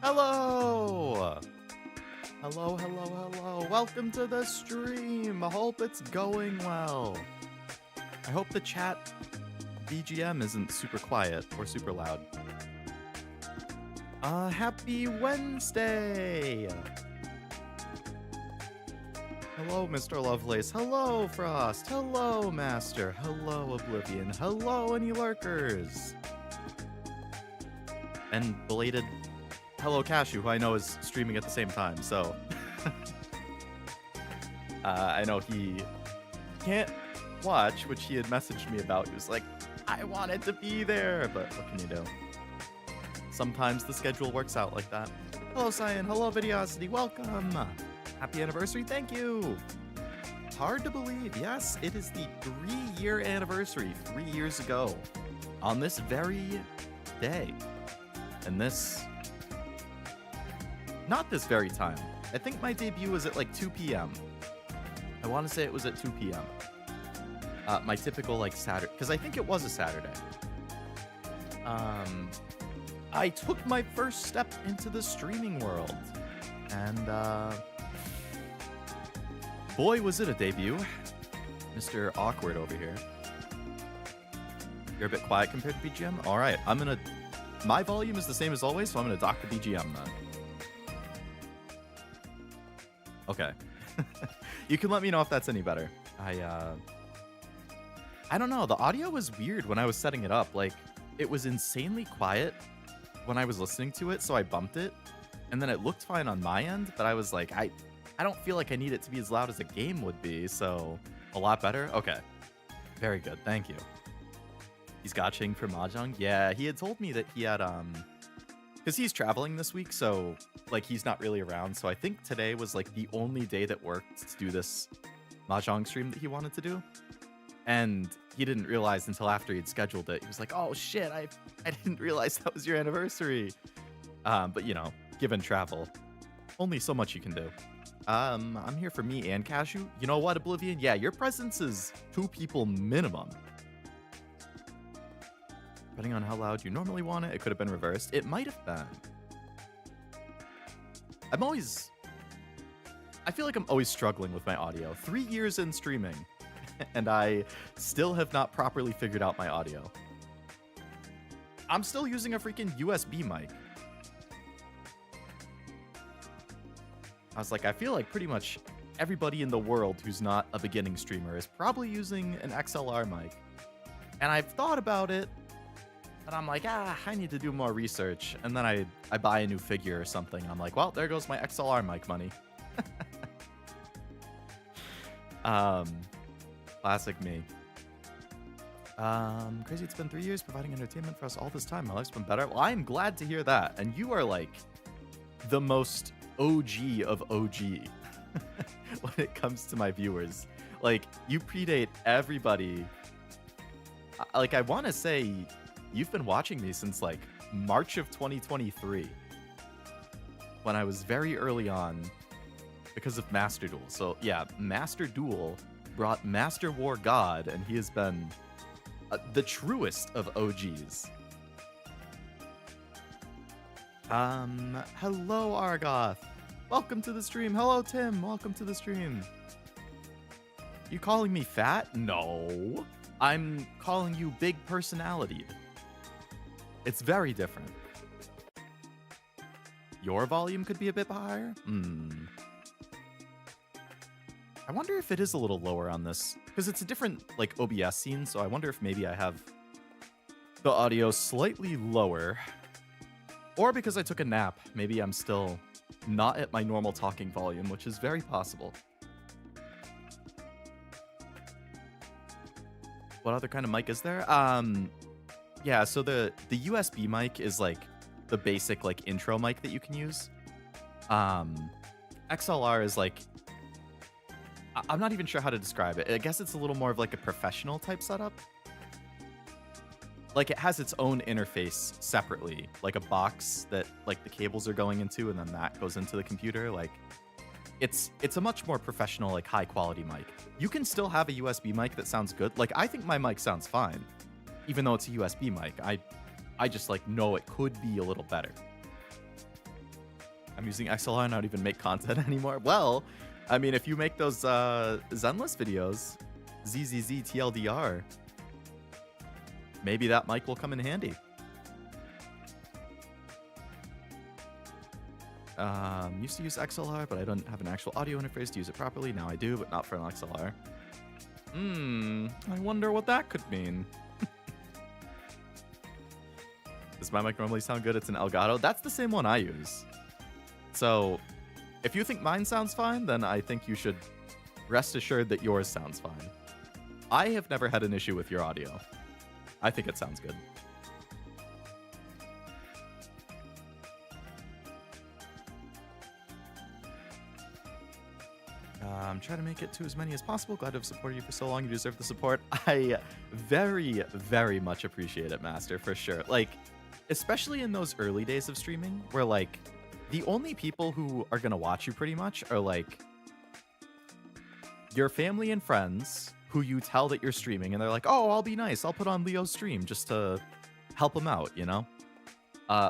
Hello! Hello. Welcome to the stream. I hope it's going well. I hope the chat BGM isn't super quiet or super loud. Happy Wednesday! Hello, Mr. Lovelace. Hello, Frost. Hello, Master. Hello, Oblivion. Hello, any lurkers. And belated hello, Cashew, who I know is streaming at the same time, so... I know he can't watch, which he had messaged me about. He was like, I wanted to be there, but what can you do? Sometimes the schedule works out like that. Hello, Cyan. Hello, Videosity. Welcome. Happy anniversary. Thank you. Hard to believe. Yes, it is the 3-year anniversary 3 years ago on this very day. And this... Not this very time. I think my debut was at like 2 p.m. I want to say it was at 2 p.m. My typical like Saturday, because I think it was a Saturday. I took my first step into the streaming world, and boy, was it a debut. Mr. Awkward over here. You're a bit quiet compared to BGM? All right, my volume is the same as always, so I'm gonna dock the BGM then. Okay. You can let me know if that's any better. I don't know. The audio was weird when I was setting it up. Like, it was insanely quiet when I was listening to it, so I bumped it. And then it looked fine on my end, but I was like, I don't feel like I need it to be as loud as a game would be, so a lot better? Okay. Very good. Thank you. He's gotching for Mahjong? Yeah, he had told me that he had, because he's traveling this week, so like he's not really around. So I think today was like the only day that worked to do this Mahjong stream that he wanted to do. And he didn't realize until after he'd scheduled it. He was like, oh shit, I didn't realize that was your anniversary. But you know, given travel, only so much you can do. I'm here for me and Cashew. You know what, Oblivion? Yeah, your presence is 2 people minimum. Depending on how loud you normally want it, it could have been reversed. It might have been. I feel like I'm always struggling with my audio. 3 years in streaming, and I still have not properly figured out my audio. I'm still using a freaking USB mic. I was like, I feel like pretty much everybody in the world who's not a beginning streamer is probably using an XLR mic. And I've thought about it, and I'm like, I need to do more research. And then I buy a new figure or something. I'm like, well, there goes my XLR mic money. Classic me. Crazy, it's been 3 years providing entertainment for us all this time. My life's been better. Well, I'm glad to hear that. And you are like the most OG of OG when it comes to my viewers. Like, you predate everybody. Like, I want to say you've been watching me since like March of 2023 when I was very early on because of Master Duel. So yeah, Master Duel brought Master War God, and he has been the truest of OGs. Hello Argoth. Welcome to the stream. Hello Tim. Welcome to the stream. You calling me fat? No. I'm calling you big personality. It's very different. Your volume could be a bit higher? I wonder if it is a little lower on this, because it's a different like OBS scene, so I wonder if maybe I have the audio slightly lower. Or because I took a nap, maybe I'm still not at my normal talking volume, which is very possible. What other kind of mic is there? Yeah, so the USB mic is like the basic like intro mic that you can use. XLR is like, I'm not even sure how to describe it. I guess it's a little more of like a professional type setup. Like it has its own interface separately, like a box that like the cables are going into, and then that goes into the computer. Like it's a much more professional, like high quality mic. You can still have a USB mic that sounds good. Like I think my mic sounds fine, even though it's a USB mic. I just like know it could be a little better. I'm using XLR and not even make content anymore. Well, I mean, if you make those Zenless videos, ZZZ maybe that mic will come in handy. Used to use XLR, but I don't have an actual audio interface to use it properly. Now I do, but not for an XLR. I wonder what that could mean. Does my mic normally sound good? It's an Elgato. That's the same one I use. So, if you think mine sounds fine, then I think you should rest assured that yours sounds fine. I have never had an issue with your audio. I think it sounds good. I'm trying to make it to as many as possible. Glad to have supported you for so long. You deserve the support. I very, very much appreciate it, Master, for sure. Like, especially in those early days of streaming, where, like, the only people who are going to watch you pretty much are, like, your family and friends who you tell that you're streaming, and they're like, oh, I'll be nice. I'll put on Leo's stream just to help him out, you know?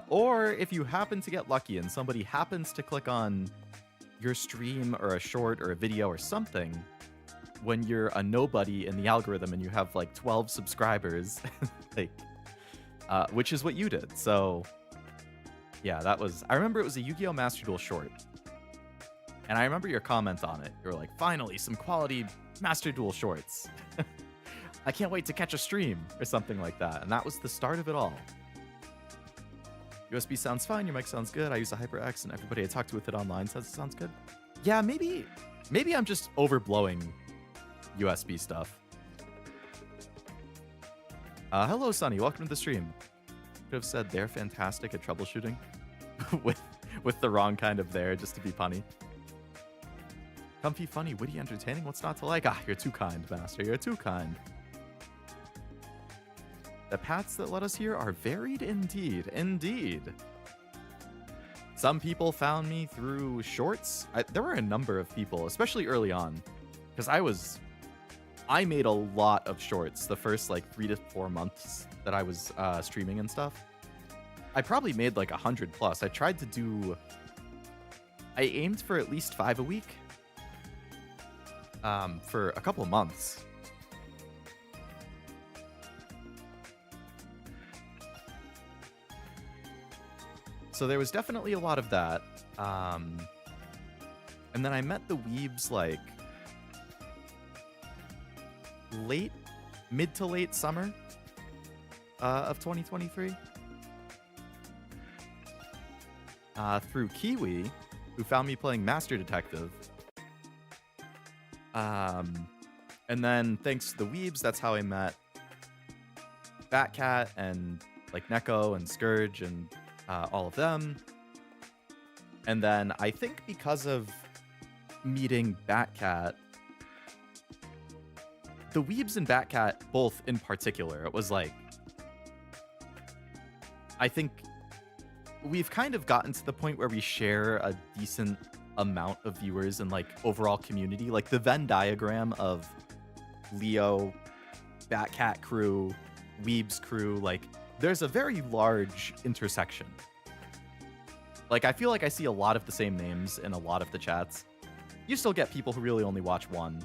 Or if you happen to get lucky and somebody happens to click on your stream or a short or a video or something when you're a nobody in the algorithm and you have like 12 subscribers, like, which is what you did. So yeah, that was, I remember it was a Yu-Gi-Oh! Master Duel short. And I remember your comment on it. You were like, finally, some quality Master Duel shorts. I can't wait to catch a stream or something like that. And that was the start of it all. USB sounds fine. Your mic sounds good. I use a HyperX, and everybody I talk to with it online says it sounds good. Yeah, maybe I'm just overblowing USB stuff. Hello, Sunny. Welcome to the stream. Could have said they're fantastic at troubleshooting with the wrong kind of there, just to be punny. Comfy, funny, witty, entertaining. What's not to like? Ah, you're too kind, Master. You're too kind. The paths that led us here are varied indeed. Indeed. Some people found me through shorts. There were a number of people, especially early on, because I made a lot of shorts the first like 3 to 4 months that I was streaming and stuff. I probably made like 100 plus. I aimed for at least 5 a week for a couple of months. So there was definitely a lot of that. And then I met the weebs like mid to late summer of 2023. Through Kiwi, who found me playing Master Detective. And then thanks to the weebs, that's how I met Batcat and like Neko and Scourge and all of them. And then I think because of meeting Batcat, the weebs and Batcat both in particular, it was like, I think we've kind of gotten to the point where we share a decent amount of viewers and like overall community. Like the Venn diagram of Leo, Batcat crew, weebs crew, like there's a very large intersection. Like, I feel like I see a lot of the same names in a lot of the chats. You still get people who really only watch one.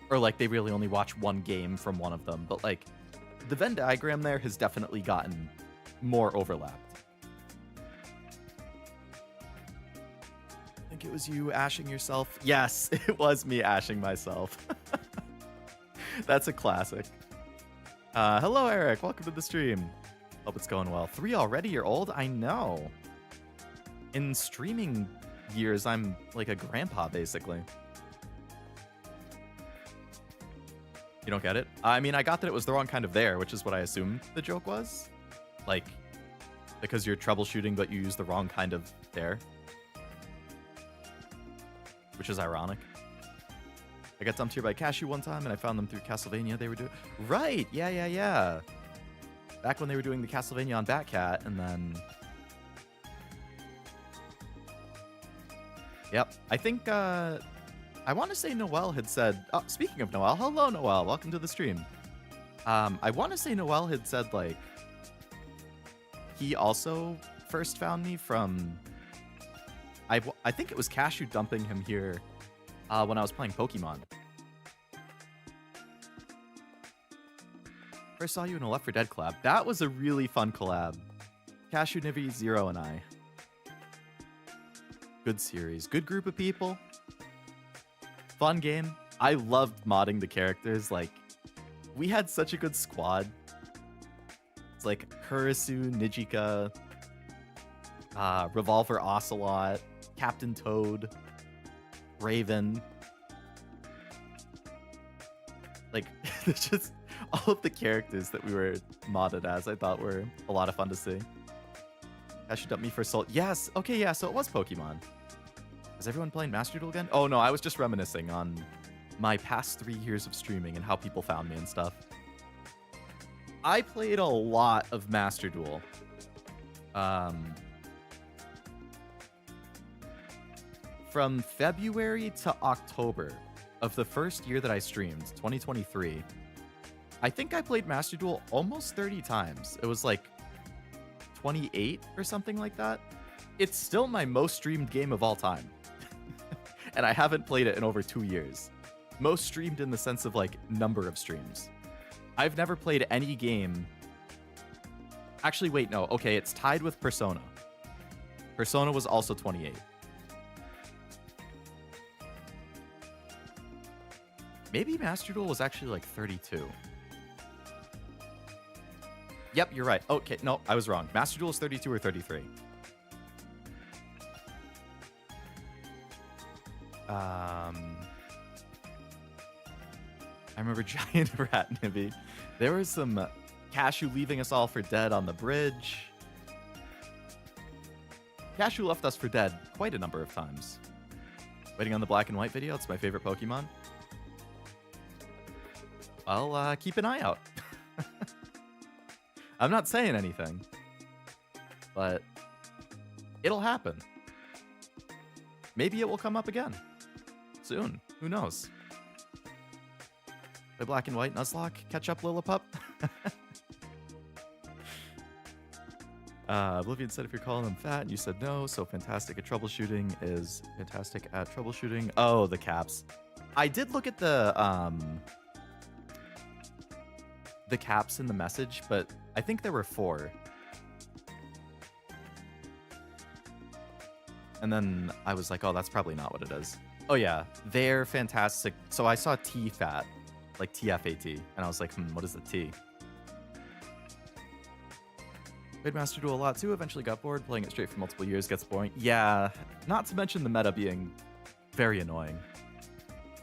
Or, like, they really only watch one game from one of them. But, like, the Venn diagram there has definitely gotten more overlapped. I think it was you ashing yourself. Yes, it was me ashing myself. That's a classic. Hello, Eric. Welcome to the stream. Hope it's going well. 3 already? You're old? I know. In streaming years, I'm like a grandpa, basically. You don't get it? I mean, I got that it was the wrong kind of there, which is what I assumed the joke was. Like, because you're troubleshooting, but you use the wrong kind of there. Which is ironic. I got dumped here by Cashew one time, and I found them through Castlevania they were doing. Right, yeah. Back when they were doing the Castlevania on Batcat, and then... Yep, I think, I want to say Noel had said... Oh, speaking of Noel, hello, Noel. Welcome to the stream. I want to say Noel had said, like... He also first found me from I think it was Cashew dumping him here when I was playing Pokemon. First saw you in a Left 4 Dead collab. That was a really fun collab. Cashew, Nivy, Zero, and I. Good series. Good group of people. Fun game. I loved modding the characters. Like, we had such a good squad. It's like Kurisu, Nijika, Revolver Ocelot, Captain Toad, Raven. Like, there's just all of the characters that we were modded as, I thought were a lot of fun to see. Cashew dumped me for Soul. Yes, okay, yeah, so it was Pokemon. Is everyone playing Master Duel again? Oh no, I was just reminiscing on my past 3 years of streaming and how people found me and stuff. I played a lot of Master Duel. From February to October of the first year that I streamed, 2023, I think I played Master Duel almost 30 times. It was like 28 or something like that. It's still my most streamed game of all time. And I haven't played it in over 2 years. Most streamed in the sense of like number of streams. I've never played any game. Actually, wait, no. Okay, it's tied with Persona. Persona was also 28. Maybe Master Duel was actually like 32. Yep, you're right. Okay, no, I was wrong. Master Duel is 32 or 33. I remember Giant Rat Nibby. There was some Cashew leaving us all for dead on the bridge. Cashew left us for dead quite a number of times. Waiting on the black and white video. It's my favorite Pokemon. I'll keep an eye out. I'm not saying anything, but it'll happen. Maybe it will come up again soon. Who knows? Play black and white Nuzlocke. Catch up, Lillipup. Oblivion said if you're calling them fat, and you said no. So fantastic at troubleshooting is fantastic at troubleshooting. Oh, the caps. I did look at the caps in the message, but I think there were 4. And then I was like, oh, that's probably not what it is. Oh yeah, they're fantastic. So I saw T-Fat, like TFAT, and I was like, what is the T? Played Master Duel a lot too, eventually got bored. Playing it straight for multiple years gets boring. Yeah, not to mention the meta being very annoying.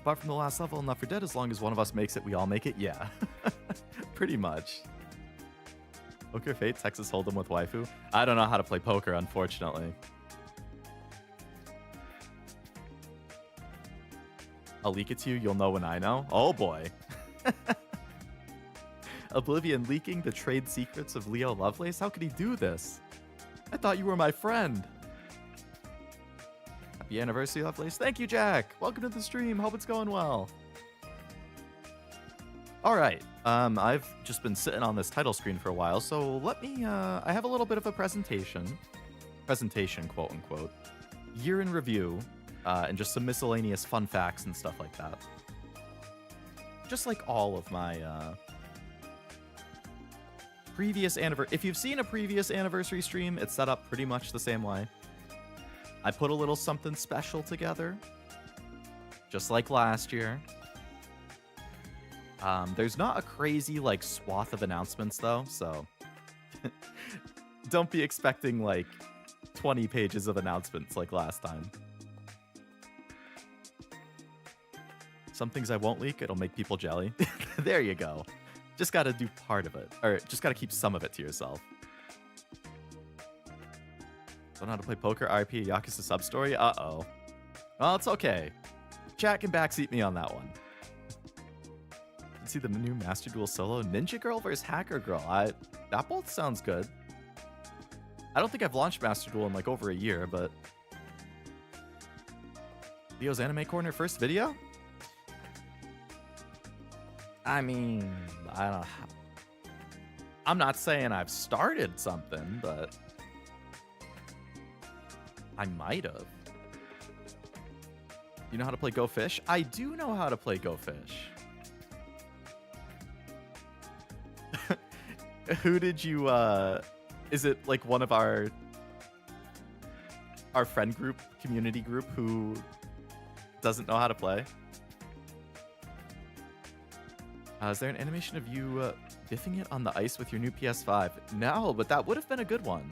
Apart from the last level in Left 4 Dead, as long as one of us makes it, we all make it. Yeah, pretty much. Poker Fate, Texas Hold'em with waifu. I don't know how to play poker, unfortunately. I'll leak it to you, you'll know when I know. Oh boy. Oblivion leaking the trade secrets of Leo Lovelace? How could he do this? I thought you were my friend. Happy anniversary, Lovelace. Thank you, Jack. Welcome to the stream. Hope it's going well. All right. I've just been sitting on this title screen for a while, so let me, I have a little bit of a presentation, quote unquote, year in review, and just some miscellaneous fun facts and stuff like that. Just like all of my, previous anniversary. If you've seen a previous anniversary stream, it's set up pretty much the same way. I put a little something special together, just like last year. There's not a crazy like swath of announcements though, so don't be expecting like 20 pages of announcements like last time. Some things I won't leak, it'll make people jelly. There you go. Just gotta do part of it, or just gotta keep some of it to yourself. Don't know how to play poker, RP, Yakuza sub-story? Uh-oh. Well, it's okay. Chat can backseat me on that one. See the new Master Duel solo? Ninja Girl versus Hacker Girl. That both sounds good. I don't think I've launched Master Duel in like over a year, but... Leo's Anime Corner first video? I mean, I don't know. I'm not saying I've started something, but I might have. You know how to play Go Fish? I do know how to play Go Fish. Who did you, is it like one of our friend group, community group who doesn't know how to play? Is there an animation of you biffing it on the ice with your new PS5? No, but that would have been a good one.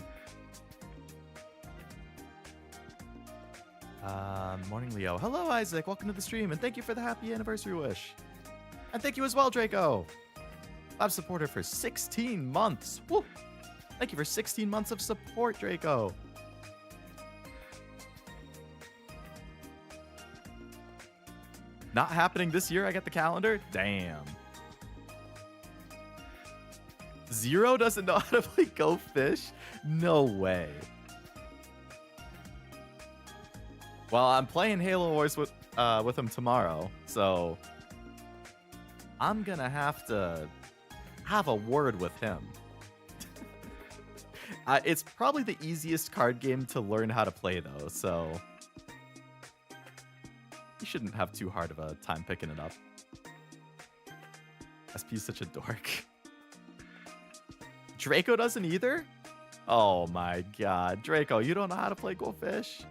Morning, Leo. Hello, Isaac. Welcome to the stream, and thank you for the happy anniversary wish. And thank you as well, Draco. Live supporter for 16 months. Woo! Thank you for 16 months of support, Draco. Not happening this year, I get the calendar? Damn. Zero doesn't know how to play Go Fish? No way. Well, I'm playing Halo Wars with him tomorrow, so I'm gonna have to have a word with him. It's probably the easiest card game to learn how to play, though, so you shouldn't have too hard of a time picking it up. SP's such a dork. Draco doesn't either? Oh my god. Draco, you don't know how to play Go Fish?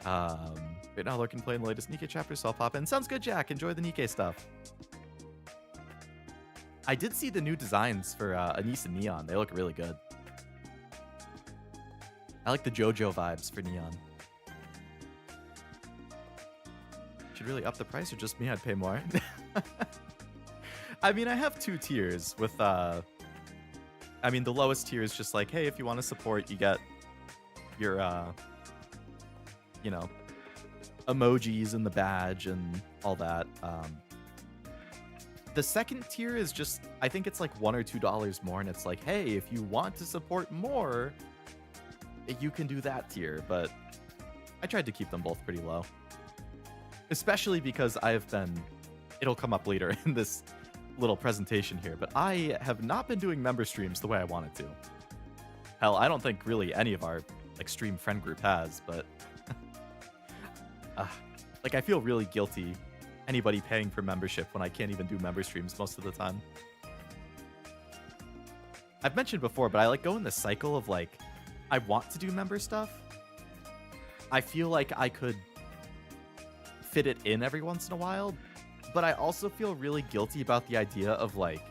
Right now, looking playing the latest Nikkei chapter, so I'll pop in. Sounds good, Jack. Enjoy the Nikkei stuff. I did see the new designs for Anise and Neon. They look really good. I like the JoJo vibes for Neon. Should really up the price, or just me? I'd pay more. I mean, I have two tiers with, I mean, the lowest tier is just like, hey, if you want to support, you get your, you know, emojis and the badge and all that. The second tier is just, I think it's like $1 or $2 more, and it's like, hey, if you want to support more, you can do that tier. But I tried to keep them both pretty low, especially because I have been, it'll come up later in this little presentation here, but I have not been doing member streams the way I wanted to. Hell, I don't think really any of our like stream friend group has, but like I feel really guilty anybody paying for membership when I can't even do member streams most of the time. I've mentioned before, but I like go in this cycle of like, I want to do member stuff. I feel like I could fit it in every once in a while, but I also feel really guilty about the idea of like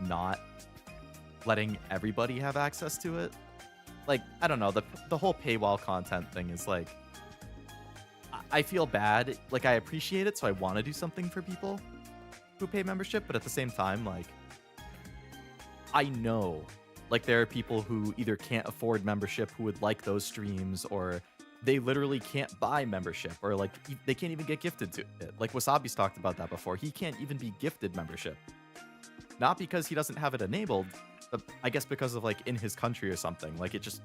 not letting everybody have access to it. Like, I don't know, the whole paywall content thing is like, I feel bad. Like, I appreciate it, so I want to do something for people who pay membership, but at the same time, like, I know, like, there are people who either can't afford membership who would like those streams, or they literally can't buy membership, or, like, they can't even get gifted to it. Like, Wasabi's talked about that before. He can't even be gifted membership. Not because he doesn't have it enabled, but I guess because of, like, in his country or something. Like, it just...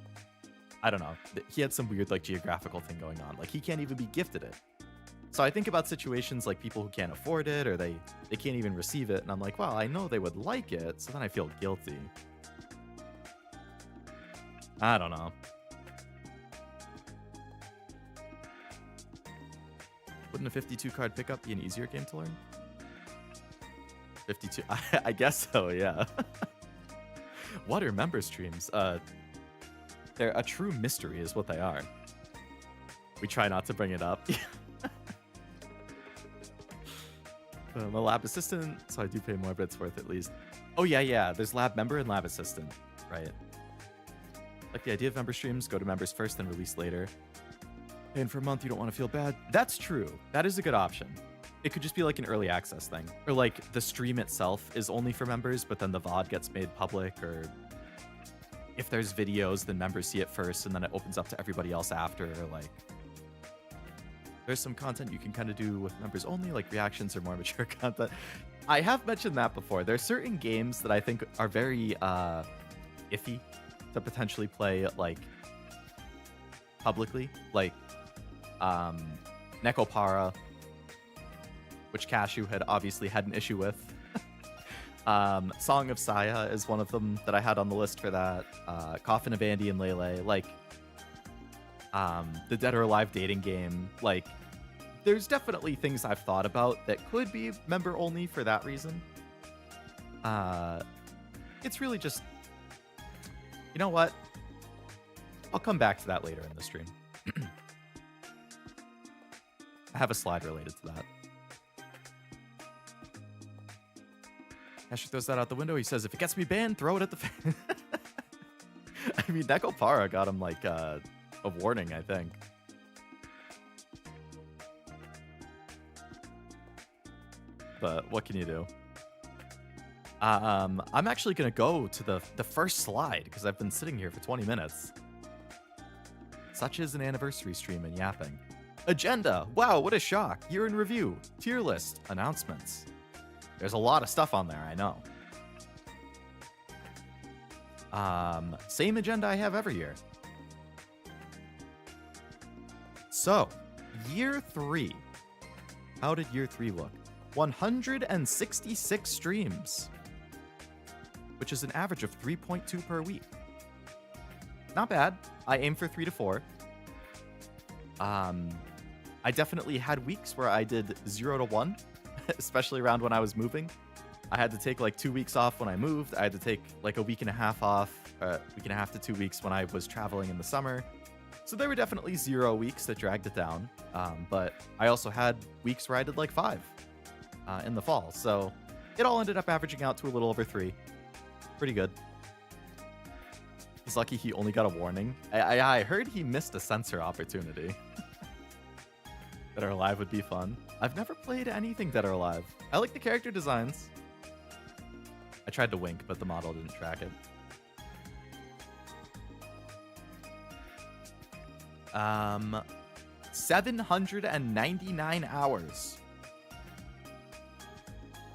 I don't know. He had some weird, like, geographical thing going on. Like, he can't even be gifted it. So I think about situations like people who can't afford it, or they can't even receive it, and I'm like, well, I know they would like it, so then I feel guilty. I don't know. Wouldn't a 52 card pickup be an easier game to learn? 52, I guess so, yeah. What are member streams? They're a true mystery is what they are. We try not to bring it up. I'm a lab assistant, so I do pay more, but it's worth at least. Oh, yeah. There's lab member and lab assistant, right? Like the idea of member streams, go to members first, then release later. And for a month, you don't want to feel bad. That's true. That is a good option. It could just be like an early access thing. Or like the stream itself is only for members, but then the VOD gets made public, or... if there's videos, then members see it first, and then it opens up to everybody else after. Like, there's some content you can kind of do with members only, like reactions or more mature content. I have mentioned that before. There's certain games that I think are very iffy to potentially play, like, publicly. Like, Nekopara, which Cashew had obviously had an issue with. Song of Saya is one of them that I had on the list for that. Coffin of Andy and Lele. Like, The Dead or Alive dating game, like, there's definitely things I've thought about that could be member only for that reason. It's really just, you know what? I'll come back to that later in the stream. I have a slide related to that. Asher throws that out the window. He says, if it gets me banned, throw it at the fan. I mean, Nekopara got him, like, a warning, I think. But what can you do? I'm actually going to go to the first slide because I've been sitting here for 20 minutes. Such is an anniversary stream and yapping. Agenda. Wow, what a shock. Year in review. Tier list. Announcements. There's a lot of stuff on there, I know. Same agenda I have every year. So, year 3. How did year 3 look? 166 streams, which is an average of 3.2 per week. Not bad. I aim for 3 to 4. I definitely had weeks where I did 0 to 1, especially around when I was moving. I had to take like 2 weeks off when I moved. I had to take like a week and a half off, week and a half to 2 weeks when I was traveling in the summer. So there were definitely 0 weeks that dragged it down. But I also had weeks where I did like 5 in the fall. So it all ended up averaging out to a little over 3. Pretty good. He's lucky he only got a warning. I heard he missed a censor opportunity. Dead or Alive would be fun. I've never played anything Dead or Alive. I like the character designs. I tried to wink, but the model didn't track it. 799 hours.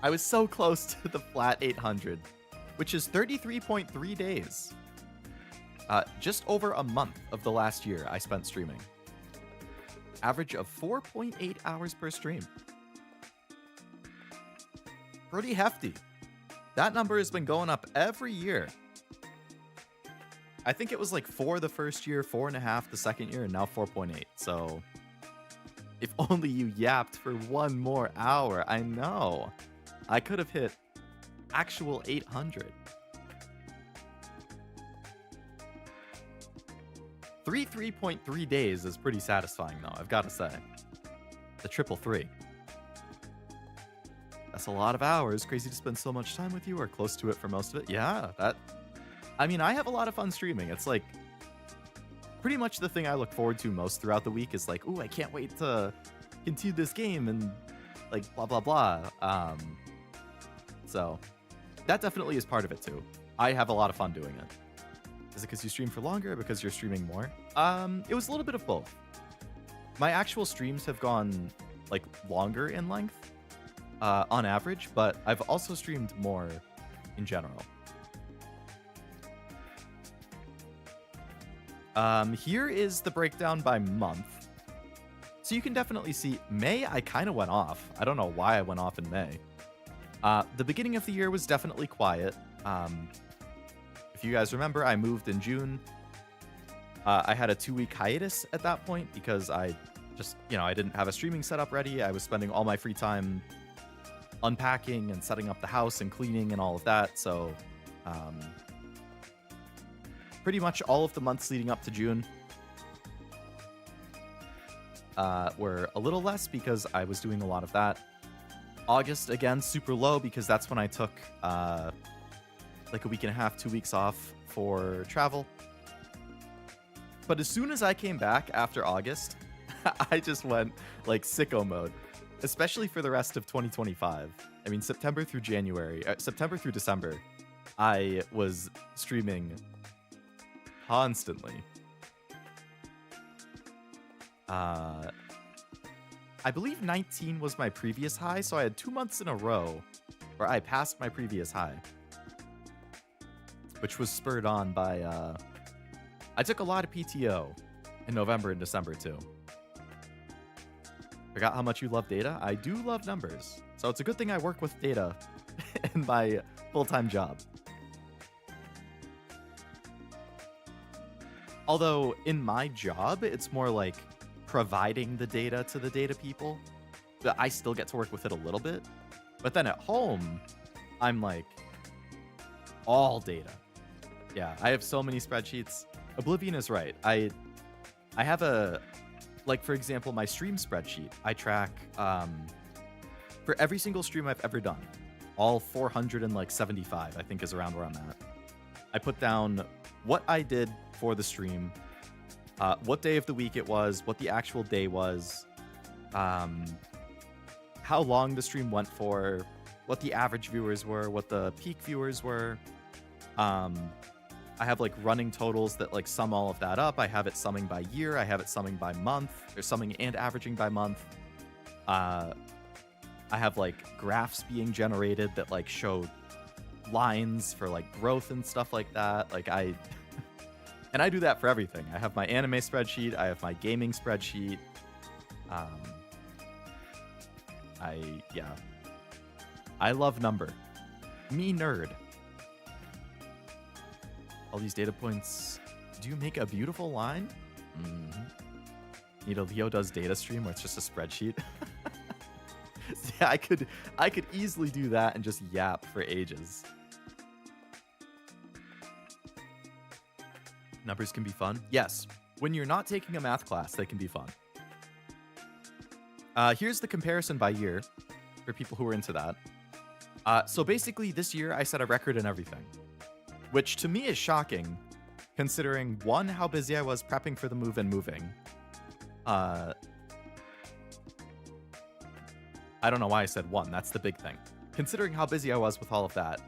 I was so close to the flat 800, which is 33.3 days. Just over a month of the last year I spent streaming. Average of 4.8 hours per stream. Pretty hefty. That number has been going up every year. I think it was like 4 the first year, 4.5 the second year, and now 4.8. So if only you yapped for 1 more hour. I know. I could have hit actual 800. 3.3 days is pretty satisfying, though, I've got to say. The 333. That's a lot of hours. Crazy to spend so much time with you, or close to it for most of it. Yeah, that... I mean, I have a lot of fun streaming. It's like... pretty much the thing I look forward to most throughout the week is like, ooh, I can't wait to continue this game and, like, blah, blah, blah. So, that definitely is part of it, too. I have a lot of fun doing it. Is it because you stream for longer or because you're streaming more? It was a little bit of both. My actual streams have gone, like, longer in length, on average, but I've also streamed more in general. Here is the breakdown by month. So you can definitely see May, I kind of went off. I don't know why I went off in May. The beginning of the year was definitely quiet. If you guys remember, I moved in June. I had a 2-week hiatus at that point because I just, I didn't have a streaming setup ready. I was spending all my free time unpacking and setting up the house and cleaning and all of that. So, pretty much all of the months leading up to June were a little less because I was doing a lot of that. August, again, super low because that's when I took like a week and a half, 2 weeks off for travel. But as soon as I came back after August, I just went like sicko mode, especially for the rest of 2025. I mean, September through December, I was streaming constantly. I believe 19 was my previous high, so I had 2 months in a row where I passed my previous high, which was spurred on by, I took a lot of PTO in November and December too. Forgot how much you love data? I do love numbers, so it's a good thing I work with data in my full-time job. Although in my job, it's more like providing the data to the data people. But I still get to work with it a little bit. But then at home, I'm like all data. Yeah, I have so many spreadsheets. Oblivion is right. I have a, like, for example, my stream spreadsheet. I track for every single stream I've ever done. All 475, I think, is around where I'm at. I put down what I did for the stream, what day of the week it was, what the actual day was, how long the stream went for, what the average viewers were, what the peak viewers were. I have like running totals that like sum all of that up. I have it summing by year. I have it summing by month. Or summing and averaging by month. I have like graphs being generated that like show lines for like growth and stuff like that. Like and I do that for everything. I have my anime spreadsheet. I have my gaming spreadsheet. I love number. Me nerd. All these data points do make a beautiful line. Need a Leo does data stream where it's just a spreadsheet. Yeah, I could easily do that and just yap for ages. Numbers can be fun. Yes, when you're not taking a math class, they can be fun. Here's the comparison by year for people who are into that. So basically, this year I set a record in everything, which to me is shocking, considering one, how busy I was prepping for the move and moving. I don't know why I said one. That's the big thing. Considering how busy I was with all of that,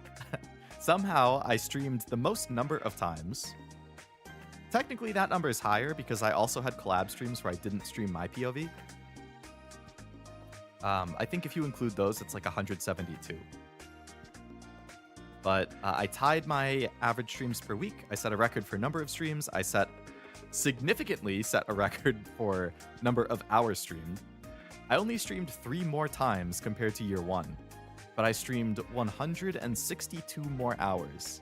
somehow I streamed the most number of times. Technically, that number is higher because I also had collab streams where I didn't stream my POV. I think if you include those, it's like 172. But I tied my average streams per week. I set a record for number of streams. I significantly set a record for number of hours streamed. I only streamed 3 more times compared to year 1, but I streamed 162 more hours,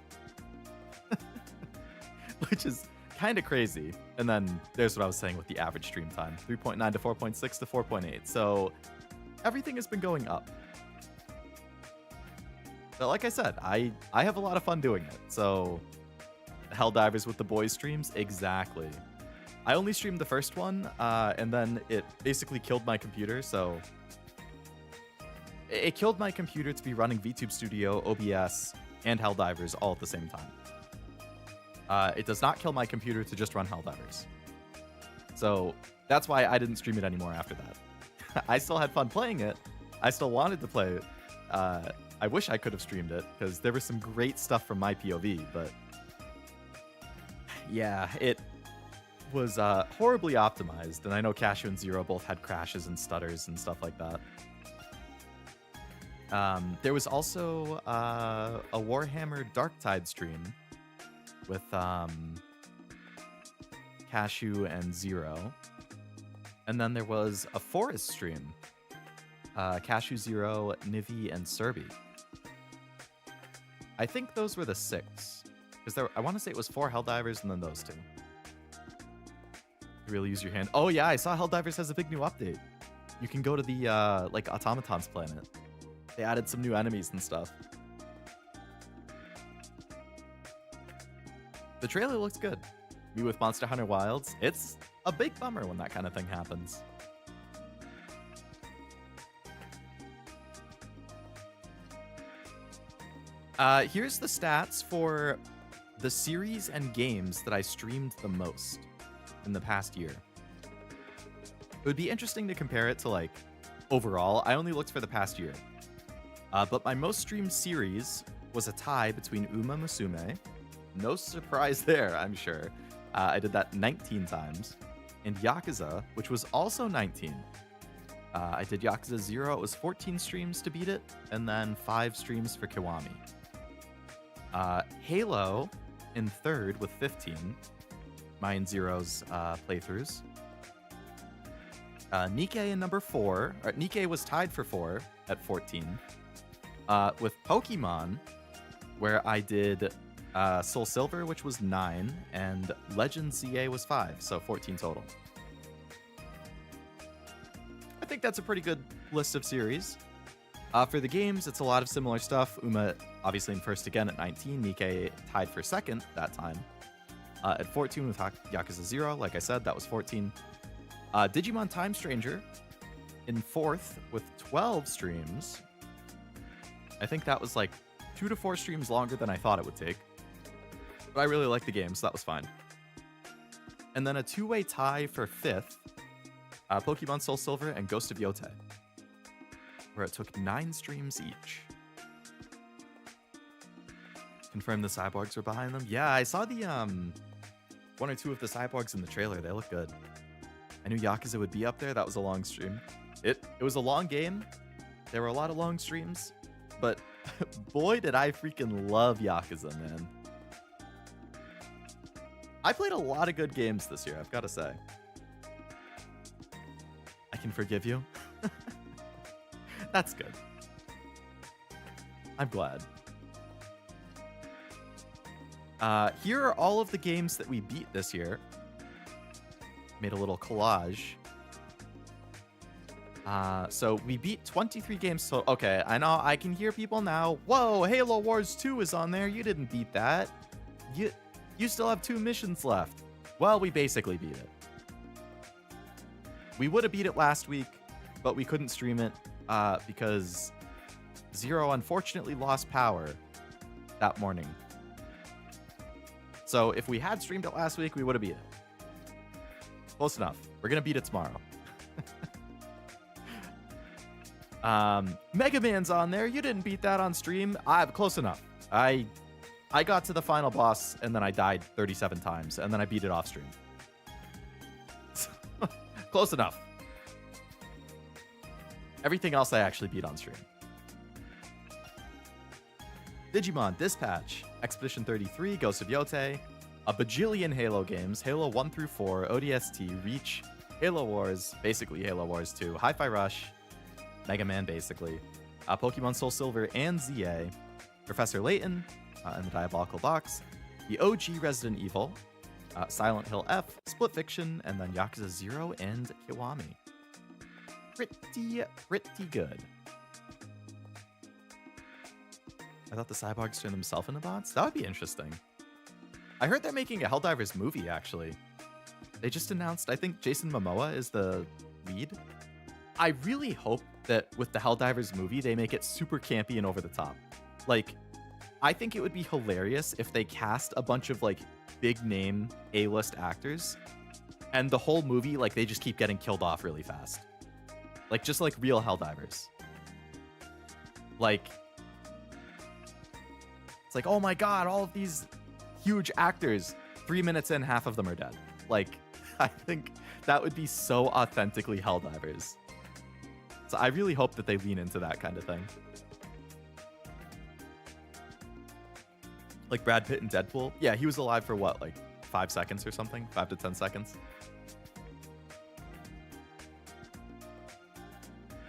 which is kind of crazy. And then there's what I was saying with the average stream time, 3.9 to 4.6 to 4.8. So everything has been going up. But like I said, I have a lot of fun doing it. So Helldivers with the boys streams, exactly. I only streamed the first one, and then it basically killed my computer, so... It killed my computer to be running VTube Studio, OBS, and Helldivers all at the same time. It does not kill my computer to just run Helldivers. So that's why I didn't stream it anymore after that. I still had fun playing it. I still wanted to play it. I wish I could have streamed it, because there was some great stuff from my POV, but... Yeah, it was horribly optimized, and I know Cashew and Zero both had crashes and stutters and stuff like that. There was also a Warhammer Darktide stream with Cashew and Zero, and then there was a Forest stream, Cashew, Zero, Nivi, and Serby. I think those were the 6, because I want to say it was 4 Helldivers and then those 2. Really use your hand. Oh yeah, I saw Helldivers has a big new update. You can go to the like Automaton's planet. They added some new enemies and stuff. The trailer looks good. Me with Monster Hunter Wilds. It's a big bummer when that kind of thing happens. Here's the stats for the series and games that I streamed the most in the past year. It would be interesting to compare it to like overall. I only looked for the past year. But my most streamed series was a tie between Uma Musume. No surprise there, I'm sure. I did that 19 times. And Yakuza, which was also 19. I did Yakuza 0. It was 14 streams to beat it. And then 5 streams for Kiwami. Halo in 3rd with 15. Mine Zero's playthroughs. Nikkei in number 4. Nikkei was tied for 4 at 14. With Pokemon, where I did Soul Silver, which was 9, and Legend ZA was 5, so 14 total. I think that's a pretty good list of series. For the games, it's a lot of similar stuff. Uma, obviously in first again at 19. Nikkei tied for second that time. At 14 with Yakuza 0, like I said, that was 14. Digimon Time Stranger in fourth with 12 streams. I think that was like 2 to 4 streams longer than I thought it would take. But I really like the game, so that was fine. And then a two-way tie for fifth, Pokemon Soul Silver and Ghost of Yote, where it took 9 streams each. Confirm the cyborgs were behind them. Yeah, I saw the 1 or 2 of the cyborgs in the trailer. They look good. I knew Yakuza would be up there. That was a long stream. It was a long game. There were a lot of long streams, but boy, did I freaking love Yakuza, man. I played a lot of good games this year, I've got to say. I can forgive you. That's good. I'm glad. Here are all of the games that we beat this year. Made a little collage. So we beat 23 games. So okay, I know I can hear people now. Whoa, Halo Wars 2 is on there. You didn't beat that. You still have 2 missions left. Well, we basically beat it. We would have beat it last week, but we couldn't stream it because Zero unfortunately lost power that morning. So if we had streamed it last week, we would have beat it. Close enough. We're going to beat it tomorrow. Mega Man's on there. You didn't beat that on stream. Close enough. I got to the final boss, and then I died 37 times, and then I beat it off stream. Close enough. Everything else I actually beat on stream. Digimon Dispatch, Expedition 33, Ghost of Yote, a bajillion Halo games, Halo 1 through 4, ODST, Reach, Halo Wars, basically Halo Wars 2, Hi-Fi Rush, Mega Man basically, Pokemon Soul Silver and ZA, Professor Layton, and the Diabolical Box, the OG Resident Evil, Silent Hill F, Split Fiction, and then Yakuza 0 and Kiwami. Pretty good. I thought the cyborgs turned themselves into bots? That would be interesting. I heard they're making a Helldivers movie, actually. They just announced, I think Jason Momoa is the lead. I really hope that with the Helldivers movie, they make it super campy and over the top. Like, I think it would be hilarious if they cast a bunch of, like, big-name A-list actors, and the whole movie, like, they just keep getting killed off really fast. Like, just like real Helldivers. Like, it's like, oh my god, all of these huge actors, 3 minutes in, half of them are dead. Like, I think that would be so authentically Helldivers. So I really hope that they lean into that kind of thing. Like Brad Pitt in Deadpool. Yeah, he was alive for what, like 5 seconds or something? 5 to 10 seconds?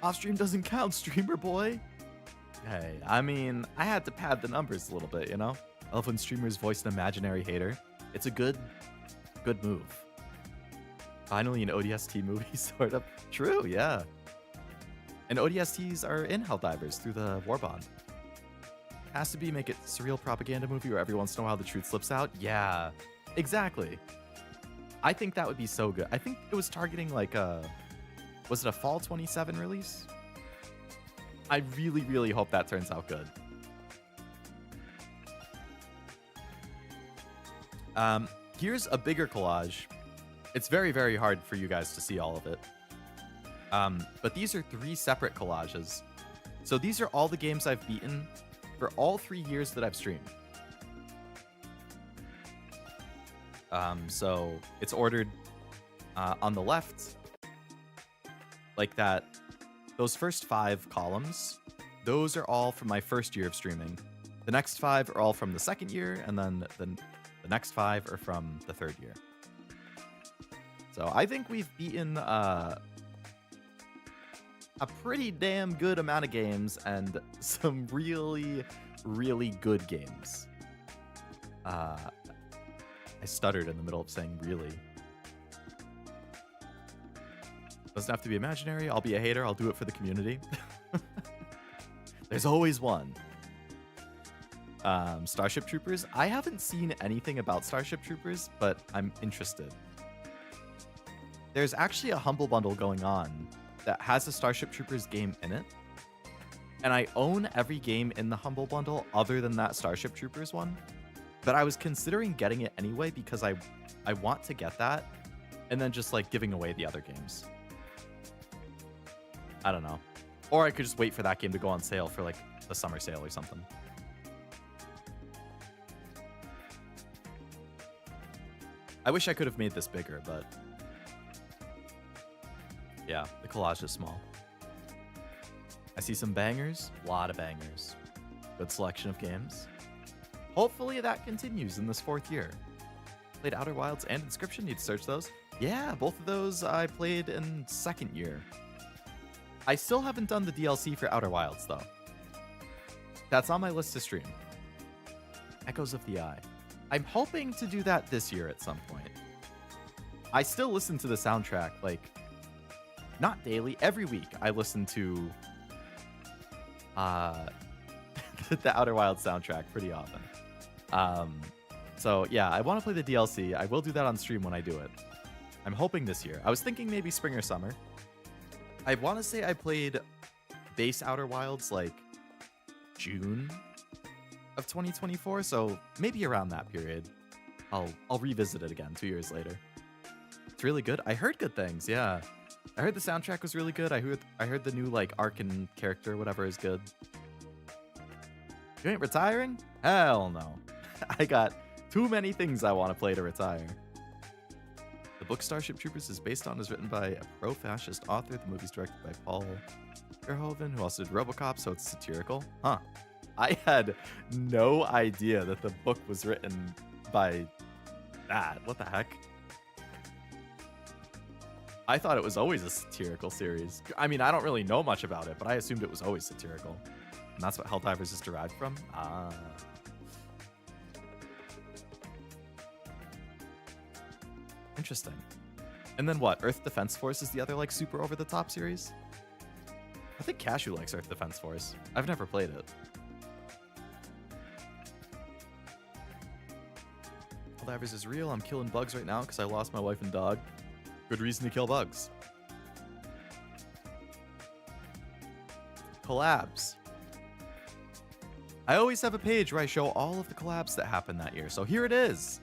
Off stream doesn't count, streamer boy. Hey, I mean, I had to pad the numbers a little bit, you know? I love when streamers voice an imaginary hater. It's a good move. Finally an ODST movie, sort of. True, yeah. And ODSTs are in Helldivers through the Warbond. Has to be make it surreal propaganda movie where every once in a while the truth slips out. Yeah, exactly. I think that would be so good. I think it was targeting like was it a fall 27 release? I really, really hope that turns out good. Here's a bigger collage. It's very, very hard for you guys to see all of it. But these are 3 separate collages. So these are all the games I've beaten for all 3 years that I've streamed. So it's ordered on the left, like that. Those first 5 columns, those are all from my first year of streaming. The next 5 are all from the second year, and then the next 5 are from the third year. So I think we've beaten a pretty damn good amount of games and some really, really good games. Uh, I stuttered in the middle of saying really. Doesn't have to be imaginary. I'll be a hater. I'll do it for the community. There's always one. Starship Troopers. I haven't seen anything about Starship Troopers, but I'm interested. There's actually a Humble Bundle going on that has a Starship Troopers game in it. And I own every game in the Humble Bundle other than that Starship Troopers one. But I was considering getting it anyway because I want to get that and then just like giving away the other games. I don't know. Or I could just wait for that game to go on sale for like the summer sale or something. I wish I could have made this bigger, but yeah, the collage is small. I see some bangers, a lot of bangers. Good selection of games. Hopefully that continues in this 4th year. Played Outer Wilds and Inscription, need to search those. Yeah, both of those I played in 2nd year. I still haven't done the DLC for Outer Wilds though. That's on my list to stream. Echoes of the Eye. I'm hoping to do that this year at some point. I still listen to the soundtrack, like, not daily, every week I listen to the Outer Wilds soundtrack pretty often. So yeah, I want to play the DLC. I will do that on stream when I do it. I'm hoping this year. I was thinking maybe spring or summer. I want to say I played base Outer Wilds like June of 2024, so maybe around that period. I'll revisit it again 2 years later. It's really good. I heard good things, yeah. I heard the soundtrack was really good. I heard the new like arc and character, whatever, is good. You ain't retiring? Hell no. I got too many things I want to play to retire. The book Starship Troopers is based on is written by a pro-fascist author. The movie's directed by Paul Verhoeven, who also did RoboCop, so it's satirical. Huh. I had no idea that the book was written by that. What the heck? I thought it was always a satirical series. I mean, I don't really know much about it, but I assumed it was always satirical. And that's what Helldivers is derived from? Ah. Interesting. And then what? Earth Defense Force is the other, like, super over-the-top series? I think Cashew likes Earth Defense Force. I've never played it. Helldivers is real. I'm killing bugs right now because I lost my wife and dog. Good reason to kill bugs. Collabs. I always have a page where I show all of the collabs that happened that year. So here it is.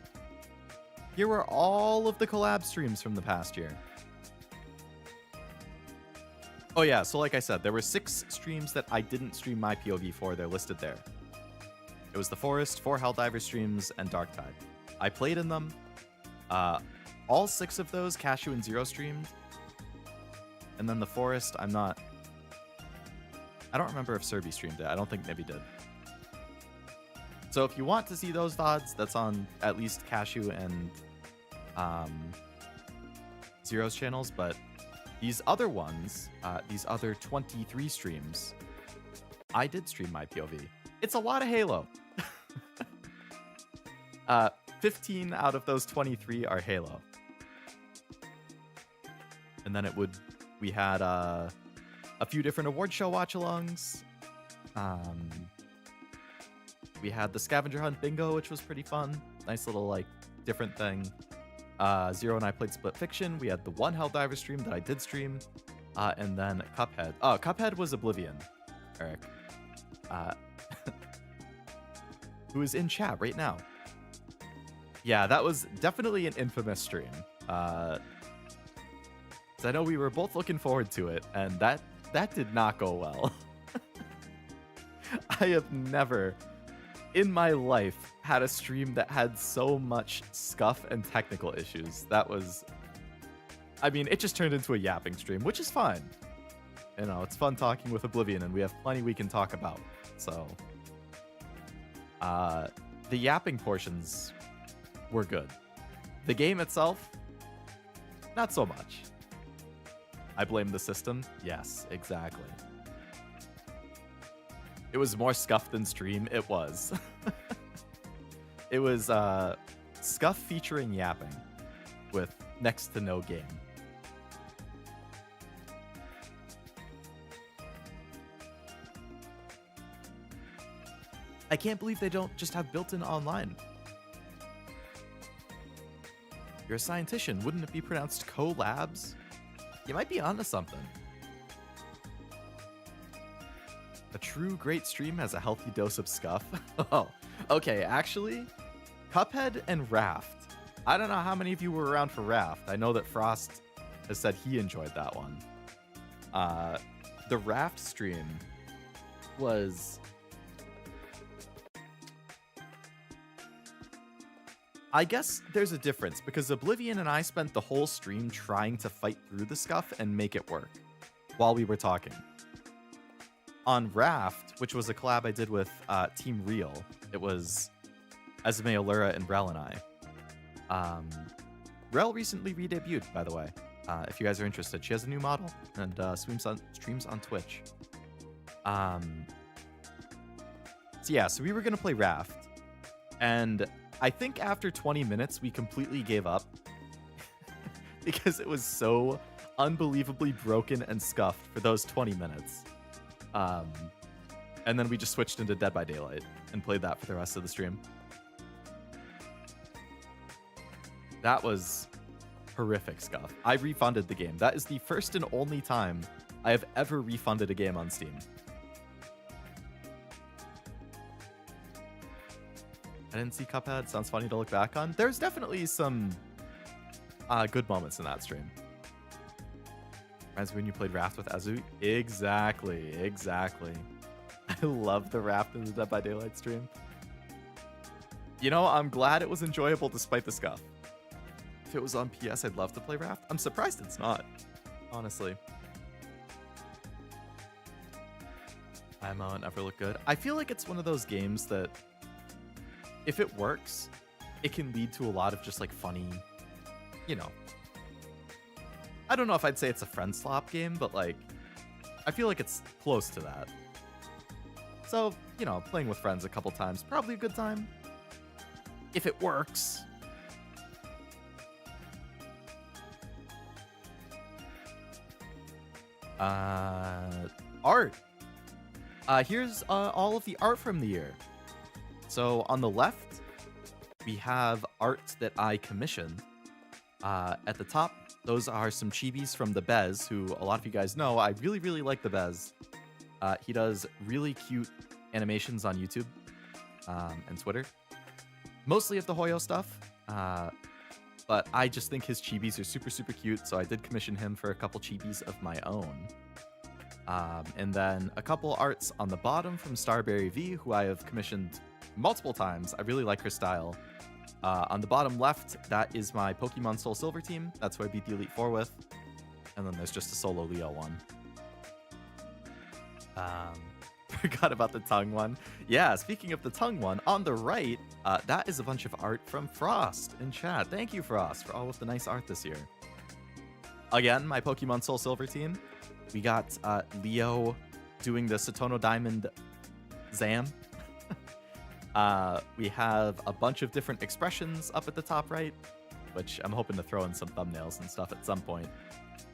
Here are all of the collab streams from the past year. Oh yeah, so like I said, there were 6 streams that I didn't stream my POV for. They're listed there. It was The Forest, 4 Helldiver streams, and Darktide. I played in them. All 6 of those, Cashew and Zero streamed. And then The Forest, I don't remember if Serby streamed it. I don't think Nibby did. So if you want to see those VODs, that's on at least Cashew and Zero's channels. But these other ones, these other 23 streams, I did stream my POV. It's a lot of Halo. 15 out of those 23 are Halo. And then we had a few different award show watch-alongs. We had the scavenger hunt bingo, which was pretty fun. Nice little, like, different thing. Zero and I played Split Fiction. We had the one Helldiver stream that I did stream. And then Cuphead. Oh, Cuphead was Oblivion, Eric. Who is in chat right now. Yeah, that was definitely an infamous stream. I know we were both looking forward to it, and that did not go well. I have never in my life had a stream that had so much scuff and technical issues. That was, I mean, it just turned into a yapping stream, which is fine. You know, it's fun talking with Oblivion, and we have plenty we can talk about. So, the yapping portions were good. The game itself, not so much. I blame the system. Yes, exactly. It was more scuffed than stream. It was. It was Scuff featuring yapping with next to no game. I can't believe they don't just have built-in online. You're a scientician. Wouldn't it be pronounced collabs? You might be onto something. A true great stream has a healthy dose of scuff. Oh, okay. Actually, Cuphead and Raft. I don't know how many of you were around for Raft. I know that Frost has said he enjoyed that one. The Raft stream was... I guess there's a difference because Oblivion and I spent the whole stream trying to fight through the scuff and make it work while we were talking. On Raft, which was a collab I did with Team Real, it was Esme Allura and Rel and I. Rel recently re-debuted, by the way. If you guys are interested, she has a new model and streams on Twitch. So yeah, so we were gonna play Raft, and I think after 20 minutes, we completely gave up because it was so unbelievably broken and scuffed for those 20 minutes. And then we just switched into Dead by Daylight and played that for the rest of the stream. That was horrific scuff. I refunded the game. That is the first and only time I have ever refunded a game on Steam. I didn't see Cuphead. Sounds funny to look back on. There's definitely some good moments in that stream. Reminds me when you played Raft with Azu. Exactly. I love the Raft in the Dead by Daylight stream. You know, I'm glad it was enjoyable despite the scuff. If it was on PS, I'd love to play Raft. I'm surprised it's not, honestly. IMO never look good. I feel like it's one of those games that if it works, it can lead to a lot of just like funny, you know. I don't know if I'd say it's a friend slop game, but like, I feel like it's close to that. So, you know, playing with friends a couple times, probably a good time. If it works. Art. Here's all of the art from the year. So on the left, we have art that I commissioned. At the top, those are some chibis from the Bez, who a lot of you guys know. I really, really like the Bez. He does really cute animations on YouTube and Twitter. Mostly of the Hoyo stuff. But I just think his chibis are super, super cute. So I did commission him for a couple chibis of my own. And then a couple arts on the bottom from Starberry V, who I have commissioned multiple times. I really like her style. On the bottom left, that is my Pokemon Soul Silver team. That's who I beat the Elite Four with. And then there's just a solo Leo one. Forgot about the tongue one. Yeah, speaking of the tongue one, on the right, that is a bunch of art from Frost in chat. Thank you, Frost, for all of the nice art this year. Again, my Pokemon Soul Silver team. We got Leo doing the Satono Diamond Zam. We have a bunch of different expressions up at the top right, which I'm hoping to throw in some thumbnails and stuff at some point.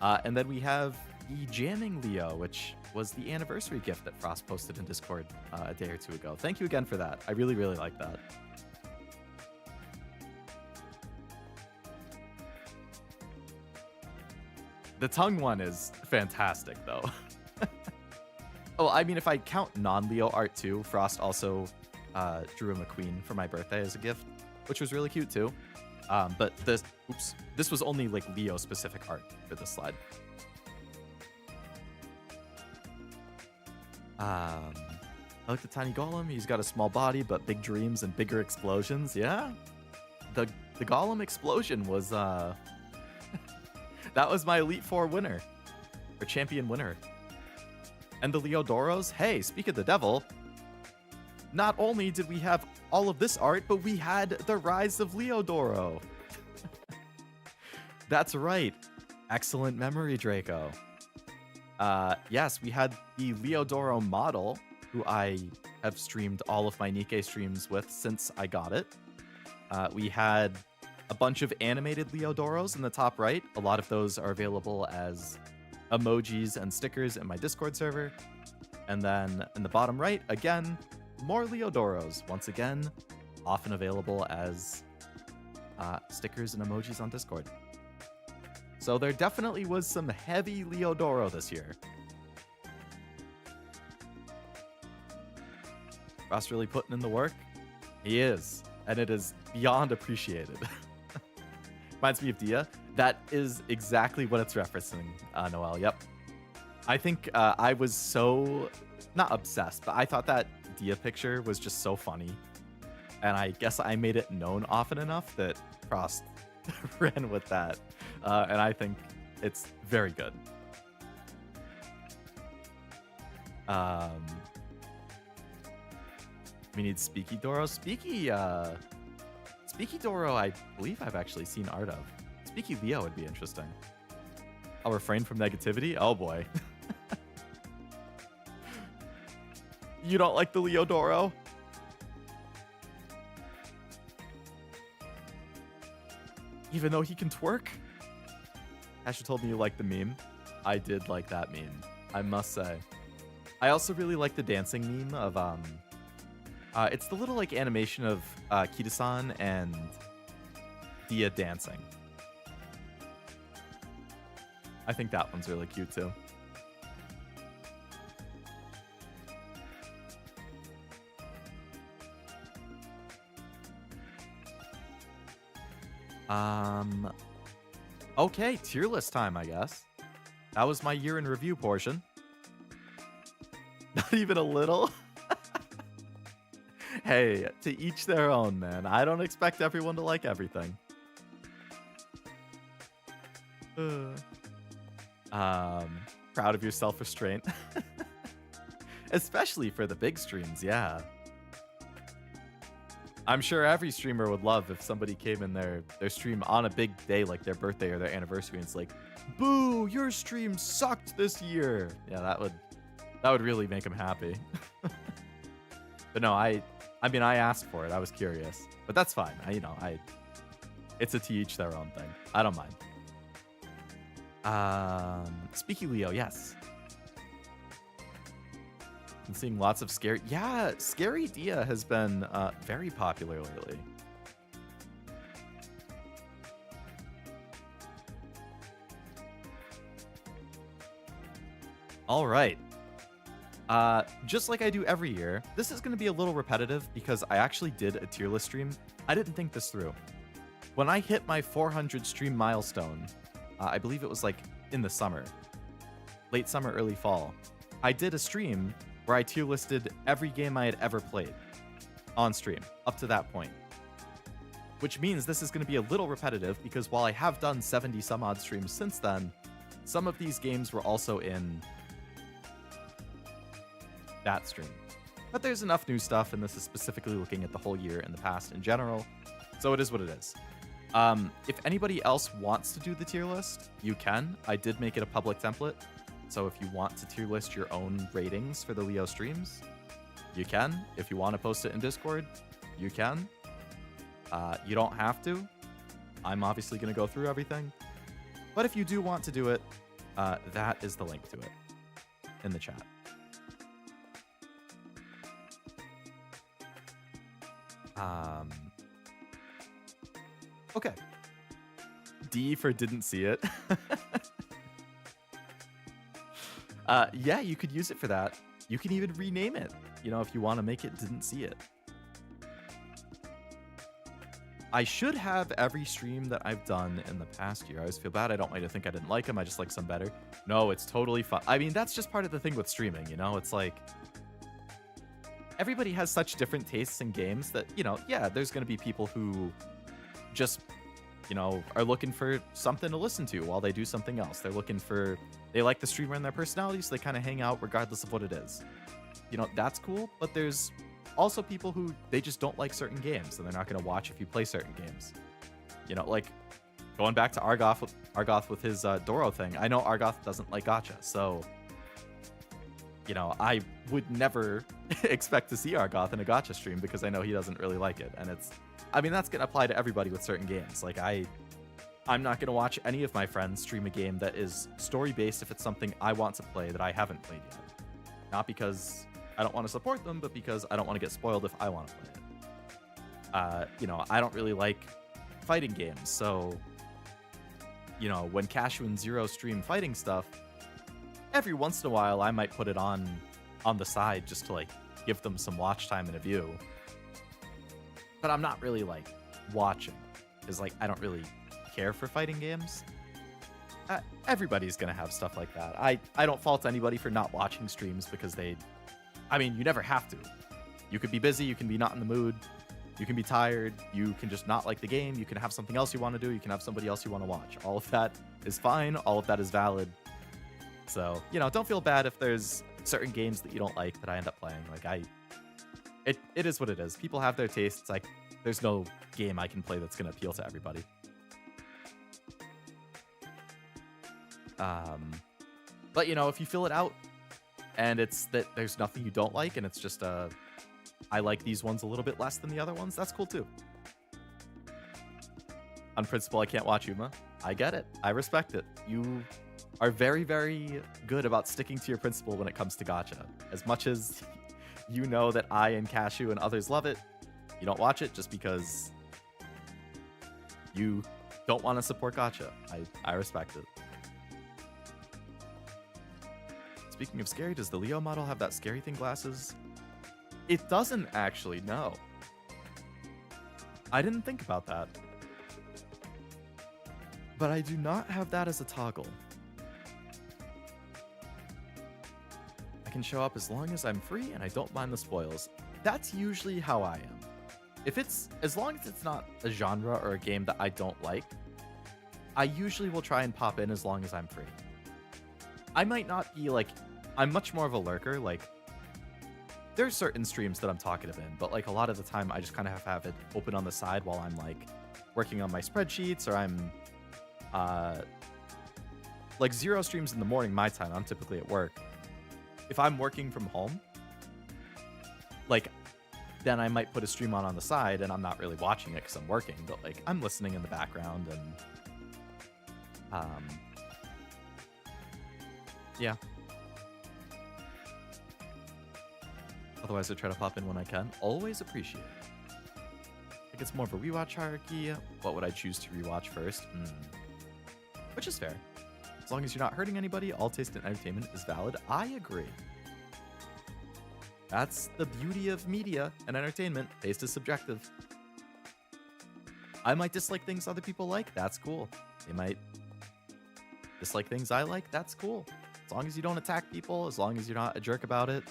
And then we have the Jamming Leo, which was the anniversary gift that Frost posted in Discord a day or two ago. Thank you again for that. I really, really like that. The tongue one is fantastic, though. Oh, I mean, if I count non-Leo art too, Frost also drew him a queen for my birthday as a gift, which was really cute too. But this was only like Leo specific art for this slide. I like the tiny golem. He's got a small body, but big dreams and bigger explosions. Yeah, the golem explosion was that was my Elite Four winner, or champion winner. And the Leodoros. Hey, speak of the devil. Not only did we have all of this art, but we had the Rise of Leodoro. That's right. Excellent memory, Draco. Yes, we had the Leodoro model, who I have streamed all of my Nikke streams with since I got it. We had a bunch of animated Leodoros in the top right. A lot of those are available as emojis and stickers in my Discord server. And then in the bottom right, again, more Leodoros. Once again, often available as stickers and emojis on Discord. So there definitely was some heavy Leodoro this year. Ross really putting in the work? He is. And it is beyond appreciated. Reminds me of Dia. That is exactly what it's referencing, Noel. Yep. I think I was so, not obsessed, but I thought that Dia picture was just so funny. And I guess I made it known often enough that Frost ran with that. And I think it's very good. We need Speaky Doro. Speaky Doro, I believe I've actually seen art of. Speaky Leo would be interesting. I'll refrain from negativity. Oh boy. You don't like the Leodoro? Even though he can twerk? Asher told me you liked the meme. I did like that meme, I must say. I also really like the dancing meme of it's the little like animation of Kita-san and Dia dancing. I think that one's really cute too. Okay, tier list time, I guess. That was my year in review portion. Not even a little. Hey, to each their own, man. I don't expect everyone to like everything. Proud of your self-restraint. Especially for the big streams, yeah. I'm sure every streamer would love if somebody came in their stream on a big day like their birthday or their anniversary and it's like, boo, your stream sucked this year. Yeah, that would really make them happy. But no, I mean, I asked for it. I was curious. But that's fine. It's a to each their own thing. I don't mind. Speaky Leo, yes. I'm seeing lots of scary... Yeah, Scary Dia has been very popular lately. All right. Just like I do every year, this is going to be a little repetitive because I actually did a tier list stream. I didn't think this through. When I hit my 400 stream milestone, I believe it was like in the summer, late summer, early fall, I did a stream where I tier listed every game I had ever played on stream up to that point. Which means this is going to be a little repetitive because while I have done 70 some odd streams since then, some of these games were also in that stream. But there's enough new stuff, and this is specifically looking at the whole year and the past in general, so it is what it is. If anybody else wants to do the tier list, you can. I did make it a public template, so if you want to tier list your own ratings for the Leo streams, you can. If you want to post it in Discord, you can. You don't have to. I'm obviously going to go through everything. But if you do want to do it, that is the link to it in the chat. Okay. D for didn't see it. Yeah, you could use it for that. You can even rename it, if you want to make it didn't see it. I should have every stream that I've done in the past year. I always feel bad. I don't want you to think I didn't like them. I just like some better. No, it's totally fun. I mean, that's just part of the thing with streaming, It's like, everybody has such different tastes in games that, yeah, there's going to be people who just, are looking for something to listen to while they do something else. They like the streamer and their personality, so they kind of hang out regardless of what it is. That's cool, but there's also people who they just don't like certain games, and they're not going to watch if you play certain games. Like going back to Argoth with his Doro thing. I know Argoth doesn't like gacha, so I would never expect to see Argoth in a gacha stream because I know he doesn't really like it, and I mean, that's gonna apply to everybody with certain games. Like I'm not gonna watch any of my friends stream a game that is story based if it's something I want to play that I haven't played yet. Not because I don't want to support them, but because I don't want to get spoiled if I want to play it. You know, I don't really like fighting games, so you know, when Cashew and Zero stream fighting stuff, every once in a while I might put it on the side just to like give them some watch time and a view. But I'm not really like watching, because like I don't really care for fighting games. Everybody's gonna have stuff like that. I don't fault anybody for not watching streams because I mean, you never have to. You could be busy, you can be not in the mood, you can be tired, you can just not like the game, you can have something else you want to do, you can have somebody else you want to watch. All of that is fine, all of that is valid. So, you know, don't feel bad if there's certain games that you don't like that I end up playing. Like it is what it is. People have their tastes. Like there's no game I can play that's gonna appeal to everybody. But you know, if you fill it out and it's that there's nothing you don't like and it's just I like these ones a little bit less than the other ones, that's cool too. On principle, I can't watch Uma. I get it. I respect it. You are very, very good about sticking to your principle when it comes to gacha. As much as you know that I and Cashew and others love it, you don't watch it just because you don't want to support gacha. I respect it. Speaking of scary, does the Leo model have that scary thing glasses? It doesn't actually, no. I didn't think about that. But I do not have that as a toggle. I can show up as long as I'm free and I don't mind the spoils. That's usually how I am. As long as it's not a genre or a game that I don't like, I usually will try and pop in as long as I'm free. I might not be like, I'm much more of a lurker. Like, there's certain streams that I'm talkative in, but like a lot of the time I just kind of have it open on the side while I'm like working on my spreadsheets, or I'm like Zero streams in the morning my time. I'm typically at work. If I'm working from home, like then I might put a stream on the side and I'm not really watching it because I'm working, but like I'm listening in the background and yeah. Otherwise I try to pop in when I can. Always appreciate it. I think it's more of a rewatch hierarchy. What would I choose to rewatch first? Which is fair. As long as you're not hurting anybody, all taste in entertainment is valid. I agree. That's the beauty of media and entertainment. Taste is subjective. I might dislike things other people like. That's cool. They might dislike things I like. That's cool. As long as you don't attack people, as long as you're not a jerk about it,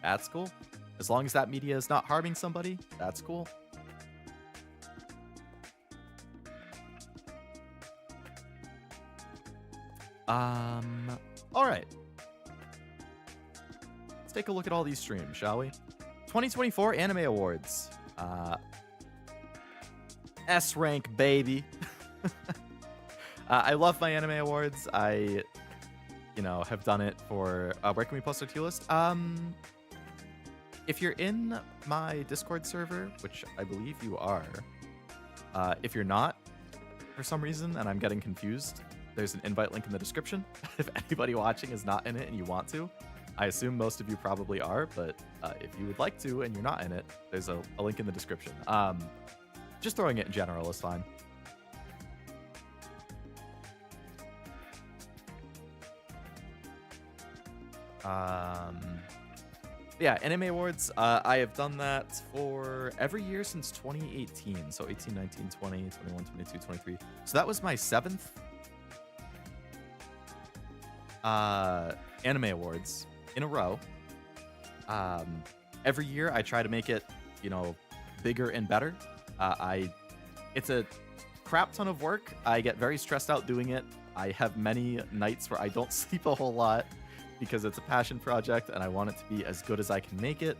that's cool. As long as that media is not harming somebody, that's cool. All right. Let's take a look at all these streams, shall we? 2024 Anime Awards. S rank, baby. I love my anime awards. I, have done it for. Where can we post our tier list? If you're in my Discord server, which I believe you are, if you're not, for some reason, and I'm getting confused, there's an invite link in the description. If anybody watching is not in it and you want to, I assume most of you probably are, but if you would like to and you're not in it, there's a link in the description. Just throwing it in general is fine. Yeah, Anime Awards, I have done that for every year since 2018. So 18, 19, 20, 21, 22, 23. So that was my 7th Anime Awards in a row. Every year I try to make it, bigger and better. It's a crap ton of work. I get very stressed out doing it. I have many nights where I don't sleep a whole lot, because it's a passion project and I want it to be as good as I can make it.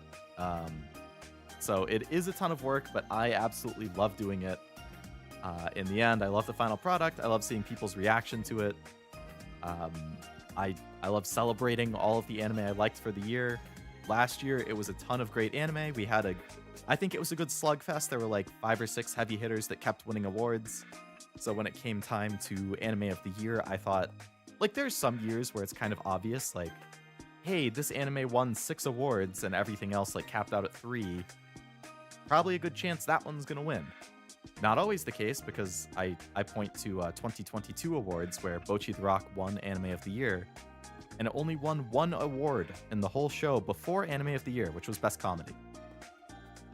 So it is a ton of work, but I absolutely love doing it. In the end, I love the final product. I love seeing people's reaction to it. I love celebrating all of the anime I liked for the year. last year it was a ton of great anime. I think it was a good slugfest. There were like 5 or 6 heavy hitters that kept winning awards. So when it came time to anime of the year, I thought, like, there's some years where it's kind of obvious, like, hey, this anime won 6 awards and everything else like capped out at 3. Probably a good chance that one's gonna win. Not always the case, because I point to 2022 awards where Bocchi the Rock won Anime of the Year, and it only won 1 award in the whole show before Anime of the Year, which was Best Comedy.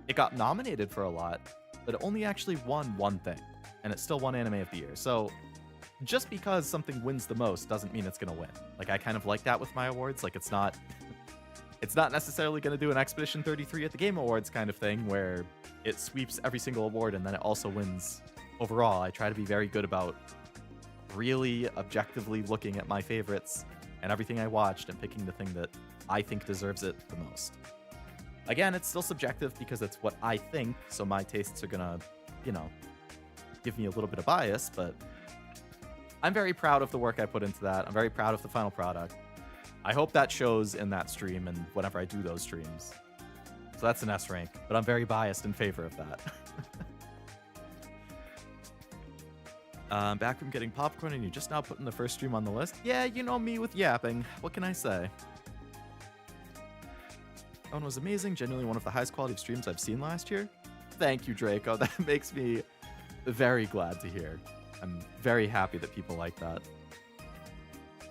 It got nominated for a lot, but it only actually won 1 thing, and it still won Anime of the Year. So just because something wins the most doesn't mean it's gonna win. Like, I kind of like that with my awards. Like, it's not necessarily gonna do an Expedition 33 at the Game Awards kind of thing where it sweeps every single award and then it also wins overall. I try to be very good about really objectively looking at my favorites and everything I watched and picking the thing that I think deserves it the most. Again, it's still subjective because it's what I think, so my tastes are gonna, give me a little bit of bias, but I'm very proud of the work I put into that. I'm very proud of the final product. I hope that shows in that stream and whenever I do those streams. So that's an S rank, but I'm very biased in favor of that. Back from getting popcorn and you're just now putting the first stream on the list? Yeah, you know me with yapping. What can I say? That one was amazing. Genuinely one of the highest quality of streams I've seen last year. Thank you, Draco. That makes me very glad to hear. I'm very happy that people like that.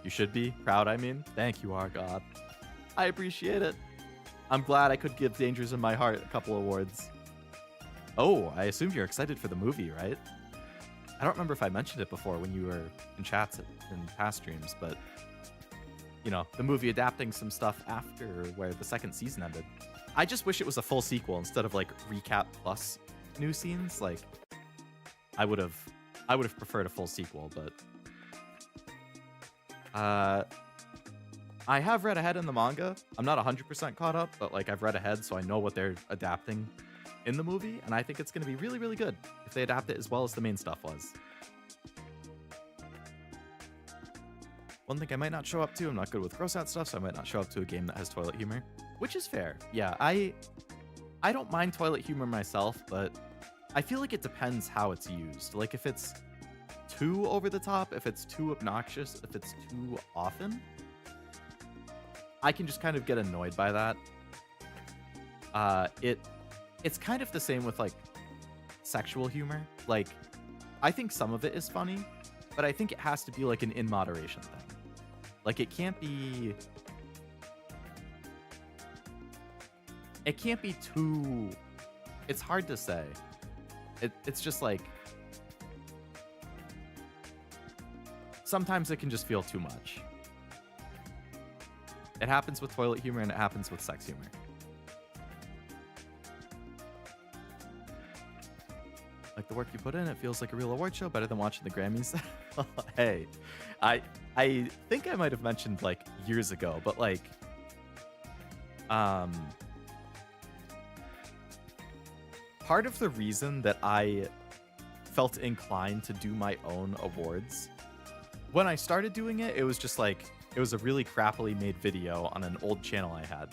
You should be proud, I mean. Thank you, Argod. I appreciate it. I'm glad I could give Dangers in My Heart a couple awards. Oh, I assume you're excited for the movie, right? I don't remember if I mentioned it before when you were in chats in past streams, but the movie adapting some stuff after where the 2nd season ended. I just wish it was a full sequel instead of like recap plus new scenes. Like, I would have preferred a full sequel, but I have read ahead in the manga. I'm not 100% caught up, but like, I've read ahead, so I know what they're adapting in the movie, and I think it's going to be really, really good if they adapt it as well as the main stuff was. One thing I might not show up to, I'm not good with gross out stuff, so I might not show up to a game that has toilet humor, which is fair. Yeah, I don't mind toilet humor myself, but I feel like it depends how it's used. Like, if it's too over the top, if it's too obnoxious, if it's too often, I can just kind of get annoyed by that. It's kind of the same with like sexual humor. Like, I think some of it is funny, but I think it has to be like an in moderation thing. Like, it can't be too, it's hard to say. It's just like, sometimes it can just feel too much. It happens with toilet humor and it happens with sex humor. Like the work you put in, it feels like a real award show, better than watching the Grammys. Hey, I think I might have mentioned like years ago, but like, part of the reason that I felt inclined to do my own awards, when I started doing it, it was just like, it was a really crappily made video on an old channel I had.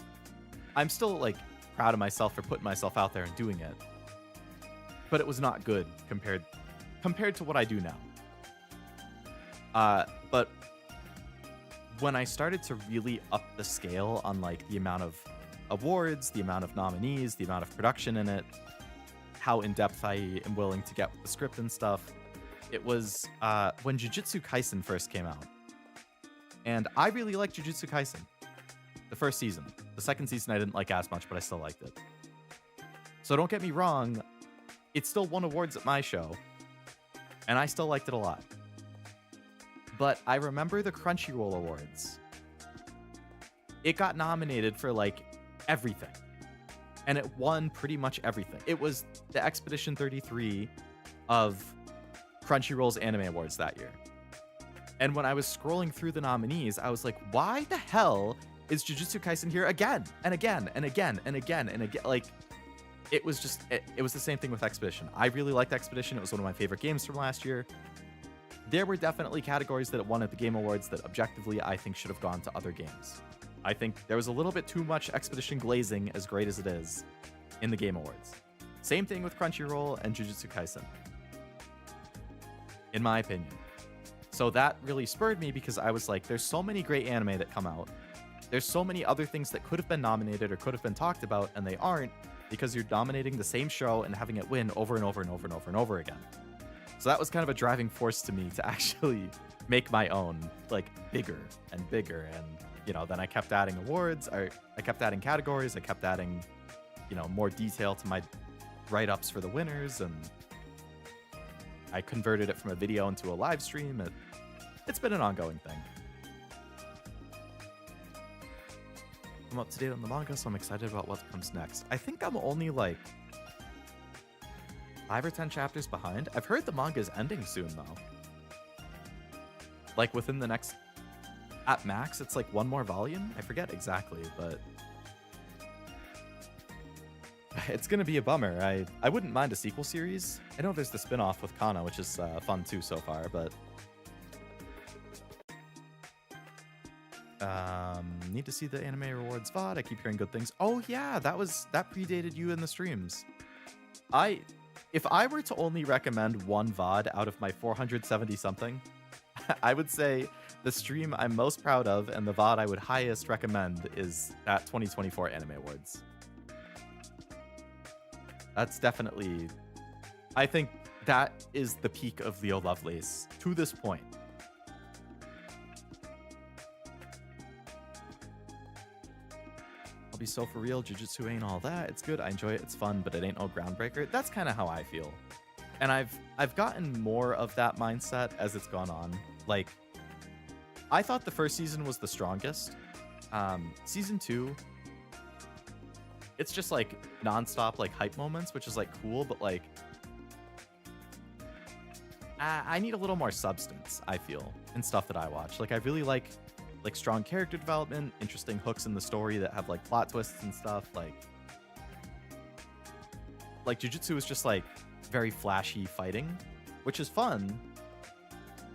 I'm still like proud of myself for putting myself out there and doing it, but it was not good compared to what I do now. But when I started to really up the scale on like the amount of awards, the amount of nominees, the amount of production in it, how in-depth I am willing to get with the script and stuff, it was when Jujutsu Kaisen first came out. And I really liked Jujutsu Kaisen, the first season. The second season I didn't like as much, but I still liked it. So don't get me wrong, it still won awards at my show, and I still liked it a lot. But I remember the Crunchyroll Awards. It got nominated for like everything, and it won pretty much everything. It was the Expedition 33 of Crunchyroll's Anime Awards that year. And when I was scrolling through the nominees, I was like, why the hell is Jujutsu Kaisen here again and again and again and again and again? Like, it was just, it was the same thing with Expedition. I really liked Expedition. It was one of my favorite games from last year. There were definitely categories that it won at the Game Awards that objectively I think should have gone to other games. I think there was a little bit too much Expedition glazing, as great as it is, in the Game Awards. Same thing with Crunchyroll and Jujutsu Kaisen, in my opinion. So that really spurred me because I was like, there's so many great anime that come out. There's so many other things that could have been nominated or could have been talked about, and they aren't because you're dominating the same show and having it win over and over and over and over and over again. So that was kind of a driving force to me to actually make my own, like, bigger and bigger. And, you know, then I kept adding awards, I kept adding categories, I kept adding, you know, more detail to my write-ups for the winners, and I converted it from a video into a live stream. It's been an ongoing thing. I'm up to date on the manga, so I'm excited about what comes next. I think I'm only like 5 or 10 chapters behind. I've heard the manga is ending soon, though. Like within the next, at max, it's like one more volume. I forget exactly, but it's gonna be a bummer. I wouldn't mind a sequel series. I know there's the spin-off with Kana, which is fun too so far, but need to see the anime rewards VOD. I keep hearing good things. Oh yeah, that predated you in the streams. If I were to only recommend one VOD out of my 470 something, I would say the stream I'm most proud of and the VOD I would highest recommend is that 2024 Anime Awards. That's definitely, I think that is the peak of Leo Lovelace to this point. I'll be so for real, Jujutsu ain't all that. It's good, I enjoy it, it's fun, but it ain't no groundbreaker. That's kind of how I feel. And I've gotten more of that mindset as it's gone on. Like, I thought the first season was the strongest. Season 2, it's just like nonstop like hype moments, which is like cool, but like I need a little more substance, I feel, in stuff that I watch. Like I really like strong character development, interesting hooks in the story that have like plot twists and stuff. Like Jujutsu is just like very flashy fighting, which is fun,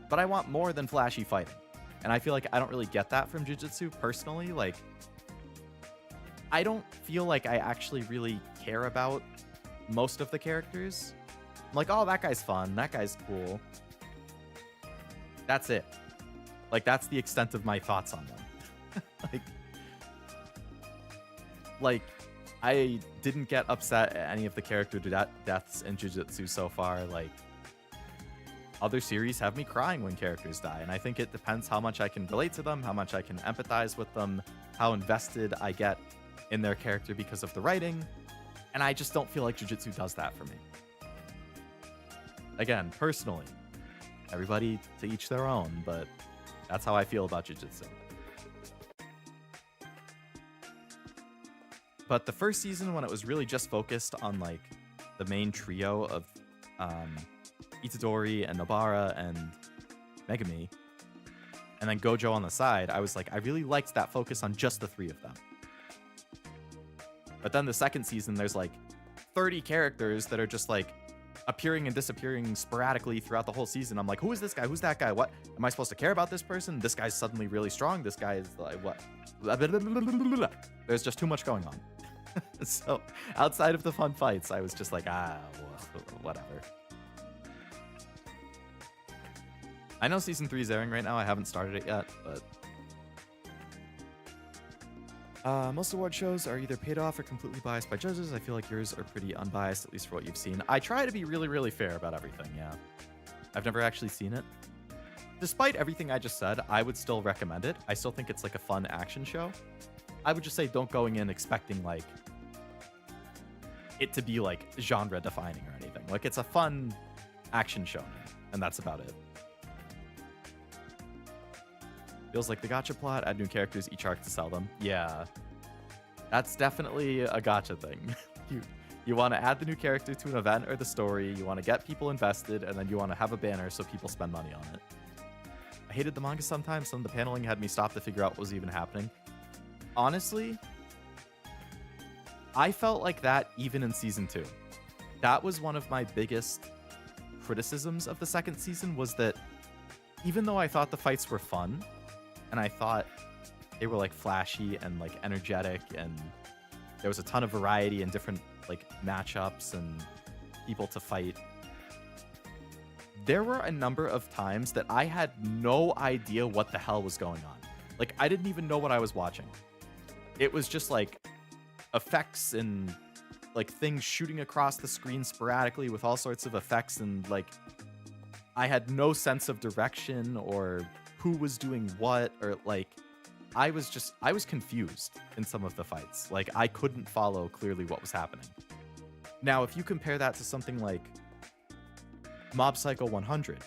but I want more than flashy fighting. And I feel like I don't really get that from Jujutsu personally. Like, I don't feel like I actually really care about most of the characters. I'm like, oh, that guy's fun, that guy's cool. That's it. Like, that's the extent of my thoughts on them. like, I didn't get upset at any of the character deaths in Jujutsu so far. Like, other series have me crying when characters die, and I think it depends how much I can relate to them, how much I can empathize with them, how invested I get in their character because of the writing, and I just don't feel like Jujutsu does that for me. Again, personally, everybody to each their own, but that's how I feel about Jujutsu. But the first season, when it was really just focused on like the main trio of Itadori and Nobara and Megumi, and then Gojo on the side, I was like, I really liked that focus on just the three of them. But then the second season, there's like 30 characters that are just like appearing and disappearing sporadically throughout the whole season. I'm like, who is this guy? Who's that guy? What? Am I supposed to care about this person? This guy's suddenly really strong. This guy is like, what? There's just too much going on. So outside of the fun fights, I was just like, whatever. I know season 3 is airing right now. I haven't started it yet, but most award shows are either paid off or completely biased by judges. I feel like yours are pretty unbiased, at least for what you've seen. I try to be really, really fair about everything, yeah. I've never actually seen it. Despite everything I just said, I would still recommend it. I still think it's like a fun action show. I would just say don't going in expecting like it to be like genre defining or anything. Like, it's a fun action show, and that's about it. Feels like the gacha plot, add new characters each arc to sell them. Yeah, that's definitely a gacha thing. You want to add the new character to an event or the story, you want to get people invested, and then you want to have a banner so people spend money on it. I hated the manga sometimes. Some of the paneling had me stop to figure out what was even happening. Honestly, I felt like that even in season 2. That was one of my biggest criticisms of the second season, was that even though I thought the fights were fun, and I thought They were like flashy and like energetic, and there was a ton of variety and different like matchups and people to fight. There were a number of times that I had no idea what the hell was going on. Like, I didn't even know what I was watching. It was just like effects and like things shooting across the screen sporadically with all sorts of effects, and like I had no sense of direction or who was doing what, or like I was confused in some of the fights. Like, I couldn't follow clearly what was happening. Now, if you compare that to something like Mob Psycho 100,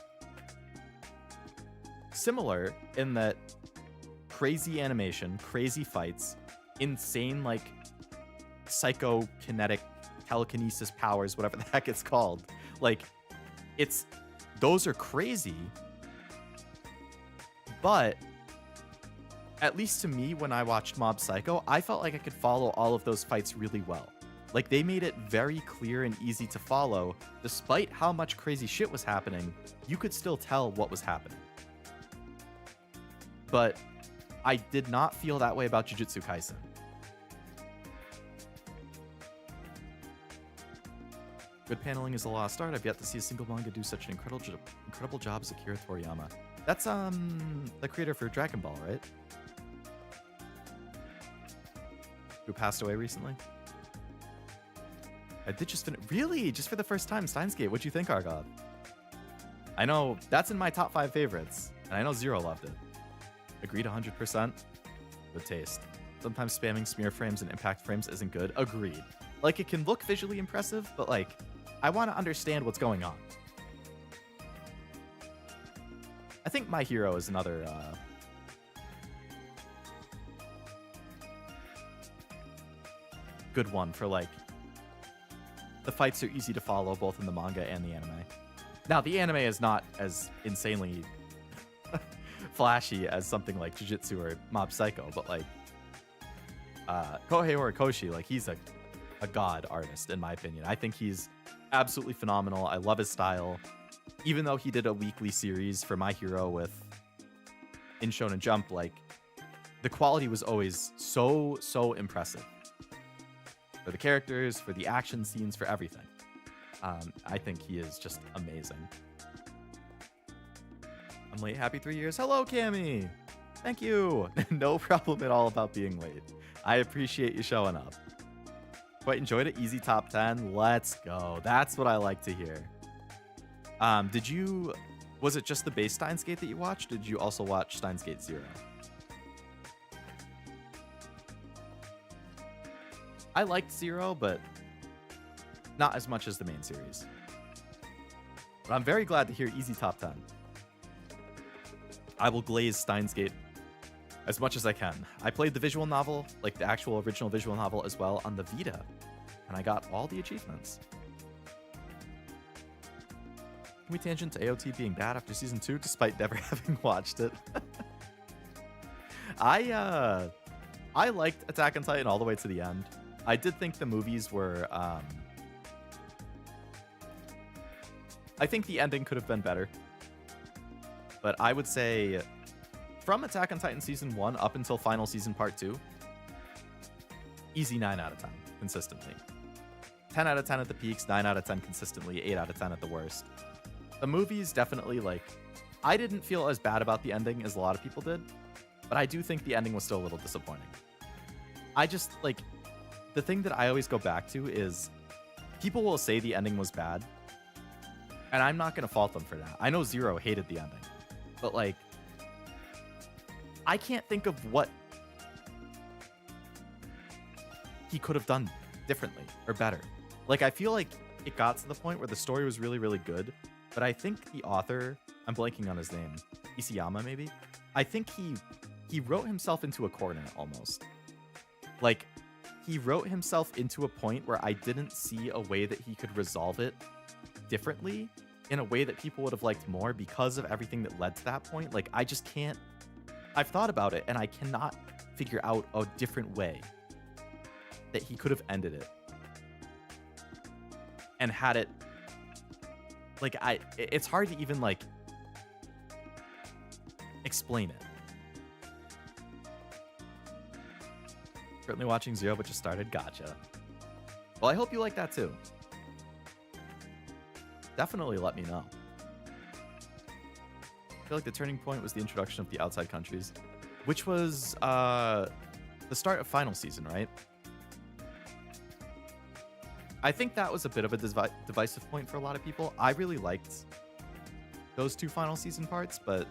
similar in that crazy animation, crazy fights, insane like psychokinetic telekinesis powers, whatever the heck it's called. Like, those are crazy, but at least to me, when I watched Mob Psycho, I felt like I could follow all of those fights really well. Like, they made it very clear and easy to follow. Despite how much crazy shit was happening, you could still tell what was happening. But I did not feel that way about Jujutsu Kaisen. Good paneling is a lost art. I've yet to see a single manga do such an incredible job as Akira Toriyama. That's the creator for Dragon Ball, right? Who passed away recently. I did just finish. Really? Just for the first time, Steins Gate. What'd you think, Argov? I know that's in my top 5 favorites, and I know Zero loved it. Agreed 100%. Good taste. Sometimes spamming smear frames and impact frames isn't good. Agreed. Like, it can look visually impressive, but like, I want to understand what's going on. I think My Hero is another good one for like, the fights are easy to follow both in the manga and the anime. Now, the anime is not as insanely flashy as something like Jujutsu or Mob Psycho, but like Kohei Horikoshi, like, he's a god artist in my opinion. I think he's absolutely phenomenal. I love his style. Even though he did a weekly series for My Hero in Shonen Jump, like, the quality was always so impressive. For the characters, for the action scenes, for everything. I think he is just amazing. I'm late. Happy 3 years. Hello, Cammy. Thank you. No problem at all about being late. I appreciate you showing up. Quite enjoyed it. Easy top 10. Let's go. That's what I like to hear. Was it just the base Steins Gate that you watched? Did you also watch Steins Gate 0? I liked 0, but not as much as the main series. But I'm very glad to hear easy top 10. I will glaze Steins Gate as much as I can. I played the visual novel, like the actual original visual novel as well, on the Vita, and I got all the achievements. Can we tangent to AOT being bad after season 2, despite never having watched it? I liked Attack on Titan all the way to the end. I did think the movies were, I think the ending could have been better. But I would say, from Attack on Titan Season 1 up until Final Season Part 2, easy 9 out of 10, consistently. 10 out of 10 at the peaks, 9 out of 10 consistently, 8 out of 10 at the worst. The movies definitely, like, I didn't feel as bad about the ending as a lot of people did, but I do think the ending was still a little disappointing. I just, like, the thing that I always go back to is people will say the ending was bad, and I'm not going to fault them for that. I know Zero hated the ending, but like, I can't think of what he could have done differently or better. Like, I feel like it got to the point where the story was really, really good, but I think the author, I'm blanking on his name, Isayama maybe? I think he wrote himself into a corner almost. Like, he wrote himself into a point where I didn't see a way that he could resolve it differently in a way that people would have liked more because of everything that led to that point. Like, I just can't, I've thought about it and I cannot figure out a different way that he could have ended it and had it, like, it's hard to even like explain it. Currently watching Zero, but just started. Gotcha. Well, I hope you like that too. Definitely let me know. I feel like the turning point was the introduction of the outside countries, which was the start of final season, right? I think that was a bit of a divisive point for a lot of people. I really liked those two final season parts, but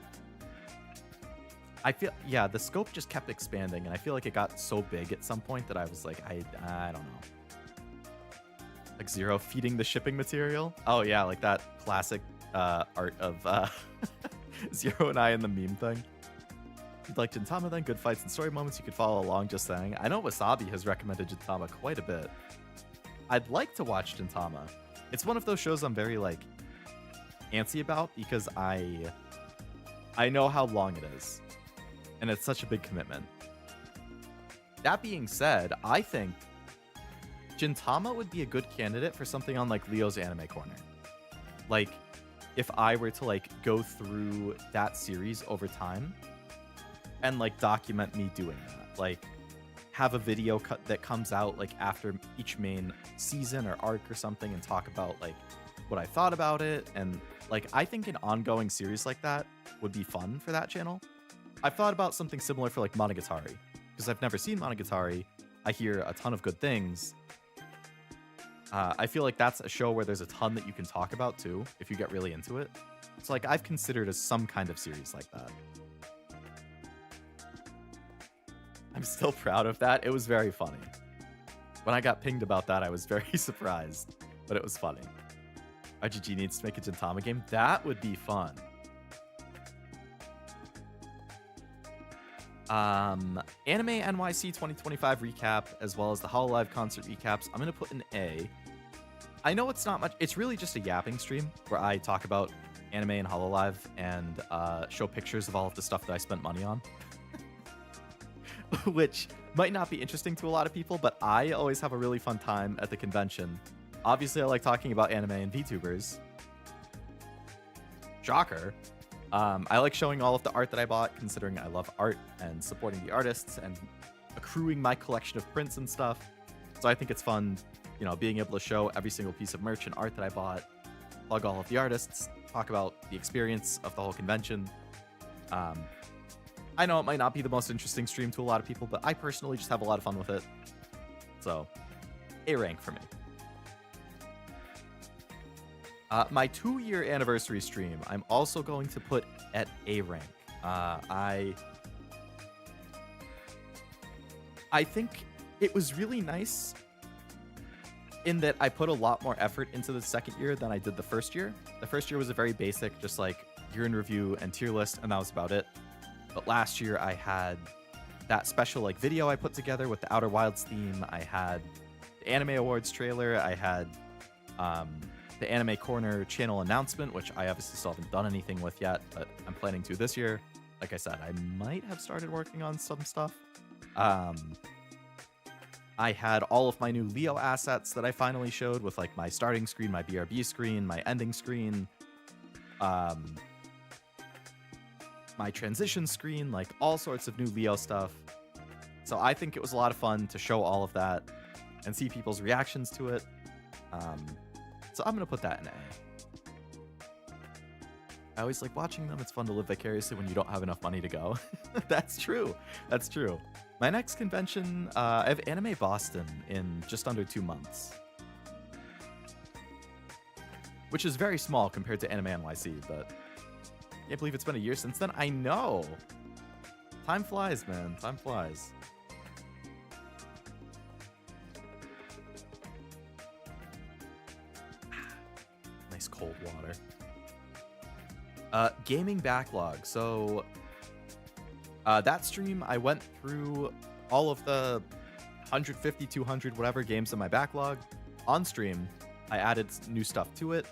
I feel, yeah, the scope just kept expanding, and I feel like it got so big at some point that I was like, I don't know. Like Zero feeding the shipping material. Oh yeah, like that classic art of Zero and I in the meme thing. If you'd like Gintama then, good fights and story moments you could follow along, just saying. I know Wasabi has recommended Gintama quite a bit. I'd like to watch Gintama. It's one of those shows I'm very like antsy about because I know how long it is. And it's such a big commitment. That being said, I think Gintama would be a good candidate for something on like Leo's Anime Corner. Like, if I were to like go through that series over time and like document me doing that. Like, have a video cut that comes out like after each main season or arc or something and talk about like what I thought about it. And like, I think an ongoing series like that would be fun for that channel. I've thought about something similar for like Monogatari, because I've never seen Monogatari. I hear a ton of good things. I feel like that's a show where there's a ton that you can talk about too, if you get really into it. So like, I've considered as some kind of series like that. I'm still proud of that. It was very funny. When I got pinged about that, I was very surprised, but it was funny. RGG needs to make a Gintama game. That would be fun. Anime NYC 2025 recap, as well as the Hololive concert recaps. I'm going to put an A. I know it's not much. It's really just a yapping stream where I talk about anime and Hololive and show pictures of all of the stuff that I spent money on. Which might not be interesting to a lot of people, but I always have a really fun time at the convention. Obviously, I like talking about anime and VTubers. Shocker. I like showing all of the art that I bought, considering I love art and supporting the artists and accruing my collection of prints and stuff. So I think it's fun, you know, being able to show every single piece of merch and art that I bought, plug all of the artists, talk about the experience of the whole convention. I know it might not be the most interesting stream to a lot of people, but I personally just have a lot of fun with it. So, A rank for me. My 2-year anniversary stream, I'm also going to put at A rank. I think it was really nice in that I put a lot more effort into the second year than I did the first year. The first year was a very basic, just like year in review and tier list, and that was about it. But last year I had that special like video I put together with the Outer Wilds theme. I had the Anime Awards trailer. I had the Anime Corner channel announcement, which I obviously still haven't done anything with yet, but I'm planning to this year. Like I said, I might have started working on some stuff. I had all of my new Leo assets that I finally showed with like my starting screen, my BRB screen, my ending screen, my transition screen, like all sorts of new Leo stuff. So I think it was a lot of fun to show all of that and see people's reactions to it. So I'm going to put that in A. I always like watching them. It's fun to live vicariously when you don't have enough money to go. That's true. That's true. My next convention, I have Anime Boston in just under 2 months. Which is very small compared to Anime NYC, but I can't believe it's been a year since then. I know. Time flies, man. Time flies. Nice cold water. Gaming backlog. So that stream, I went through all of the 150, 200, whatever games in my backlog on stream. I added new stuff to it.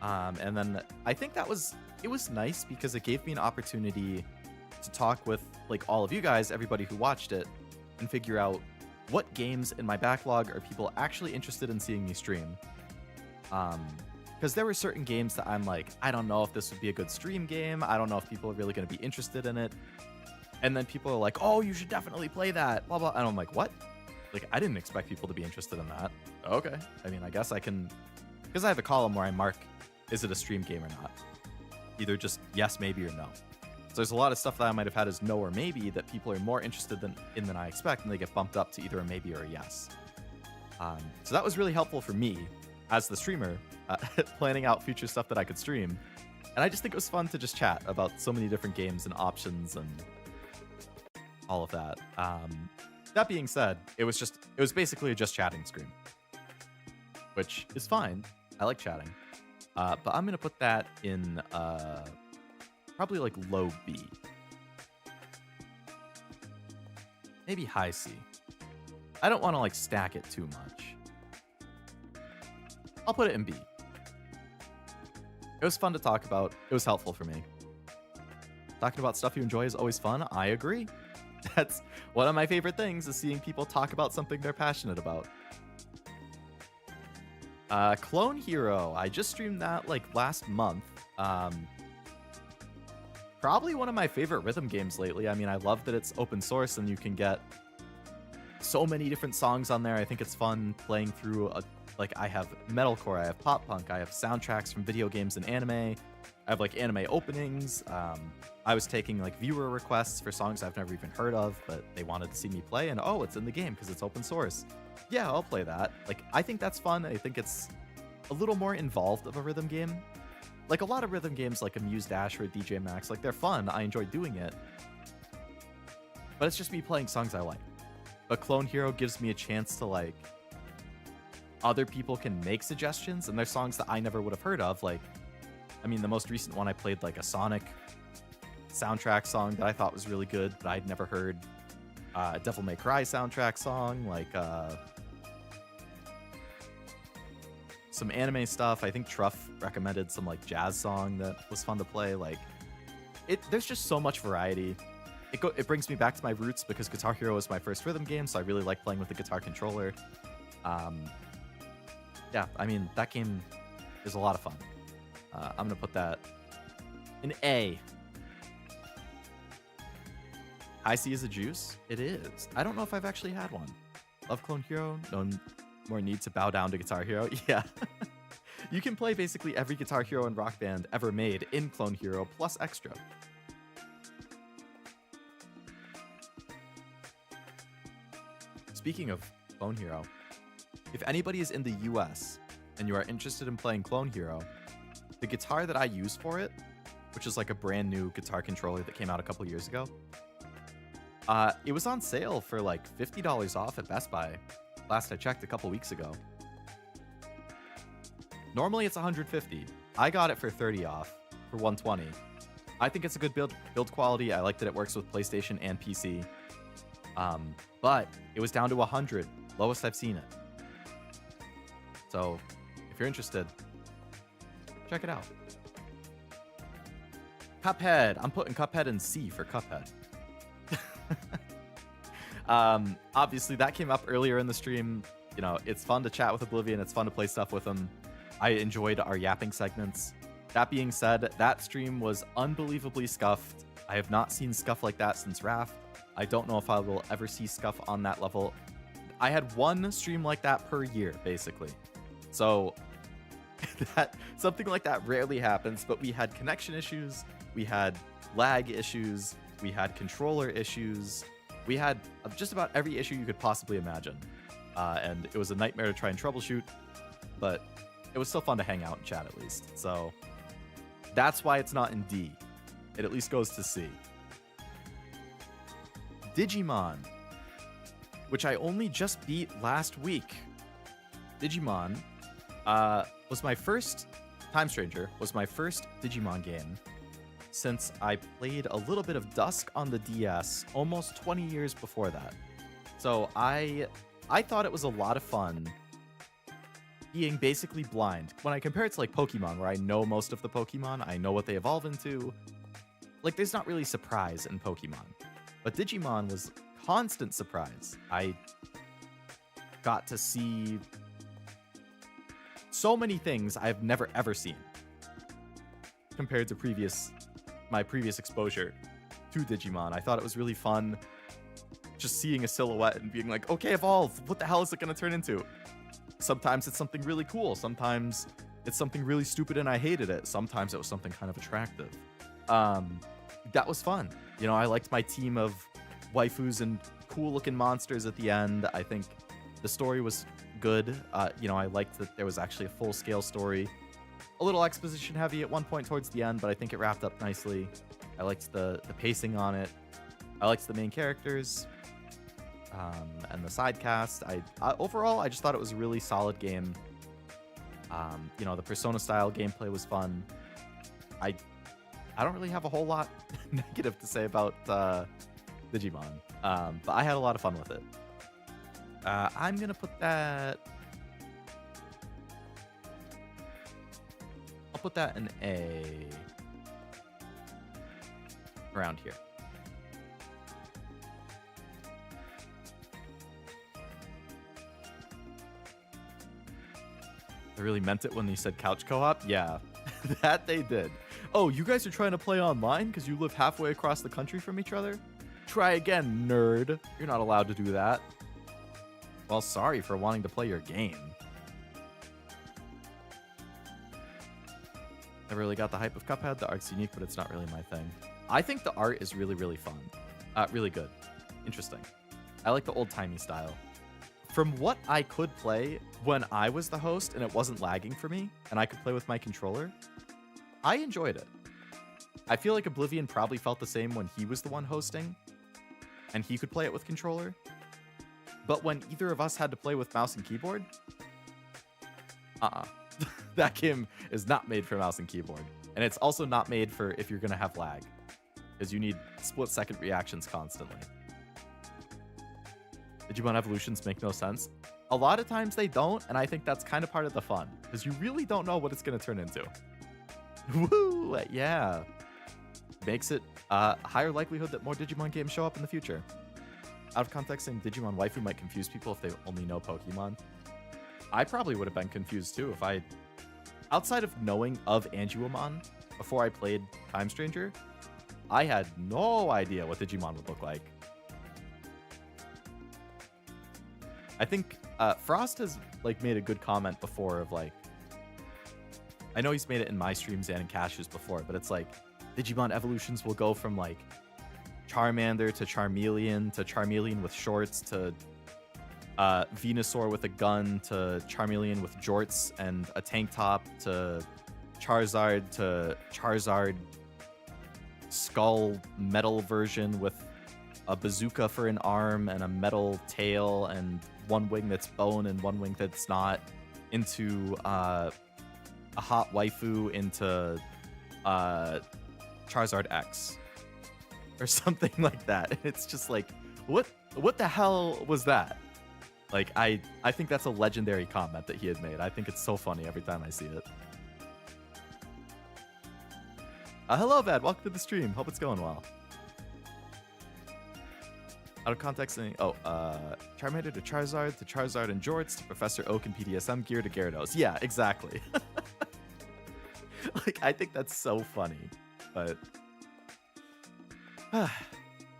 And then I think it was nice because it gave me an opportunity to talk with like all of you guys, everybody who watched it, and figure out what games in my backlog are people actually interested in seeing me stream. Because there were certain games that I'm like, I don't know if this would be a good stream game. I don't know if people are really going to be interested in it. And then people are like, oh, you should definitely play that, blah, blah. And I'm like, what? Like, I didn't expect people to be interested in that. Okay. I mean, I guess I can, because I have a column where I mark, is it a stream game or not? Either just yes, maybe, or no. So there's a lot of stuff that I might have had as no or maybe that people are more interested in than I expect, and they get bumped up to either a maybe or a yes. So that was really helpful for me as the streamer, planning out future stuff that I could stream. And I just think it was fun to just chat about so many different games and options and all of that. That being said, it was basically a just chatting screen, which is fine. I like chatting. But I'm going to put that in probably like low B. Maybe high C. I don't want to like stack it too much. I'll put it in B. It was fun to talk about. It was helpful for me. Talking about stuff you enjoy is always fun. I agree. That's one of my favorite things, is seeing people talk about something they're passionate about. Clone Hero. I just streamed that like last month. Probably one of my favorite rhythm games lately. I mean, I love that it's open source and you can get so many different songs on there. I think it's fun playing through like, I have metalcore, I have pop punk, I have soundtracks from video games and anime. I have like anime openings. I was taking like viewer requests for songs I've never even heard of, but they wanted to see me play, and oh, it's in the game because it's open source. Yeah, I'll play that. Like, I think that's fun. I think it's a little more involved of a rhythm game. Like a lot of rhythm games like Amuse Dash or DJ Max, like they're fun. I enjoy doing it. But it's just me playing songs I like. But Clone Hero gives me a chance to like, other people can make suggestions, and there's songs that I never would have heard of. Like, I mean, the most recent one I played like a Sonic soundtrack song that I thought was really good, but I'd never heard. A Devil May Cry soundtrack song, like some anime stuff. I think Truff recommended some like jazz song that was fun to play. Like, there's just so much variety. It brings me back to my roots because Guitar Hero was my first rhythm game, so I really like playing with the guitar controller. Yeah, I mean, that game is a lot of fun. I'm gonna put that in A. High C is a juice? It is. I don't know if I've actually had one. Love Clone Hero. No more need to bow down to Guitar Hero. Yeah. You can play basically every Guitar Hero and Rock Band ever made in Clone Hero plus extra. Speaking of Clone Hero, if anybody is in the US and you are interested in playing Clone Hero, the guitar that I use for it, which is like a brand new guitar controller that came out a couple years ago, it was on sale for like $50 off at Best Buy. Last I checked a couple weeks ago. Normally it's $150. I got it for $30 off for $120. I think it's a good build quality. I like that it works with PlayStation and PC. But it was down to $100, lowest I've seen it. So if you're interested, check it out. Cuphead. I'm putting Cuphead in C for Cuphead. Obviously that came up earlier in the stream. You know, it's fun to chat with Oblivion. It's fun to play stuff with him. I enjoyed our yapping segments. That being said, that stream was unbelievably scuffed. I have not seen scuff like that since Wrath. I don't know if I will ever see scuff on that level. I had one stream like that per year, basically. So that something like that rarely happens, but we had connection issues, we had lag issues, we had controller issues, we had just about every issue you could possibly imagine. And it was a nightmare to try and troubleshoot, but it was still fun to hang out and chat at least. So that's why it's not in D. It at least goes to C. Digimon, which I only just beat last week. Digimon was my first, Time Stranger was my first Digimon game since I played a little bit of Dusk on the DS almost 20 years before that. So I thought it was a lot of fun being basically blind. When I compare it to like Pokemon, where I know most of the Pokemon, I know what they evolve into, like there's not really surprise in Pokemon. But Digimon was constant surprise. I got to see so many things I've never ever seen compared to my previous exposure to Digimon. I thought it was really fun just seeing a silhouette and being like, okay, evolve. What the hell is it going to turn into? Sometimes it's something really cool. Sometimes it's something really stupid and I hated it. Sometimes it was something kind of attractive. That was fun. You know, I liked my team of waifus and cool looking monsters at the end. I think the story was good. You know, I liked that there was actually a full scale story. A little exposition heavy at one point towards the end, but I think it wrapped up nicely. I liked the pacing on it. I liked the main characters and the side cast. Overall, I just thought it was a really solid game. You know, the Persona style gameplay was fun. I don't really have a whole lot negative to say about Digimon, but I had a lot of fun with it. I'm gonna put that. I'll put that in a around here. I really meant it when you said couch co-op. Yeah, that they did. Oh, you guys are trying to play online because you live halfway across the country from each other? Try again, nerd. You're not allowed to do that. Well, sorry for wanting to play your game. Never really got the hype of Cuphead. The art's unique, but it's not really my thing. I think the art is really, really fun. Really good. Interesting. I like the old-timey style. From what I could play when I was the host and it wasn't lagging for me, and I could play with my controller, I enjoyed it. I feel like Oblivion probably felt the same when he was the one hosting, and he could play it with controller. But when either of us had to play with mouse and keyboard, that game is not made for mouse and keyboard. And it's also not made for if you're going to have lag, because you need split-second reactions constantly. Digimon evolutions make no sense. A lot of times they don't, and I think that's kind of part of the fun, because you really don't know what it's going to turn into. Woo! Yeah. Makes it a higher likelihood that more Digimon games show up in the future. Out of context, saying Digimon waifu might confuse people if they only know Pokemon. I probably would have been confused too if I... Outside of knowing of Anjuamon before I played Time Stranger, I had no idea what Digimon would look like. I think Frost has like made a good comment before of like... I know he's made it in my streams and in Cash's before, but it's like Digimon evolutions will go from like Charmander to Charmeleon with shorts to Venusaur with a gun to Charmeleon with jorts and a tank top to Charizard skull metal version with a bazooka for an arm and a metal tail and one wing that's bone and one wing that's not, into a hot waifu into Charizard X or something like that. It's just like, what the hell was that? Like, I think that's a legendary comment that he had made. I think it's so funny every time I see it. Hello, Vad. Welcome to the stream. Hope it's going well. Out of context, Charmander to Charizard and Jorts to Professor Oak and PDSM gear to Gyarados. Yeah, exactly. Like, I think that's so funny, but...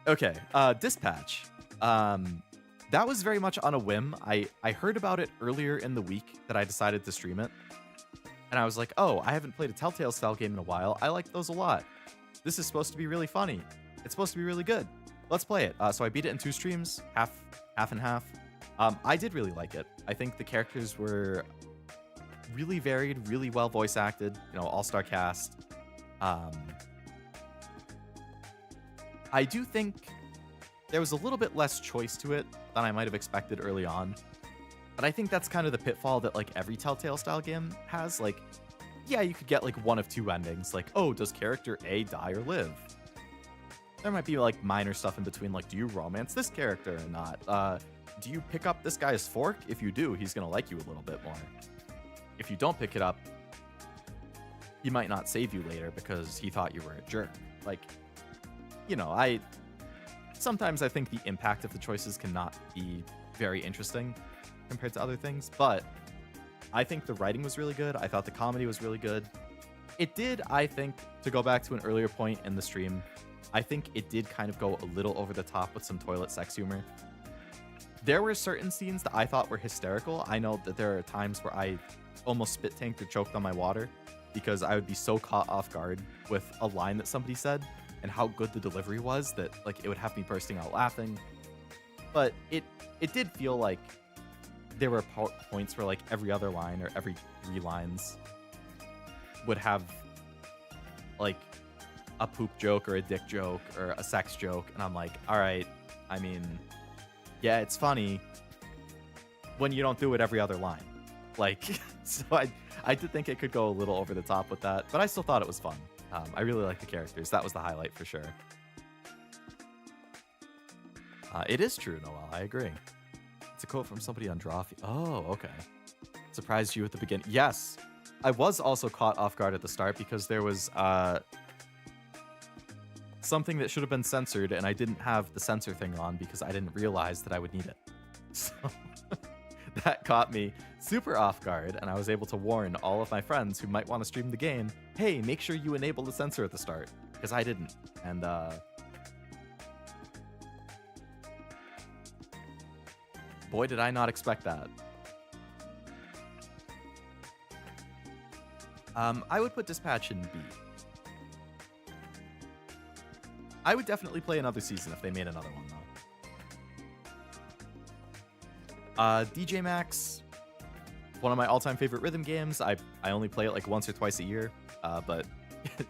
Okay, Dispatch. That was very much on a whim. I heard about it earlier in the week that I decided to stream it. And I was like, oh, I haven't played a Telltale style game in a while. I like those a lot. This is supposed to be really funny. It's supposed to be really good. Let's play it. So I beat it in 2 streams, half and half. I did really like it. I think the characters were really varied, really well voice acted, you know, all-star cast. I do think there was a little bit less choice to it than I might have expected early on. But I think that's kind of the pitfall that like every Telltale style game has. Like, yeah, you could get like one of 2 endings. Like, oh, does character A die or live? There might be like minor stuff in between, like, do you romance this character or not? Do you pick up this guy's fork? If you do, he's gonna like you a little bit more. If you don't pick it up, he might not save you later because he thought you were a jerk. Like, you know, sometimes I think the impact of the choices cannot be very interesting compared to other things, but I think the writing was really good. I thought the comedy was really good. It did, I think, to go back to an earlier point in the stream, I think it did kind of go a little over the top with some toilet sex humor. There were certain scenes that I thought were hysterical. I know that there are times where I almost spit tanked or choked on my water because I would be so caught off guard with a line that somebody said and how good the delivery was that like it would have me bursting out laughing. But it did feel like there were points where like every other line or every 3 lines would have like a poop joke or a dick joke or a sex joke, and I'm like, all right, I mean, yeah, it's funny when you don't do it every other line. Like, so I did think it could go a little over the top with that, but I still thought it was fun. I really like the characters. That was the highlight for sure. It is true, Noel. I agree. It's a quote from somebody on Drawfee. Oh, okay. Surprised you at the beginning. Yes, I was also caught off guard at the start because there was something that should have been censored, and I didn't have the censor thing on because I didn't realize that I would need it. So that caught me super off guard, and I was able to warn all of my friends who might want to stream the game, hey, make sure you enable the censor at the start, because I didn't. And boy, did I not expect that. I would put Dispatch in B. I would definitely play another season if they made another one, though. DJ Max, one of my all-time favorite rhythm games. I only play it like once or twice a year, but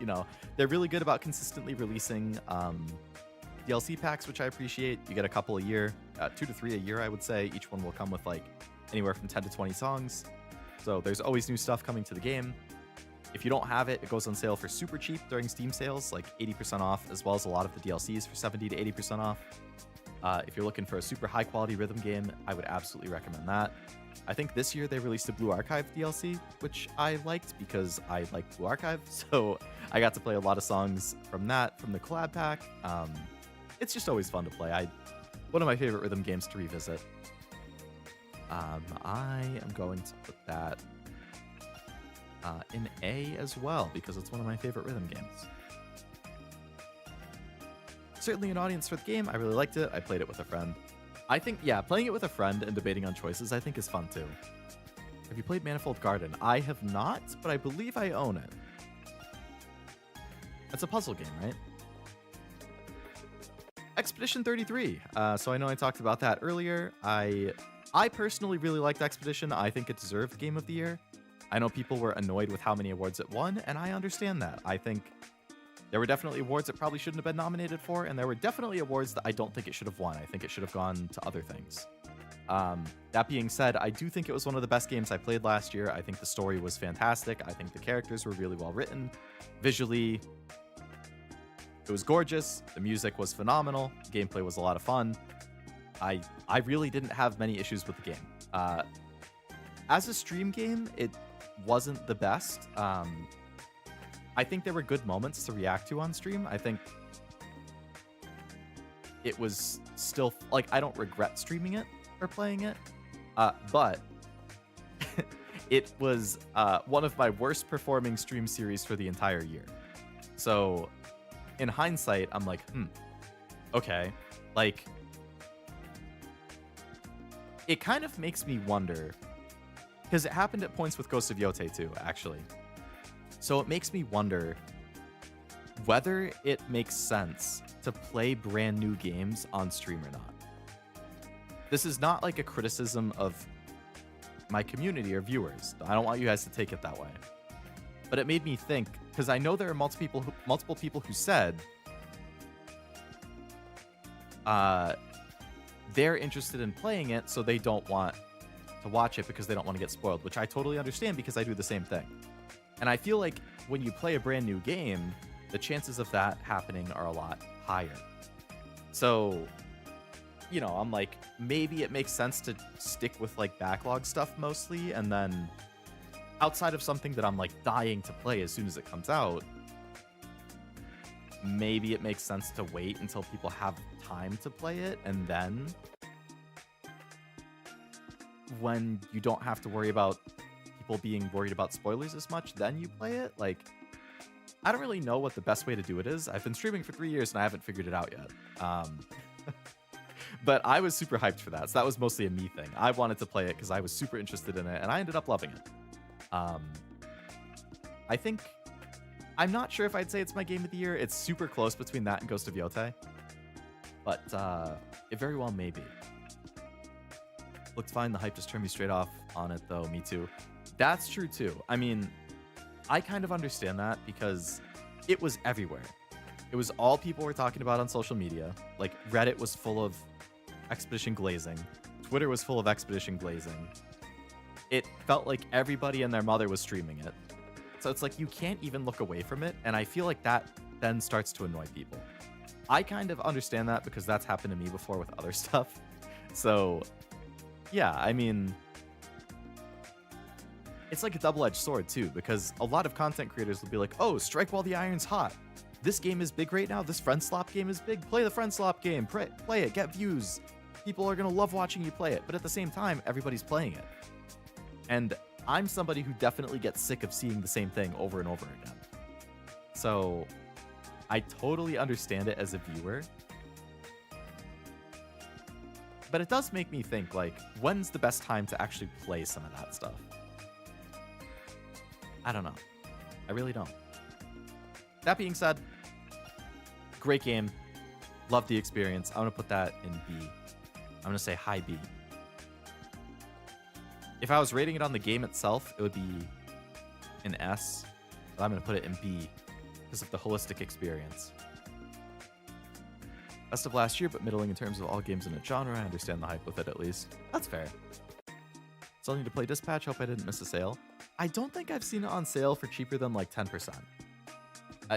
you know, they're really good about consistently releasing DLC packs, which I appreciate. You get a couple a year, 2 to 3 a year, I would say. Each one will come with like anywhere from 10 to 20 songs. So there's always new stuff coming to the game. If you don't have it, it goes on sale for super cheap during Steam sales, like 80% off, as well as a lot of the DLCs for 70 to 80% off. If you're looking for a super high quality rhythm game, I would absolutely recommend that. I think this year they released a Blue Archive DLC, which I liked because I like Blue Archive. So I got to play a lot of songs from that, from the collab pack. It's just always fun to play. One of my favorite rhythm games to revisit. I am going to put that in A as well, because it's one of my favorite rhythm games. Certainly an audience for the game. I really liked it. I played it with a friend. I think, yeah, playing it with a friend and debating on choices, I think is fun too. Have you played Manifold Garden? I have not, but I believe I own it. It's a puzzle game, right? Expedition 33. So I know I talked about that earlier. I personally really liked Expedition. I think it deserved Game of the Year. I know people were annoyed with how many awards it won, and I understand that. I think there were definitely awards it probably shouldn't have been nominated for, and there were definitely awards that I don't think it should have won. I think it should have gone to other things. That being said, I do think it was one of the best games I played last year. I think the story was fantastic. I think the characters were really well written. Visually, it was gorgeous. The music was phenomenal. The gameplay was a lot of fun. I really didn't have many issues with the game. As a stream game, it wasn't the best. I think there were good moments to react to on stream. I think it was still, like, I don't regret streaming it or playing it, but it was one of my worst performing stream series for the entire year. So in hindsight, I'm like, okay, like, it kind of makes me wonder, because it happened at points with Ghost of Yote too, actually. So it makes me wonder whether it makes sense to play brand new games on stream or not. This is not like a criticism of my community or viewers. I don't want you guys to take it that way. But it made me think, because I know there are multiple people who said they're interested in playing it, so they don't want to watch it because they don't want to get spoiled, which I totally understand because I do the same thing. And I feel like when you play a brand new game, the chances of that happening are a lot higher. So, you know, I'm like, maybe it makes sense to stick with like backlog stuff mostly, and then outside of something that I'm like dying to play as soon as it comes out, maybe it makes sense to wait until people have time to play it, and then when you don't have to worry about people being worried about spoilers as much, then you play it. Like, I don't really know what the best way to do it is. I've been streaming for 3 years and I haven't figured it out yet. But I was super hyped for that. So that was mostly a me thing. I wanted to play it because I was super interested in it and I ended up loving it. I think, I'm not sure if I'd say it's my game of the year. It's super close between that and Ghost of Yotei. But it very well may be. Looked fine. The hype just turned me straight off on it though. Me too. That's true too. I mean, I kind of understand that because it was everywhere. It was all people were talking about on social media. Like Reddit was full of Expedition Glazing. Twitter was full of Expedition Glazing. It felt like everybody and their mother was streaming it. So it's like you can't even look away from it. And I feel like that then starts to annoy people. I kind of understand that because that's happened to me before with other stuff. So yeah, I mean, it's like a double-edged sword too, because a lot of content creators will be like, oh, strike while the iron's hot. This game is big right now. This friend slop game is big. Play the friend slop game. Play it. Get views. People are going to love watching you play it. But at the same time, everybody's playing it. And I'm somebody who definitely gets sick of seeing the same thing over and over again. So I totally understand it as a viewer. But it does make me think, like, when's the best time to actually play some of that stuff? I don't know. I really don't. That being said, great game. Love the experience. I'm going to put that in B. I'm going to say high B. If I was rating it on the game itself, it would be an S. But I'm going to put it in B because of the holistic experience. Best of last year, but middling in terms of all games in its genre. I understand the hype with it at least. That's fair. Still need to play Dispatch. Hope I didn't miss a sale. I don't think I've seen it on sale for cheaper than like 10%.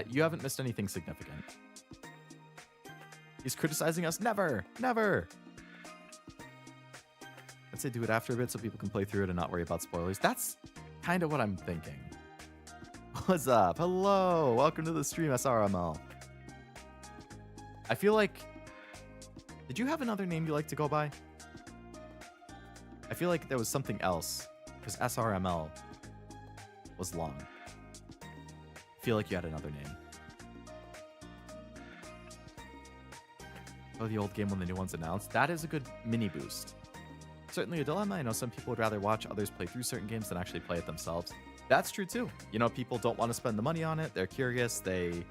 You haven't missed anything significant. He's criticizing us. Never. Never. I'd say do it after a bit so people can play through it and not worry about spoilers. That's kind of what I'm thinking. What's up? Hello. Welcome to the stream, SRML. I feel like... Did you have another name you like to go by? I feel like there was something else. Because SRML was long. I feel like you had another name. Oh, the old game when the new one's announced. That is a good mini boost. Certainly a dilemma. I know some people would rather watch others play through certain games than actually play it themselves. That's true too. You know, people don't want to spend the money on it. They're curious. They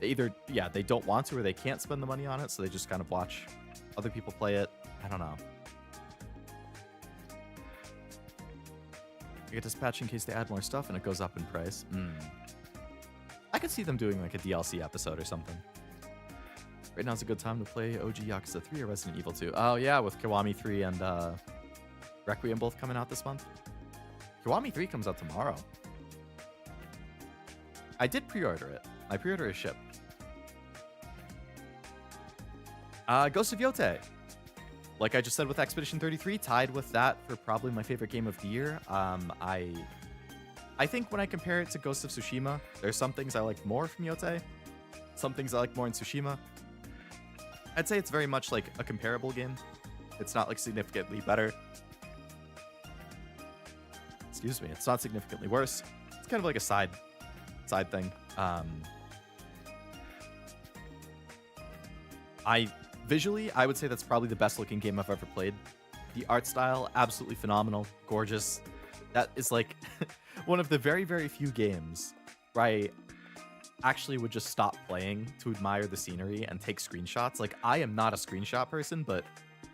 either, yeah, they don't want to or they can't spend the money on it, so they just kind of watch other people play it. I don't know. You get Dispatch in case they add more stuff and it goes up in price. I could see them doing like a DLC episode or something. Right now's a good time to play OG Yakuza 3 or Resident Evil 2. Oh yeah, with Kiwami 3 and Requiem both coming out this month. Kiwami 3 comes out tomorrow. I did pre-order it. My pre-order is shipped. Ghost of Yotei. Like I just said with Expedition 33, tied with that for probably my favorite game of the year. I think when I compare it to Ghost of Tsushima, there's some things I like more from Yotei. Some things I like more in Tsushima. I'd say it's very much like a comparable game. It's not like significantly better. Excuse me. It's not significantly worse. It's kind of like a side thing. Visually, I would say that's probably the best looking game I've ever played. The art style, absolutely phenomenal, gorgeous. That is like one of the very, very few games where I actually would just stop playing to admire the scenery and take screenshots. Like, I am not a screenshot person, but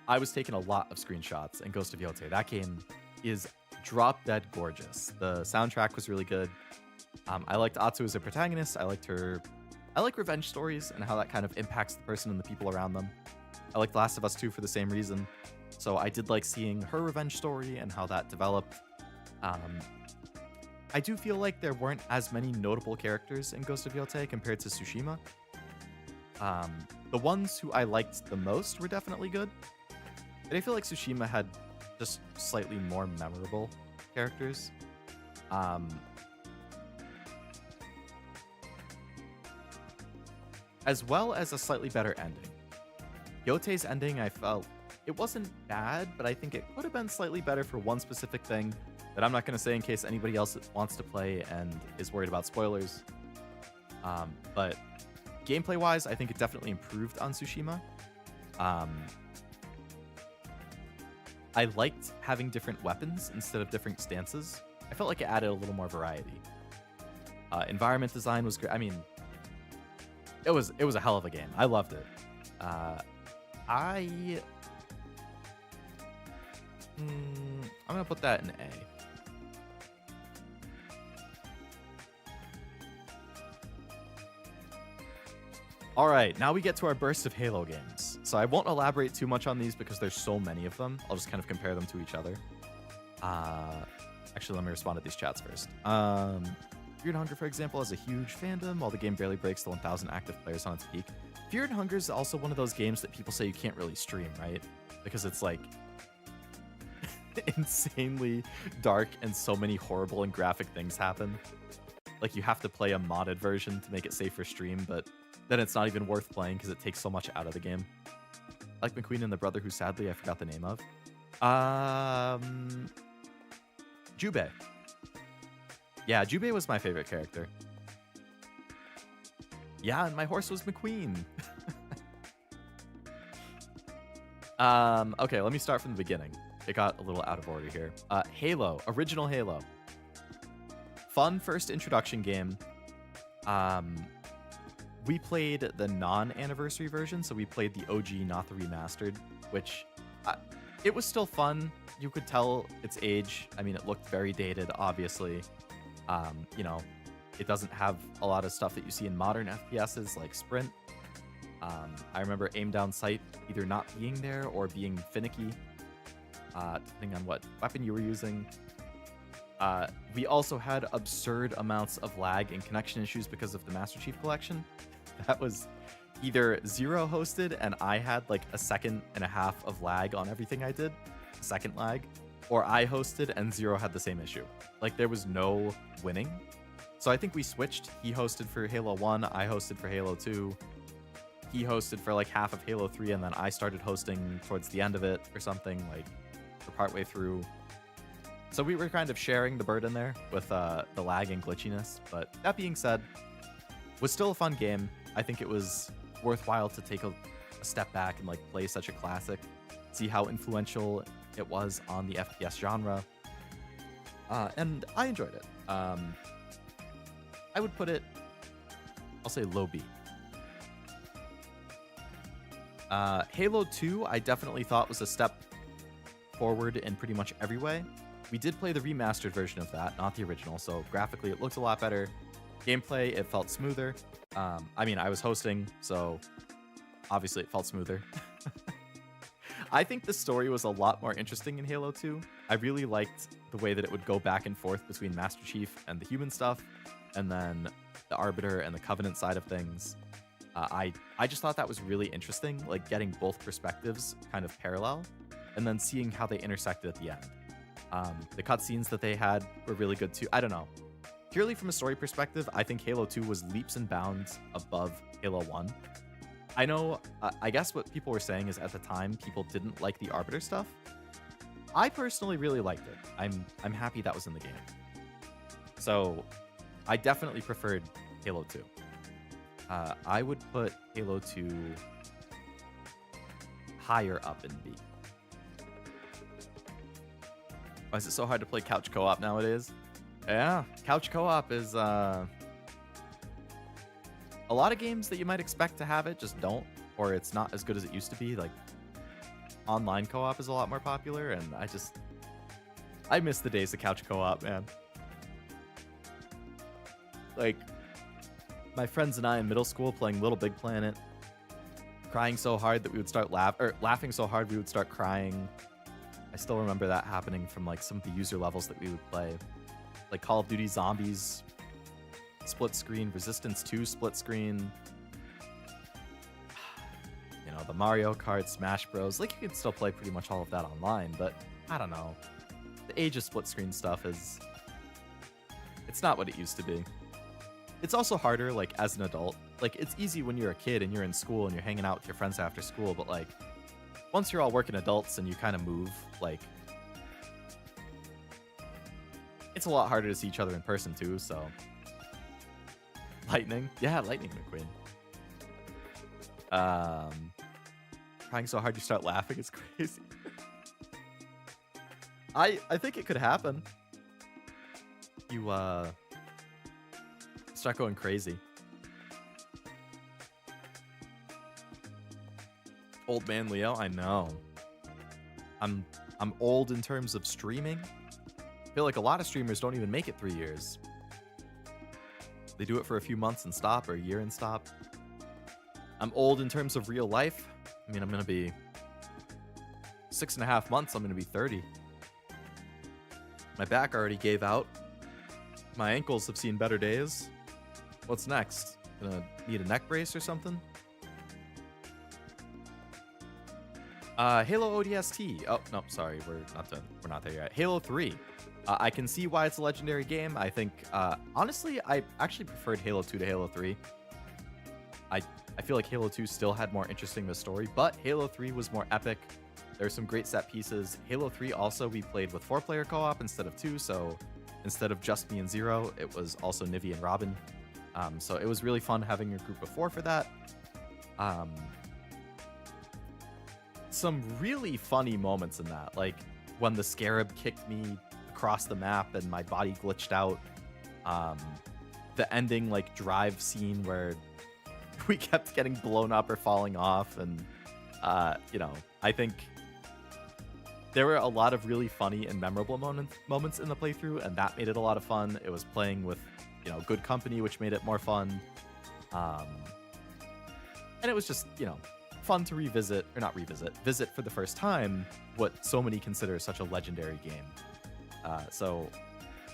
I was taking a lot of screenshots in Ghost of Yotei. That game is drop dead gorgeous. The soundtrack was really good. I liked Atsu as a protagonist. I like revenge stories and how that kind of impacts the person and the people around them. I like The Last of Us 2 for the same reason. So I did like seeing her revenge story and how that developed. I do feel like there weren't as many notable characters in Ghost of Yotei compared to Tsushima. The ones who I liked the most were definitely good. But I feel like Tsushima had just slightly more memorable characters. As well as a slightly better ending. Yotei's ending, I felt, it wasn't bad, but I think it could have been slightly better for one specific thing that I'm not going to say in case anybody else wants to play and is worried about spoilers. But gameplay wise, I think it definitely improved on Tsushima. Um, I liked having different weapons instead of different stances. I felt like it added a little more variety. Environment design was great. I mean, it was a hell of a game. I loved it. I'm gonna put that in A. All right, now we get to our burst of Halo games. So I won't elaborate too much on these because there's so many of them. I'll just kind of compare them to each other. Actually, let me respond to these chats first. Fear and Hunger, for example, has a huge fandom, while the game barely breaks the 1,000 active players on its peak. Fear and Hunger is also one of those games that people say you can't really stream, right? Because it's like insanely dark and so many horrible and graphic things happen. Like you have to play a modded version to make it safe for stream, but then it's not even worth playing because it takes so much out of the game. Like McQueen and the brother who sadly I forgot the name of. Jubei. Yeah, Jubei was my favorite character. Yeah, and my horse was McQueen. Okay, let me start from the beginning. It got a little out of order here. Halo, original Halo. Fun first introduction game. We played the non-anniversary version, so we played the OG, not the remastered, which it was still fun. You could tell its age. I mean, it looked very dated, obviously. You know, it doesn't have a lot of stuff that you see in modern FPSs like sprint. I remember aim down sight either not being there or being finicky, depending on what weapon you were using. We also had absurd amounts of lag and connection issues because of the Master Chief Collection. That was either Zero hosted and I had like a second and a half of lag on everything I did, second lag, or I hosted and Zero had the same issue. Like there was no winning. So I think we switched. He hosted for Halo 1, I hosted for Halo 2. He hosted for like half of Halo 3 and then I started hosting towards the end of it or something, like for partway through. So we were kind of sharing the burden there with the lag and glitchiness. But that being said, was still a fun game. I think it was worthwhile to take a step back and like play such a classic, see how influential it was on the FPS genre. And I enjoyed it. I would put it, I'll say low B. Halo 2, I definitely thought was a step forward in pretty much every way. We did play the remastered version of that, not the original, so graphically it looked a lot better. Gameplay, it felt smoother. I mean, I was hosting, so obviously it felt smoother. I think the story was a lot more interesting in Halo 2. I really liked the way that it would go back and forth between Master Chief and the human stuff, and then the Arbiter and the Covenant side of things. I just thought that was really interesting, like getting both perspectives kind of parallel, and then seeing how they intersected at the end. The cutscenes that they had were really good too. I don't know. Purely from a story perspective, I think Halo 2 was leaps and bounds above Halo 1. I know, I guess what people were saying is at the time, people didn't like the Arbiter stuff. I personally really liked it. I'm happy that was in the game. So, I definitely preferred Halo 2. I would put Halo 2 higher up in B. Why is it so hard to play couch co-op nowadays? Yeah, couch co-op is a lot of games that you might expect to have it just don't, or it's not as good as it used to be. Like online co-op is a lot more popular, and I miss the days of couch co-op, man. Like my friends and I in middle school playing Little Big Planet, crying so hard that we would start laughing so hard we would start crying. I still remember that happening from like some of the user levels that we would play. Like Call of Duty Zombies, split screen, Resistance 2 split screen. You know, the Mario Kart, Smash Bros. Like you could still play pretty much all of that online, but I don't know. The age of split screen stuff it's not what it used to be. It's also harder, like, as an adult. Like, it's easy when you're a kid and you're in school and you're hanging out with your friends after school, but, like, once you're all working adults and you kind of move, like, it's a lot harder to see each other in person, too, so. Lightning. Yeah, Lightning McQueen. Trying so hard you start laughing is crazy. I think it could happen. You start going crazy. Old man Leo, I know. I'm old in terms of streaming. I feel like a lot of streamers don't even make it 3 years. They do it for a few months and stop, or a year and stop. I'm old in terms of real life. I mean, I'm gonna be 6.5 months, I'm gonna be 30. My back already gave out. My ankles have seen better days. What's next? Gonna need a neck brace or something? Halo ODST. Oh, no, sorry, we're not done. We're not there yet. Halo 3. I can see why it's a legendary game. I think, honestly, I actually preferred Halo 2 to Halo 3. I feel like Halo 2 still had more interesting of a story, but Halo 3 was more epic. There's some great set pieces. Halo 3 also, we played with 4-player co-op instead of 2, so instead of just me and Zero, it was also Nivy and Robin. So it was really fun having a group of 4 for that. Some really funny moments in that, like when the Scarab kicked me across the map and my body glitched out. The ending like drive scene where we kept getting blown up or falling off, and you know, I think there were a lot of really funny and memorable moments in the playthrough, and that made it a lot of fun. It was playing with, you know, good company, which made it more fun. And it was just, you know, fun to revisit, or not revisit, visit for the first time what so many consider such a legendary game. So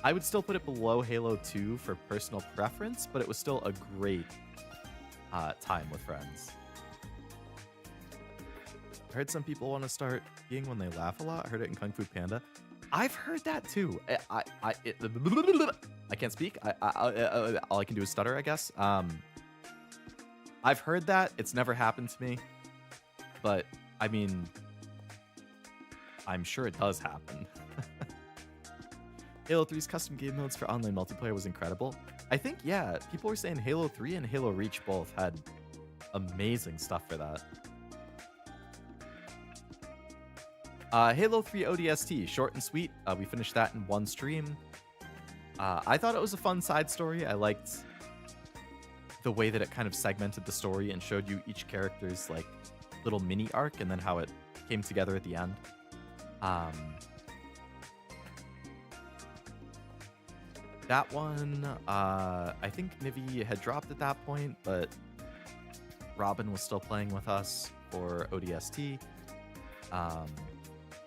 I would still put it below Halo 2 for personal preference, but it was still a great time with friends. I heard some people want to start peeing when they laugh a lot. I heard it in Kung Fu Panda. I've heard that too. I can't speak. All I can do is stutter, I guess. I've heard that. It's never happened to me. But, I mean, I'm sure it does happen. Halo 3's custom game modes for online multiplayer was incredible. I think, yeah, people were saying Halo 3 and Halo Reach both had amazing stuff for that. Halo 3 ODST, short and sweet. We finished that in one stream. I thought it was a fun side story. I liked the way that it kind of segmented the story and showed you each character's like little mini arc and then how it came together at the end. That one, I think Nivy had dropped at that point, but Robin was still playing with us for ODST.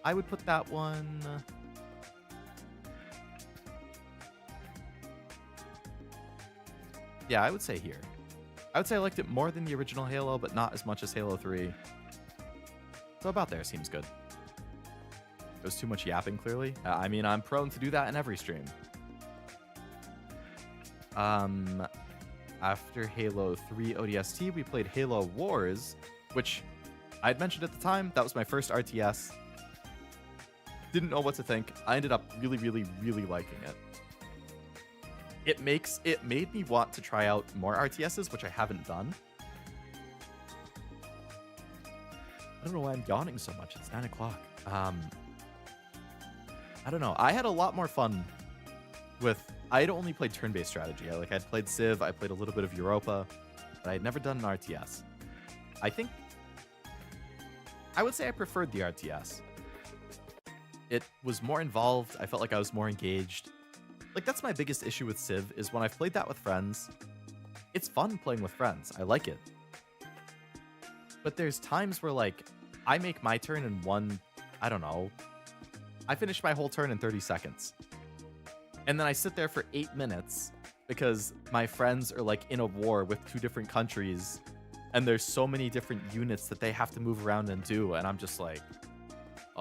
I would put that one... yeah, I would say here. I would say I liked it more than the original Halo, but not as much as Halo 3. So about there seems good. It was too much yapping, clearly. I mean, I'm prone to do that in every stream. After Halo 3 ODST, we played Halo Wars, which I had mentioned at the time. That was my first RTS. Didn't know what to think. I ended up really, really, really liking it. It made me want to try out more RTSs, which I haven't done. I don't know why I'm yawning so much. It's 9 o'clock. I don't know. I had a lot more fun with... I had only played turn-based strategy. I'd played Civ, I played a little bit of Europa, but I had never done an RTS. I would say I preferred the RTS. It was more involved. I felt like I was more engaged. Like, that's my biggest issue with Civ, is when I've played that with friends, it's fun playing with friends. I like it. But there's times where, like, I make my turn in one, I don't know, I finish my whole turn in 30 seconds. And then I sit there for 8 minutes because my friends are, like, in a war with 2 different countries, and there's so many different units that they have to move around and do, and I'm just like...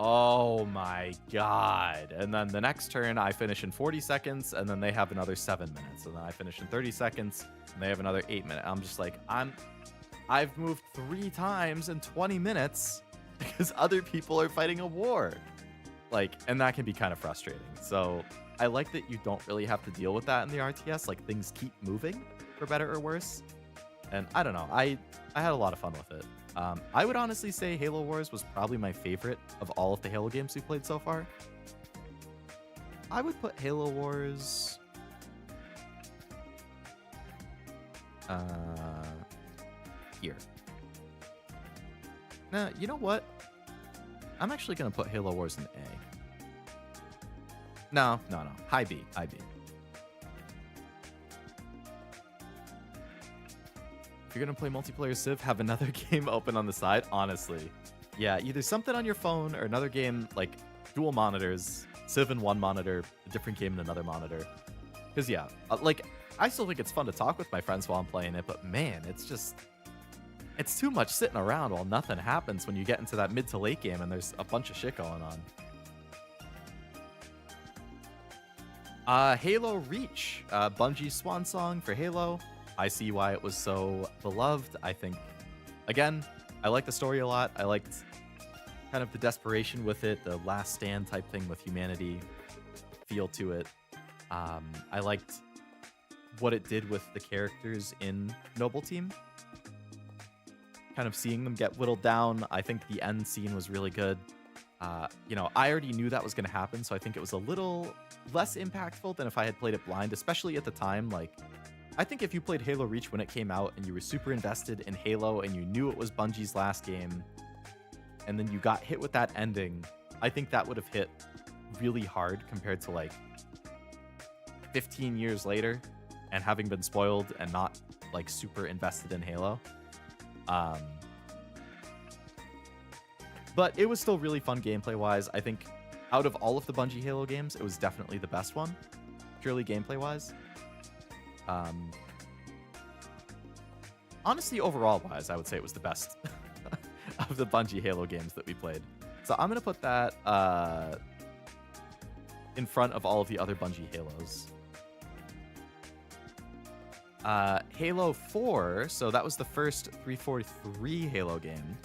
oh my god. And then the next turn I finish in 40 seconds, and then they have another 7 minutes, and then I finish in 30 seconds and they have another 8 minutes. I'm just like, I've moved 3 times in 20 minutes because other people are fighting a war. Like, and that can be kind of frustrating. So I like that you don't really have to deal with that in the RTS. Like, things keep moving. for better or worse. And I don't know, I had a lot of fun with it. I would honestly say Halo Wars was probably my favorite of all of the Halo games we played so far. I would put Halo Wars here. Nah, you know what? I'm actually gonna put Halo Wars in A. No. High B. If you're gonna play multiplayer Civ, have another game open on the side. Honestly, yeah, either something on your phone or another game, like dual monitors, Civ in one monitor, a different game in another monitor. Because yeah, like I still think it's fun to talk with my friends while I'm playing it, but man, it's too much sitting around while nothing happens when you get into that mid to late game and there's a bunch of shit going on. Halo Reach, Bungie's swan song for Halo. I see why it was so beloved. I think, again, I like the story a lot. I liked kind of the desperation with it, the last stand type thing with humanity feel to it. I liked what it did with the characters in Noble Team. Kind of seeing them get whittled down. I think the end scene was really good. You know, I already knew that was going to happen, so I think it was a little less impactful than if I had played it blind, especially at the time. Like, I think if you played Halo Reach when it came out and you were super invested in Halo and you knew it was Bungie's last game, and then you got hit with that ending, I think that would have hit really hard compared to like 15 years later and having been spoiled and not like super invested in Halo. But it was still really fun gameplay wise. I think out of all of the Bungie Halo games, it was definitely the best one, purely gameplay wise. Honestly, overall wise, I would say it was the best of the Bungie Halo games that we played. So I'm going to put that in front of all of the other Bungie Halos. Halo 4, so that was the first 343 Halo game.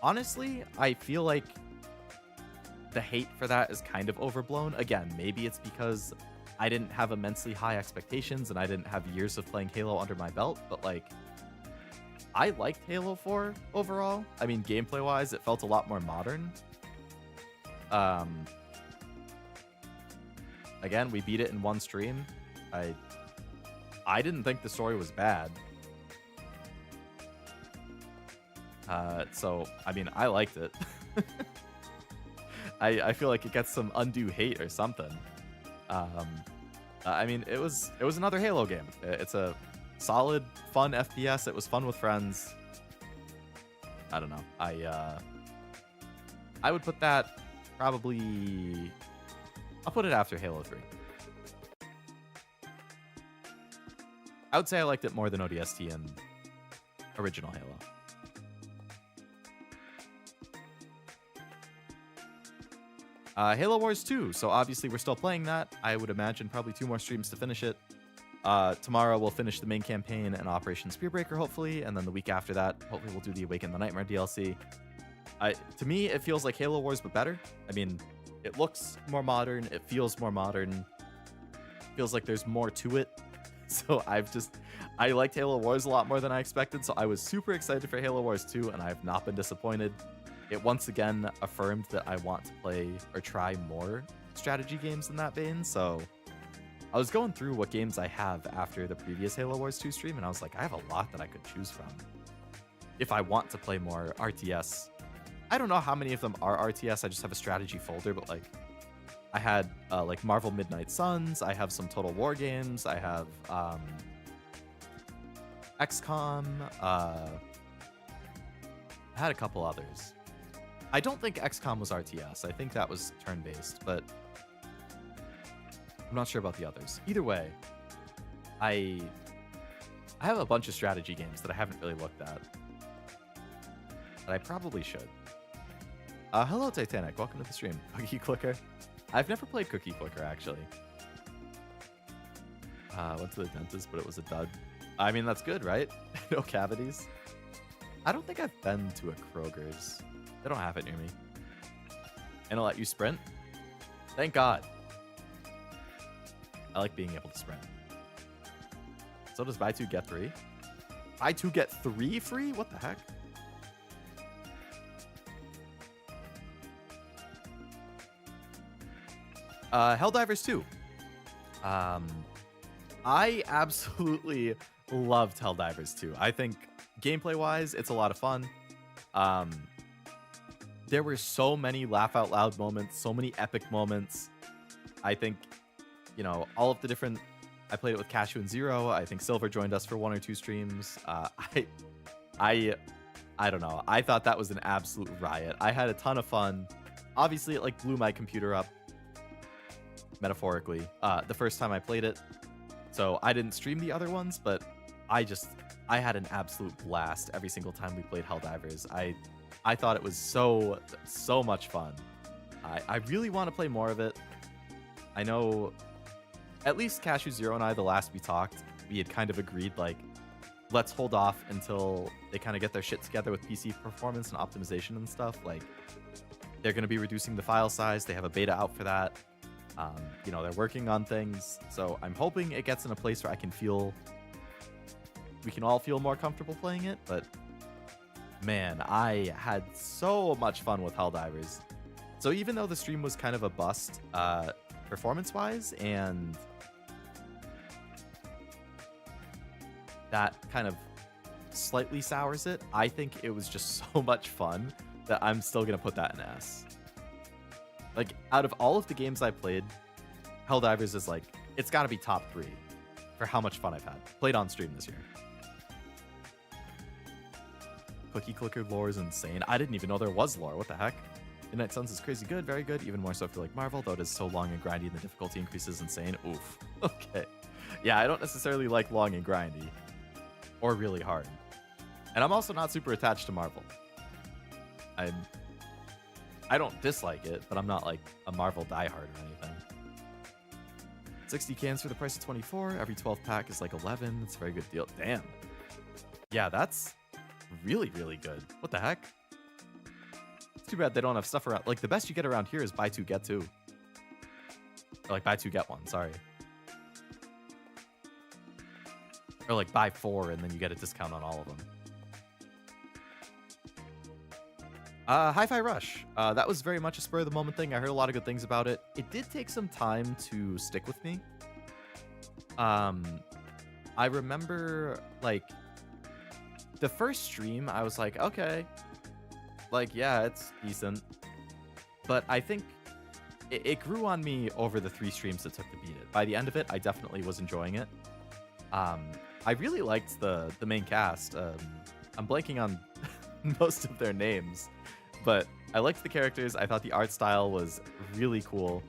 Honestly, I feel like the hate for that is kind of overblown. Again, maybe it's because I didn't have immensely high expectations and I didn't have years of playing Halo under my belt, but like, I liked Halo 4 overall. I mean, gameplay-wise, it felt a lot more modern. Again, we beat it in one stream. I didn't think the story was bad. So, I mean, I liked it. I feel like it gets some undue hate or something. I mean, it was another Halo game. It's a solid, fun FPS. It was fun with friends. I don't know. I would put that probably... I'll put it after Halo 3. I would say I liked it more than ODST and original Halo. Halo Wars 2. So obviously we're still playing that. I would imagine probably 2 more streams to finish it. Tomorrow we'll finish the main campaign and Operation Spearbreaker, hopefully. And then the week after that, hopefully we'll do the Awaken the Nightmare DLC. To me, it feels like Halo Wars, but better. I mean, it looks more modern. It feels more modern. Feels like there's more to it. So I liked Halo Wars a lot more than I expected. So I was super excited for Halo Wars 2, and I have not been disappointed. It once again affirmed that I want to play or try more strategy games in that vein. So I was going through what games I have after the previous Halo Wars 2 stream, and I was like, I have a lot that I could choose from if I want to play more RTS. I don't know how many of them are RTS. I just have a strategy folder, but like I had like Marvel Midnight Suns. I have some Total War games. I have XCOM. I had a couple others. I don't think XCOM was RTS. I think that was turn-based, but I'm not sure about the others. Either way, I have a bunch of strategy games that I haven't really looked at, but I probably should. Hello, Titanic. Welcome to the stream. Cookie Clicker. I've never played Cookie Clicker, actually. Went to the dentist, but it was a dud. I mean, that's good, right? No cavities. I don't think I've been to a Kroger's. They don't have it near me. And it'll let you sprint? Thank God. I like being able to sprint. So does buy two, get three. Buy two, get three free? What the heck? Helldivers 2. I absolutely loved Helldivers 2. I think gameplay-wise, it's a lot of fun. There were so many laugh out loud moments, so many epic moments. I think, you know, all of the different... I played it with Cashew and Zero. I think Silver joined us for 1 or 2 streams. I don't know. I thought that was an absolute riot. I had a ton of fun. Obviously, it like blew my computer up, metaphorically, the first time I played it. So I didn't stream the other ones, but I had an absolute blast every single time we played Helldivers. I thought it was so much fun. I really want to play more of it. I know at least Cashew Zero and I, the last we talked, we had kind of agreed, like, let's hold off until they kind of get their shit together with PC performance and optimization and stuff. Like, they're going to be reducing the file size. They have a beta out for that. You know, they're working on things. So I'm hoping it gets in a place where we can all feel more comfortable playing it. But man, I had so much fun with Helldivers. So even though the stream was kind of a bust, performance-wise, and that kind of slightly sours it, I think it was just so much fun that I'm still going to put that in S. Like, out of all of the games I played, Helldivers is like, it's got to be top 3 for how much fun I've had. Played on stream this year. Cookie Clicker lore is insane. I didn't even know there was lore. What the heck? Midnight Suns is crazy good, very good. Even more so if you like Marvel, though it is so long and grindy and the difficulty increase is insane. Oof. Okay. Yeah, I don't necessarily like long and grindy. Or really hard. And I'm also not super attached to Marvel. I don't dislike it, but I'm not like a Marvel diehard or anything. 60 cans for the price of 24. Every 12 pack is like 11. It's a very good deal. Damn. Yeah, that's really, really good. What the heck? It's too bad they don't have stuff around. Like, the best you get around here is buy 2, get 2. Or like buy 2, get 1, sorry. Or like buy 4 and then you get a discount on all of them. Hi-Fi Rush. That was very much a spur of the moment thing. I heard a lot of good things about it. It did take some time to stick with me. I remember, like, the first stream, I was like, okay. Like, yeah, it's decent. But I think it grew on me over the 3 streams it took to beat it. By the end of it, I definitely was enjoying it. I really liked the main cast. I'm blanking on most of their names, but I liked the characters. I thought the art style was really cool.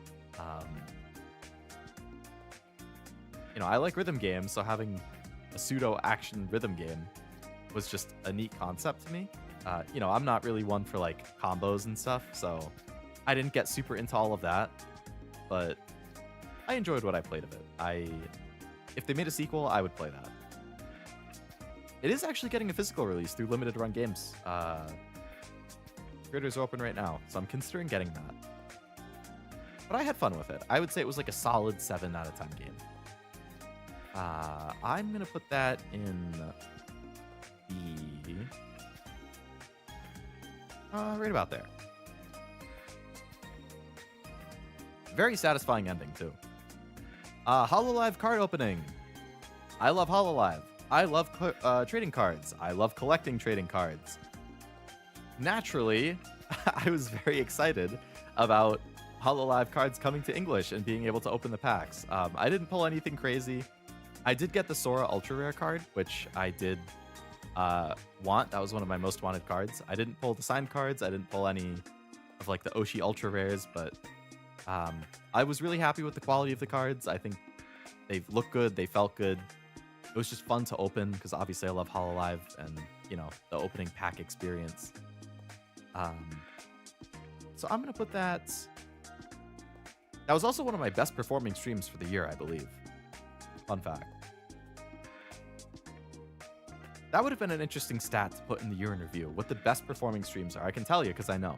You know, I like rhythm games, so having a pseudo action rhythm game was just a neat concept to me. You know, I'm not really one for like combos and stuff, so I didn't get super into all of that, but I enjoyed what I played of it. If they made a sequel, I would play that. It is actually getting a physical release through limited run games. Creators are open right now, so I'm considering getting that. But I had fun with it. I would say it was like a solid 7 out of 10 game. I'm gonna put that in the right about there. Very satisfying ending too. Hololive card opening. I love Hololive. I love trading cards. I love collecting trading cards. Naturally, I was very excited about Hololive cards coming to English and being able to open the packs. I didn't pull anything crazy. I did get the Sora Ultra Rare card, which I did want. That was one of my most wanted cards. I didn't pull the signed cards. I didn't pull any of like the Oshi Ultra Rares, but I was really happy with the quality of the cards. I think they looked good. They felt good. It was just fun to open because obviously I love Hololive and, you know, the opening pack experience. So I'm going to put that... That was also one of my best performing streams for the year, I believe. Fun fact. That would have been an interesting stat to put in the year in review, what the best performing streams are. I can tell you because I know.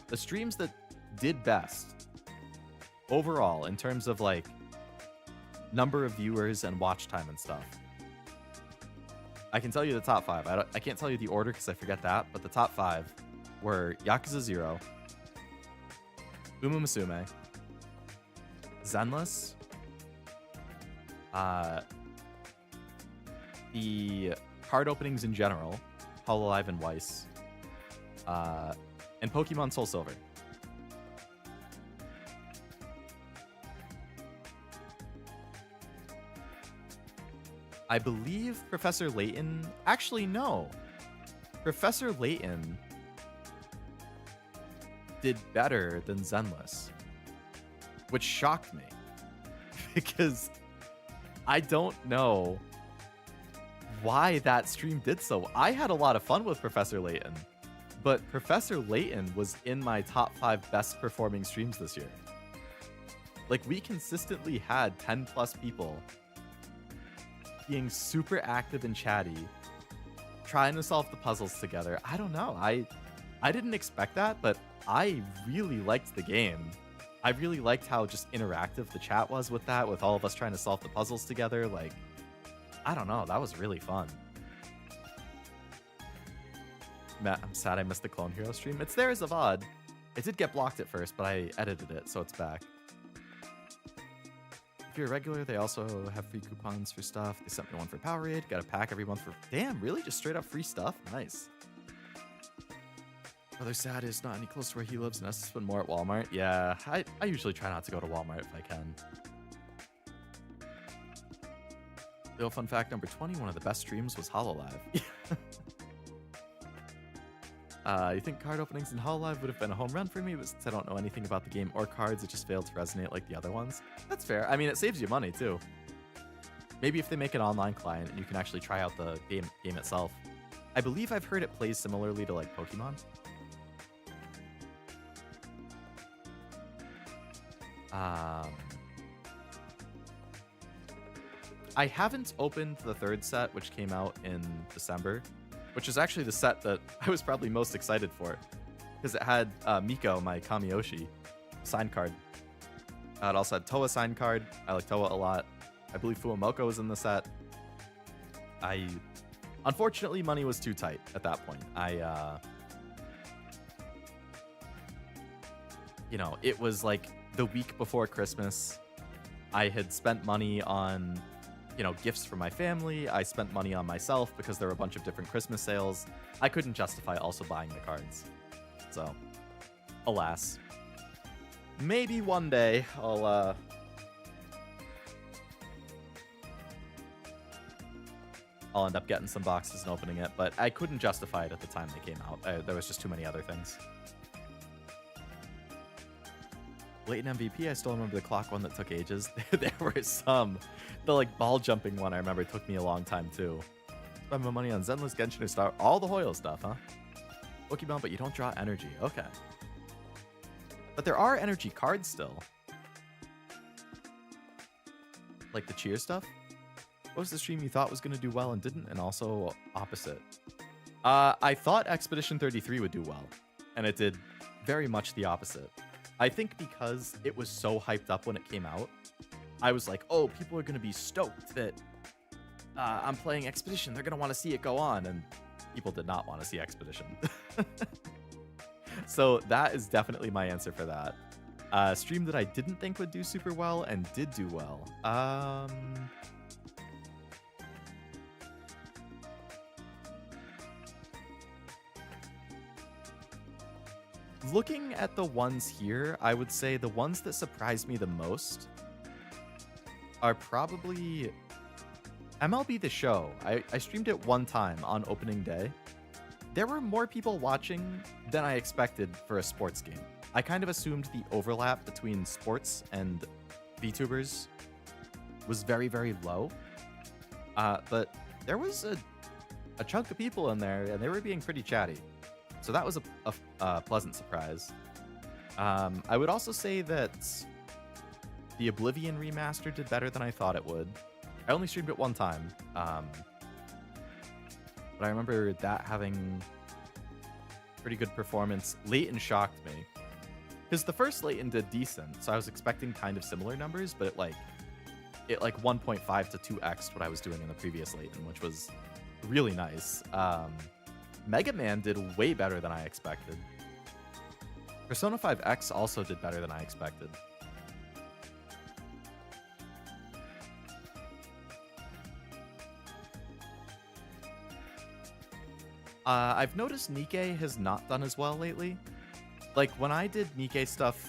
The streams that did best overall in terms of like number of viewers and watch time and stuff I can tell you the top 5. I can't tell you the order because I forget that, but the top 5 were Yakuza 0, Uma Musume, Zenless, the card openings in general, Hololive and Weiss, and Pokemon Soul Silver. I believe Professor Layton... Actually, no. Professor Layton did better than Zenless, which shocked me because I don't know why that stream did so. I had a lot of fun with Professor Layton, but Professor Layton was in my top 5 best performing streams this year. Like, we consistently had 10 plus people being super active and chatty, trying to solve the puzzles together. I don't know. I didn't expect that, but I really liked the game. I really liked how just interactive the chat was with that, with all of us trying to solve the puzzles together. Like, I don't know. That was really fun. Matt, I'm sad I missed the Clone Hero stream. It's there as a VOD. It did get blocked at first, but I edited it, so it's back. If you're a regular, they also have free coupons for stuff. They sent me one for Powerade. Got a pack every month for... Damn, really? Just straight up free stuff? Nice. Brother Sad is not any closer to where he lives and has to spend more at Walmart. Yeah, I usually try not to go to Walmart if I can. Little fun fact number 20, one of the best streams was Hololive. You think card openings in Hololive would have been a home run for me, but since I don't know anything about the game or cards, it just failed to resonate like the other ones. That's fair. I mean, it saves you money, too. Maybe if they make an online client and you can actually try out the game itself. I believe I've heard it plays similarly to, like, Pokemon. I haven't opened the 3rd set, which came out in December, which is actually the set that I was probably most excited for, because it had Miko, my Kamiyoshi, signed card. It also had Toa signed card. I like Toa a lot. I believe Fuamoko was in the set. Unfortunately, money was too tight at that point. You know, it was like the week before Christmas. I had spent money on, you know, gifts for my family. I spent money on myself because there were a bunch of different Christmas sales. I couldn't justify also buying the cards. So, alas. Maybe one day I'll end up getting some boxes and opening it, but I couldn't justify it at the time they came out. There was just too many other things. Blatant MVP, I still remember the clock one that took ages. There were some. The like ball jumping one I remember took me a long time too. Spend my money on Zenless, Genshin, or Star. All the Hoyo stuff, huh? Pokemon, but you don't draw energy. Okay. But there are energy cards still. Like the cheer stuff. What was the stream you thought was going to do well and didn't? And also opposite. I thought Expedition 33 would do well. And it did very much the opposite. I think because it was so hyped up when it came out, I was like, oh, people are going to be stoked that I'm playing Expedition. They're going to want to see it go on. And people did not want to see Expedition. So that is definitely my answer for that. Stream that I didn't think would do super well and did do well. Looking at the ones here, I would say the ones that surprised me the most are probably MLB The Show. I streamed it one time on opening day. There were more people watching than I expected for a sports game. I kind of assumed the overlap between sports and VTubers was very, very low. But there was a chunk of people in there, and they were being pretty chatty. So that was a pleasant surprise. I would also say that the Oblivion remaster did better than I thought it would. I only streamed it one time. But I remember that having pretty good performance. Layton shocked me. Because the first Layton did decent, so I was expecting kind of similar numbers, but it 1.5 to 2x what I was doing in the previous Layton, which was really nice. Mega Man did way better than I expected. Persona 5 X also did better than I expected. I've noticed Nikkei has not done as well lately. Like, when I did Nikkei stuff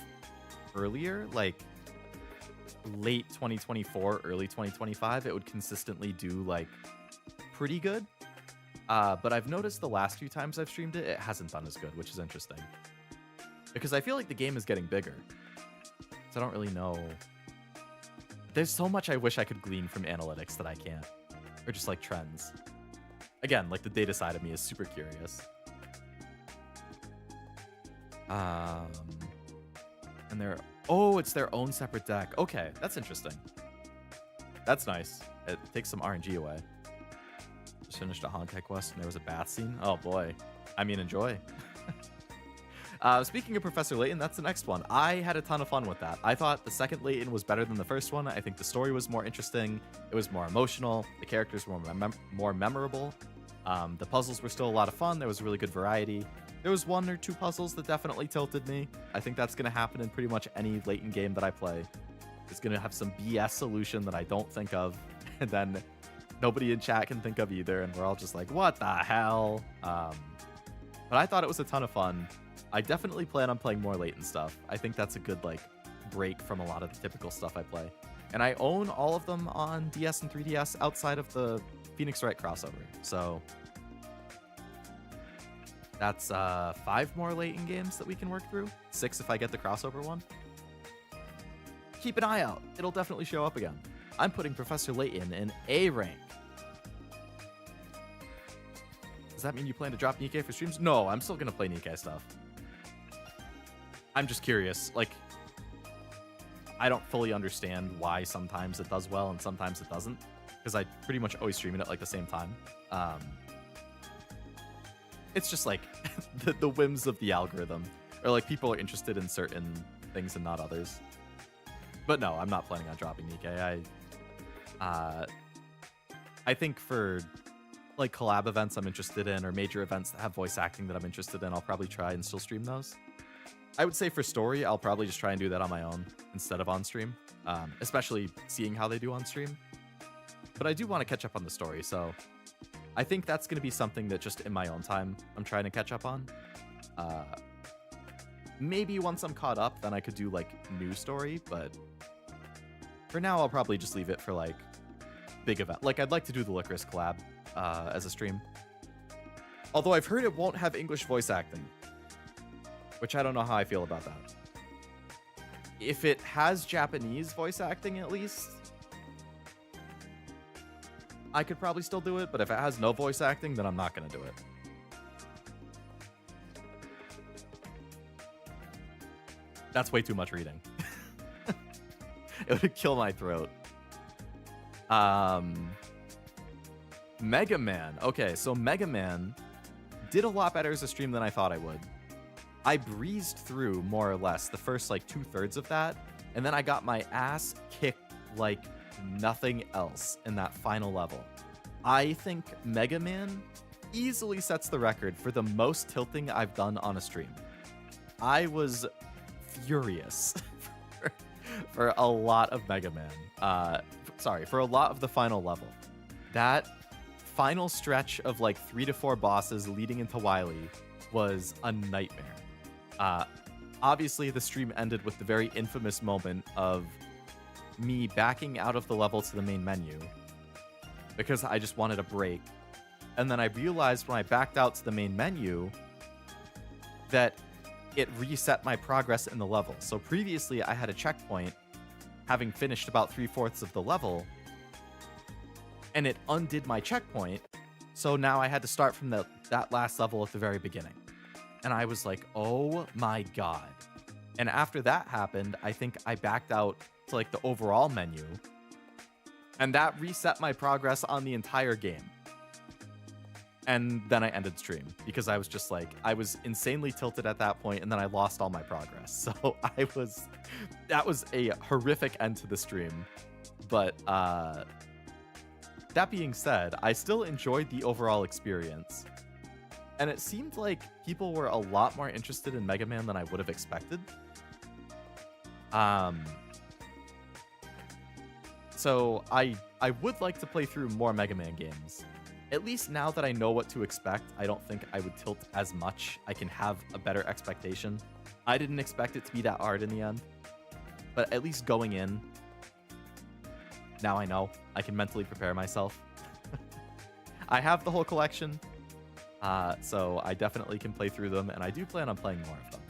earlier, like late 2024, early 2025, it would consistently do, like, pretty good. But I've noticed the last few times I've streamed it, it hasn't done as good, which is interesting. Because I feel like the game is getting bigger. So I don't really know. There's so much I wish I could glean from analytics that I can't. Or just, like, trends. Again, like, the data side of me is super curious. And oh, it's their own separate deck. Okay, that's interesting. That's nice. It takes some RNG away. Just finished a Honkai quest and there was a bath scene. Oh boy. I mean, enjoy. Speaking of Professor Layton, that's the next one. I had a ton of fun with that. I thought the second Layton was better than the first one. I think the story was more interesting. It was more emotional. The characters were more memorable. The puzzles were still a lot of fun. There was really good variety. There was one or two puzzles that definitely tilted me. I think that's going to happen in pretty much any Layton game that I play. It's going to have some BS solution that I don't think of, and then nobody in chat can think of either, and we're all just like, what the hell? But I thought it was a ton of fun. I definitely plan on playing more Layton stuff. I think that's a good, like, break from a lot of the typical stuff I play. And I own all of them on DS and 3DS outside of the Phoenix Wright crossover. So that's 5 more Layton games that we can work through. 6 if I get the crossover one. Keep an eye out. It'll definitely show up again. I'm putting Professor Layton in A rank. Does that mean you plan to drop Nikkei for streams? No, I'm still going to play Nikkei stuff. I'm just curious. Like, I don't fully understand why sometimes it does well and sometimes it doesn't. Because I pretty much always stream it at, like, the same time. It's just, like, the whims of the algorithm. Or, like, people are interested in certain things and not others. But no, I'm not planning on dropping Nikkei. I think for, like, collab events I'm interested in, or major events that have voice acting that I'm interested in, I'll probably try and still stream those. I would say for story, I'll probably just try and do that on my own instead of on stream. Especially seeing how they do on stream. But I do want to catch up on the story, so I think that's going to be something that just in my own time I'm trying to catch up on. Maybe once I'm caught up, then I could do, like, new story, but for now I'll probably just leave it for, like, big event. Like, I'd like to do the Licorice collab as a stream. Although I've heard it won't have English voice acting, which I don't know how I feel about that. If it has Japanese voice acting at least, I could probably still do it, but if it has no voice acting, then I'm not going to do it. That's way too much reading. It would kill my throat. Mega Man. Okay, so Mega Man did a lot better as a stream than I thought I would. I breezed through, more or less, the first, like, 2/3 of that, and then I got my ass kicked like nothing else in that final level. I think Mega Man easily sets the record for the most tilting I've done on a stream. I was furious for a lot of Mega Man. Sorry, for a lot of the final level. That final stretch of, like, 3 to 4 bosses leading into Wily was a nightmare. Obviously, the stream ended with the very infamous moment of me backing out of the level to the main menu because I just wanted a break. And then I realized when I backed out to the main menu that it reset my progress in the level. So previously I had a checkpoint having finished about 3/4 of the level, and it undid my checkpoint. So now I had to start from that last level at the very beginning. And I was like, oh my god. And after that happened, I think I backed out to, like, the overall menu. And that reset my progress on the entire game. And then I ended stream because I was just like, I was insanely tilted at that point, and then I lost all my progress. So that was a horrific end to the stream. But That being said, I still enjoyed the overall experience. And it seemed like people were a lot more interested in Mega Man than I would have expected. So I would like to play through more Mega Man games. At least now that I know what to expect, I don't think I would tilt as much. I can have a better expectation. I didn't expect it to be that hard in the end. But at least going in, now I know. I can mentally prepare myself. I have the whole collection, so I definitely can play through them, and I do plan on playing more of them.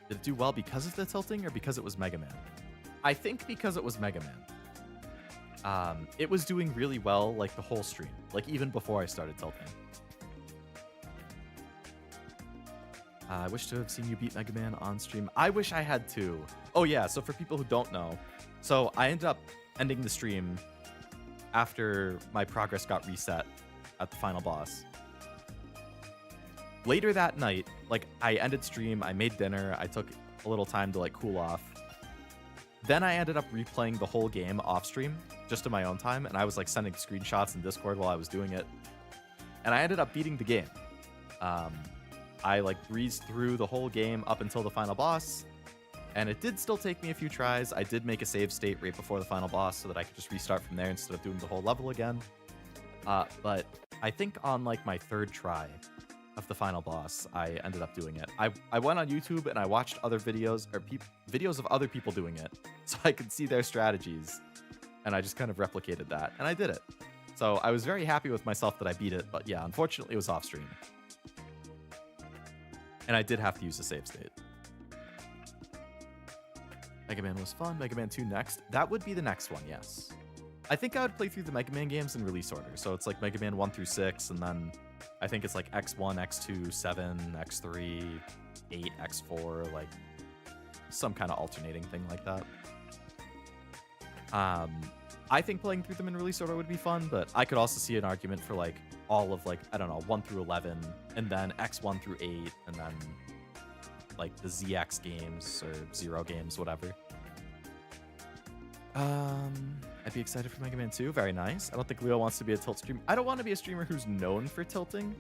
Did it do well because of the tilting or because it was Mega Man? I think because it was Mega Man. It was doing really well, like, the whole stream. Like, even before I started tilting. I wish to have seen you beat Mega Man on stream. I wish I had too. Oh, yeah, so for people who don't know, so I ended up ending the stream after my progress got reset at the final boss. Later that night, like, I ended stream, I made dinner, I took a little time to, like, cool off. Then I ended up replaying the whole game off stream, just in my own time, and I was, like, sending screenshots in Discord while I was doing it. And I ended up beating the game. I, like, breezed through the whole game up until the final boss, and it did still take me a few tries. I did make a save state right before the final boss so that I could just restart from there instead of doing the whole level again. But I think on, like, my third try of the final boss, I ended up doing it. I went on YouTube and I watched other videos, or videos of other people doing it, so I could see their strategies, and I just kind of replicated that, and I did it. So I was very happy with myself that I beat it, but yeah, unfortunately it was off stream. And I did have to use a save state. Mega Man was fun. Mega Man 2 next. That would be the next one, yes. I think I would play through the Mega Man games in release order. So it's like Mega Man 1 through 6, and then I think it's like X1, X2, 7, X3, 8, X4, like some kind of alternating thing like that. I think playing through them in release order would be fun, but I could also see an argument for like all of like, I don't know, 1 through 11, and then X1 through 8, and then like the ZX games or Zero games, whatever. I'd be excited for Mega Man 2. Very nice. I don't think Leo wants to be a tilt streamer. I don't want to be a streamer who's known for tilting,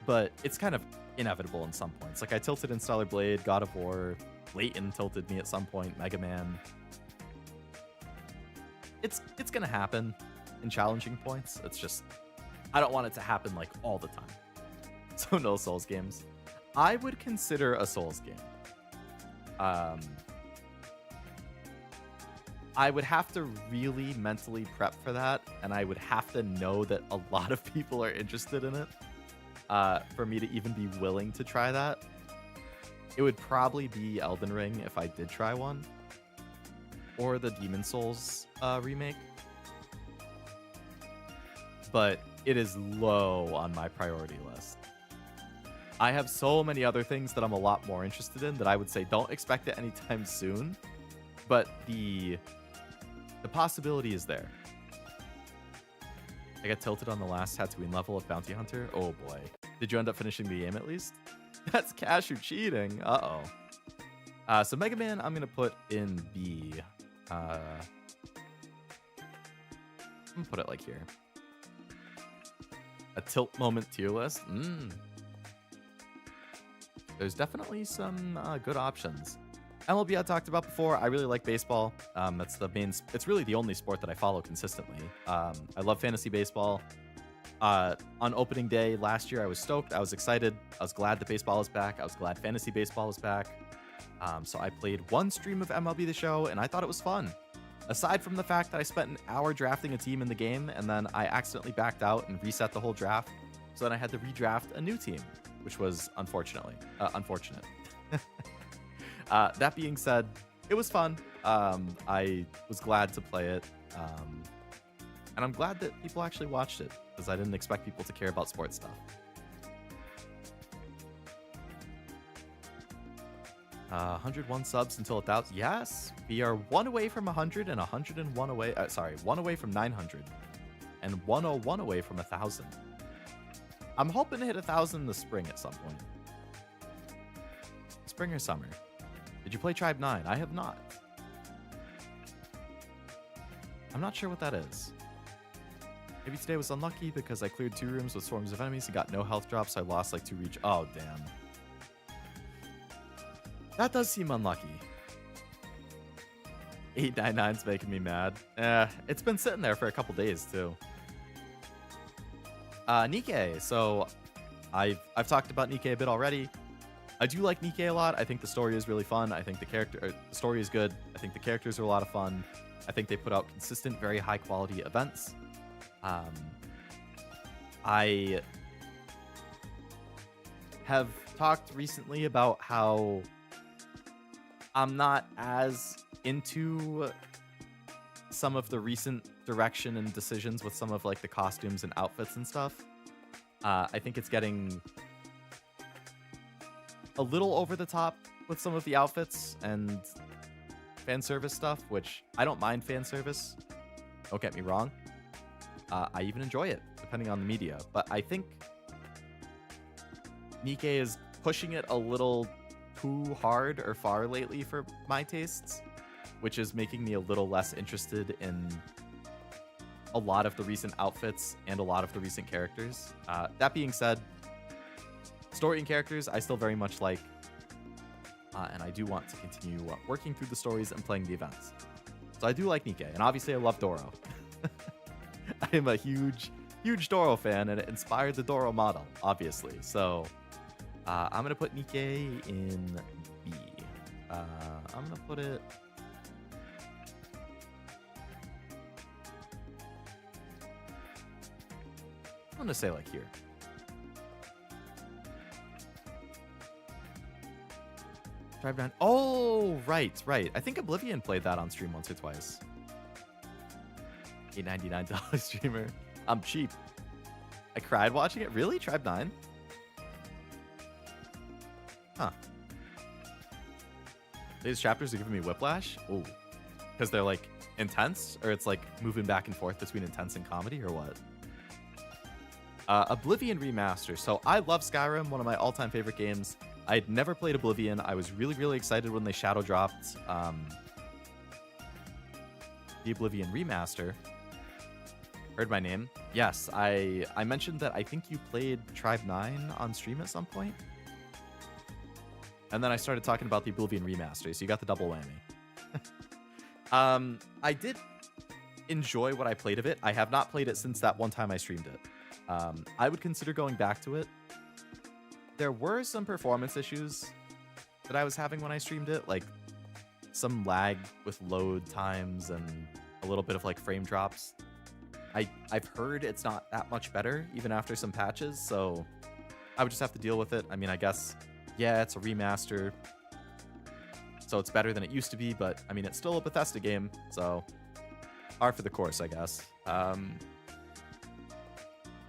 but it's kind of inevitable in some points. Like I tilted in Stellar Blade, God of War, Layton tilted me at some point, Mega Man. It's gonna happen in challenging points. It's just I don't want it to happen like all the time. So no Souls games. I would consider a Souls game. I would have to really mentally prep for that, and I would have to know that a lot of people are interested in it for me to even be willing to try that. It would probably be Elden Ring if I did try one, or the Demon Souls remake. But it is low on my priority list. I have so many other things that I'm a lot more interested in that I would say don't expect it anytime soon, but the possibility is there. I got tilted on the last Tatooine level of Bounty Hunter. Oh boy. Did you end up finishing the game at least? That's Cashew cheating. Uh-oh. So Mega Man, I'm going to put in B. I'm going to put it like here. A tilt moment tier list. There's definitely some good options. MLB I talked about before. I really like baseball. That's the main. It's really the only sport that I follow consistently. I love fantasy baseball. On opening day last year, I was stoked. I was excited. I was glad that baseball is back. I was glad fantasy baseball is back. So I played one stream of MLB The Show, and I thought it was fun. Aside from the fact that I spent an hour drafting a team in the game, and then I accidentally backed out and reset the whole draft, so then I had to redraft a new team, which was unfortunate. That being said, it was fun. I was glad to play it, and I'm glad that people actually watched it, because I didn't expect people to care about sports stuff. 101 subs until 1,000. Yes, we are 1 away from 100 and 101 away. 1 away from 900 and 101 away from 1,000. I'm hoping to hit 1,000 in the spring at some point. Spring or summer. Did you play Tribe 9? I have not. I'm not sure what that is. Maybe today was unlucky because I cleared 2 rooms with swarms of enemies and got no health drops, so I lost like 2 reach. Oh, damn. That does seem unlucky. 899's making me mad. It's been sitting there for a couple days, too. Nikke. So, I've talked about Nikke a bit already. I do like Nikke a lot. I think the story is really fun. I think the story is good. I think the characters are a lot of fun. I think they put out consistent, very high quality events. I have talked recently about how I'm not as into some of the recent direction and decisions with some of like the costumes and outfits and stuff. I think it's getting a little over the top with some of the outfits and fan service stuff, which I don't mind fan service. Don't get me wrong. I even enjoy it, depending on the media. But I think Nikke is pushing it a little too hard or far lately for my tastes, which is making me a little less interested in a lot of the recent outfits and a lot of the recent characters. That being said, story and characters I still very much like, and I do want to continue working through the stories and playing the events. So I do like Nikke, and obviously I love Doro. I am a huge Doro fan, and it inspired the Doro model, obviously. So I'm gonna put Nikke in B. I'm gonna put it. I'm gonna say like here. Drive 9. Oh, right. I think Oblivion played that on stream once or twice. $8.99 streamer. I'm cheap. I cried watching it. Really? Tribe 9? Huh. These chapters are giving me whiplash? Ooh. Because they're like intense? Or it's like moving back and forth between intense and comedy, or what? Oblivion Remaster. So I love Skyrim, one of my all-time favorite games. I had never played Oblivion. I was really excited when they shadow dropped the Oblivion Remaster. Heard my name? Yes, I mentioned that I think you played Tribe 9 on stream at some point. And then I started talking about the Oblivion Remaster, so you got the double whammy. I did enjoy what I played of it. I have not played it since that one time I streamed it. I would consider going back to it. There were some performance issues that I was having when I streamed it, like some lag with load times and a little bit of like frame drops. I've heard it's not that much better even after some patches, so I would just have to deal with it. I mean, I guess, yeah, it's a remaster, so it's better than it used to be, but I mean, it's still a Bethesda game, so par for the course, I guess. But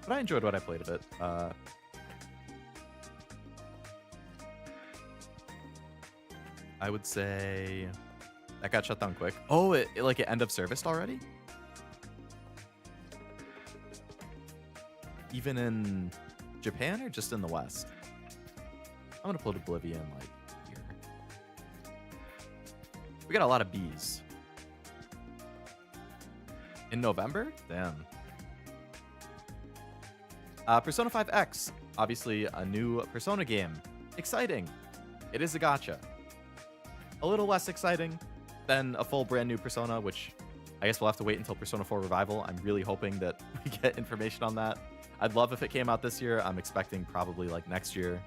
I enjoyed what I played of it. I would say that got shut down quick. Oh, it like it end of serviced already? Even in Japan or just in the West? I'm gonna put Oblivion like here. We got a lot of B's. In November? Damn. Persona 5X. Obviously a new Persona game. Exciting. It is a gacha. A little less exciting than a full brand new Persona, which I guess we'll have to wait until Persona 4 Revival. I'm really hoping that we get information on that. I'd love if it came out this year. I'm expecting probably like next year.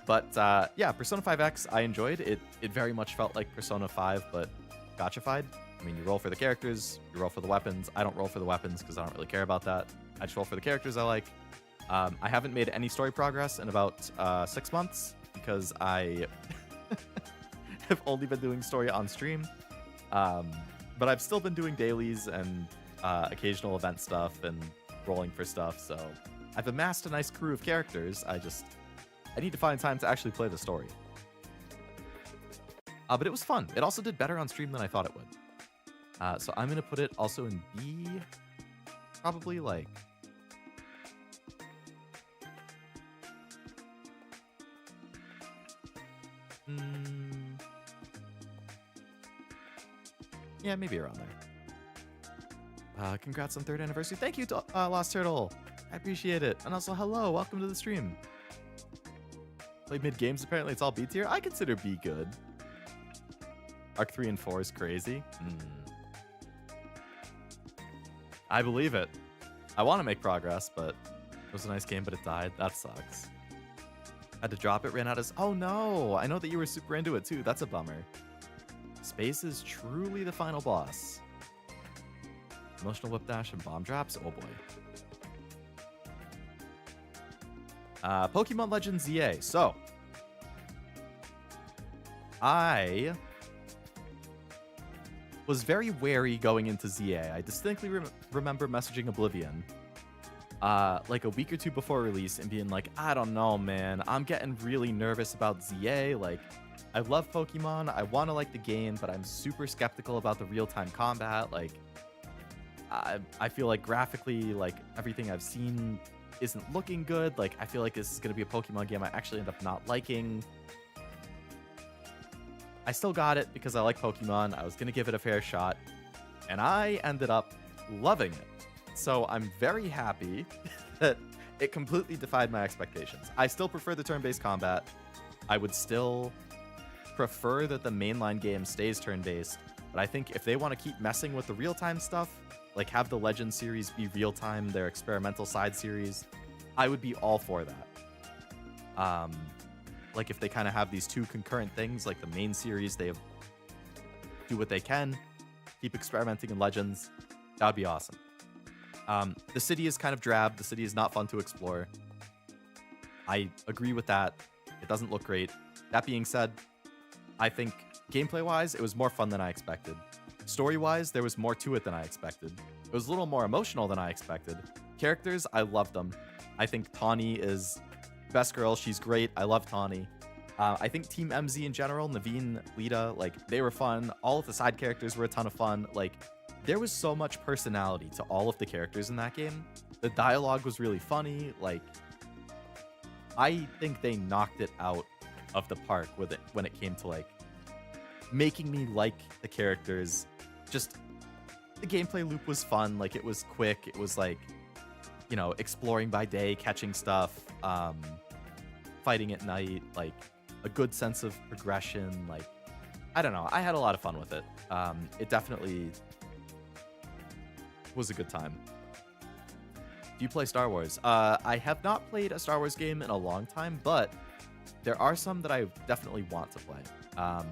But yeah, Persona 5X, I enjoyed it. It very much felt like Persona 5, but gacha-fied. I mean, you roll for the characters, you roll for the weapons. I don't roll for the weapons because I don't really care about that. I just roll for the characters I like. I haven't made any story progress in about 6 months because I have only been doing story on stream. But I've still been doing dailies and occasional event stuff and rolling for stuff. So I've amassed a nice crew of characters. I need to find time to actually play the story. But it was fun. It also did better on stream than I thought it would. So I'm going to put it also in B. Probably like... Yeah, maybe around there. Congrats on 3rd anniversary. Thank you, Lost Turtle. I appreciate it. And also, hello, welcome to the stream. Played mid games. Apparently, it's all B tier. I consider B good. Arc 3 and 4 is crazy. I believe it. I want to make progress, but it was a nice game, but it died. That sucks. Had to drop it, ran out of... Oh no! I know that you were super into it too. That's a bummer. Space is truly the final boss. Emotional whip dash and bomb drops? Oh boy. Pokemon Legends ZA. So, I was very wary going into ZA. I distinctly remember messaging Oblivion like a week or two before release and being like, I don't know, man. I'm getting really nervous about ZA. Like, I love Pokemon. I want to like the game, but I'm super skeptical about the real-time combat. Like, I feel like graphically, like, everything I've seen isn't looking good. Like, I feel like this is going to be a Pokemon game I actually end up not liking. I still got it because I like Pokemon. I was going to give it a fair shot, and I ended up loving it. So I'm very happy that it completely defied my expectations. I still prefer the turn-based combat. I would still prefer that the mainline game stays turn-based, but I think if they want to keep messing with the real-time stuff, like have the Legend series be real-time, their experimental side series, I would be all for that. Like if they kind of have these two concurrent things, like the main series, they do what they can, keep experimenting in Legends, that would be awesome. The city is kind of drab. The city is not fun to explore. I agree with that. It doesn't look great. That being said, I think gameplay-wise, it was more fun than I expected. Story-wise, there was more to it than I expected. It was a little more emotional than I expected. Characters, I loved them. I think Tawny is best girl. She's great. I love Tawny. I think Team MZ in general, Naveen, Lita, like, they were fun. All of the side characters were a ton of fun. Like, there was so much personality to all of the characters in that game. The dialogue was really funny. Like, I think they knocked it out of the park with it when it came to, like, making me like the characters. Just, the gameplay loop was fun. Like, it was quick. It was, like, you know, exploring by day, catching stuff, fighting at night, like, a good sense of progression. Like, I don't know. I had a lot of fun with it. It definitely was a good time. Do you play Star Wars? I have not played a Star Wars game in a long time, but there are some that I definitely want to play.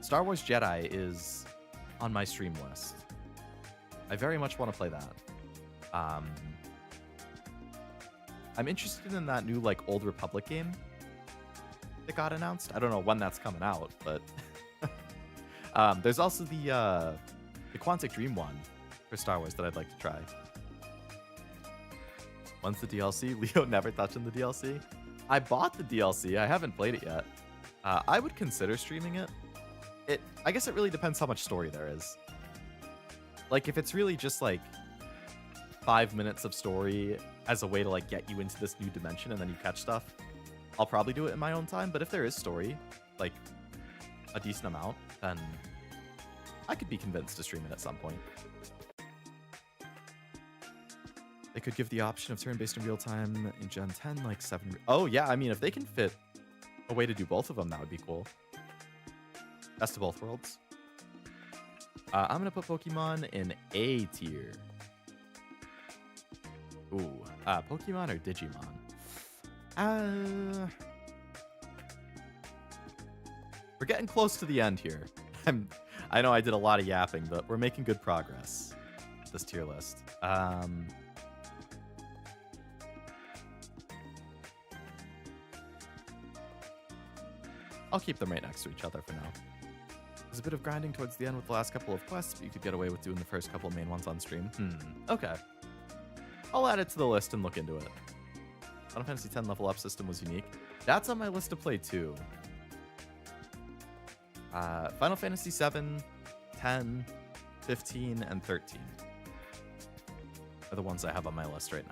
Star Wars Jedi is on my stream list. I very much want to play that. I'm interested in that new, like, Old Republic game that got announced. I don't know when that's coming out, but there's also the Quantic Dream one for Star Wars that I'd like to try. When's the DLC? Leo never touching the DLC. I bought the DLC. I haven't played it yet. I would consider streaming it. I guess it really depends how much story there is. Like, if it's really just, like, 5 minutes of story as a way to, like, get you into this new dimension and then you catch stuff, I'll probably do it in my own time. But if there is story, like, a decent amount, then I could be convinced to stream it at some point. They could give the option of turn-based in real time in Gen 10, like 7. Oh, yeah. I mean, if they can fit a way to do both of them, that would be cool. Best of both worlds. I'm going to put Pokemon in A tier. Ooh. Pokemon or Digimon? We're getting close to the end here. I know I did a lot of yapping, but we're making good progress with this tier list. I'll keep them right next to each other for now. There's a bit of grinding towards the end with the last couple of quests, but you could get away with doing the first couple main ones on stream. Okay. I'll add it to the list and look into it. Final Fantasy X level up system was unique. That's on my list to play too. Final Fantasy 7, 10, 15, and 13 are the ones I have on my list right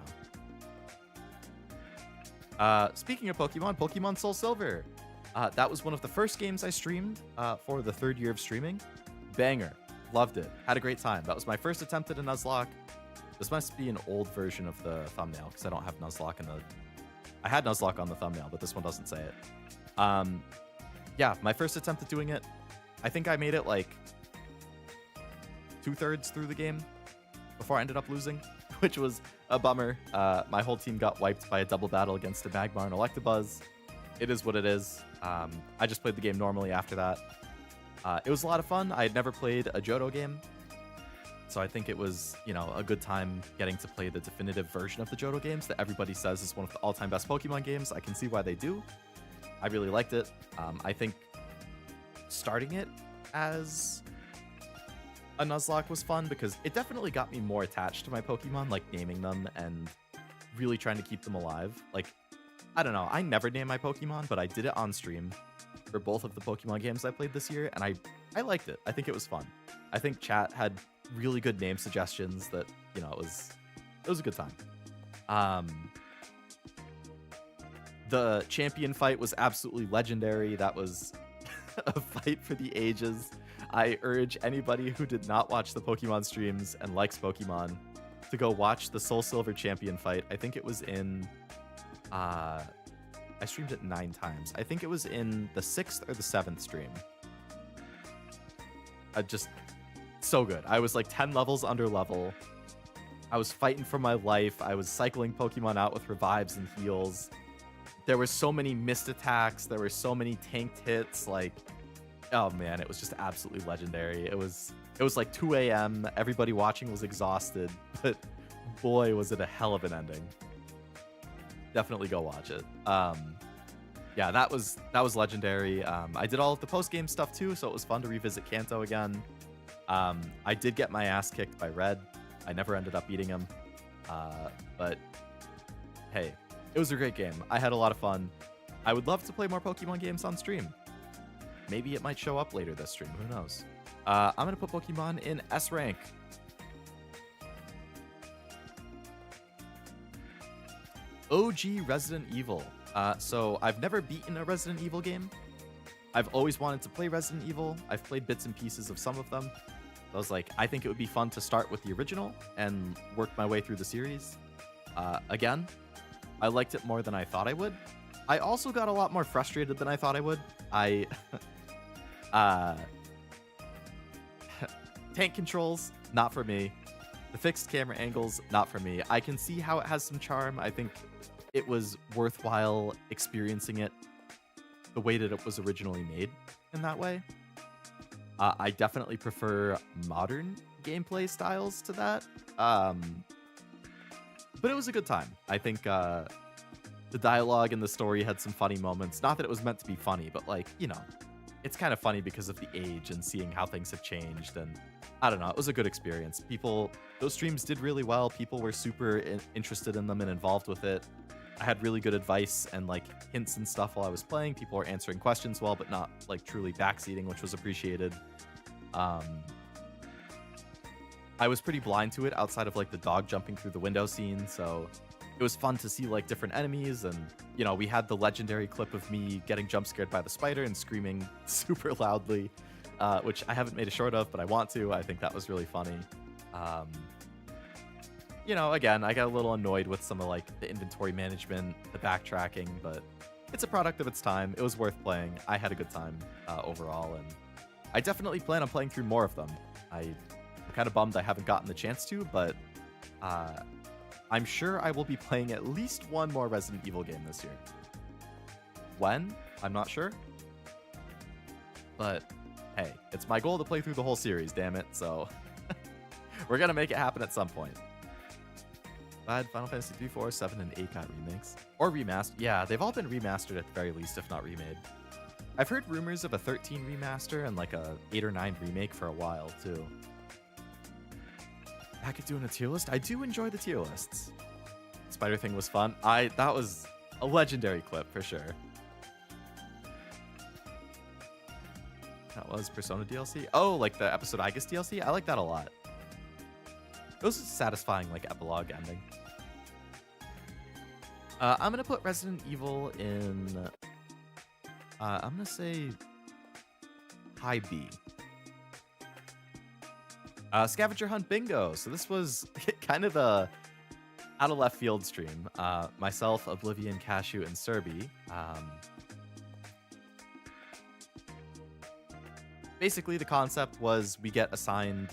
now. Speaking of Pokemon, Pokemon Soul Silver. That was one of the first games I streamed for the 3rd year of streaming. Banger. Loved it. Had a great time. That was my first attempt at a Nuzlocke. This must be an old version of the thumbnail because I don't have Nuzlocke in the... I had Nuzlocke on the thumbnail, but this one doesn't say it. Yeah, my first attempt at doing it. I think I made it like 2/3 through the game before I ended up losing, which was a bummer. My whole team got wiped by a double battle against a Magmar and Electabuzz. It is what it is. I just played the game normally after that. It was a lot of fun. I had never played a Johto game, so I think it was, you know, a good time getting to play the definitive version of the Johto games that everybody says is one of the all-time best Pokemon games. I can see why they do. I really liked it. I think starting it as a Nuzlocke was fun because it definitely got me more attached to my Pokemon, like naming them and really trying to keep them alive. Like, I don't know, I never name my Pokemon, but I did it on stream for both of the Pokemon games I played this year, and I liked it. I think it was fun. I think chat had really good name suggestions that, you know, it was a good time. The champion fight was absolutely legendary. That was a fight for the ages. I urge anybody who did not watch the Pokemon streams and likes Pokemon to go watch the Soul Silver champion fight. I think it was in... I streamed it 9 times. I think it was in the 6th or the 7th stream. Just so good. I was like 10 levels under level. I was fighting for my life. I was cycling Pokemon out with revives and heals. There were so many missed attacks. There were so many tanked hits. Like, oh man, it was just absolutely legendary. It was like 2 a.m. Everybody watching was exhausted, but boy, was it a hell of an ending. Definitely go watch it. Yeah, that was legendary. I did all of the post-game stuff too, so it was fun to revisit Kanto again. I did get my ass kicked by Red. I never ended up beating him. But hey, it was a great game. I had a lot of fun. I would love to play more Pokemon games on stream. Maybe it might show up later this stream. Who knows? I'm going to put Pokemon in S rank. OG Resident Evil. So I've never beaten a Resident Evil game. I've always wanted to play Resident Evil. I've played bits and pieces of some of them. I was like, I think it would be fun to start with the original and work my way through the series. Again, I liked it more than I thought I would. I also got a lot more frustrated than I thought I would. Tank controls, not for me. The fixed camera angles, not for me. I can see how it has some charm. I think it was worthwhile experiencing it the way that it was originally made in that way. I definitely prefer modern gameplay styles to that. But it was a good time. I think the dialogue and the story had some funny moments. Not that it was meant to be funny, but like, you know, it's kind of funny because of the age and seeing how things have changed. And I don't know, it was a good experience. Those streams did really well. People were super interested in them and involved with it. I had really good advice and like hints and stuff while I was playing. People were answering questions well, but not like truly backseating, which was appreciated. I was pretty blind to it outside of like the dog jumping through the window scene, so it was fun to see like different enemies. And you know, we had the legendary clip of me getting jump scared by the spider and screaming super loudly, which I haven't made a short of, but I want to. I think that was really funny. You know, again, I got a little annoyed with some of like the inventory management, the backtracking, but it's a product of its time. It was worth playing. I had a good time overall, and I definitely plan on playing through more of them. I'm kind of bummed I haven't gotten the chance to, but I'm sure I will be playing at least one more Resident Evil game this year. When? I'm not sure. But hey, it's my goal to play through the whole series, damn it, so we're gonna make it happen at some point. Glad Final Fantasy 3, 4, 7, and 8 got remakes. Or remastered. Yeah, they've all been remastered at the very least, if not remade. I've heard rumors of a 13 remaster and like a 8 or 9 remake for a while, too. Back at doing a tier list? I do enjoy the tier lists. Spider thing was fun. That was a legendary clip, for sure. That was Persona DLC? Oh, like the episode I Guess DLC? I like that a lot. It was a satisfying, like, epilogue ending. I'm gonna put Resident Evil in... I'm gonna say... high B. Scavenger hunt bingo. So this was kind of a out of left field stream. Myself, Oblivion, Cashew, and Serby. Basically, the concept was we get assigned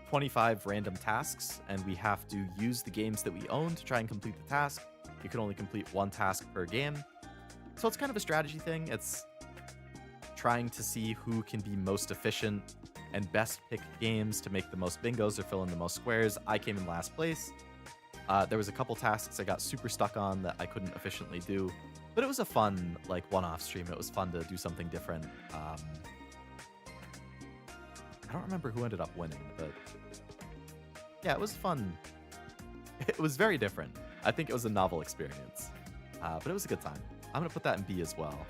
25 random tasks, and we have to use the games that we own to try and complete the task. You can only complete one task per game. So it's kind of a strategy thing. It's trying to see who can be most efficient and best pick games to make the most bingos or fill in the most squares. I came in last place. There was a couple tasks I got super stuck on that I couldn't efficiently do, but it was a fun, like, one-off stream. It was fun to do something different. I don't remember who ended up winning, but yeah, it was fun. It was very different. I think it was a novel experience, but it was a good time. I'm gonna put that in B as well.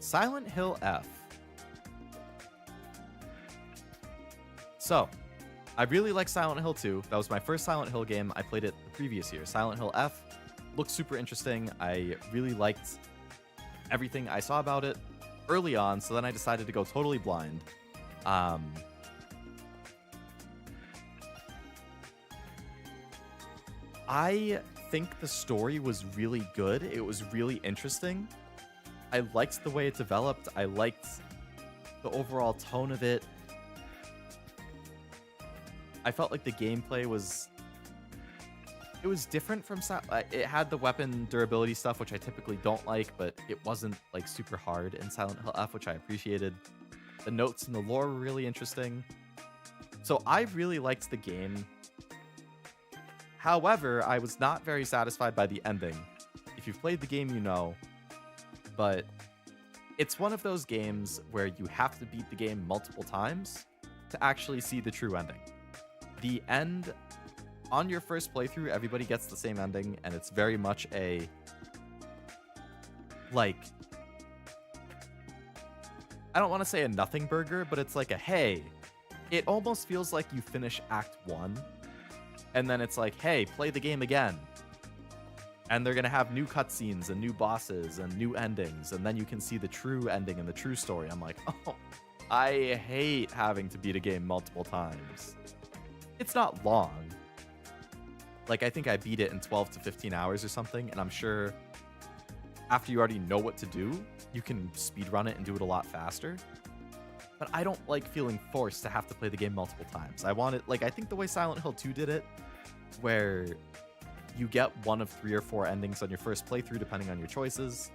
Silent Hill F. So, I really like Silent Hill 2. That was my first Silent Hill game. I played it the previous year. Silent Hill F looked super interesting. I really liked everything I saw about it early on, so then I decided to go totally blind. I think the story was really good. It was really interesting. I liked the way it developed. I liked the overall tone of it. I felt like the gameplay was... It was different from... It had the weapon durability stuff, which I typically don't like, but it wasn't, like, super hard in Silent Hill F, which I appreciated. The notes and the lore were really interesting. So I really liked the game. However, I was not very satisfied by the ending. If you've played the game, you know. But it's one of those games where you have to beat the game multiple times to actually see the true ending. The end, on your first playthrough, everybody gets the same ending, and it's very much a, like, I don't want to say a nothing burger, but it's like a, hey, it almost feels like you finish Act 1, and then it's like, hey, play the game again. And they're going to have new cutscenes and new bosses and new endings, and then you can see the true ending and the true story. I'm like, oh, I hate having to beat a game multiple times. It's not long. Like, I think I beat it in 12 to 15 hours or something, and I'm sure after you already know what to do, you can speedrun it and do it a lot faster. But I don't like feeling forced to have to play the game multiple times. I want it, like, I think the way Silent Hill 2 did it, where you get one of 3 or 4 endings on your first playthrough, depending on your choices,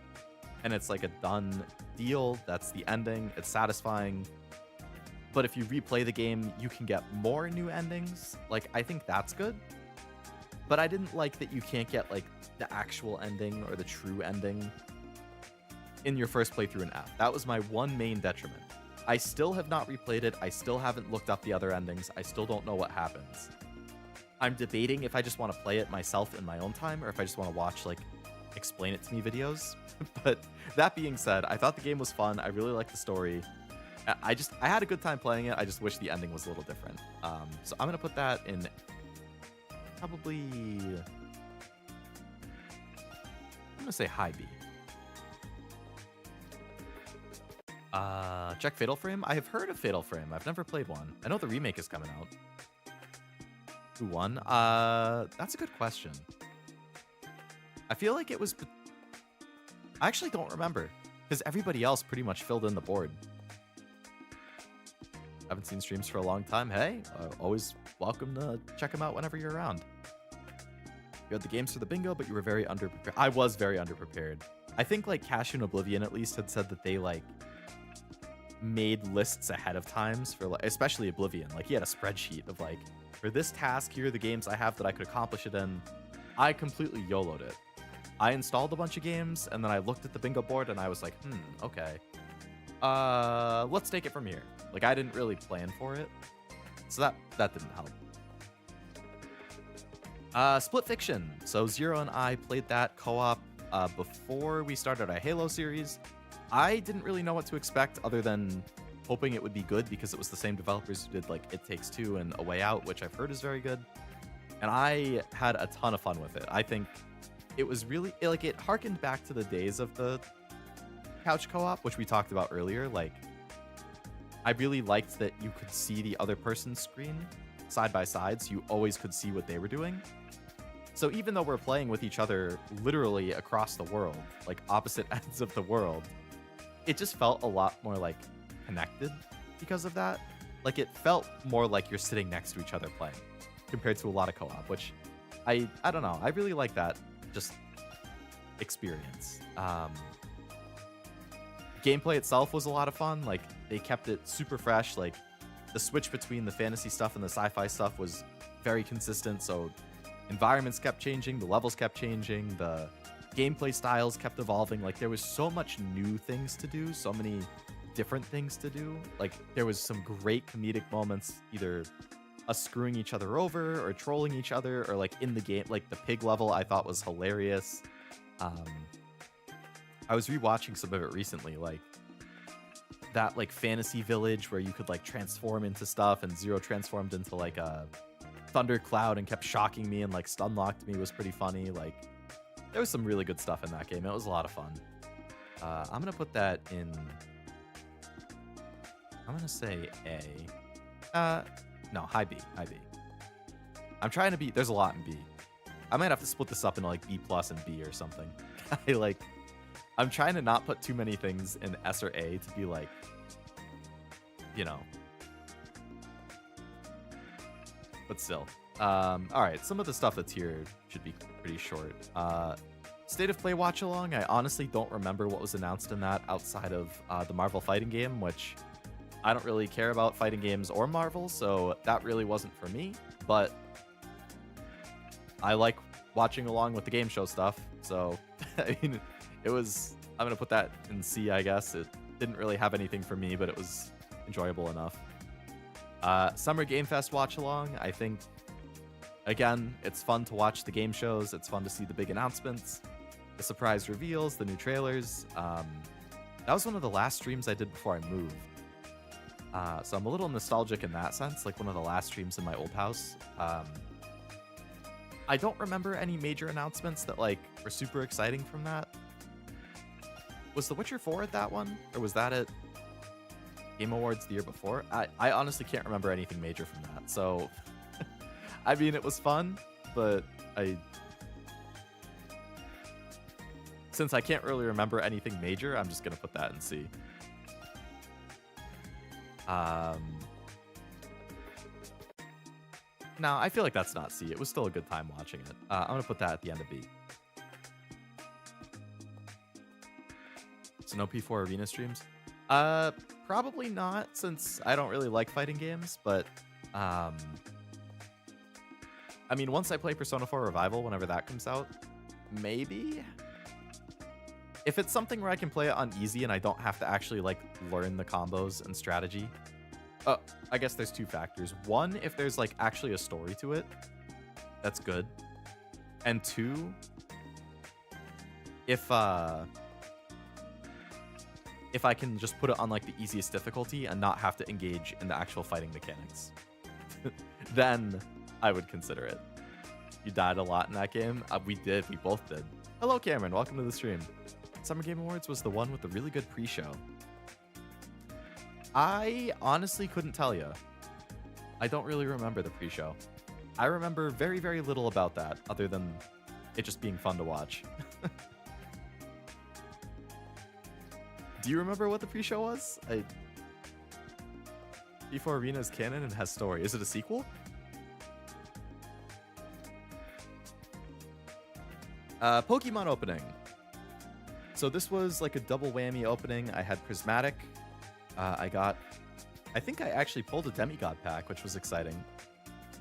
and it's like a done deal. That's the ending. It's satisfying. But if you replay the game, you can get more new endings. Like, I think that's good. But I didn't like that you can't get, like, the actual ending or the true ending in your first playthrough in F. That was my one main detriment. I still have not replayed it. I still haven't looked up the other endings. I still don't know what happens. I'm debating if I just want to play it myself in my own time or if I just want to watch, like, explain it to me videos. But that being said, I thought the game was fun. I really liked the story. I had a good time playing it. I just wish the ending was a little different. So I'm going to put that in probably... I'm going to say high B. Check Fatal Frame. I have heard of Fatal Frame. I've never played one. I know the remake is coming out. Who won? That's a good question. I feel like it was... I actually don't remember, because everybody else pretty much filled in the board. Haven't seen streams for a long time. Hey, always welcome to check them out whenever you're around. You had the games for the bingo, but you were very underprepared. I was very underprepared. I think, like, Cashew and Oblivion at least had said that they, like, made lists ahead of times for, like, especially Oblivion. Like, he had a spreadsheet of, like, for this task, here are the games I have that I could accomplish it in. I completely YOLO'd it. I installed a bunch of games, and then I looked at the bingo board, and I was like, okay. Let's take it from here. Like, I didn't really plan for it, so that didn't help. Split Fiction. So Zero and I played that co-op before we started our Halo series. I didn't really know what to expect other than hoping it would be good because it was the same developers who did like It Takes Two and A Way Out, which I've heard is very good. And I had a ton of fun with it. I think it was really like it harkened back to the days of the couch co-op, which we talked about earlier. Like, I really liked that you could see the other person's screen side by side, so you always could see what they were doing. So even though we're playing with each other literally across the world, like opposite ends of the world, it just felt a lot more like connected because of that. Like, it felt more like you're sitting next to each other playing compared to a lot of co-op, which I don't know. I really like that just experience. Gameplay itself was a lot of fun. Like, they kept it super fresh. Like, the switch between the fantasy stuff and the sci-fi stuff was very consistent. So environments kept changing, the levels kept changing, the gameplay styles kept evolving. Like, there was so much new things to do, so many different things to do. Like, there was some great comedic moments, either us screwing each other over or trolling each other, or like in the game, like the pig level I thought was hilarious. I was rewatching some of it recently, like that like fantasy village where you could like transform into stuff, and Zero transformed into like a thundercloud and kept shocking me and like stun locked me was pretty funny. Like, there was some really good stuff in that game. It was a lot of fun. I'm gonna put that in, I'm gonna say A. No, high B. I'm trying to be, there's a lot in B. I might have to split this up into like B plus and B or something. I'm trying to not put too many things in S or A to be like, you know. But still. All right, some of the stuff that's here should be pretty short. State of Play watch along. I honestly don't remember what was announced in that outside of the Marvel fighting game, which I don't really care about fighting games or Marvel, so that really wasn't for me. But I like watching along with the game show stuff, so I mean, it was, I'm gonna put that in C, I guess. It didn't really have anything for me, but it was enjoyable enough. Summer Game Fest watch along. I think, again, it's fun to watch the game shows. It's fun to see the big announcements, the surprise reveals, the new trailers. That was one of the last streams I did before I moved. So I'm a little nostalgic in that sense, like one of the last streams in my old house. I don't remember any major announcements that like were super exciting from that. Was The Witcher 4 at that one? Or was that at Game Awards the year before? I honestly can't remember anything major from that. So, I mean, it was fun, but since I can't really remember anything major, I'm just going to put that in C. No, I feel like that's not C. It was still a good time watching it. I'm going to put that at the end of B. So no P4 Arena streams? Probably not, since I don't really like fighting games, but I mean, once I play Persona 4 Revival, whenever that comes out, maybe? If it's something where I can play it on easy and I don't have to actually like learn the combos and strategy. I guess there's two factors. One, if there's like actually a story to it, that's good. And two, if I can just put it on like the easiest difficulty and not have to engage in the actual fighting mechanics, then I would consider it. You died a lot in that game. We did. We both did. Hello, Cameron. Welcome to the stream. Summer Game Awards was the one with the really good pre-show. I honestly couldn't tell you. I don't really remember the pre-show. I remember very, very little about that, other than it just being fun to watch. Do you remember what the pre-show was? P4 Arena is canon and has story. Is it a sequel? Pokemon opening. So this was like a double whammy opening. I had Prismatic. I think I actually pulled a Demigod pack, which was exciting.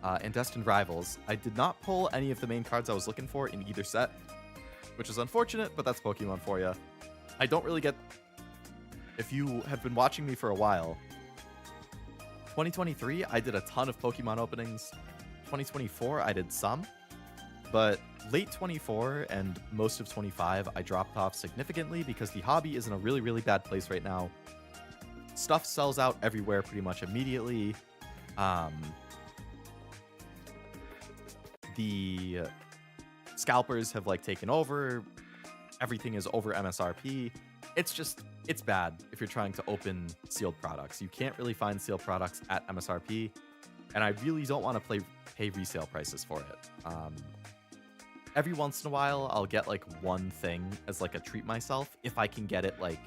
And Destined Rivals. I did not pull any of the main cards I was looking for in either set, which is unfortunate, but that's Pokemon for you. I don't really get... If you have been watching me for a while, 2023, I did a ton of Pokemon openings. 2024, I did some. But late 24 and most of 25, I dropped off significantly because the hobby is in a really, really bad place right now. stuff sells out everywhere pretty much immediately. Um, the scalpers have like taken over. Everything is over MSRP. It's bad if you're trying to open sealed products. You can't really find sealed products at MSRP, and I really don't want to pay resale prices for it. Every once in a while, I'll get like one thing as like a treat myself if I can get it, like,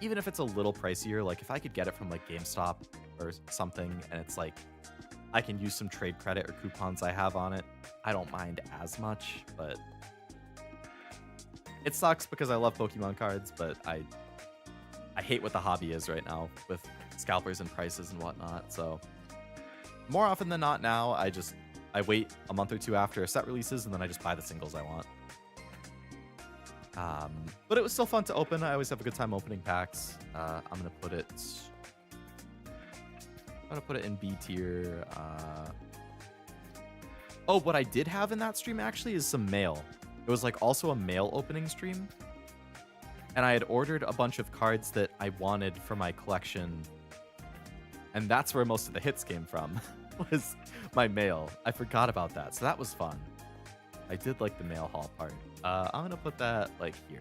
even if it's a little pricier, like if I could get it from like GameStop or something, and it's like I can use some trade credit or coupons I have on it, I don't mind as much. But it sucks because I love Pokemon cards, but I hate what the hobby is right now with scalpers and prices and whatnot. So more often than not now, I wait a month or two after a set releases, and then I just buy the singles I want. But it was still fun to open. I always have a good time opening packs. I'm gonna put it in B tier. Oh, what I did have in that stream actually is some mail. It was like also a mail opening stream, and I had ordered a bunch of cards that I wanted for my collection, and that's where most of the hits came from. Was my mail. I forgot about that, so that was fun. I did like the mail haul part. I'm gonna put that like here.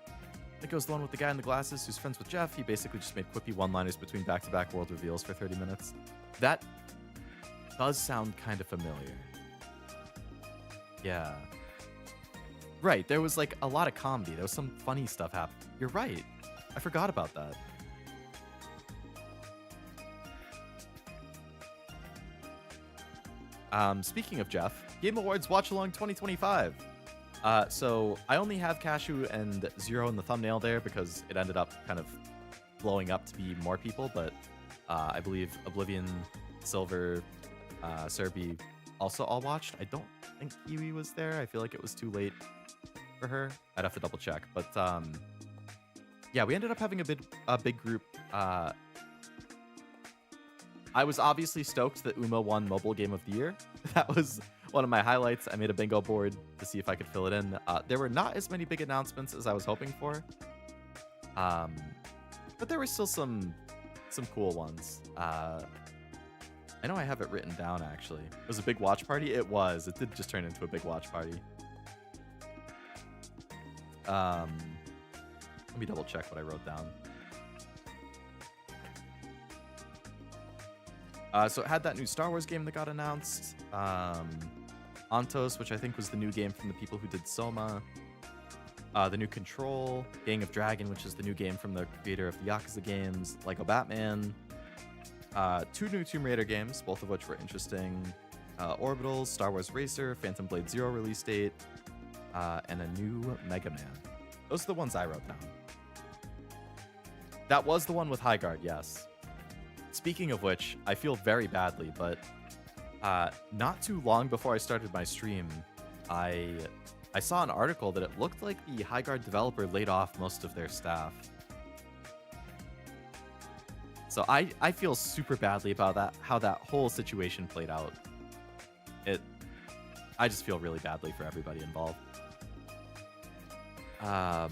I think it was the one with the guy in the glasses who's friends with Jeff. He basically just made quippy one-liners between back-to-back world reveals for 30 minutes. That does sound kind of familiar. Yeah. Right, there was like a lot of comedy. There was some funny stuff happening. You're right. I forgot about that. Speaking of Jeff, Game Awards Watch Along 2025. So I only have Cashew and Zero in the thumbnail there because it ended up kind of blowing up to be more people, but I believe Oblivion, Silver, Serby also all watched. I don't think Kiwi was there. I feel like it was too late for her. I'd have to double check. But yeah, we ended up having a big group. I was obviously stoked that Uma won Mobile Game of the Year. That was one of my highlights. I made a bingo board to see if I could fill it in. There were not as many big announcements as I was hoping for. But there were still some cool ones. I know I have it written down, actually. It was a big watch party? It was. It did just turn into a big watch party. Let me double check what I wrote down. So it had that new Star Wars game that got announced. Antos, which I think was the new game from the people who did Soma. The new Control. Gang of Dragon, which is the new game from the creator of the Yakuza games. Lego Batman. 2 new Tomb Raider games, both of which were interesting. Orbitals, Star Wars Racer, Phantom Blade Zero release date, and a new Mega Man. Those are the ones I wrote down. That was the one with Highguard, yes. Speaking of which, I feel very badly, but not too long before I started my stream, I saw an article that it looked like the Highguard developer laid off most of their staff. So I feel super badly about that, how that whole situation played out. I just feel really badly for everybody involved. But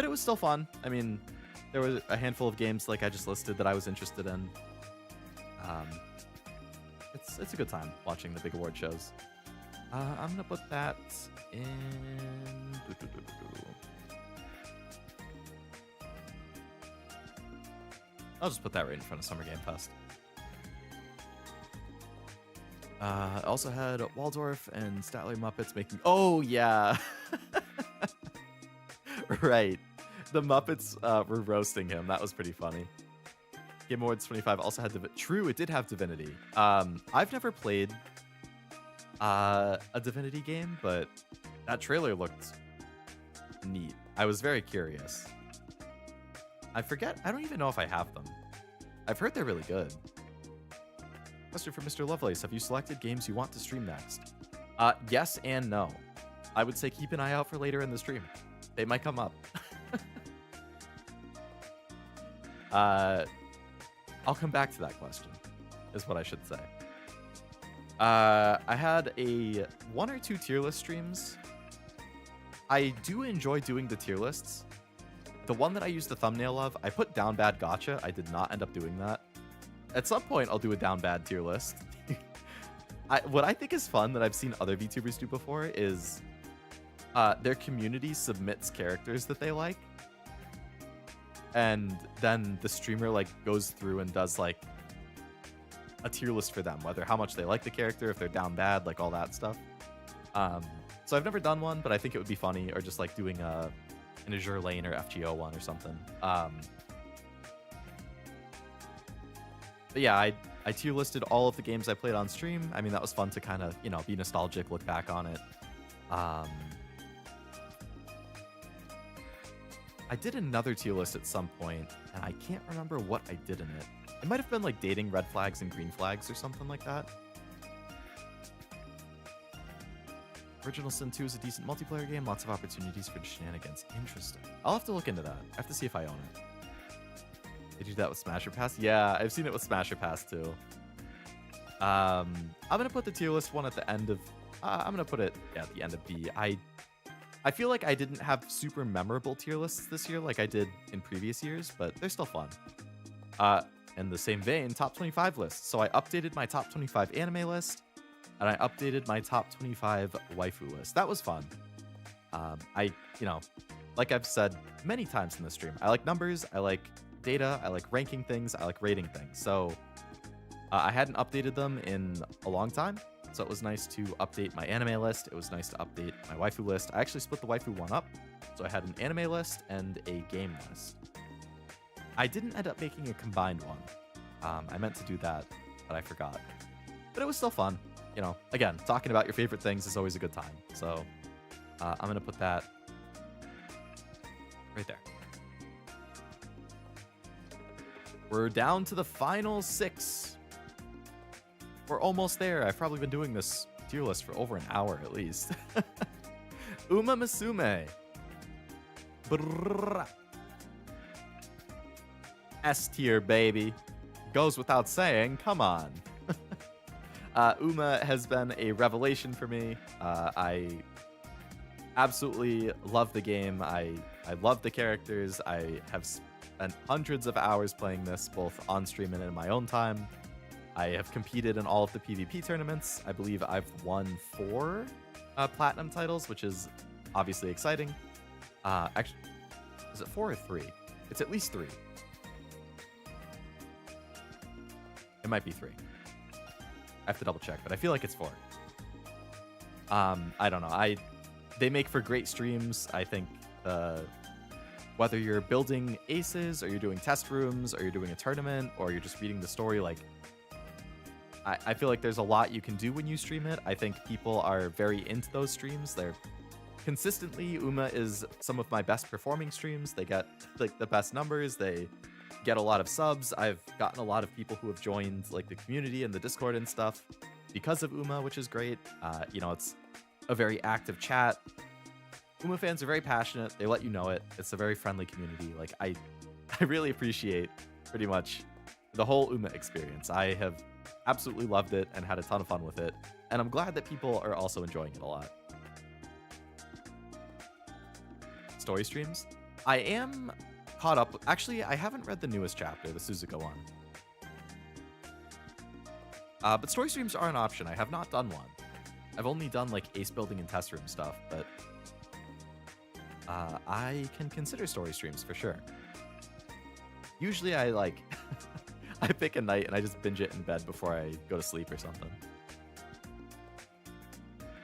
it was still fun. I mean, there was a handful of games like I just listed that I was interested in. It's a good time watching the big award shows. I'm gonna put that in. I'll just put that right in front of Summer Game Fest. I also had Waldorf and Statler Muppets making. Oh yeah, right. The Muppets were roasting him. That was pretty funny. Game Awards 25 also had True, it did have Divinity. I've never played a Divinity game, but that trailer looked neat. I was very curious. I don't even know if I have them. I've heard they're really good. Question for Mr. Lovelace. Have you selected games you want to stream next? Yes and no. I would say keep an eye out for later in the stream. They might come up. I'll come back to that question, is what I should say. I had 1 or 2 tier list streams I do enjoy doing the tier lists. The one that I used the thumbnail of, I put down bad gotcha. I did not end up doing that. At some point, I'll do a down bad tier list. What I think is fun that I've seen other VTubers do before is their community submits characters that they like. And then the streamer like goes through and does like a tier list for them, whether how much they like the character, if they're down bad, like all that stuff. So I've never done one, but I think it would be funny, or just like doing an Azure Lane or FGO one or something. But yeah, I tier listed all of the games I played on stream. I mean, that was fun to kind of, you know, be nostalgic, look back on it. I did another tier list at some point, and I can't remember what I did in it. It might have been like dating red flags and green flags or something like that. Original Sin 2 is a decent multiplayer game, lots of opportunities for shenanigans. Interesting. I'll have to look into that. I have to see if I own it. They do that with Smasher Pass? Yeah, I've seen it with Smasher Pass too. I'm gonna put the tier list one at the end of. I'm gonna put it at the end of B. I feel like I didn't have super memorable tier lists this year like I did in previous years, but they're still fun. In the same vein, top 25 lists. So I updated my top 25 anime list, and I updated my top 25 waifu list. That was fun. You know, like I've said many times in the stream, I like numbers, I like data, I like ranking things, I like rating things. So I hadn't updated them in a long time, so it was nice to update my anime list. It was nice to update my waifu list. I actually split the waifu one up, so I had an anime list and a game list. I didn't end up making a combined one. I meant to do that, but I forgot. But it was still fun. You know, again, talking about your favorite things is always a good time. So I'm going to put that right there. We're down to the final 6. We're almost there. I've probably been doing this tier list for over an hour at least. Uma Musume. Brrr. S tier, baby. Goes without saying, come on. Uma has been a revelation for me. I absolutely love the game. I love the characters. I have spent hundreds of hours playing this, both on stream and in my own time. I have competed in all of the PvP tournaments. I believe I've won 4 platinum titles, which is obviously exciting. Actually, is it 4 or 3? It's at least 3. It might be 3. I have to double check, but I feel like it's 4. I don't know. They make for great streams. I think whether you're building aces, or you're doing test rooms, or you're doing a tournament, or you're just reading the story, like I feel like there's a lot you can do when you stream it. I think people are very into those streams. They're consistently, Uma is some of my best performing streams. They get like the best numbers. They get a lot of subs. I've gotten a lot of people who have joined like the community and the Discord and stuff because of Uma, which is great. You know, it's a very active chat. Uma fans are very passionate. They let you know it. It's a very friendly community. Like I really appreciate pretty much the whole Uma experience. I have absolutely loved it and had a ton of fun with it. And I'm glad that people are also enjoying it a lot. Story streams. I am caught up. Actually, I haven't read the newest chapter, the Suzuka one. But story streams are an option. I have not done one. I've only done like ace building and test room stuff, but I can consider story streams for sure. Usually I like I pick a night and I just binge it in bed before I go to sleep or something.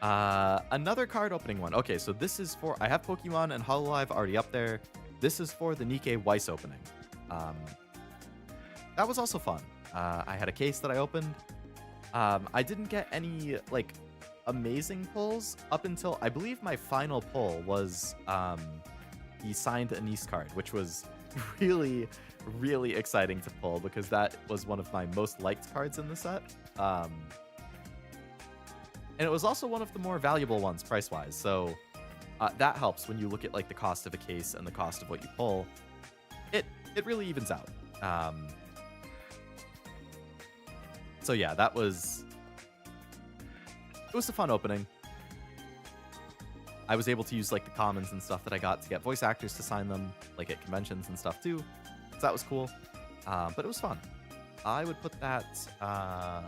Another card opening one. Okay, so this is for, I have Pokemon and Hololive already up there. This is for the Nikkei Weiss opening. That was also fun. I had a case that I opened. I didn't get any like amazing pulls up until I believe my final pull was the signed Anise card, which was really, really exciting to pull because that was one of my most liked cards in the set. And it was also one of the more valuable ones price-wise. So that helps when you look at like the cost of a case and the cost of what you pull. It really evens out. So yeah, it was a fun opening. I was able to use like the commons and stuff that I got to get voice actors to sign them, like at conventions and stuff too. So that was cool. But it was fun. I would put that. I'll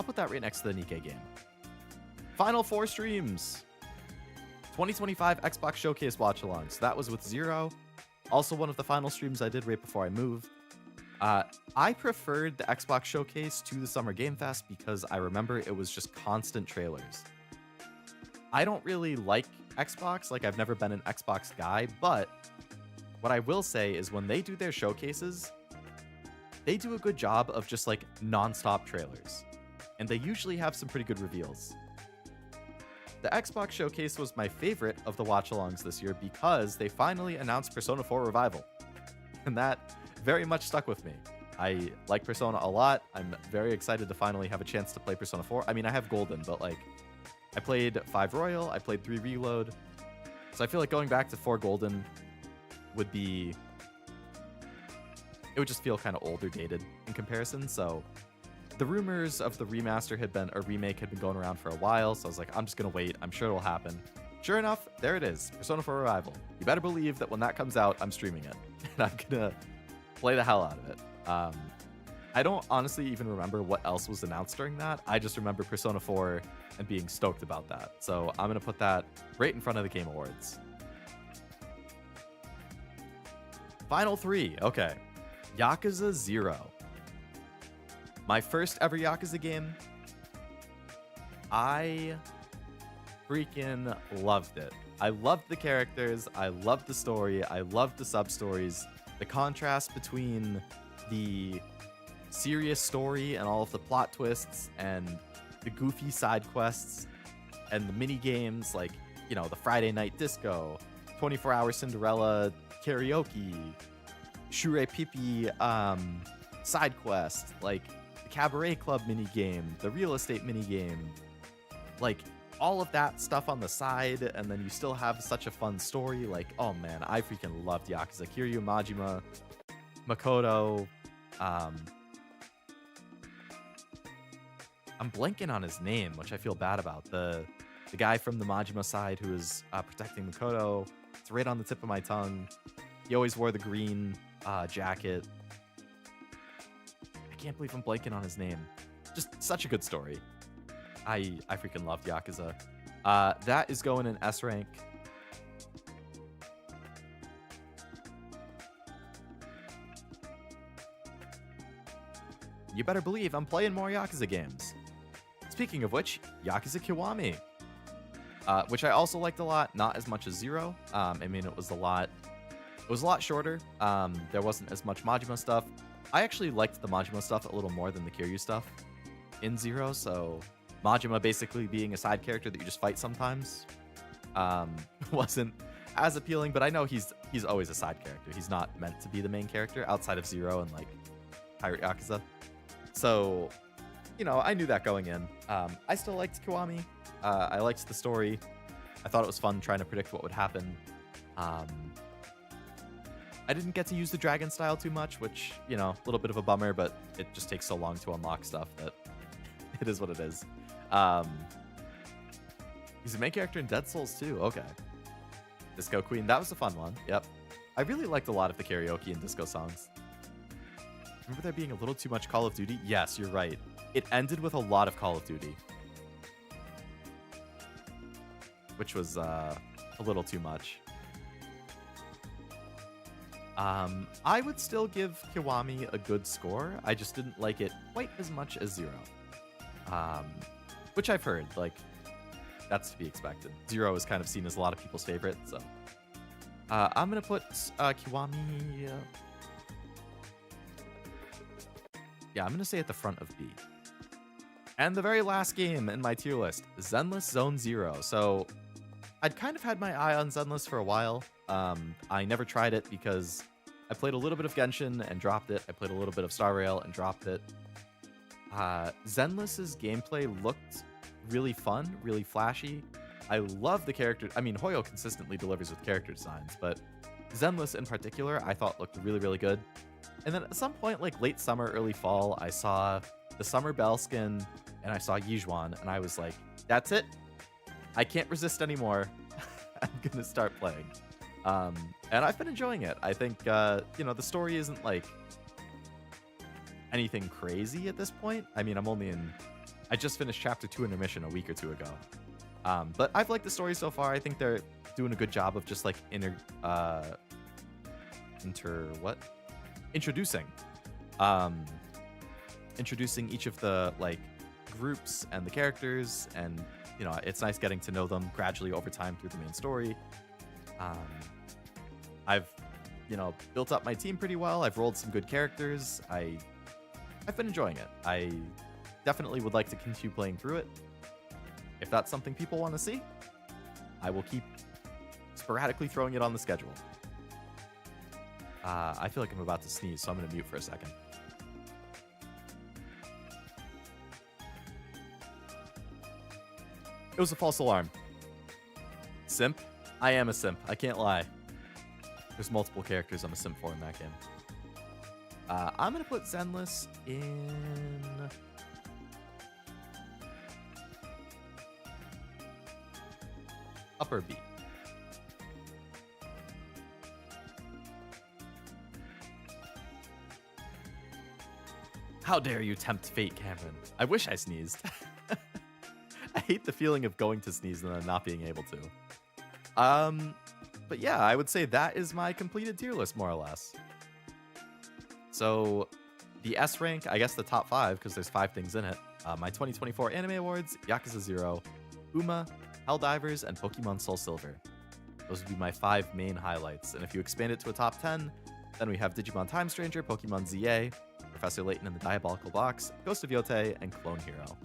put that right next to the Nikkei game. Final 4 streams. 2025 Xbox Showcase watch-along. So that was with Zero. Also one of the final streams I did right before I moved. I preferred the Xbox Showcase to the Summer Game Fest because I remember it was just constant trailers. I don't really like Xbox. Like, I've never been an Xbox guy, but what I will say is when they do their showcases, they do a good job of just like non-stop trailers. And they usually have some pretty good reveals. The Xbox Showcase was my favorite of the watch-alongs this year because they finally announced Persona 4 Revival. And that very much stuck with me. I like Persona a lot. I'm very excited to finally have a chance to play Persona 4. I mean, I have Golden, but like, I played 5 Royal, I played 3 Reload. So I feel like going back to 4 Golden would be... It would just feel kind of old or dated in comparison, so... The rumors of the remaster remake had been going around for a while, so I was like, I'm just gonna wait. I'm sure it'll happen. Sure enough, there it is, Persona 4 Revival. You better believe that when that comes out, I'm streaming it, and I'm gonna play the hell out of it. I don't honestly even remember what else was announced during that. I just remember Persona 4 and being stoked about that. So I'm gonna put that right in front of the Game Awards. Final 3, okay. Yakuza 0. My first ever Yakuza game. I freaking loved it. I loved the characters. I loved the story. I loved the sub-stories. The contrast between the serious story and all of the plot twists and the goofy side quests and the mini games like, you know, the Friday Night Disco, 24-Hour Cinderella karaoke, Shure Pipi side quest, like the Cabaret Club mini game, the real estate mini game, like all of that stuff on the side, and then you still have such a fun story. Like, oh man, I freaking loved Yakuza. Kiryu, Majima, Makoto, I'm blanking on his name, which I feel bad about. The guy from the Majima side who is protecting Makoto. It's right on the tip of my tongue. He always wore the green jacket. I can't believe I'm blanking on his name. Just such a good story. I freaking loved Yakuza. That is going in S rank. You better believe I'm playing more Yakuza games. Speaking of which, Yakuza Kiwami, which I also liked a lot, not as much as Zero. I mean, it was a lot shorter. There wasn't as much Majima stuff. I actually liked the Majima stuff a little more than the Kiryu stuff in Zero, so Majima basically being a side character that you just fight sometimes wasn't as appealing, but I know he's always a side character. He's not meant to be the main character outside of Zero and like Pirate Yakuza. So, you know, I knew that going in. I still liked Kiwami. I liked the story. I thought it was fun trying to predict what would happen. I didn't get to use the dragon style too much, which, you know, a little bit of a bummer, but it just takes so long to unlock stuff that it is what it is. He's the main character in Dead Souls too. Okay. Disco Queen. That was a fun one. Yep. I really liked a lot of the karaoke and disco songs. Remember there being a little too much Call of Duty? Yes, you're right. It ended with a lot of Call of Duty, which was a little too much. I would still give Kiwami a good score. I just didn't like it quite as much as Zero. Which I've heard, like, that's to be expected. Zero is kind of seen as a lot of people's favorite, so. I'm gonna put Kiwami... yeah, I'm gonna say at the front of B. And the very last game in my tier list, Zenless Zone Zero. So, I'd kind of had my eye on Zenless for a while. I never tried it because I played a little bit of Genshin and dropped it. I played a little bit of Star Rail and dropped it. Zenless's gameplay looked really fun, really flashy. I love the character. I mean, Hoyo consistently delivers with character designs, but Zenless in particular, I thought looked really, really good. And then at some point, like late summer, early fall, I saw the Summer Bell skin and I saw Yijuan, and I was like, that's it. I can't resist anymore. I'm gonna start playing. And I've been enjoying it. I think you know, the story isn't like anything crazy at this point. I mean, I just finished chapter 2 intermission a week or two ago. But I've liked the story so far. I think they're doing a good job of just like introducing introducing each of the like groups and the characters, and you know, it's nice getting to know them gradually over time through the main story. I've, you know, built up my team pretty well. I've rolled some good characters. I've been enjoying it. I definitely would like to continue playing through it. If that's something people want to see, I will keep sporadically throwing it on the schedule. I feel like I'm about to sneeze, so I'm going to mute for a second. It was a false alarm. Simp? I am a simp. I can't lie. There's multiple characters I'm a simp for in that game. I'm going to put Zenless in... upper B. How dare you tempt fate, Cameron? I wish I sneezed. I hate the feeling of going to sneeze and then not being able to. But yeah, I would say that is my completed tier list, more or less. So, the S rank, I guess the top 5, because there's 5 things in it. My 2024 Anime Awards, Yakuza 0, Uma, Helldivers, and Pokemon Soul Silver. Those would be my 5 main highlights. And if you expand it to a top 10, then we have Digimon Time Stranger, Pokemon ZA, Professor Layton and the Diabolical Box, Ghost of Yotei, and Clone Hero.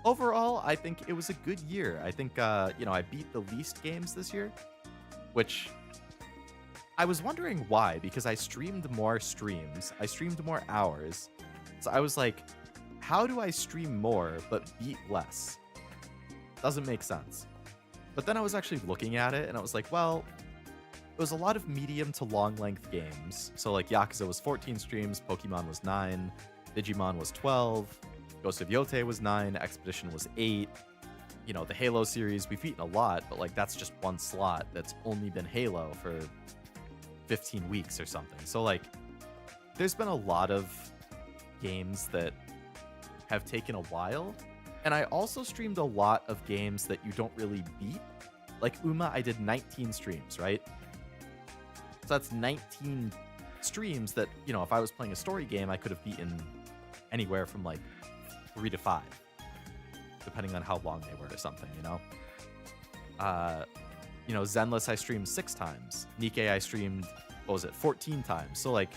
Overall, I think it was a good year. I think, you know, I beat the least games this year, which I was wondering why, because I streamed more streams. I streamed more hours. So I was like, how do I stream more but beat less? Doesn't make sense. But then I was actually looking at it and I was like, well, it was a lot of medium to long length games. So like Yakuza was 14 streams, Pokemon was 9, Digimon was 12, Ghost of Yotei was 9, Expedition was 8. You know, the Halo series, we've eaten a lot, but like that's just one slot that's only been Halo for 15 weeks or something. So like there's been a lot of games that have taken a while. And I also streamed a lot of games that you don't really beat. Like Uma, I did 19 streams, right? So that's 19 streams that, you know, if I was playing a story game, I could have beaten anywhere from like 3 to 5, depending on how long they were or something, you know? You know, Zenless I streamed 6 times. Nikkei I streamed, 14 times. So like,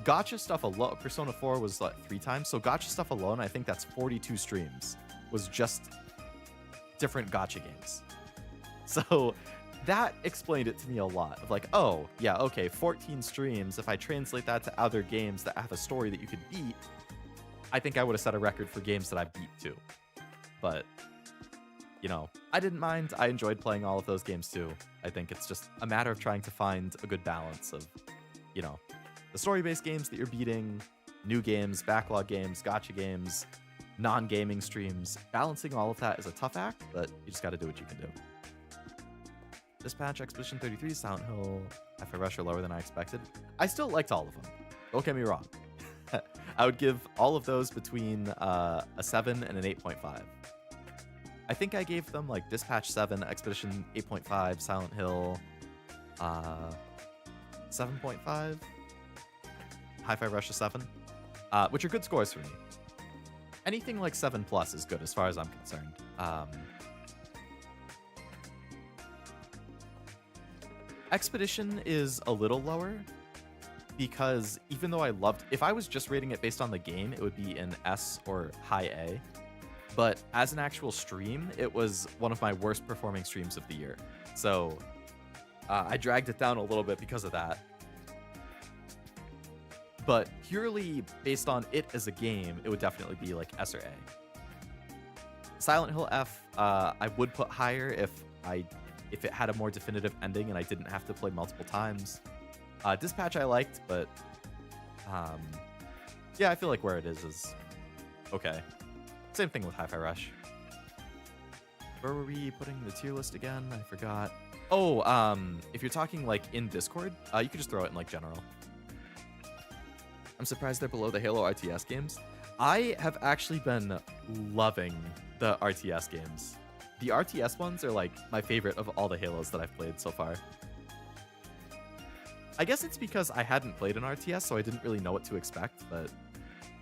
gacha stuff alone, Persona 4 was like 3 times. So gacha stuff alone, I think that's 42 streams. Was just different gacha games. So that explained it to me a lot. Of like, oh, yeah, okay, 14 streams. If I translate that to other games that have a story that you could beat, I think I would have set a record for games that I beat too. But, you know, I didn't mind. I enjoyed playing all of those games too. I think it's just a matter of trying to find a good balance of, you know, the story-based games that you're beating, new games, backlog games, gacha games, non-gaming streams. Balancing all of that is a tough act, but you just got to do what you can do. Dispatch, Expedition 33, Silent Hill, Hi-Fi Rush are lower than I expected. I still liked all of them. Don't get me wrong. I would give all of those between a 7 and an 8.5. I think I gave them like Dispatch 7, Expedition 8.5, Silent Hill 7.5, Hi-Fi Rush a 7, which are good scores for me. Anything like 7 plus is good as far as I'm concerned. Expedition is a little lower because even though I loved, if I was just rating it based on the game, it would be an S or high A. But as an actual stream, it was one of my worst performing streams of the year. So I dragged it down a little bit because of that. But purely based on it as a game, it would definitely be like S or A. Silent Hill F, I would put higher if it had a more definitive ending and I didn't have to play multiple times. Dispatch I liked, but yeah, I feel like where it is okay. Same thing with Hi-Fi Rush. Where were we putting the tier list again? I forgot. Oh, if you're talking like in Discord, you could just throw it in like general. I'm surprised they're below the Halo RTS games. I have actually been loving the RTS games. The RTS ones are like my favorite of all the Halos that I've played so far. I guess it's because I hadn't played an RTS, so I didn't really know what to expect, but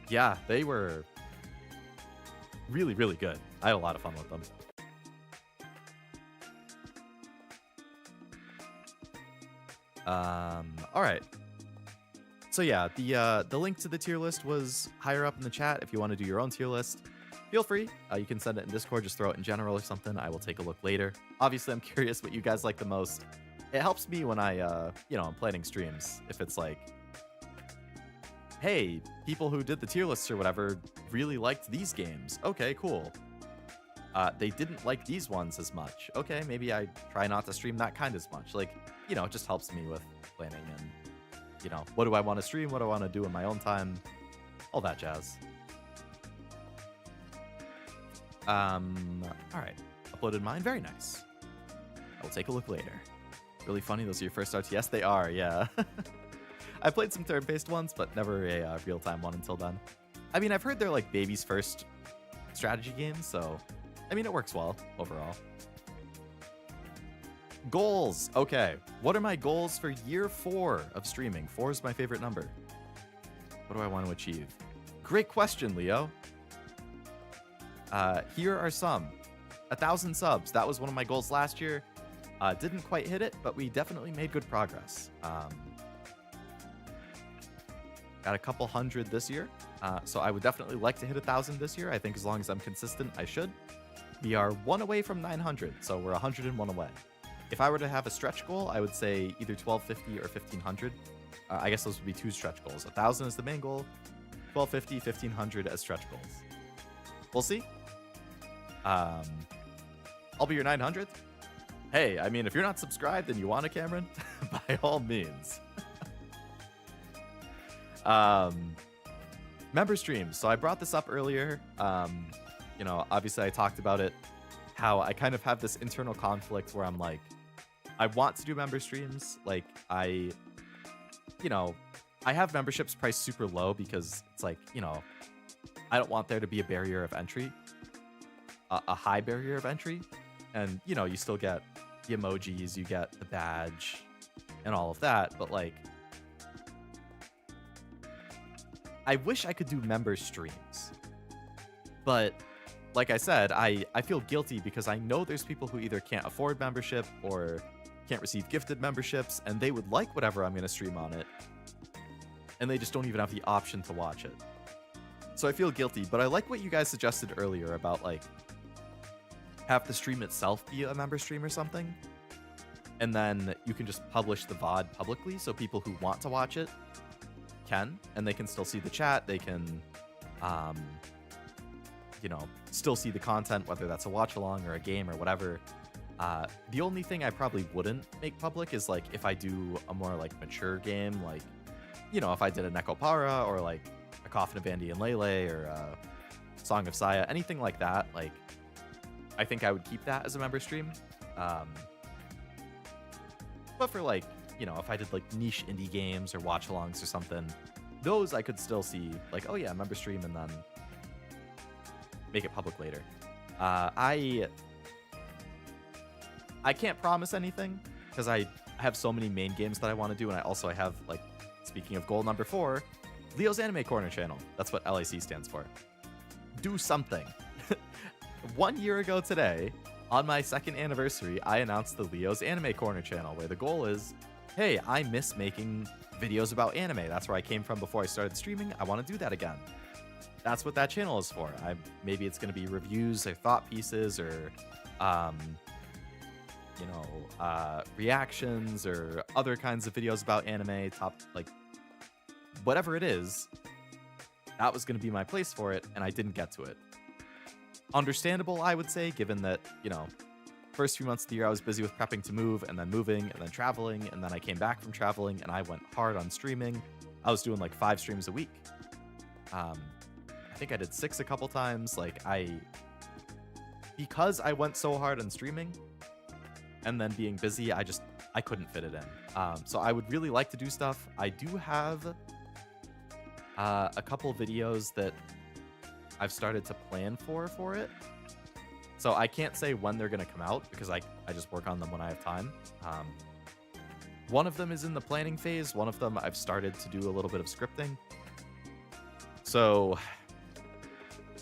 yeah, they were really, really good. I had a lot of fun with them. All right. So yeah, the link to the tier list was higher up in the chat. If you want to do your own tier list, feel free. You can send it in Discord, just throw it in general or something. I will take a look later. Obviously, I'm curious what you guys like the most. It helps me when I, I'm planning streams. If it's like, hey, people who did the tier lists or whatever really liked these games. Okay, cool. They didn't like these ones as much. Okay, maybe I try not to stream that kind as much. Like, it just helps me with planning and, what do I want to stream? What do I want to do in my own time? All that jazz. All right. Uploaded mine. Very nice. I'll take a look later. Really funny. Those are your first RTS? They are, yeah. I played some turn-based ones, but never a real-time one until then. I mean, I've heard they're like baby's first strategy games, so I mean, it works well overall. Goals. Okay. What are my goals for year 4 of streaming? 4 is my favorite number. What do I want to achieve? Great question, Leo. Here are some. 1,000 subs. That was one of my goals last year. Didn't quite hit it, but we definitely made good progress. Got a couple hundred this year. So I would definitely like to hit 1,000 this year. I think as long as I'm consistent, I should. We are 1 away from 900, so we're 101 away. If I were to have a stretch goal, I would say either 1,250 or 1,500. I guess those would be 2 stretch goals. 1,000 is the main goal, 1,250, 1,500 as stretch goals. We'll see. I'll be your 900th. Hey, I mean, if you're not subscribed and you want a Cameron, by all means. Member streams. So I brought this up earlier. Obviously I talked about it, how I kind of have this internal conflict where I'm like, I want to do member streams. Like I have memberships priced super low because it's like, I don't want there to be a barrier of entry, a high barrier of entry. And, you still get the emojis, you get the badge and all of that. But like, I wish I could do member streams, but like I said, I feel guilty because I know there's people who either can't afford membership or can't receive gifted memberships, and they would like whatever I'm going to stream on it, and they just don't even have the option to watch it. So I feel guilty, but I like what you guys suggested earlier about like have the stream itself be a member stream or something, and then you can just publish the VOD publicly so people who want to watch it can, and they can still see the chat, they can still see the content, whether that's a watch along or a game or whatever. The only thing I probably wouldn't make public is like if I do a more like mature game, like if I did a Nekopara or like a Coffin of Andy and Lele or Song of Saya, anything like that, like I think I would keep that as a member stream. But for like, if I did like niche indie games or watch alongs or something, those I could still see like, oh yeah, member stream, and then make it public later. I can't promise anything because I have so many main games that I want to do, and I have, like, speaking of goal number 4, Leo's Anime Corner channel. That's what LAC stands for. Do something. 1 year ago today, on my 2nd anniversary, I announced the Leo's Anime Corner channel, where the goal is, hey, I miss making videos about anime. That's where I came from before I started streaming. I want to do that again. That's what that channel is for. Maybe it's going to be reviews or thought pieces or, reactions or other kinds of videos about anime, whatever it is. That was going to be my place for it, and I didn't get to it. Understandable, I would say, given that, first few months of the year I was busy with prepping to move and then moving and then traveling, and then I came back from traveling and I went hard on streaming. I was doing like 5 streams a week. I think I did 6 a couple times. Like because I went so hard on streaming and then being busy, I couldn't fit it in. So I would really like to do stuff. I do have a couple videos that I've started to plan for it. So I can't say when they're going to come out because I just work on them when I have time. One of them is in the planning phase. One of them I've started to do a little bit of scripting. So,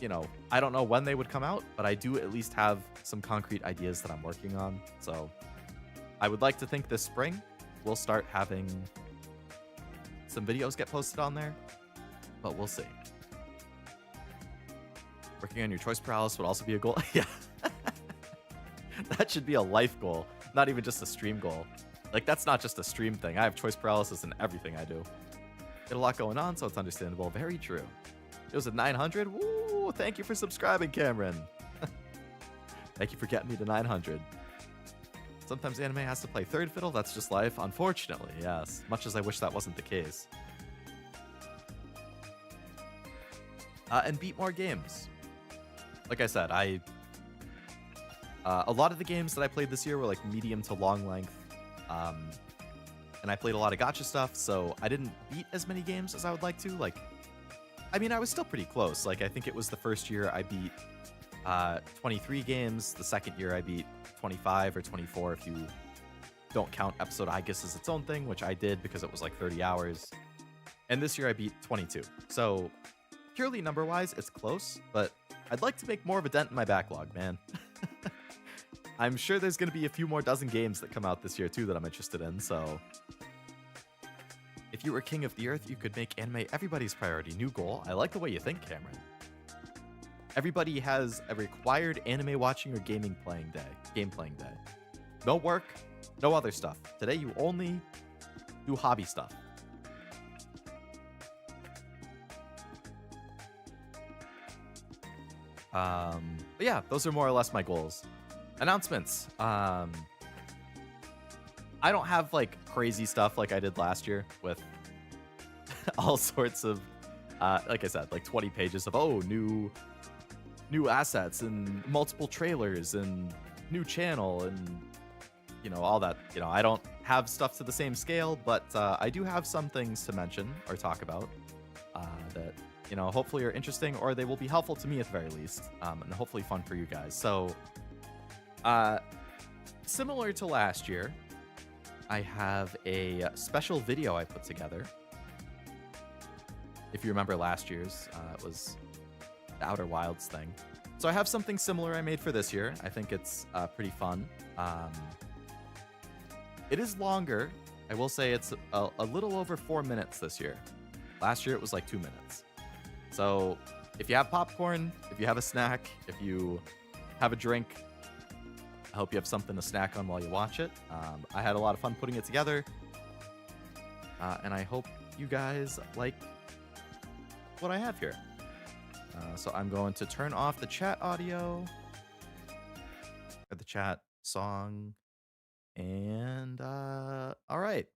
you know, I don't know when they would come out, but I do at least have some concrete ideas that I'm working on. So I would like to think this spring we'll start having some videos get posted on there, but we'll see. Working on your choice paralysis would also be a goal. Yeah. That should be a life goal, not even just a stream goal. Like, that's not just a stream thing. I have choice paralysis in everything I do. Get a lot going on, so it's understandable. Very true. It was at 900. Woo! Thank you for subscribing, Cameron. Thank you for getting me to 900. Sometimes anime has to play third fiddle. That's just life. Unfortunately, yes. Much as I wish that wasn't the case. And beat more games. Like I said, a lot of the games that I played this year were like medium to long length. And I played a lot of gacha stuff, so I didn't beat as many games as I would like to. Like, I mean, I was still pretty close. Like, I think it was the first year I beat 23 games. The second year I beat 25 or 24 if you don't count episode I guess as its own thing, which I did because it was like 30 hours. And this year I beat 22. So purely number-wise, it's close, but I'd like to make more of a dent in my backlog, man. I'm sure there's going to be a few more dozen games that come out this year, too, that I'm interested in, so... If you were king of the earth, you could make anime everybody's priority. New goal. I like the way you think, Cameron. Everybody has a required anime watching or game playing day. No work, no other stuff. Today, you only do hobby stuff. But yeah, those are more or less my goals. Announcements. I don't have like crazy stuff like I did last year with all sorts of, like I said, like 20 pages of, new assets and multiple trailers and new channel and, you know, all that. You know, I don't have stuff to the same scale, but I do have some things to mention or talk about that, you know, hopefully are interesting, or they will be helpful to me at the very least, and hopefully fun for you guys. So, similar to last year, I have a special video I put together. If you remember last year's, it was the Outer Wilds thing. So I have something similar I made for this year. I think it's pretty fun. It is longer. I will say it's a little over 4 minutes this year. Last year it was like 2 minutes. So if you have popcorn, if you have a snack, if you have a drink, I hope you have something to snack on while you watch it. I had a lot of fun putting it together. And I hope you guys like what I have here. So I'm going to turn off the chat audio, or the chat song. And all right,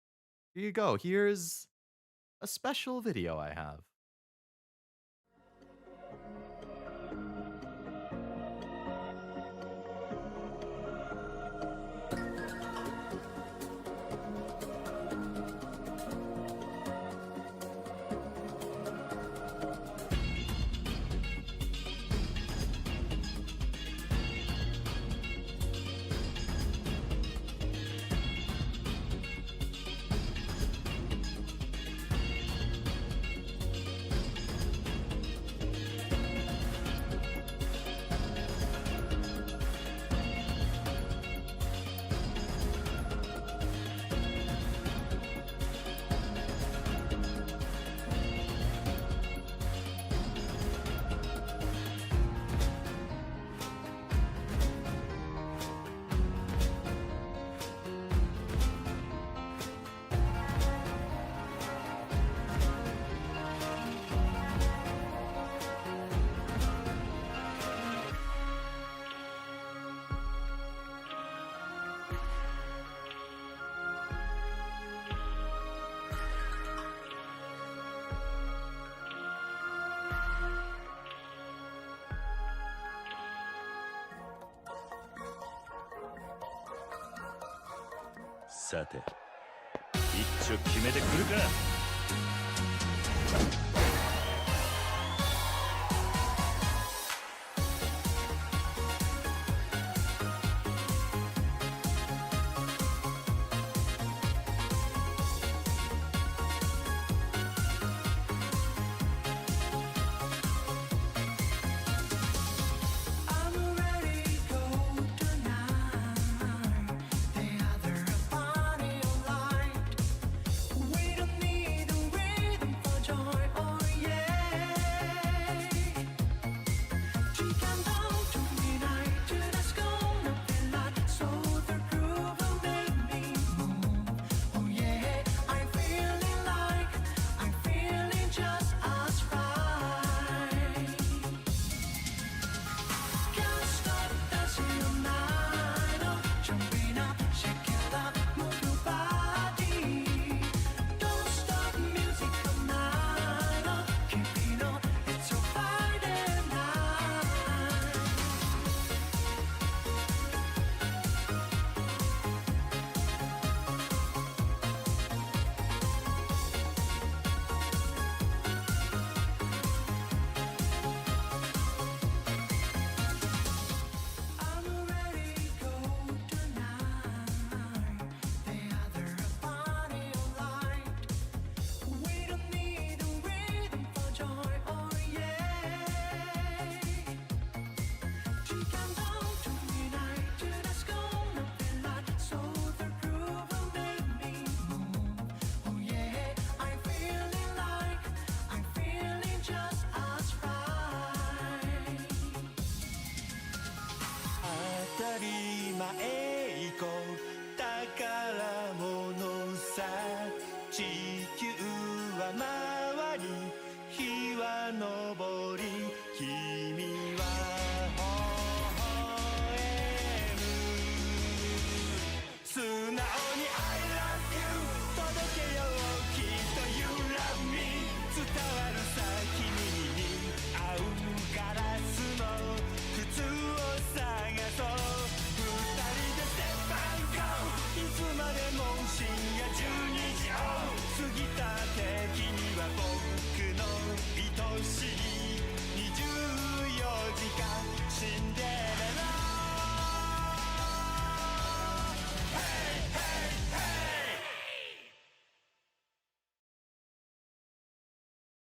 here you go. Here's a special video I have. さて一丁決めてくるか。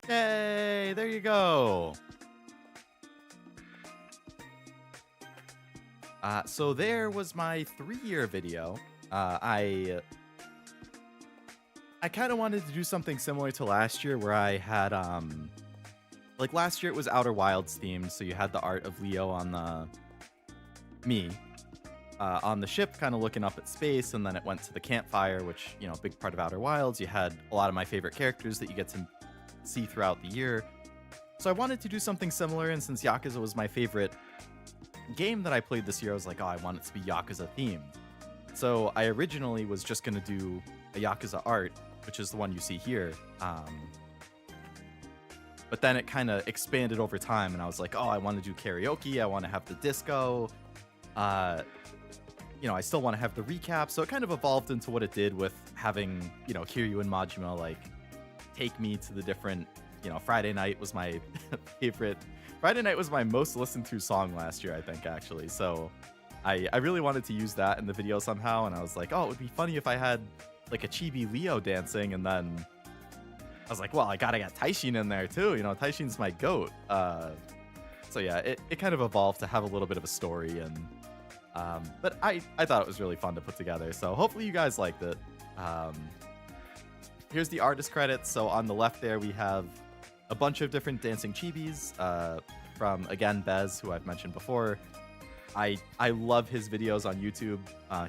Yay, there you go. So there was my 3-year video. I kind of wanted to do something similar to last year where I had, like last year it was Outer Wilds themed, so you had the art of Leo on the ship kind of looking up at space, and then it went to the campfire, which, you know, big part of Outer Wilds. You had a lot of my favorite characters that you get to see throughout the year. So I wanted to do something similar, and since Yakuza was my favorite game that I played this year, I was like, oh, I want it to be Yakuza themed. So I originally was just going to do a Yakuza art, which is the one you see here. But then it kind of expanded over time, and I was like, oh, I want to do karaoke, I want to have the disco. You know, I still want to have the recap, so it kind of evolved into what it did with having, you know, Kiryu and Majima, like, take me to the different, you know, Friday Night was my favorite. Friday Night was my most listened to song last year, I think, actually. So I really wanted to use that in the video somehow, and I was like, oh, it would be funny if I had, like, a chibi Leo dancing, and then I was like, well, I gotta get Taishin in there, too. You know, Taishin's my goat. So yeah, it kind of evolved to have a little bit of a story, and but I thought it was really fun to put together, so hopefully you guys liked it. Here's the artist credits. So on the left there, we have a bunch of different dancing chibis from, again, Bez, who I've mentioned before. I love his videos on YouTube.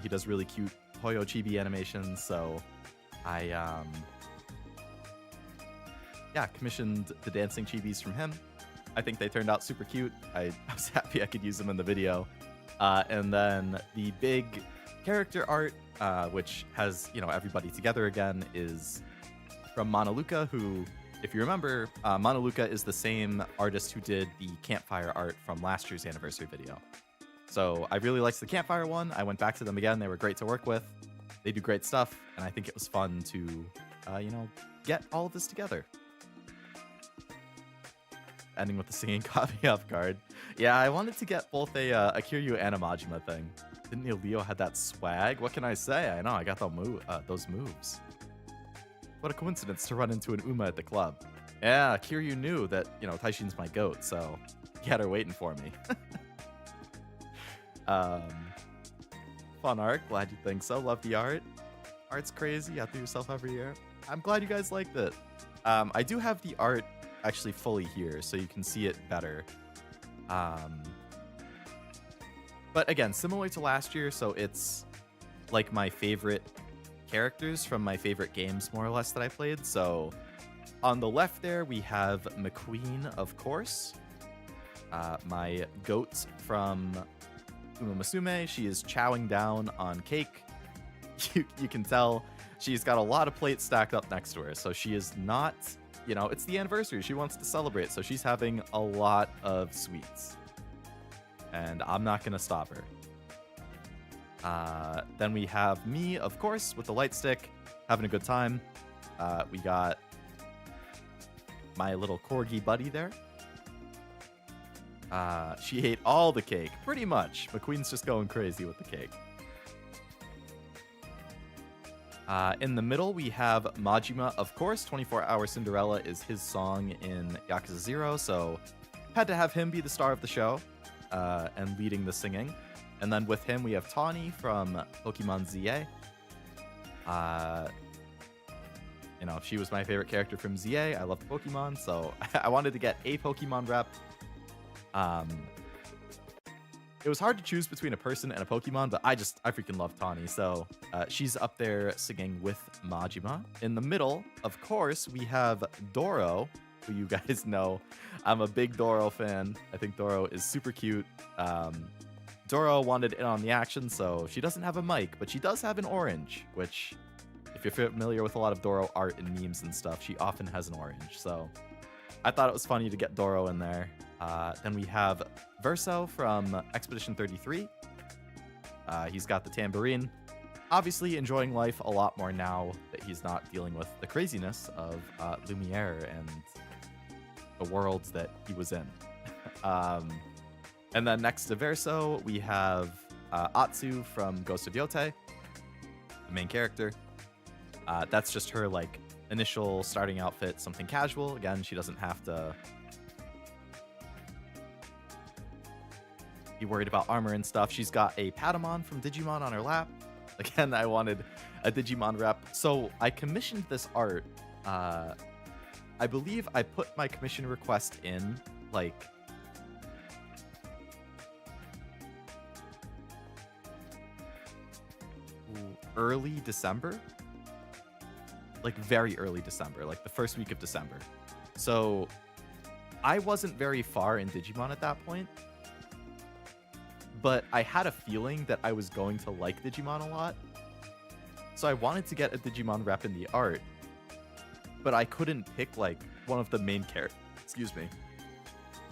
He does really cute Hoyo chibi animations, so I commissioned the dancing chibis from him. I think they turned out super cute. I was happy I could use them in the video. And then the big character art, which has, you know, everybody together again, is from Monaluka, who, if you remember, Monaluka is the same artist who did the campfire art from last year's anniversary video. So I really liked the campfire one. I went back to them again. They were great to work with. They do great stuff, and I think it was fun to, get all of this together. Ending with the singing copy off guard. Yeah, I wanted to get both a Kiryu and a Majima thing. Didn't know Leo had that swag? What can I say? I know, I got those moves. What a coincidence to run into an Uma at the club. Yeah, Kiryu knew that, Taishin's my goat, so he had her waiting for me. Fun art. Glad you think so. Love the art. Art's crazy. You have to do yourself every year. I'm glad you guys liked it. I do have the art actually fully here, so you can see it better. But again, similar to last year, so it's like my favorite characters from my favorite games, more or less, that I played. So on the left there, we have McQueen, of course. My goat from Umamasume. She is chowing down on cake. You can tell she's got a lot of plates stacked up next to her. So she is not, it's the anniversary. She wants to celebrate. So she's having a lot of sweets. And I'm not going to stop her. Then we have me, of course, with the light stick, having a good time. We got my little corgi buddy there. She ate all the cake, pretty much. McQueen's just going crazy with the cake. In the middle, we have Majima, of course. 24-Hour Cinderella is his song in Yakuza 0, so had to have him be the star of the show and leading the singing. And then with him, we have Tawny from Pokemon ZA. She was my favorite character from ZA. I love Pokemon, so I wanted to get a Pokemon rep. It was hard to choose between a person and a Pokemon, but I freaking love Tawny, so she's up there singing with Majima. In the middle, of course, we have Doro, who you guys know. I'm a big Doro fan. I think Doro is super cute. Doro wanted in on the action, so she doesn't have a mic, but she does have an orange, which, if you're familiar with a lot of Doro art and memes and stuff, she often has an orange, so I thought it was funny to get Doro in there. Then we have Verso from Expedition 33. He's got the tambourine. Obviously enjoying life a lot more now that he's not dealing with the craziness of Lumiere and the worlds that he was in. And then next to Verso, we have Atsu from Ghost of Yote, the main character. That's just her initial starting outfit, something casual. Again, she doesn't have to be worried about armor and stuff. She's got a Patamon from Digimon on her lap. Again, I wanted a Digimon rep. So I commissioned this art. I believe I put my commission request in early December. Very early December, the first week of December. So I wasn't very far in Digimon at that point. But I had a feeling that I was going to like Digimon a lot. So I wanted to get a Digimon rep in the art. But I couldn't pick one of the main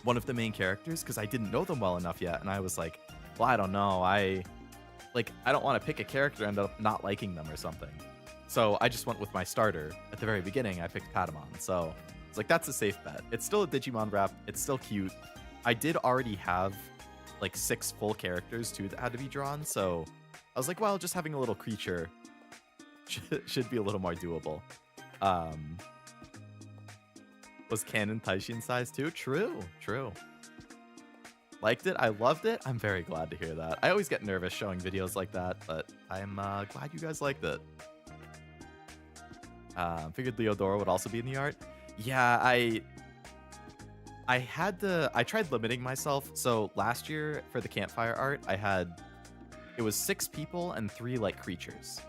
one of the main characters because I didn't know them well enough yet. And I was like, well, I don't know. I don't want to pick a character and end up not liking them or something. So I just went with my starter. At the very beginning, I picked Patamon. So it's that's a safe bet. It's still a Digimon rep. It's still cute. I did already have 6 full characters too that had to be drawn, so I was like, well, just having a little creature should be a little more doable. Was canon Taishin size too? True. Liked it. I loved it. I'm very glad to hear that. I always get nervous showing videos like that, but I'm glad you guys liked it. Figured Leodoro would also be in the art. Yeah, I tried limiting myself. So last year for the campfire art, it was 6 people and 3 creatures.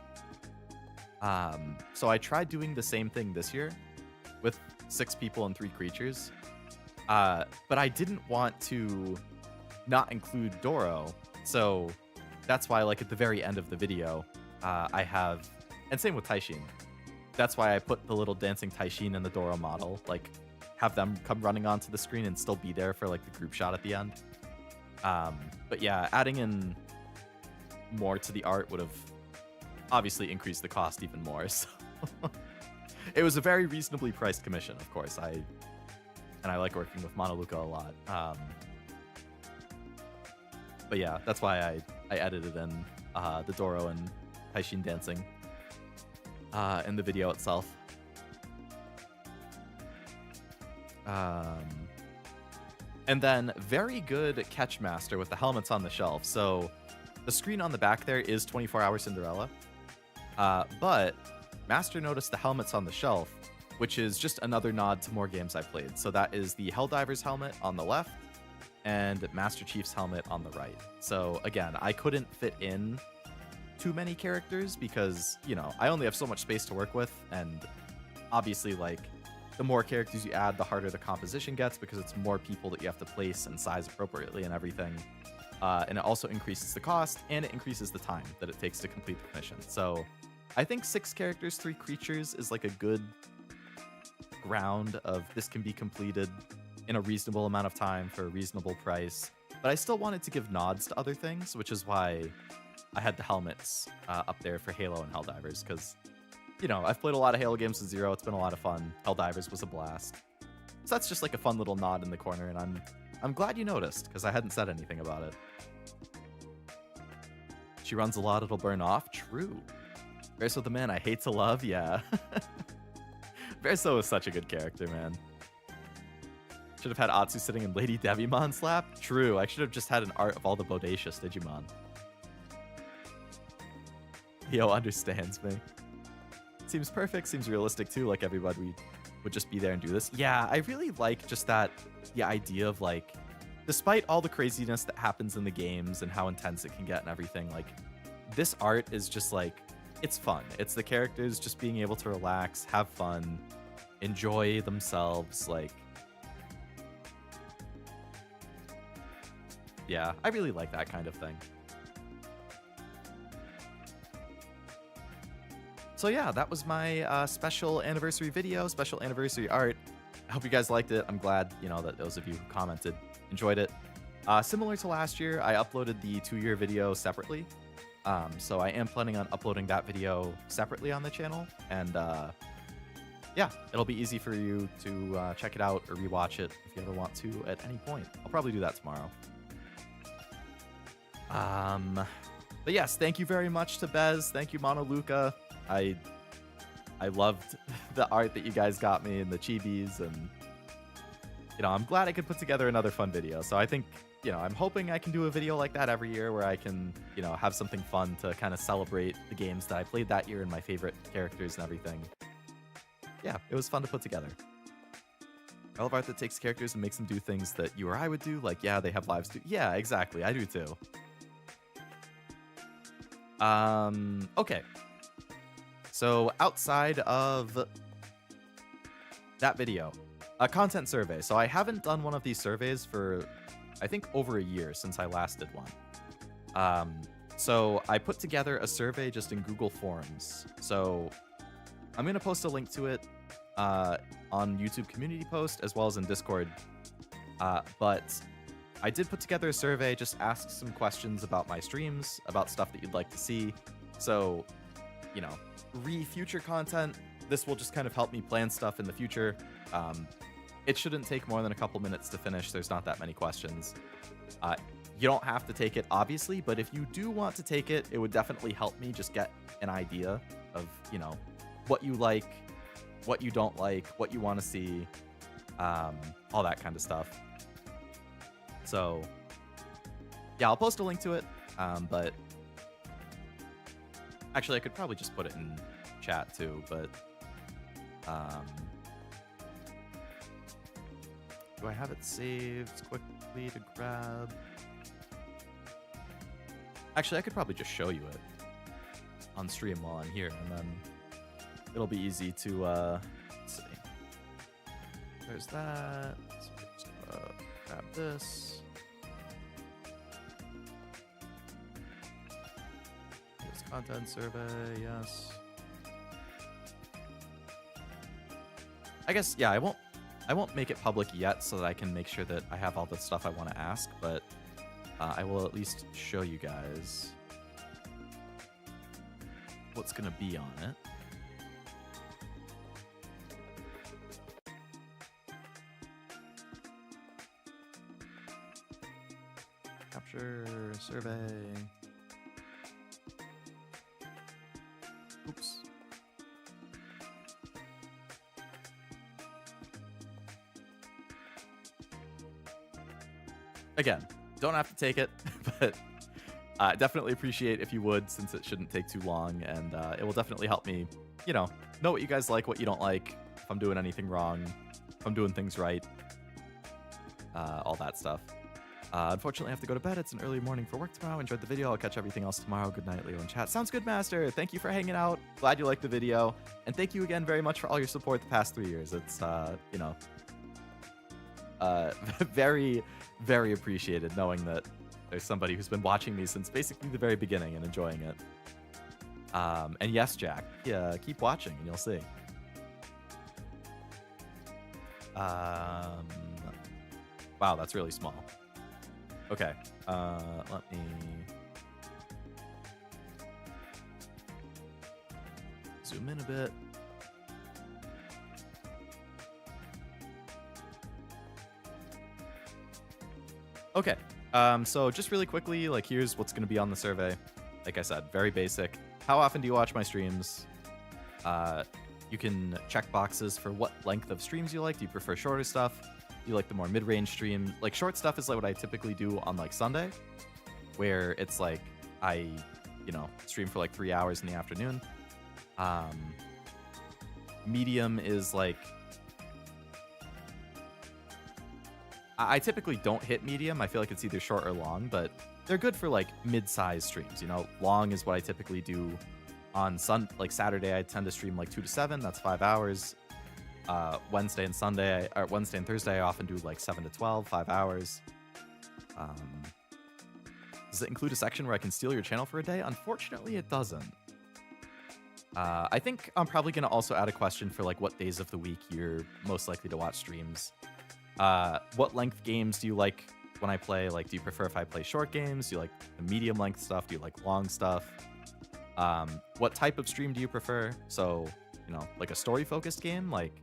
So I tried doing the same thing this year with 6 people and 3 creatures. But I didn't want to not include Doro. So that's why at the very end of the video, I have, and same with Taishin. That's why I put the little dancing Taishin in the Doro model, have them come running onto the screen and still be there for the group shot at the end. But yeah, adding in more to the art would have obviously increased the cost even more. So it was a very reasonably priced commission, of course. I like working with Monoluca a lot. But yeah, that's why I edited in the Doro and Taishin dancing in the video itself. And then very good catch master with the helmets on the shelf. So the screen on the back there is 24-hour Cinderella. But Master noticed the helmets on the shelf, which is just another nod to more games I've played. So that is the Helldiver's helmet on the left and Master Chief's helmet on the right. So again, I couldn't fit in too many characters because, you know, I only have so much space to work with. And obviously, like, the more characters you add, the harder the composition gets because it's more people that you have to place and size appropriately and everything. And it also increases the cost and it increases the time that it takes to complete the mission. So I think 6 characters, 3 creatures is like a good ground of this can be completed in a reasonable amount of time for a reasonable price. But I still wanted to give nods to other things, which is why I had the helmets up there for Halo and Helldivers, because, you know, I've played a lot of Halo games with Zero. It's been a lot of fun. Helldivers was a blast. So that's just like a fun little nod in the corner, and I'm glad you noticed, because I hadn't said anything about it. She runs a lot, it'll burn off. True. Verso the man I hate to love, yeah. Verso is such a good character, man. Should have had Atsu sitting in Lady Devimon's lap. True, I should have just had an art of all the bodacious Digimon. Yo understands me. Seems perfect, seems realistic too, like everybody would just be there and do this. Yeah, I really like just that, the idea of like, despite all the craziness that happens in the games and how intense it can get and everything, like, this art is just like, it's fun. It's the characters just being able to relax, have fun, enjoy themselves, like, yeah, I really like that kind of thing. So yeah, that was my special anniversary video, special anniversary art. I hope you guys liked it. I'm glad, you know, that those of you who commented enjoyed it. Similar to last year, I uploaded the 2-year video separately. So I am planning on uploading that video separately on the channel. And yeah, it'll be easy for you to check it out or rewatch it if you ever want to at any point. I'll probably do that tomorrow. But yes, thank you very much to Bez. Thank you, Monoluca. I loved the art that you guys got me and the chibis, and, you know, I'm glad I could put together another fun video. So I think, you know, I'm hoping I can do a video like that every year where I can, you know, have something fun to kind of celebrate the games that I played that year and my favorite characters and everything. Yeah, it was fun to put together. I love art that takes characters and makes them do things that you or I would do. Like, yeah, they have lives too. Yeah, exactly. I do too. Okay. So outside of that video, a content survey. So I haven't done one of these surveys for, I think, over a year since I last did one. So I put together a survey just in Google Forms. So I'm going to post a link to it on YouTube community post as well as in Discord. But I did put together a survey, just ask some questions about my streams, about stuff that you'd like to see. So, you know, future content, this will just kind of help me plan stuff in the future. It shouldn't take more than a couple minutes to finish. There's not that many questions. You don't have to take it, obviously, but if you do want to take it, it would definitely help me just get an idea of, you know, what you like, what you don't like, what you want to see, all that kind of stuff. So, yeah, I'll post a link to it, but actually, I could probably just put it in chat too, but do I have it saved quickly to grab? Actually, I could probably just show you it on stream while I'm here, and then it'll be easy to, let's see. There's that. So just grab this. Content survey, yes. I guess, yeah, I won't make it public yet so that I can make sure that I have all the stuff I want to ask, but I will at least show you guys. what's going to be on it. Capture, survey. Oops. Again, don't have to take it, but definitely appreciate if you would, since it shouldn't take too long, and it will definitely help me, know what you guys like, what you don't like, if I'm doing anything wrong, if I'm doing things right, all that stuff. Unfortunately, I have to go to bed. It's an early morning for work tomorrow. Enjoyed the video. I'll catch everything else tomorrow. Good night, Leo in chat. Sounds good, Master. Thank you for hanging out. Glad you liked the video. And thank you again very much for all your support the past 3 years. It's, very, very appreciated knowing that there's somebody who's been watching me since basically the very beginning and enjoying it. And yes, Jack, yeah, keep watching and you'll see. Wow, that's really small. Okay, let me zoom in a bit. Okay, so just really quickly, like, here's what's going to be on the survey. Like I said, very basic. How often do you watch my streams? You can check boxes for what length of streams you like. Do you prefer shorter stuff? Do you like the more mid-range stream? Like, short stuff is like what I typically do on like Sunday, where it's like I, stream for like 3 hours in the afternoon. Medium is like, I typically don't hit medium. I feel like it's either short or long, but they're good for like mid-sized streams. Long is what I typically do on Saturday. I tend to stream like 2 to 7. That's 5 hours. Wednesday and Thursday, I often do like 7 to 12, 5 hours. Does it include a section where I can steal your channel for a day? Unfortunately, it doesn't. I think I'm probably going to also add a question for like what days of the week you're most likely to watch streams. What length games do you like when I play? Like, do you prefer if I play short games? Do you like the medium length stuff? Do you like long stuff? What type of stream do you prefer? So, like a story focused game, like,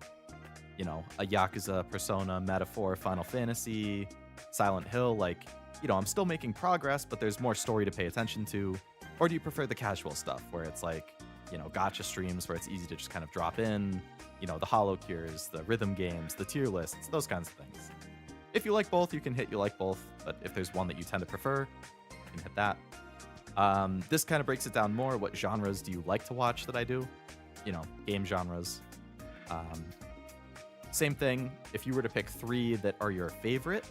a Yakuza, Persona, Metaphor, Final Fantasy, Silent Hill, like, I'm still making progress, but there's more story to pay attention to. Or do you prefer the casual stuff where it's like, gacha streams where it's easy to just kind of drop in, the holo cures, the rhythm games, the tier lists, those kinds of things. If you like both, you can hit you like both, but if there's one that you tend to prefer, you can hit that. This kind of breaks it down more. What genres do you like to watch that I do? Game genres. Same thing. If you were to pick 3 that are your favorite,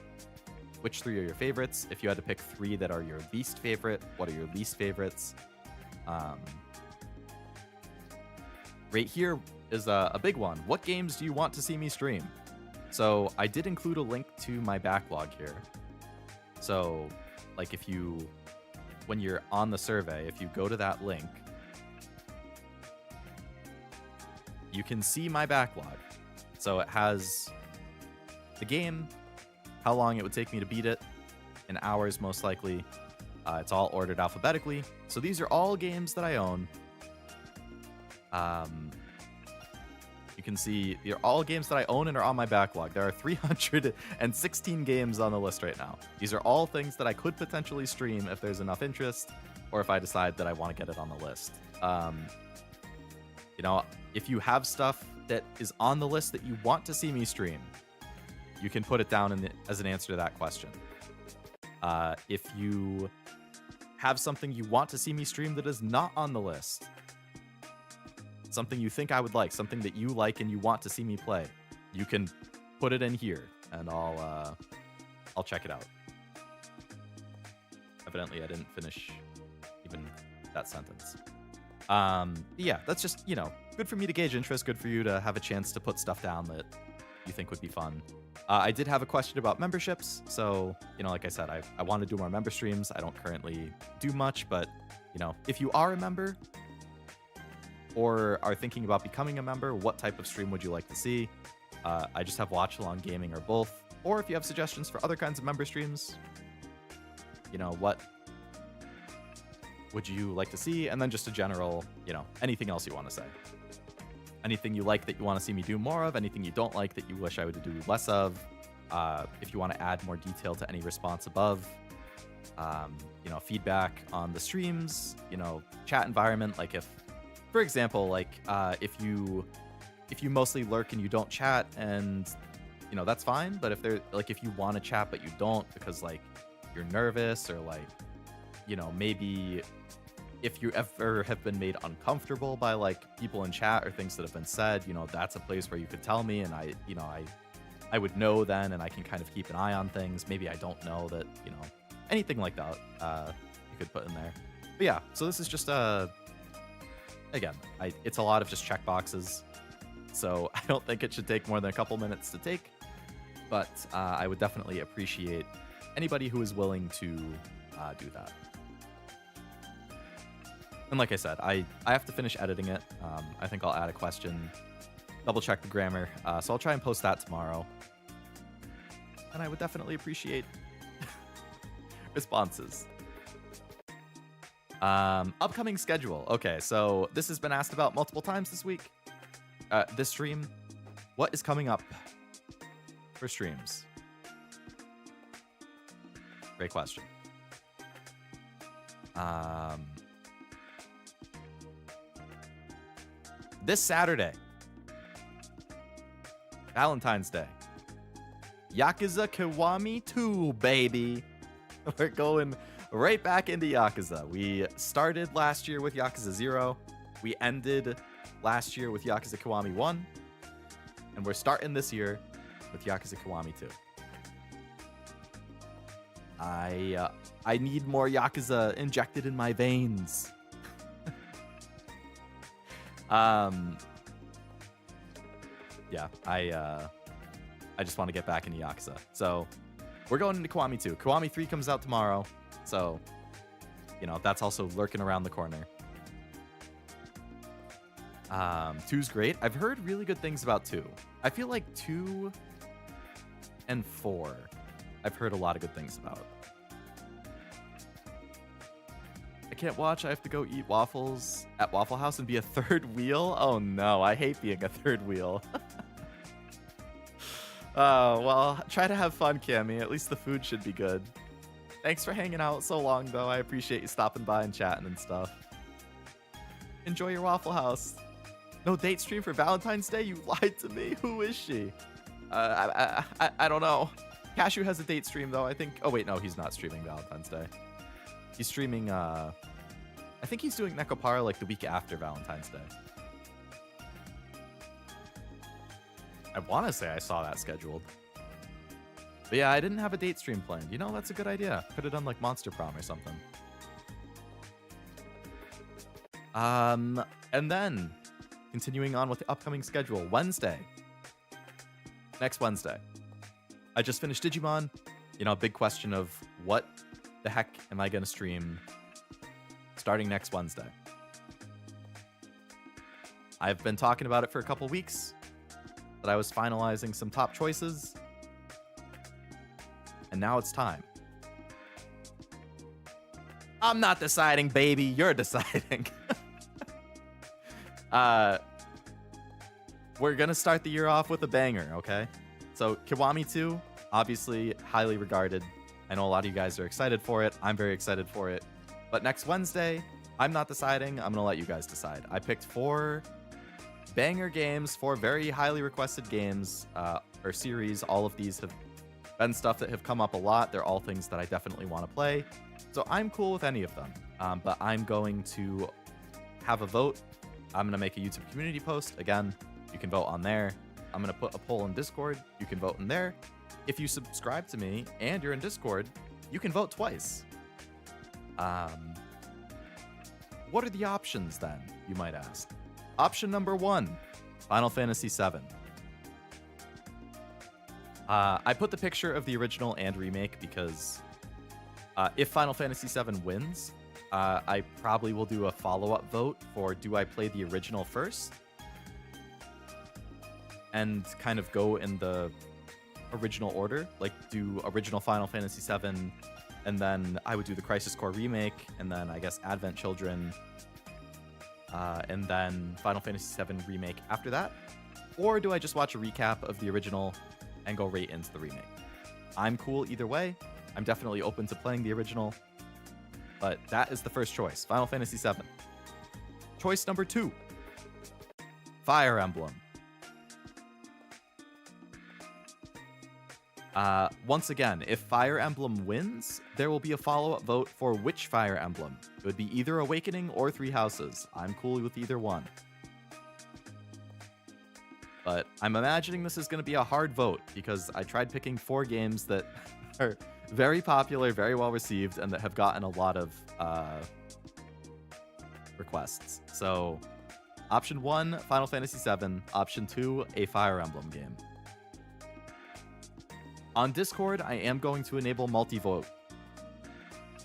which 3 are your favorites? If you had to pick 3 that are your least favorite, what are your least favorites? Right here is a big one. What games do you want to see me stream? So I did include a link to my backlog here. So, like, when you're on the survey, if you go to that link, you can see my backlog. So it has the game, how long it would take me to beat it, in hours most likely. It's all ordered alphabetically. So these are all games that I own. You can see they're all games that I own and are on my backlog. There are 316 games on the list right now. These are all things that I could potentially stream if there's enough interest, or if I decide that I want to get it on the list. If you have stuff that is on the list that you want to see me stream, you can put it down as an answer to that question. If you have something you want to see me stream that is not on the list, something you think I would like, something that you like and you want to see me play, you can put it in here, and I'll check it out. Evidently, I didn't finish even that sentence. Yeah, that's just, good for me to gauge interest, good for you to have a chance to put stuff down that you think would be fun. I did have a question about memberships, so, like I said, I want to do more member streams. I don't currently do much, but, if you are a member, or are thinking about becoming a member, what type of stream would you like to see? I just have watch along, gaming, or both. Or if you have suggestions for other kinds of member streams, what would you like to see? And then just a general, anything else you want to say. Anything you like that you want to see me do more of, anything you don't like that you wish I would do less of. If you want to add more detail to any response above, feedback on the streams, chat environment. Like if, for example, like if you mostly lurk and you don't chat, and that's fine. But if you want to chat but you don't because like you're nervous, or like maybe if you ever have been made uncomfortable by like people in chat or things that have been said, that's a place where you could tell me, and I would know then, and I can kind of keep an eye on things. Maybe I don't know that, anything like that you could put in there. But yeah, so this is just again, it's a lot of just check boxes, so I don't think it should take more than a couple minutes to take, but I would definitely appreciate anybody who is willing to do that. And like I said, I have to finish editing it. I think I'll add a question, double check the grammar, so I'll try and post that tomorrow. And I would definitely appreciate responses. Upcoming schedule. Okay, so this has been asked about multiple times this week. This stream. What is coming up for streams? Great question. This Saturday, Valentine's Day, Yakuza Kiwami 2, baby. We're going right back into Yakuza. We started last year with Yakuza 0. We ended last year with Yakuza Kiwami 1. And we're starting this year with Yakuza Kiwami 2. I need more Yakuza injected in my veins. Yeah, I just want to get back into Yakuza. So we're going into Kiwami 2. Kiwami 3 comes out tomorrow. So, that's also lurking around the corner. 2's great. I've heard really good things about 2. I feel like 2 and 4 I've heard a lot of good things about. I can't watch. I have to go eat waffles at Waffle House and be a third wheel. Oh no, I hate being a third wheel. Oh, well, try to have fun, Cammy. At least the food should be good. Thanks for hanging out so long, though. I appreciate you stopping by and chatting and stuff. Enjoy your Waffle House. No date stream for Valentine's Day? You lied to me. Who is she? I don't know. Cashew has a date stream, though. I think... Oh, wait, no, he's not streaming Valentine's Day. He's streaming, I think he's doing Nekopara, like, the week after Valentine's Day. I want to say I saw that scheduled. But yeah, I didn't have a date stream planned. That's a good idea. Could have done, like, Monster Prom or something. And then, continuing on with the upcoming schedule, Wednesday. Next Wednesday. I just finished Digimon. Big question of what the heck am I going to stream starting next Wednesday? I've been talking about it for a couple weeks, that I was finalizing some top choices, and now it's time. I'm not deciding, baby. You're deciding. We're going to start the year off with a banger, okay? So Kiwami 2, obviously highly regarded. I know a lot of you guys are excited for it. I'm very excited for it. But next Wednesday, I'm not deciding. I'm going to let you guys decide. I picked 4 banger games, 4 very highly requested games or series. All of these have been stuff that have come up a lot. They're all things that I definitely want to play. So I'm cool with any of them. But I'm going to have a vote. I'm going to make a YouTube community post. Again, you can vote on there. I'm going to put a poll in Discord. You can vote in there. If you subscribe to me and you're in Discord, you can vote twice. What are the options then, you might ask? Option number 1, Final Fantasy VII. I put the picture of the original and remake because if Final Fantasy VII wins, I probably will do a follow-up vote for do I play the original first? And kind of go in the original order, like do original Final Fantasy VII, and then I would do the Crisis Core remake, and then I guess Advent Children, and then Final Fantasy VII remake after that? Or do I just watch a recap of the original and go right into the remake? I'm cool either way. I'm definitely open to playing the original, but that is the first choice, Final Fantasy VII. Choice number 2, Fire Emblem. Once again, if Fire Emblem wins, there will be a follow-up vote for which Fire Emblem. It would be either Awakening or Three Houses. I'm cool with either one. But I'm imagining this is going to be a hard vote because I tried picking 4 games that are very popular, very well received, and that have gotten a lot of requests. So, option 1, Final Fantasy VII. Option 2, a Fire Emblem game. On Discord, I am going to enable multi-vote.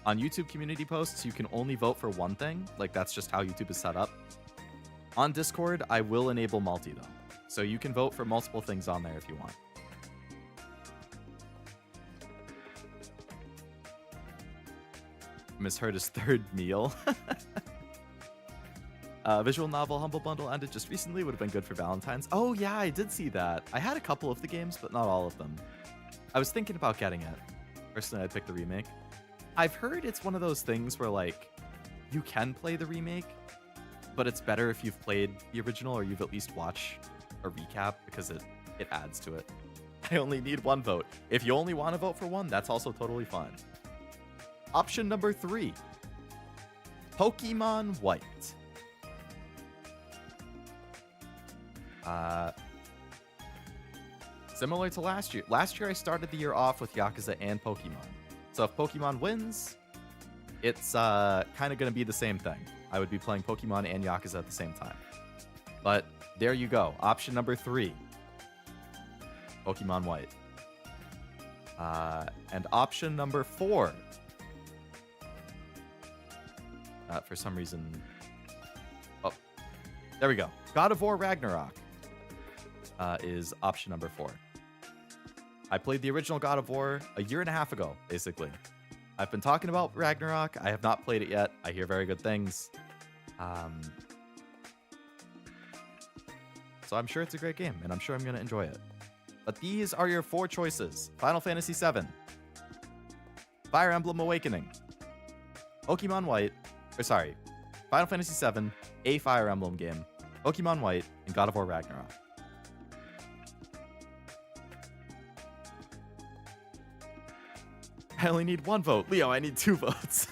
On YouTube community posts, you can only vote for one thing. Like, that's just how YouTube is set up. On Discord, I will enable multi, though. So you can vote for multiple things on there if you want. Misheard his third meal. Visual novel Humble Bundle ended just recently. Would have been good for Valentine's. Oh, yeah, I did see that. I had a couple of the games, but not all of them. I was thinking about getting it. Personally, I'd pick the remake. I've heard it's one of those things where, like, you can play the remake, but it's better if you've played the original or you've at least watched a recap because it adds to it. I only need 1 vote. If you only want to vote for 1, that's also totally fine. Option number 3, Pokemon White. Similar to last year. Last year, I started the year off with Yakuza and Pokemon. So if Pokemon wins, it's kind of going to be the same thing. I would be playing Pokemon and Yakuza at the same time. But there you go. Option number 3, Pokemon White. And option number 4. For some reason... Oh, there we go. God of War Ragnarok is option number 4. I played the original God of War a year and a half ago, basically. I've been talking about Ragnarok. I have not played it yet. I hear very good things. So I'm sure it's a great game, and I'm sure I'm going to enjoy it. But these are your 4 choices. Final Fantasy VII, Fire Emblem Awakening, Pokemon White, Final Fantasy VII, a Fire Emblem game, Pokemon White, and God of War Ragnarok. I only need 1 vote. Leo, I need 2 votes.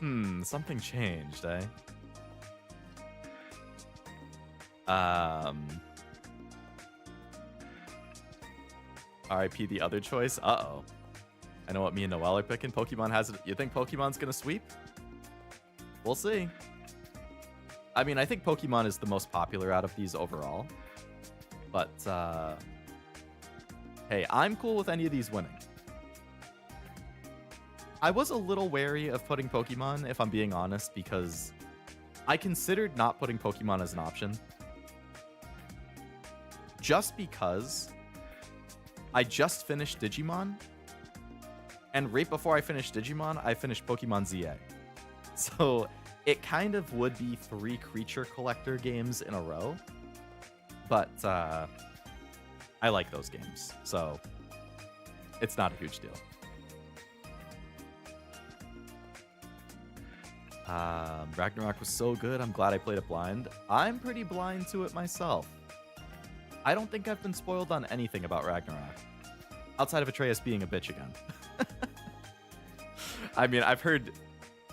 Something changed, eh? RIP the other choice? Uh-oh. I know what me and Noelle are picking. Pokemon has it. You think Pokemon's gonna sweep? We'll see. I mean, I think Pokemon is the most popular out of these overall. But, hey, I'm cool with any of these winning. I was a little wary of putting Pokemon, if I'm being honest, because I considered not putting Pokemon as an option. Just because I just finished Digimon, and right before I finished Digimon, I finished Pokemon ZA. So it kind of would be 3 creature collector games in a row. But I like those games, so it's not a huge deal. Ragnarok was so good, I'm glad I played it blind. I'm pretty blind to it myself. I don't think I've been spoiled on anything about Ragnarok, outside of Atreus being a bitch again. I mean, I've heard...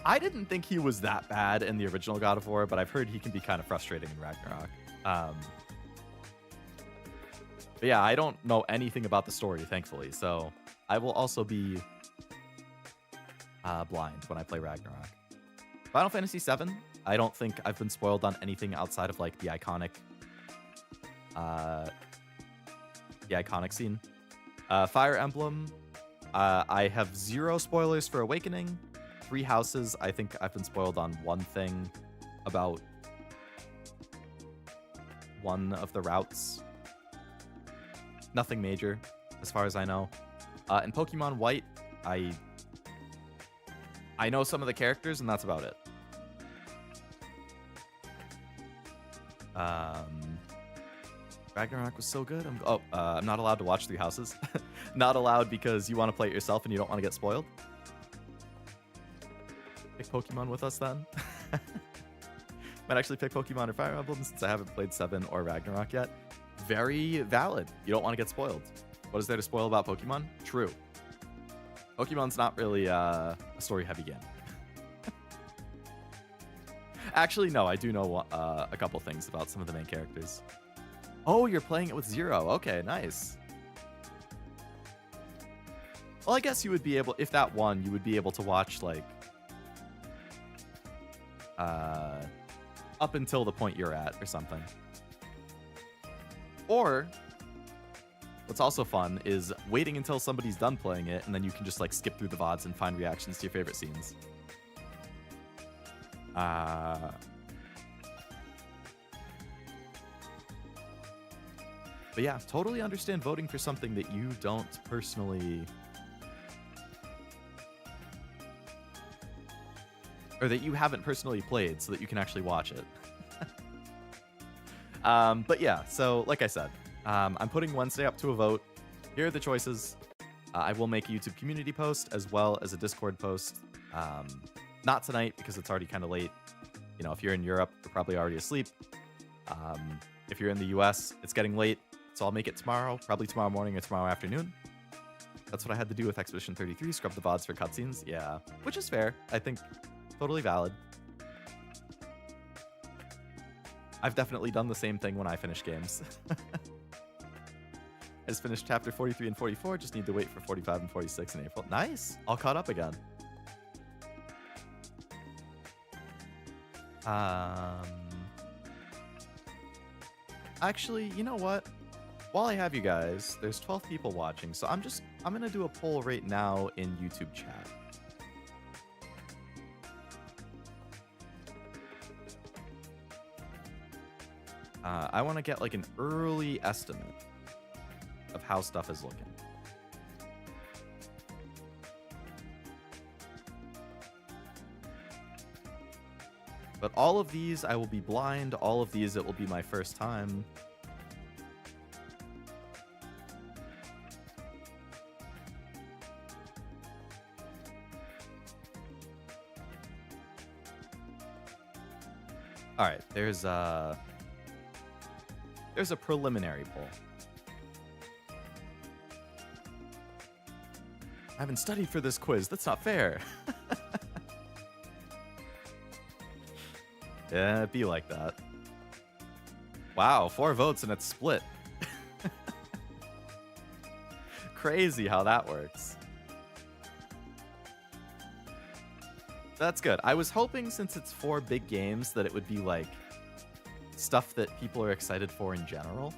I didn't think he was that bad in the original God of War, but I've heard he can be kind of frustrating in Ragnarok. But yeah, I don't know anything about the story, thankfully, so I will also be blind when I play Ragnarok. Final Fantasy VII, I don't think I've been spoiled on anything outside of like the iconic scene. Fire Emblem, I have 0 spoilers for Awakening. Three Houses, I think I've been spoiled on one thing about one of the routes. Nothing major, as far as I know. In Pokemon White, I know some of the characters, and that's about it. Ragnarok was so good. I'm not allowed to watch Three Houses. Not allowed because you want to play it yourself and you don't want to get spoiled. Pick Pokemon with us then. Might actually pick Pokemon or Fire Emblem since I haven't played 7 or Ragnarok yet. Very valid. You don't want to get spoiled. What is there to spoil about Pokemon? True. Pokemon's not really a story-heavy game. Actually, no, I do know a couple things about some of the main characters. Oh, you're playing it with Zero. Okay, nice. Well, I guess you would be able, if that won, you would be able to watch, like, up until the point you're at or something. Or, what's also fun is waiting until somebody's done playing it, and then you can just, like, skip through the VODs and find reactions to your favorite scenes. But yeah, totally understand voting for something that you don't personally... or that you haven't personally played so that you can actually watch it. But yeah, so like I said, I'm putting Wednesday up to a vote. Here are the choices. I will make a YouTube community post as well as a Discord post. Not tonight because it's already kind of late. You know, if you're in Europe, you're probably already asleep. If you're in the US, it's getting late. So I'll make it tomorrow, probably tomorrow morning or tomorrow afternoon. That's what I had to do with Expedition 33, scrub the VODs for cutscenes. Yeah, which is fair. I think totally valid. I've definitely done the same thing when I finish games. I just finished chapter 43 and 44. Just need to wait for 45 and 46 in April. Nice. All caught up again. Actually, you know what? While I have you guys, there's 12 people watching, so I'm gonna do a poll right now in YouTube chat. I want to get like an early estimate of how stuff is looking. But all of these, I will be blind. All of these, it will be my first time. All right, there's a preliminary poll. I haven't studied for this quiz. That's not fair. Yeah, it'd be like that. Wow, 4 votes and it's split. Crazy how that works. That's good. I was hoping since it's 4 big games that it would be like stuff that people are excited for in general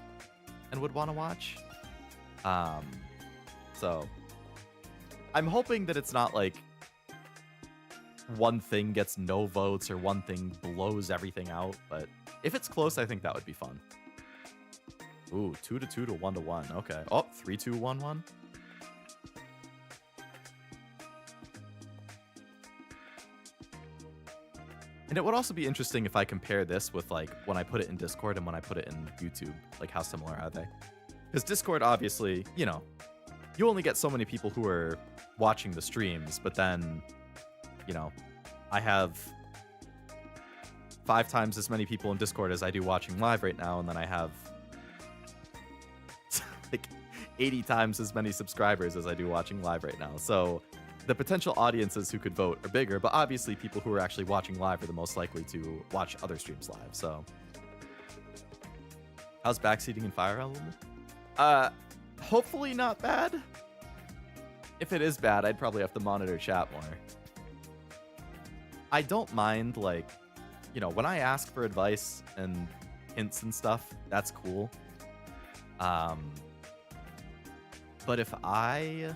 and would want to watch. So I'm hoping that it's not like one thing gets no votes or one thing blows everything out, but if it's close, I think that would be fun. Ooh, 2-2 to 1-1. Okay. Oh, 3-2-1-1. And it would also be interesting if I compare this with like when I put it in Discord and when I put it in YouTube. Like how similar are they? Because Discord, obviously, you know, you only get so many people who are watching the streams, but then, you know, I have 5 times as many people in Discord as I do watching live right now, and then I have like 80 times as many subscribers as I do watching live right now. So the potential audiences who could vote are bigger, but obviously people who are actually watching live are the most likely to watch other streams live. So how's backseating in Fire Emblem? Hopefully not bad. If it is bad, I'd probably have to monitor chat more. I don't mind, like, you know, when I ask for advice and hints and stuff, that's cool. But if I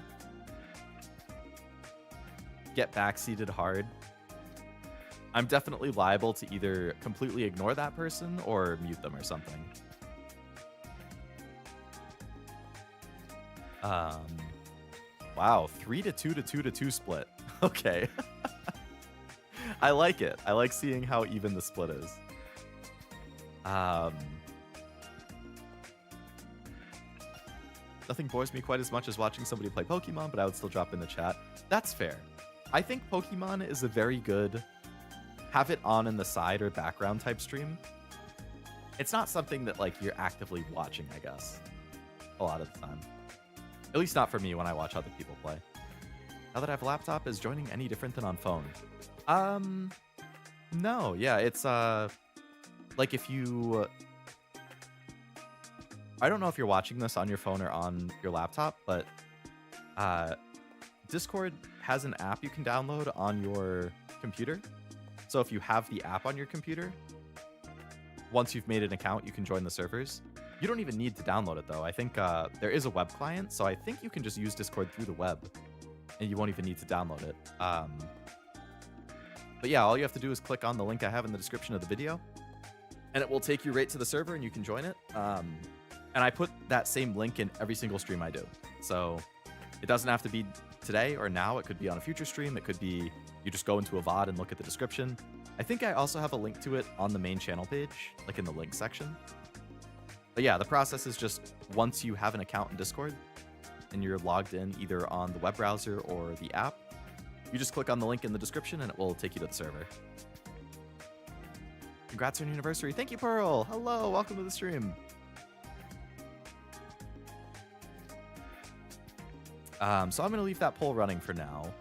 get backseated hard, I'm definitely liable to either completely ignore that person or mute them or something. Wow, 3 to 2 to 2 to 2 split. Okay. I like it. I like seeing how even the split is. Nothing bores me quite as much as watching somebody play Pokemon, but I would still drop in the chat. That's fair. I think Pokemon is a very good have it on in the side or background type stream. It's not something that like you're actively watching, I guess, a lot of the time. At least not for me when I watch other people play. Now that I have a laptop, is joining any different than on phone? No, yeah, it's like if you I don't know if you're watching this on your phone or on your laptop, but Discord has an app you can download on your computer. So if you have the app on your computer, once you've made an account, you can join the servers. You don't even need to download it, though. I think there is a web client, so I think you can just use Discord through the web, and you won't even need to download it. But yeah, all you have to do is click on the link I have in the description of the video, and it will take you right to the server, and you can join it. And I put that same link in every single stream I do. So it doesn't have to be today or now. It could be on a future stream. It could be you just go into a VOD and look at the description. I think I also have a link to it on the main channel page, like in the link section. But yeah, the process is just once you have an account in Discord and you're logged in either on the web browser or the app, you just click on the link in the description and it will take you to the server. Congrats on your anniversary. Thank you, Pearl. Hello, welcome to the stream. So I'm going to leave that poll running for now.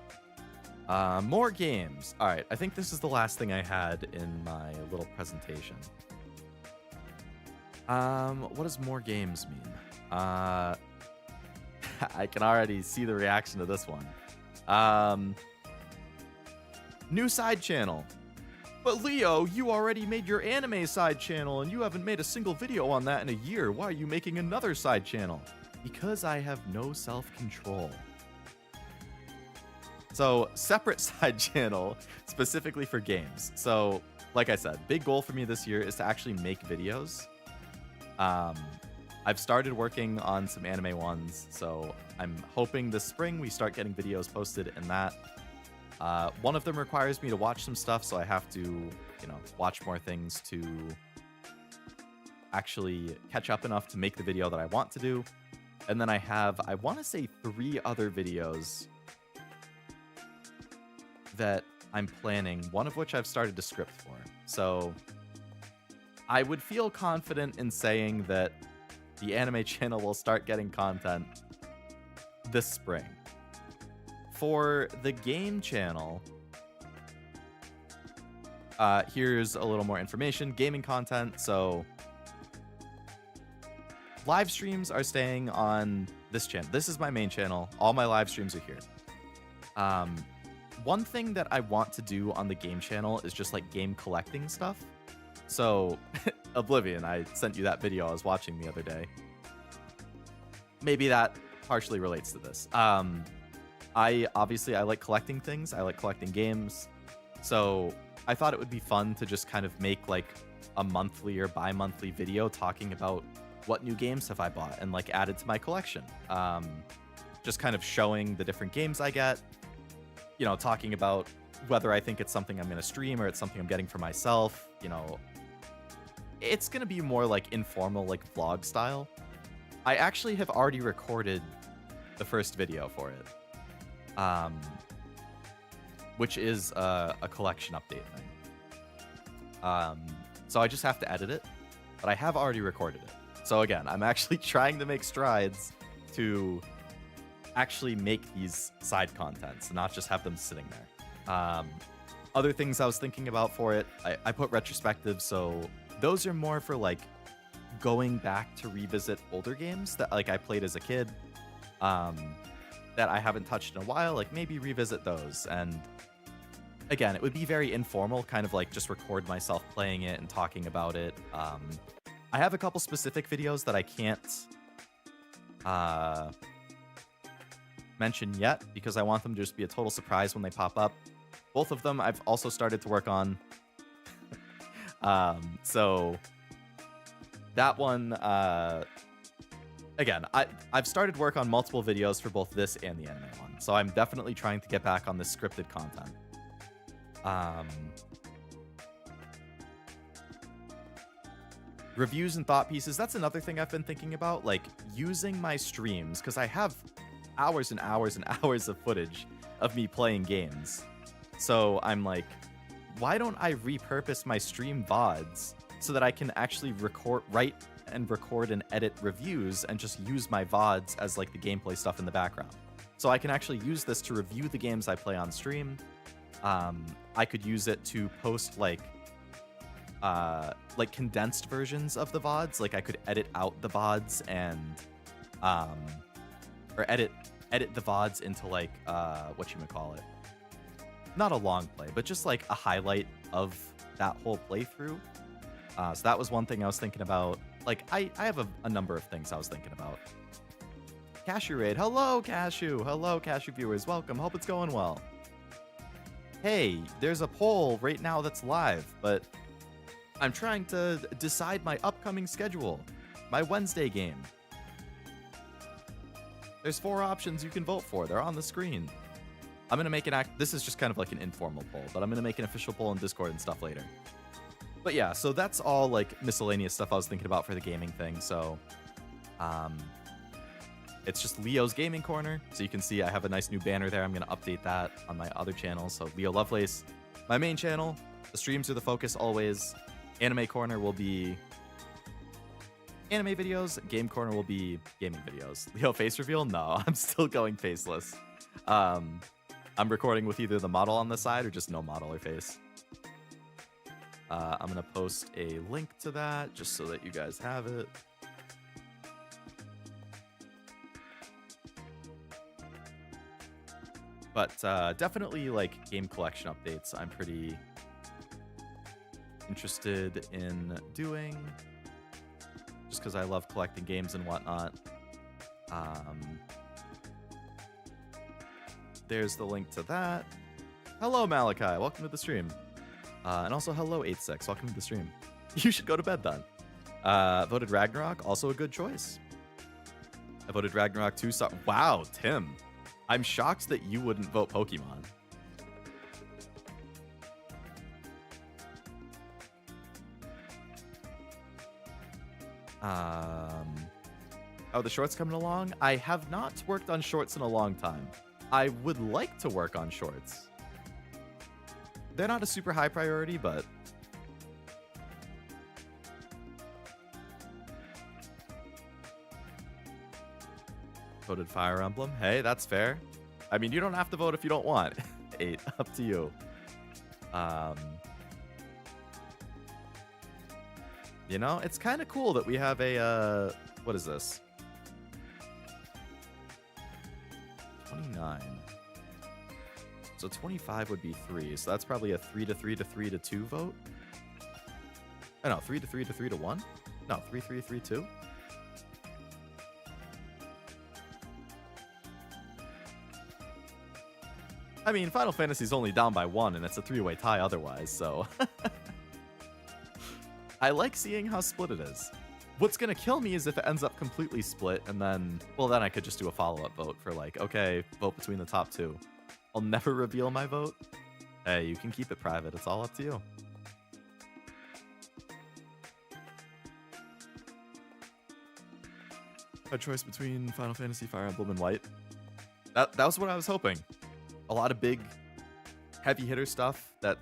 More games. All right, I think this is the last thing I had in my little presentation. What does more games mean? I can already see the reaction to this one. New side channel. But Leo, you already made your anime side channel and you haven't made a single video on that in a year. Why are you making another side channel? Because I have no self-control. So, separate side channel specifically for games. So, like I said, big goal for me this year is to actually make videos. I've started working on some anime ones, so I'm hoping this spring we start getting videos posted in that. One of them requires me to watch some stuff, so I have to, watch more things to actually catch up enough to make the video that I want to do. And then I want to say 3 other videos that I'm planning, one of which I've started to script for. So I would feel confident in saying that the anime channel will start getting content this spring. For the game channel, here's a little more information. Gaming content, so live streams are staying on this channel. This is my main channel. All my live streams are here. One thing that I want to do on the game channel is just like game collecting stuff. So, Oblivion, I sent you that video I was watching the other day. Maybe that partially relates to this. I like collecting things. I like collecting games. So I thought it would be fun to just kind of make like a monthly or bi-monthly video talking about what new games have I bought and like added to my collection. Just kind of showing the different games I get, talking about whether I think it's something I'm going to stream or it's something I'm getting for myself. It's going to be more like informal, like vlog style. I actually have already recorded the first video for it, which is a collection update thing. So I just have to edit it, but I have already recorded it. So again, I'm actually trying to make strides to actually make these side contents, not just have them sitting there. Other things I was thinking about for it, I put retrospectives, so those are more for like going back to revisit older games that like I played as a kid, that I haven't touched in a while, like maybe revisit those. And again, it would be very informal, kind of like just record myself playing it and talking about it. I have a couple specific videos that I can't mention yet because I want them to just be a total surprise when they pop up. Both of them I've also started to work on. So that one, again, I've started work on multiple videos for both this and the anime one, so I'm definitely trying to get back on this scripted content. Reviews and thought pieces, that's another thing I've been thinking about, like using my streams, because I have hours and hours and hours of footage of me playing games. So I'm like, why don't I repurpose my stream VODs so that I can actually write and record and edit reviews and just use my VODs as like the gameplay stuff in the background. So I can actually use this to review the games I play on stream. I could use it to post like condensed versions of the VODs. Like I could edit out the VODs and or edit the VODs into like whatchamacallit. Not a long play, but just like a highlight of that whole playthrough. So that was one thing I was thinking about. Like I have a number of things I was thinking about. Cashew Raid. Hello, Cashew. Hello, Cashew viewers. Welcome. Hope it's going well. Hey, there's a poll right now that's live, but I'm trying to decide my upcoming schedule. My Wednesday game. There's 4 options you can vote for. They're on the screen. I'm going to make this is just kind of like an informal poll, but I'm going to make an official poll in Discord and stuff later. But yeah, so that's all like miscellaneous stuff I was thinking about for the gaming thing. So, it's just Leo's Gaming Corner. So you can see I have a nice new banner there. I'm going to update that on my other channels. So Leo Lovelace, my main channel. The streams are the focus always. Anime Corner will be anime videos. Game Corner will be gaming videos. Leo face reveal? No, I'm still going faceless. I'm recording with either the model on the side or just no model or face. I'm going to post a link to that just so that you guys have it. But definitely like game collection updates I'm pretty interested in doing. Just because I love collecting games and whatnot. There's the link to that. Hello, Malachi. Welcome to the stream. And also, hello, 86. Welcome to the stream. You should go to bed then. Voted Ragnarok. Also a good choice. I voted Ragnarok 2. Wow, Tim. I'm shocked that you wouldn't vote Pokemon. Oh, the shorts coming along? I have not worked on shorts in a long time. I would like to work on shorts. They're not a super high priority, but voted Fire Emblem. Hey, that's fair. I mean, you don't have to vote if you don't want. 8, up to you. You know, it's kind of cool that we have a, what is this? 29. So 25 would be 3. So that's probably a 3 to 3 to 3 to 2 vote. Oh, no, 3 to 3 to 3 to 1? No, 3 3 3 2. I mean, Final Fantasy's only down by 1, and it's a 3-way tie otherwise, so... I like seeing how split it is. What's gonna kill me is if it ends up completely split, and then... Well, then I could just do a follow-up vote for like, okay, vote between the top 2. I'll never reveal my vote. Hey, you can keep it private. It's all up to you. A choice between Final Fantasy, Fire Emblem, and White. That was what I was hoping. A lot of big, heavy hitter stuff. That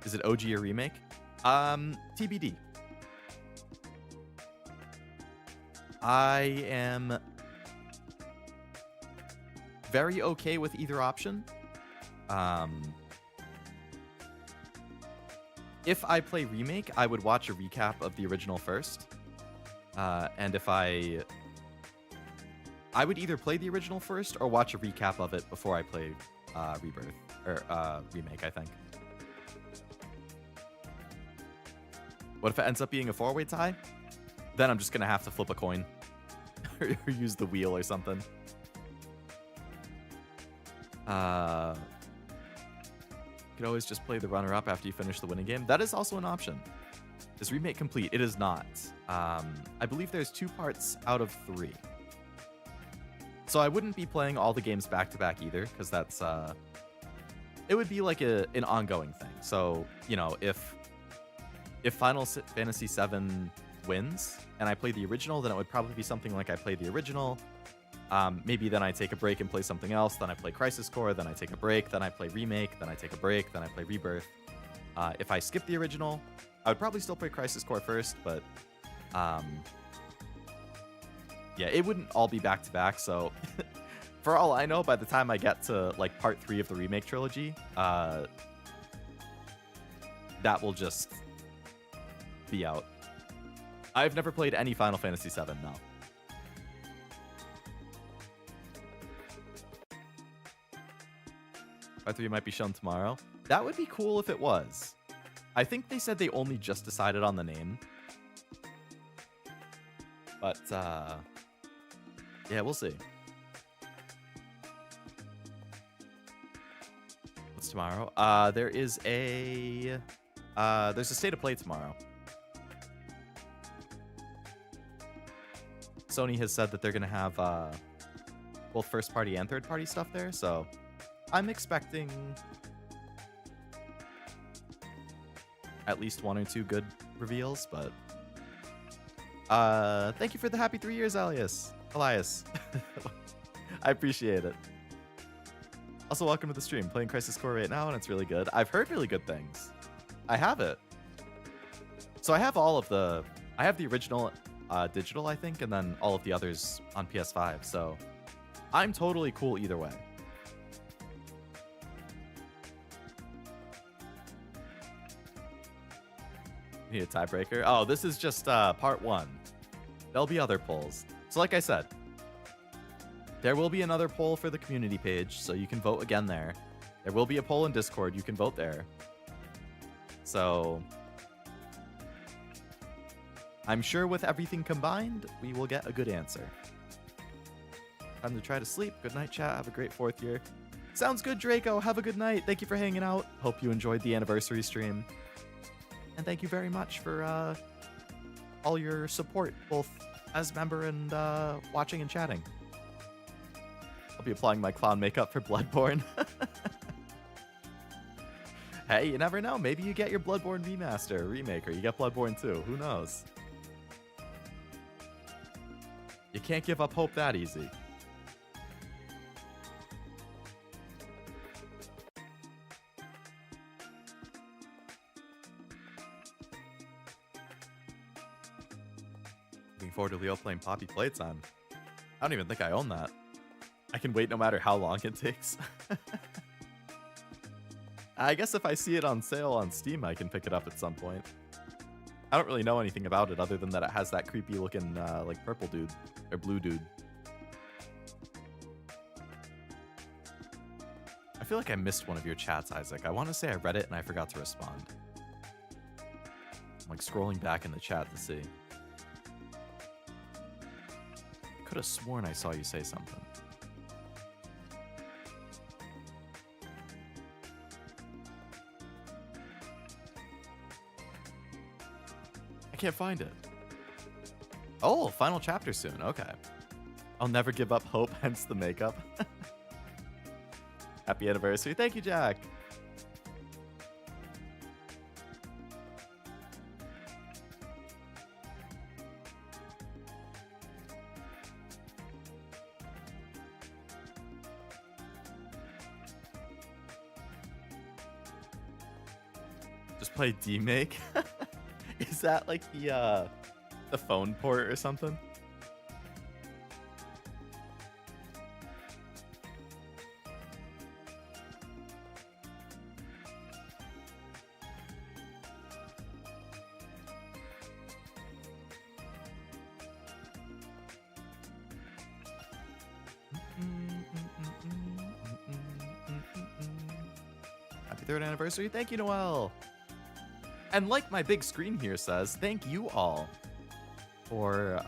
is it OG or remake? TBD. I am very okay with either option. If I play remake, I would watch a recap of the original first. And if I would either play the original first or watch a recap of it before I play Rebirth or remake, I think. What if it ends up being a 4-way tie? Then I'm just gonna have to flip a coin or use the wheel or something. You could always just play the runner-up after you finish the winning game. That is also an option. Is remake complete? It is not. I believe there's 2 parts out of 3. So I wouldn't be playing all the games back to back either, because that's it would be like an ongoing thing. So, you know, if Final Fantasy VII wins and I play the original, then it would probably be something like I play the original. Maybe then I take a break and play something else. Then I play Crisis Core. Then I take a break. Then I play Remake. Then I take a break. Then I play Rebirth. If I skip the original, I would probably still play Crisis Core first, but yeah, it wouldn't all be back to back. So for all I know, by the time I get to like part 3 of the Remake trilogy, that will just be out. I've never played any Final Fantasy VII, no. Part 3 might be shown tomorrow. That would be cool if it was. I think they said they only just decided on the name. But, yeah, we'll see. What's tomorrow? There's a state of play tomorrow. Sony has said that they're going to have both first-party and third-party stuff there, so I'm expecting at least 1 or 2 good reveals, but thank you for the happy 3 years, Elias. I appreciate it. Also, welcome to the stream. Playing Crisis Core right now, and it's really good. I've heard really good things. I have it. So I have I have the original digital, I think, and then all of the others on PS5, so I'm totally cool either way. Need a tiebreaker? Oh, this is just part 1. There'll be other polls. So like I said, there will be another poll for the community page, so you can vote again there. There will be a poll in Discord. You can vote there. So I'm sure with everything combined, we will get a good answer. Time to try to sleep. Good night, chat. Have a great 4th year. Sounds good, Draco. Have a good night. Thank you for hanging out. Hope you enjoyed the anniversary stream. And thank you very much for all your support, both as member and watching and chatting. I'll be applying my clown makeup for Bloodborne. Hey, you never know. Maybe you get your Bloodborne remaster, or remake, or you get Bloodborne 2. Who knows? You can't give up hope that easy. Looking forward to Leo playing Poppy Playtime. I don't even think I own that. I can wait no matter how long it takes. I guess if I see it on sale on Steam, I can pick it up at some point. I don't really know anything about it other than that it has that creepy looking like purple dude or blue dude. I feel like I missed one of your chats, Isaac. I want to say I read it and I forgot to respond. I'm like scrolling back in the chat to see. I could have sworn I saw you say something. I can't find it. Oh, final chapter soon. Okay. I'll never give up hope, hence the makeup. Happy anniversary. Thank you, Jack. Just play D-Make? Is that like the phone port or something? Happy 3rd anniversary. Thank you, Noel. And like my big screen here says, thank you all for,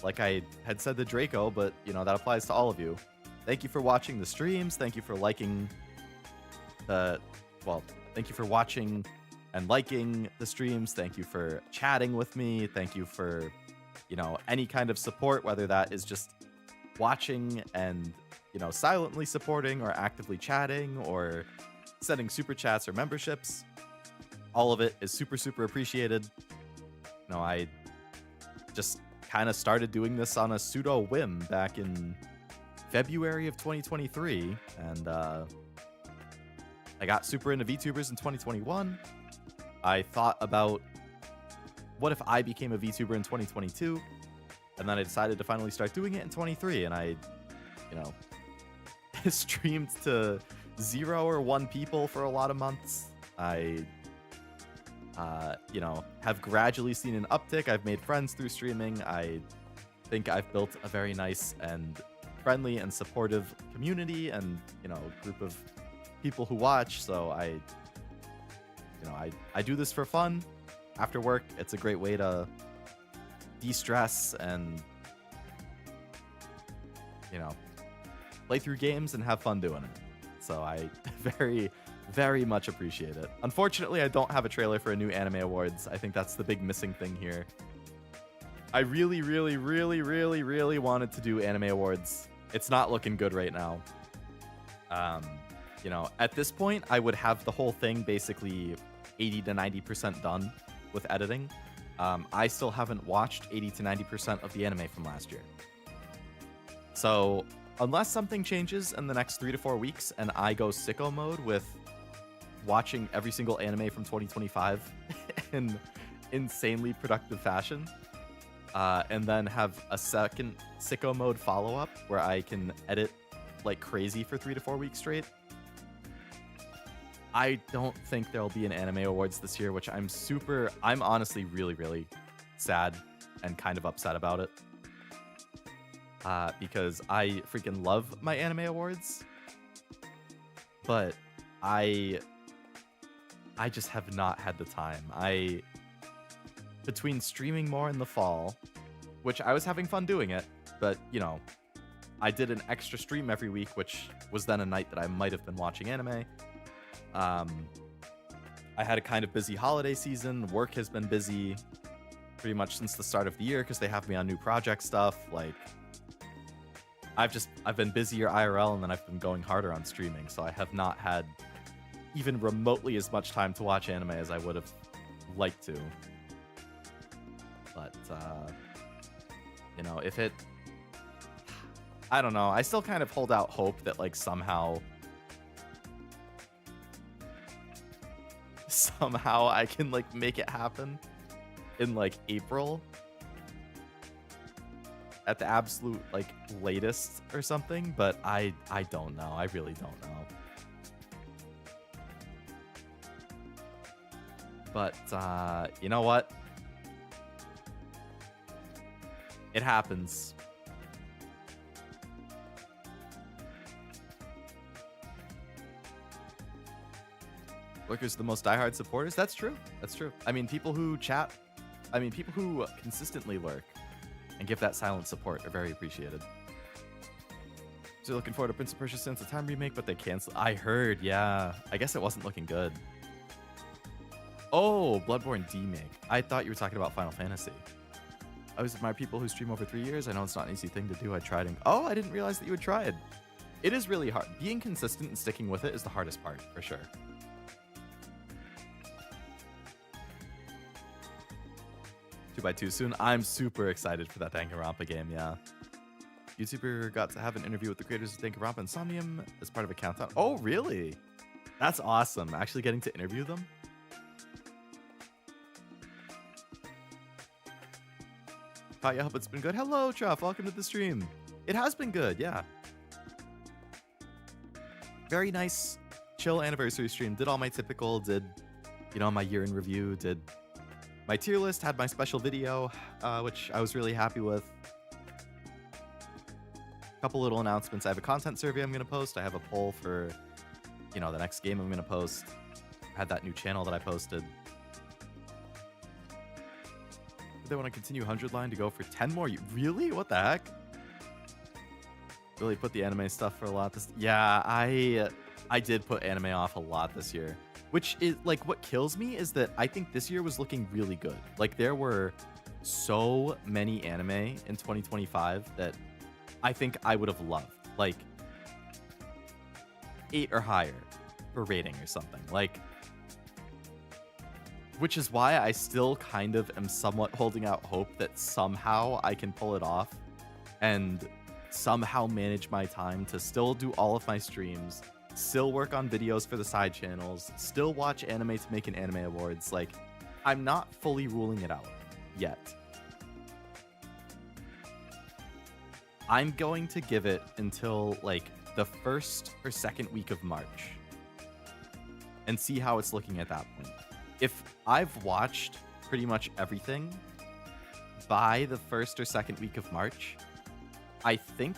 like I had said to Draco, but, you know, that applies to all of you. Thank you for watching the streams. Thank you for liking the, well, thank you for watching and liking the streams. Thank you for chatting with me. Thank you for, any kind of support, whether that is just watching and, silently supporting or actively chatting or sending super chats or memberships. All of it is super, super appreciated. I just kind of started doing this on a pseudo whim back in February of 2023. And I got super into VTubers in 2021. I thought about what if I became a VTuber in 2022? And then I decided to finally start doing it in 23. And I, streamed to 0 or 1 people for a lot of months. I, have gradually seen an uptick. I've made friends through streaming. I think I've built a very nice and friendly and supportive community and, group of people who watch. So I do this for fun after work. It's a great way to de-stress and, play through games and have fun doing it. So I very, very much appreciate it. Unfortunately, I don't have a trailer for a new anime awards. I think that's the big missing thing here. I really, really, really, really, really wanted to do anime awards. It's not looking good right now. At this point, I would have the whole thing basically 80 to 90% done with editing. I still haven't watched 80 to 90% of the anime from last year. So unless something changes in the next 3 to 4 weeks and I go sicko mode with watching every single anime from 2025 in insanely productive fashion, and then have a second sicko mode follow-up where I can edit like crazy for 3 to 4 weeks straight, I don't think there'll be an anime awards this year, which I'm honestly really, really sad and kind of upset about it. Because I freaking love my anime awards, but I just have not had the time. Between streaming more in the fall, which I was having fun doing it, but I did an extra stream every week, which was then a night that I might have been watching anime. I had a kind of busy holiday season. Work has been busy pretty much since the start of the year because they have me on new project stuff. Like, I've been busier IRL, and then I've been going harder on streaming, so I have not had even remotely as much time to watch anime as I would have liked to. But I don't know. I still kind of hold out hope that like somehow I can like make it happen in like April at the absolute like latest or something, but I don't know. I really don't know. But you know what? It happens. Lurkers are the most diehard supporters. That's true. That's true. I mean, people who chat, people who consistently lurk and give that silent support are very appreciated. So looking forward to Prince of Persia Sands of Time remake, but they canceled. I heard, yeah. I guess it wasn't looking good. Oh, Bloodborne demake. I thought you were talking about Final Fantasy. I was admire people who stream over 3 years. I know it's not an easy thing to do. I tried and I didn't realize that you had tried. It is really hard. Being consistent and sticking with it is the hardest part, for sure. 2x2 soon. I'm super excited for that Danganronpa game, yeah. YouTuber got to have an interview with the creators of Danganronpa and Somnium as part of a countdown. Oh, really? That's awesome. Actually getting to interview them. Hi, I hope it's been good. Hello, Truff. Welcome to the stream. It has been good, yeah. Very nice, chill anniversary stream. Did all my typical, did, my year in review, did my tier list, had my special video, which I was really happy with. A couple little announcements. I have a content survey I'm going to post. I have a poll for, the next game I'm going to post. I had that new channel that I posted. They want to continue 100 line to go for 10 more. Really? What the heck? Really put the anime stuff for a lot. Yeah, I did put anime off a lot this year. Which is like what kills me is that I think this year was looking really good. Like there were so many anime in 2025 that I think I would have loved. Like 8 or higher for rating or something. Like which is why I still kind of am somewhat holding out hope that somehow I can pull it off and somehow manage my time to still do all of my streams, still work on videos for the side channels, still watch anime to make an anime awards. Like, I'm not fully ruling it out yet. I'm going to give it until like the first or second week of March and see how it's looking at that point. If I've watched pretty much everything by the first or second week of March, I think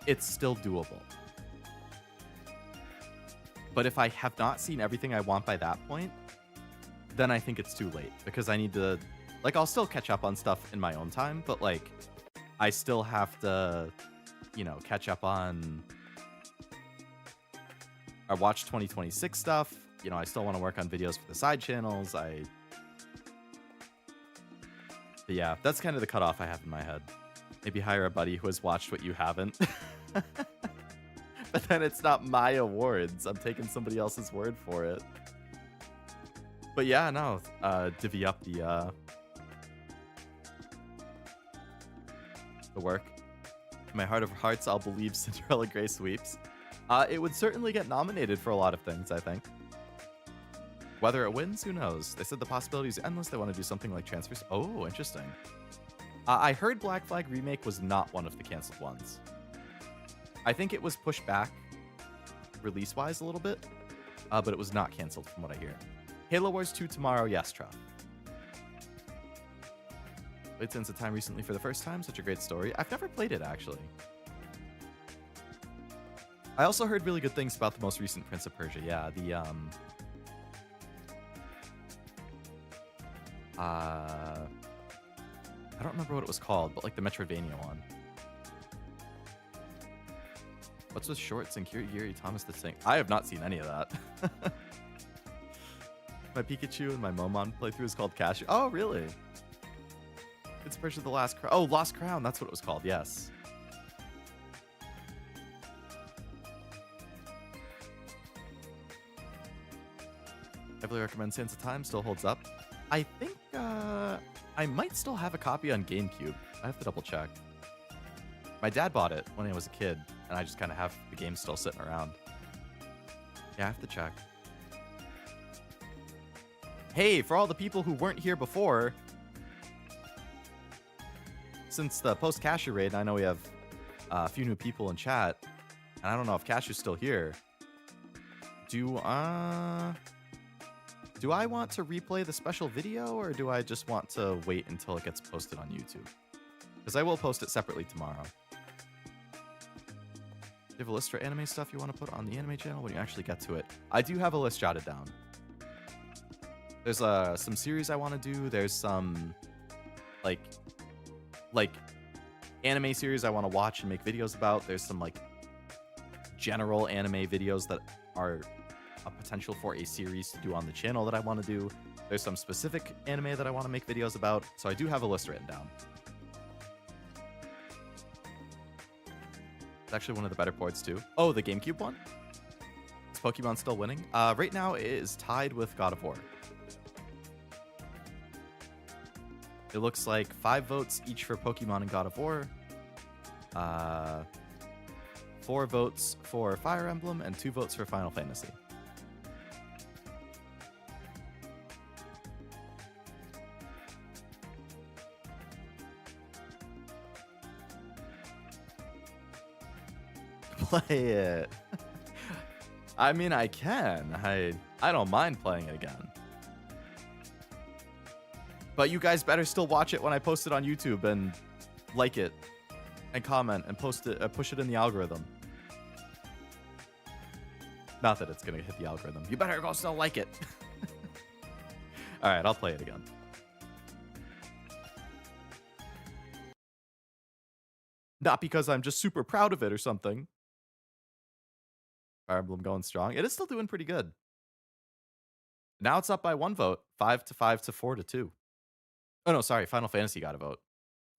it's still doable. But if I have not seen everything I want by that point, then I think it's too late because I need to, like, I'll still catch up on stuff in my own time, but like, I still have to, you know, catch up on. I watch 2026 stuff. You know, I still want to work on videos for the side channels. But yeah, that's kind of the cutoff I have in my head. Maybe hire a buddy who has watched what you haven't. But then it's not my awards. I'm taking somebody else's word for it. But yeah, no, divvy up the work. In my heart of hearts, I'll believe Cinderella Grey sweeps. It would certainly get nominated for a lot of things, I think. Whether it wins, who knows? They said the possibilities are endless. They want to do something like transfers. Oh, interesting. I heard Black Flag Remake was not one of the canceled ones. I think it was pushed back release-wise a little bit, but it was not canceled from what I hear. Halo Wars 2 tomorrow, yes, Truff. Played Sense of Time recently for the first time. Such a great story. I've never played it, actually. I also heard really good things about the most recent Prince of Persia. Yeah, the I don't remember what it was called, but like the Metroidvania one. What's with shorts and Kirigiri Thomas the Tank? I have not seen any of that. My Pikachu and my Momon playthrough is called Cash. Oh, really? It's Persia the Last Crown. Oh, Lost Crown. That's what it was called. Yes. Heavily recommend Sands of Time. Still holds up. I think I might still have a copy on GameCube. I have to double check. My dad bought it when I was a kid, and I just kind of have the game still sitting around. Yeah, I have to check. Hey, for all the people who weren't here before, since the post-Cashew raid, I know we have a few new people in chat, and I don't know if Cashew's still here. Do I want to replay the special video, or do I just want to wait until it gets posted on YouTube? Because I will post it separately tomorrow. Do you have a list for anime stuff you want to put on the anime channel when you actually get to it? I do have a list jotted down. There's some series I want to do. There's some like anime series I want to watch and make videos about. There's some like general anime videos that are a potential for a series to do on the channel that I want to do. There's some specific anime that I want to make videos about. So I do have a list written down. It's actually one of the better ports too. Oh, the GameCube one? Is Pokemon still winning? Right now it is tied with God of War. It looks like 5 votes each for Pokemon and God of War. 4 votes for Fire Emblem and 2 votes for Final Fantasy. Play it. I mean, I can. I don't mind playing it again. But you guys better still watch it when I post it on YouTube and like it and comment and post it, push it in the algorithm. Not that it's gonna hit the algorithm. You better go still like it. All right, I'll play it again. Not because I'm just super proud of it or something. Fire Emblem going strong. It is still doing pretty good. Now it's up by 1 vote, 5-5 to 4-2. Oh no, sorry, Final Fantasy got a vote.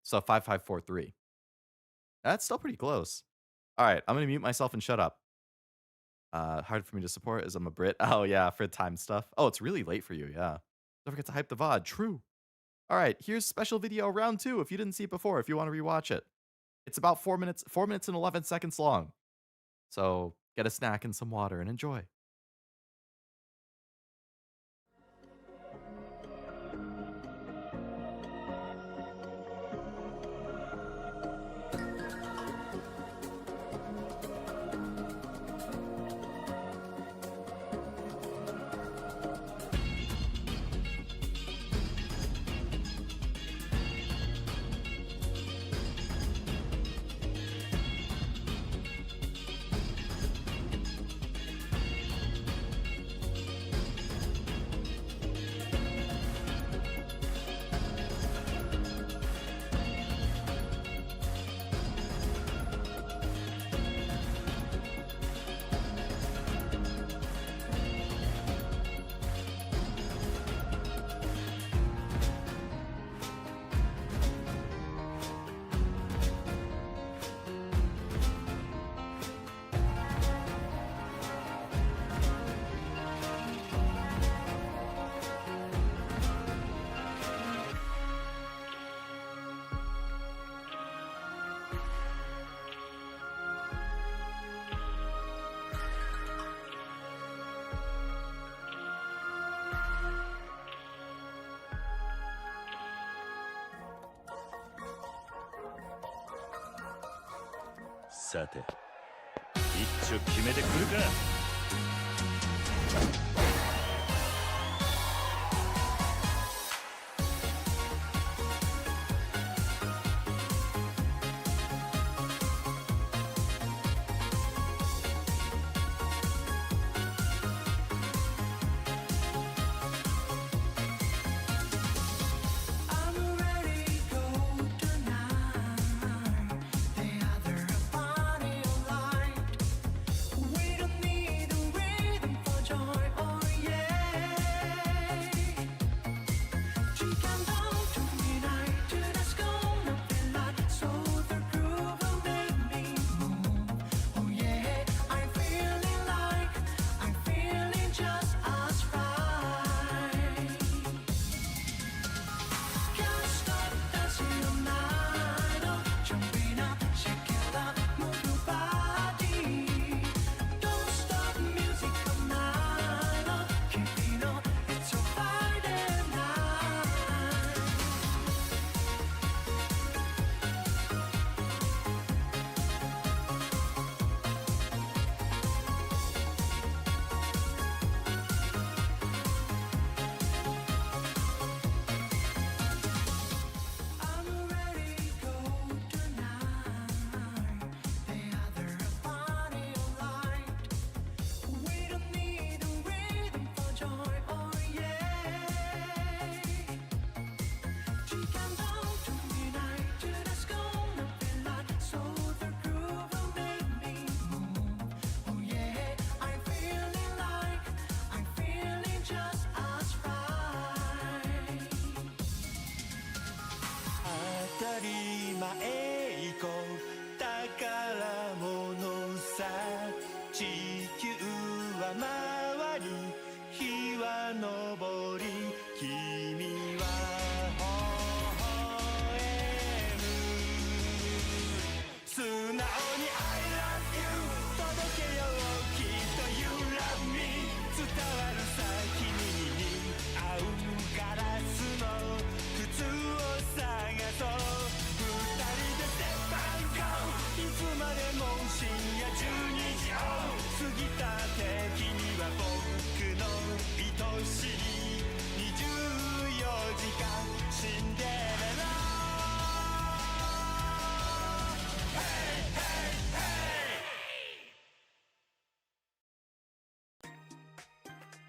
So 5-5-4-3. That's still pretty close. All right, I'm gonna mute myself and shut up. Hard for me to support as I'm a Brit. Oh yeah, for time stuff. Oh, it's really late for you. Yeah. Don't forget to hype the VOD. True. All right, here's special video round 2. If you didn't see it before, if you want to rewatch it, it's about 4 minutes and 11 seconds long. So get a snack and some water and enjoy.さて一丁決めてくるか。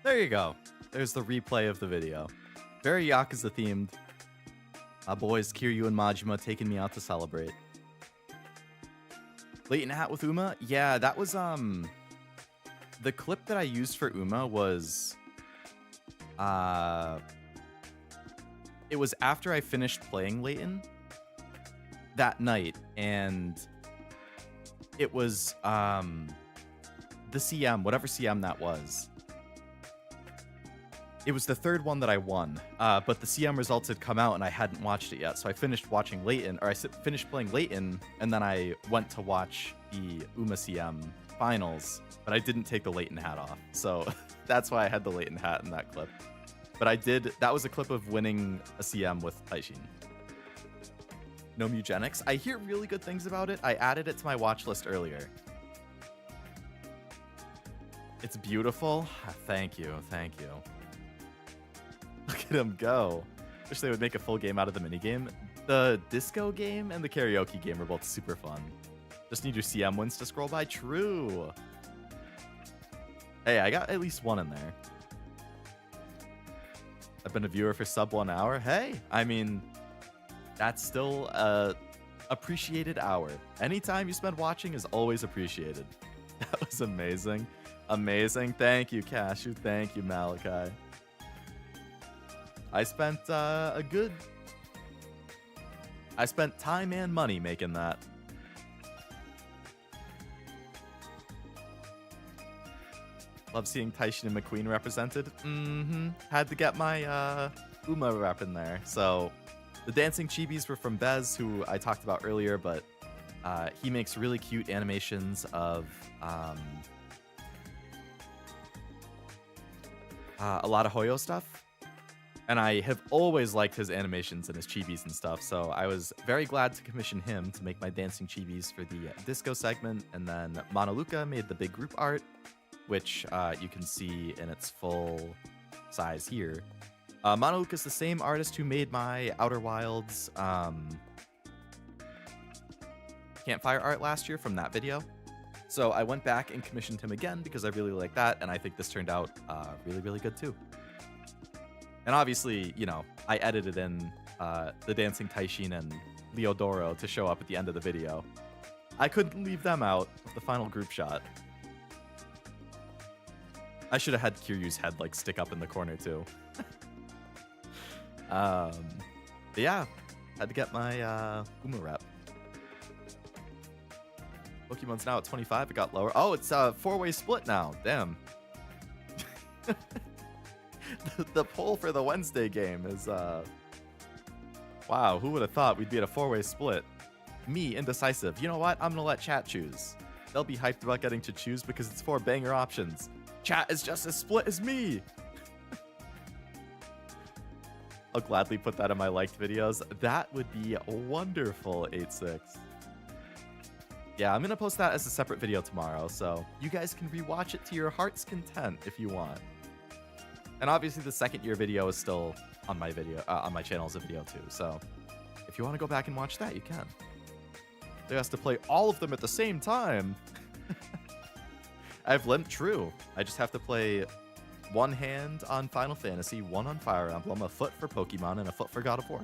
There you go. There's the replay of the video. Very Yakuza themed. My boys Kiryu and Majima taking me out to celebrate. Late in Hat with Uma? Yeah, that was the clip that I used for Uma was it was after I finished playing Layton that night, and it was the CM, whatever CM that was. It was the third one that I won, but the CM results had come out and I hadn't watched it yet. So I finished watching Layton, or I finished playing Layton, and then I went to watch the Uma CM finals, but I didn't take the Layton hat off. So that's why I had the Layton hat in that clip. But I did, that was a clip of winning a CM with Taishin. No Mugenics. I hear really good things about it. I added it to my watch list earlier. It's beautiful. Thank you, thank you. Look at him go. Wish they would make a full game out of the minigame. The disco game and the karaoke game are both super fun. Just need your CM wins to scroll by. True. Hey, I got at least one in there. I've been a viewer for sub 1 hour. Hey, I mean, that's still a appreciated hour. Anytime you spend watching is always appreciated. That was amazing. Amazing. Thank you, Cashew. Thank you, Malachi. I spent I spent time and money making that. Love seeing Taishin and McQueen represented. Had to get my Uma rep in there. So the dancing chibis were from Bez, who I talked about earlier, but he makes really cute animations of a lot of Hoyo stuff. And I have always liked his animations and his chibis and stuff, so I was very glad to commission him to make my dancing chibis for the disco segment. And then Monaluka made the big group art, which you can see in its full size here. Monaluka's the same artist who made my Outer Wilds campfire art last year from that video. So I went back and commissioned him again because I really like that, and I think this turned out really, really good too. And obviously, you know, I edited in the dancing Taishin and Leodoro to show up at the end of the video. I couldn't leave them out of the final group shot. I should have had Kiryu's head like stick up in the corner too. But yeah, had to get my Uma rep. Pokemon's now at 25. It got lower. Oh, it's a 4-way split now. Damn. The poll for the Wednesday game is wow, who would have thought we'd be at a 4-way split? Me, indecisive. You know what? I'm gonna let chat choose. They'll be hyped about getting to choose because it's 4 banger options. Chat is just as split as me. I'll gladly put that in my liked videos. That would be wonderful, 86. Yeah, I'm gonna post that as a separate video tomorrow, so you guys can rewatch it to your heart's content if you want. And obviously the second year video is still on my video, on my channel as a video too. So if you want to go back and watch that, you can. They has to play all of them at the same time. I've learned true. I just have to play one hand on Final Fantasy, one on Fire Emblem, a foot for Pokemon, and a foot for God of War.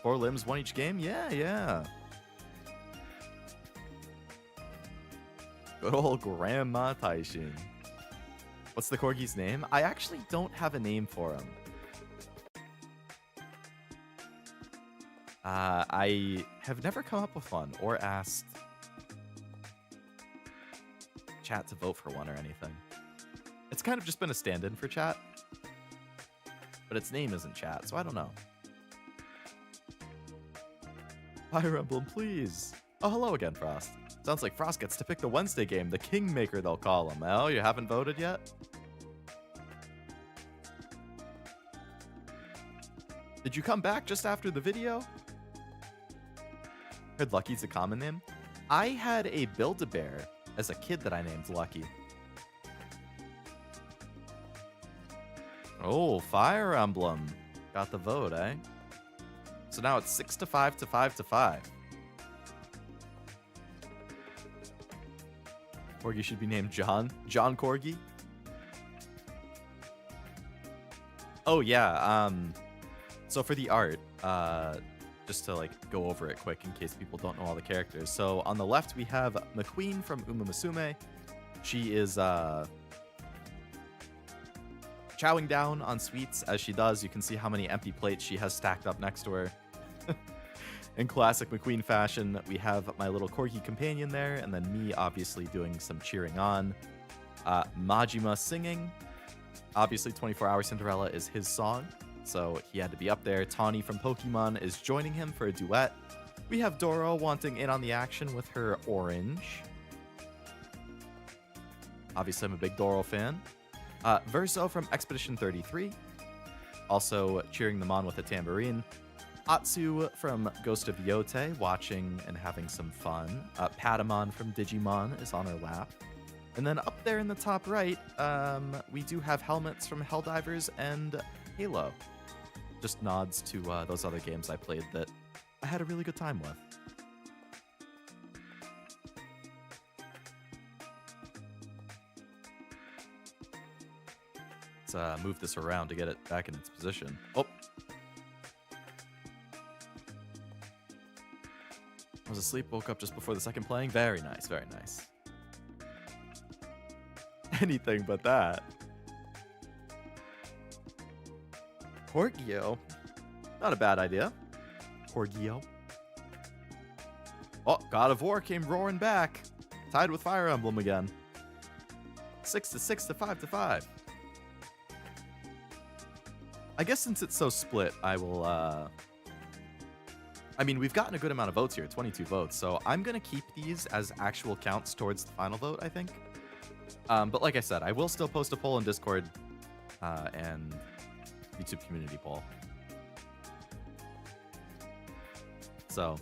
4 limbs, 1 each game? Yeah, yeah. Good old Grandma Taishin. What's the corgi's name? I actually don't have a name for him. I have never come up with one or asked chat to vote for one or anything. It's kind of just been a stand-in for chat, but its name isn't chat, so I don't know. Fire Emblem, please. Oh, hello again, Frost. Sounds like Frost gets to pick the Wednesday game, the Kingmaker they'll call him. Oh, you haven't voted yet? Did you come back just after the video? Heard Lucky's a common name. I had a Build-A-Bear as a kid that I named Lucky. Oh, Fire Emblem. Got the vote, eh? So now it's 6 to 5 to 5 to 5. Corgi should be named John. John Corgi. Oh, yeah. So for the art, just to like go over it quick in case people don't know all the characters. So on the left, we have McQueen from Uma Musume. She is chowing down on sweets as she does. You can see how many empty plates she has stacked up next to her. In classic McQueen fashion, we have my little corgi companion there, and then me obviously doing some cheering on. Majima singing. Obviously, 24-Hour Cinderella is his song, so he had to be up there. Tawny from Pokemon is joining him for a duet. We have Doro wanting in on the action with her orange. Obviously, I'm a big Doro fan. Verso from Expedition 33, also cheering them on with a tambourine. Atsu from Ghost of Yote, watching and having some fun. Patamon from Digimon is on her lap. And then up there in the top right, we do have helmets from Helldivers and Halo. Just nods to those other games I played that I had a really good time with. Let's move this around to get it back in its position. Oh. I was asleep, woke up just before the second playing. Very nice, very nice. Anything but that. Corgio. Not a bad idea. Corgio. Oh, God of War came roaring back. Tied with Fire Emblem again. 6-6 to 5-5. I guess since it's so split, I will, I mean, we've gotten a good amount of votes here, 22 votes, so I'm going to keep these as actual counts towards the final vote, I think. But like I said, I will still post a poll in Discord and YouTube community poll. So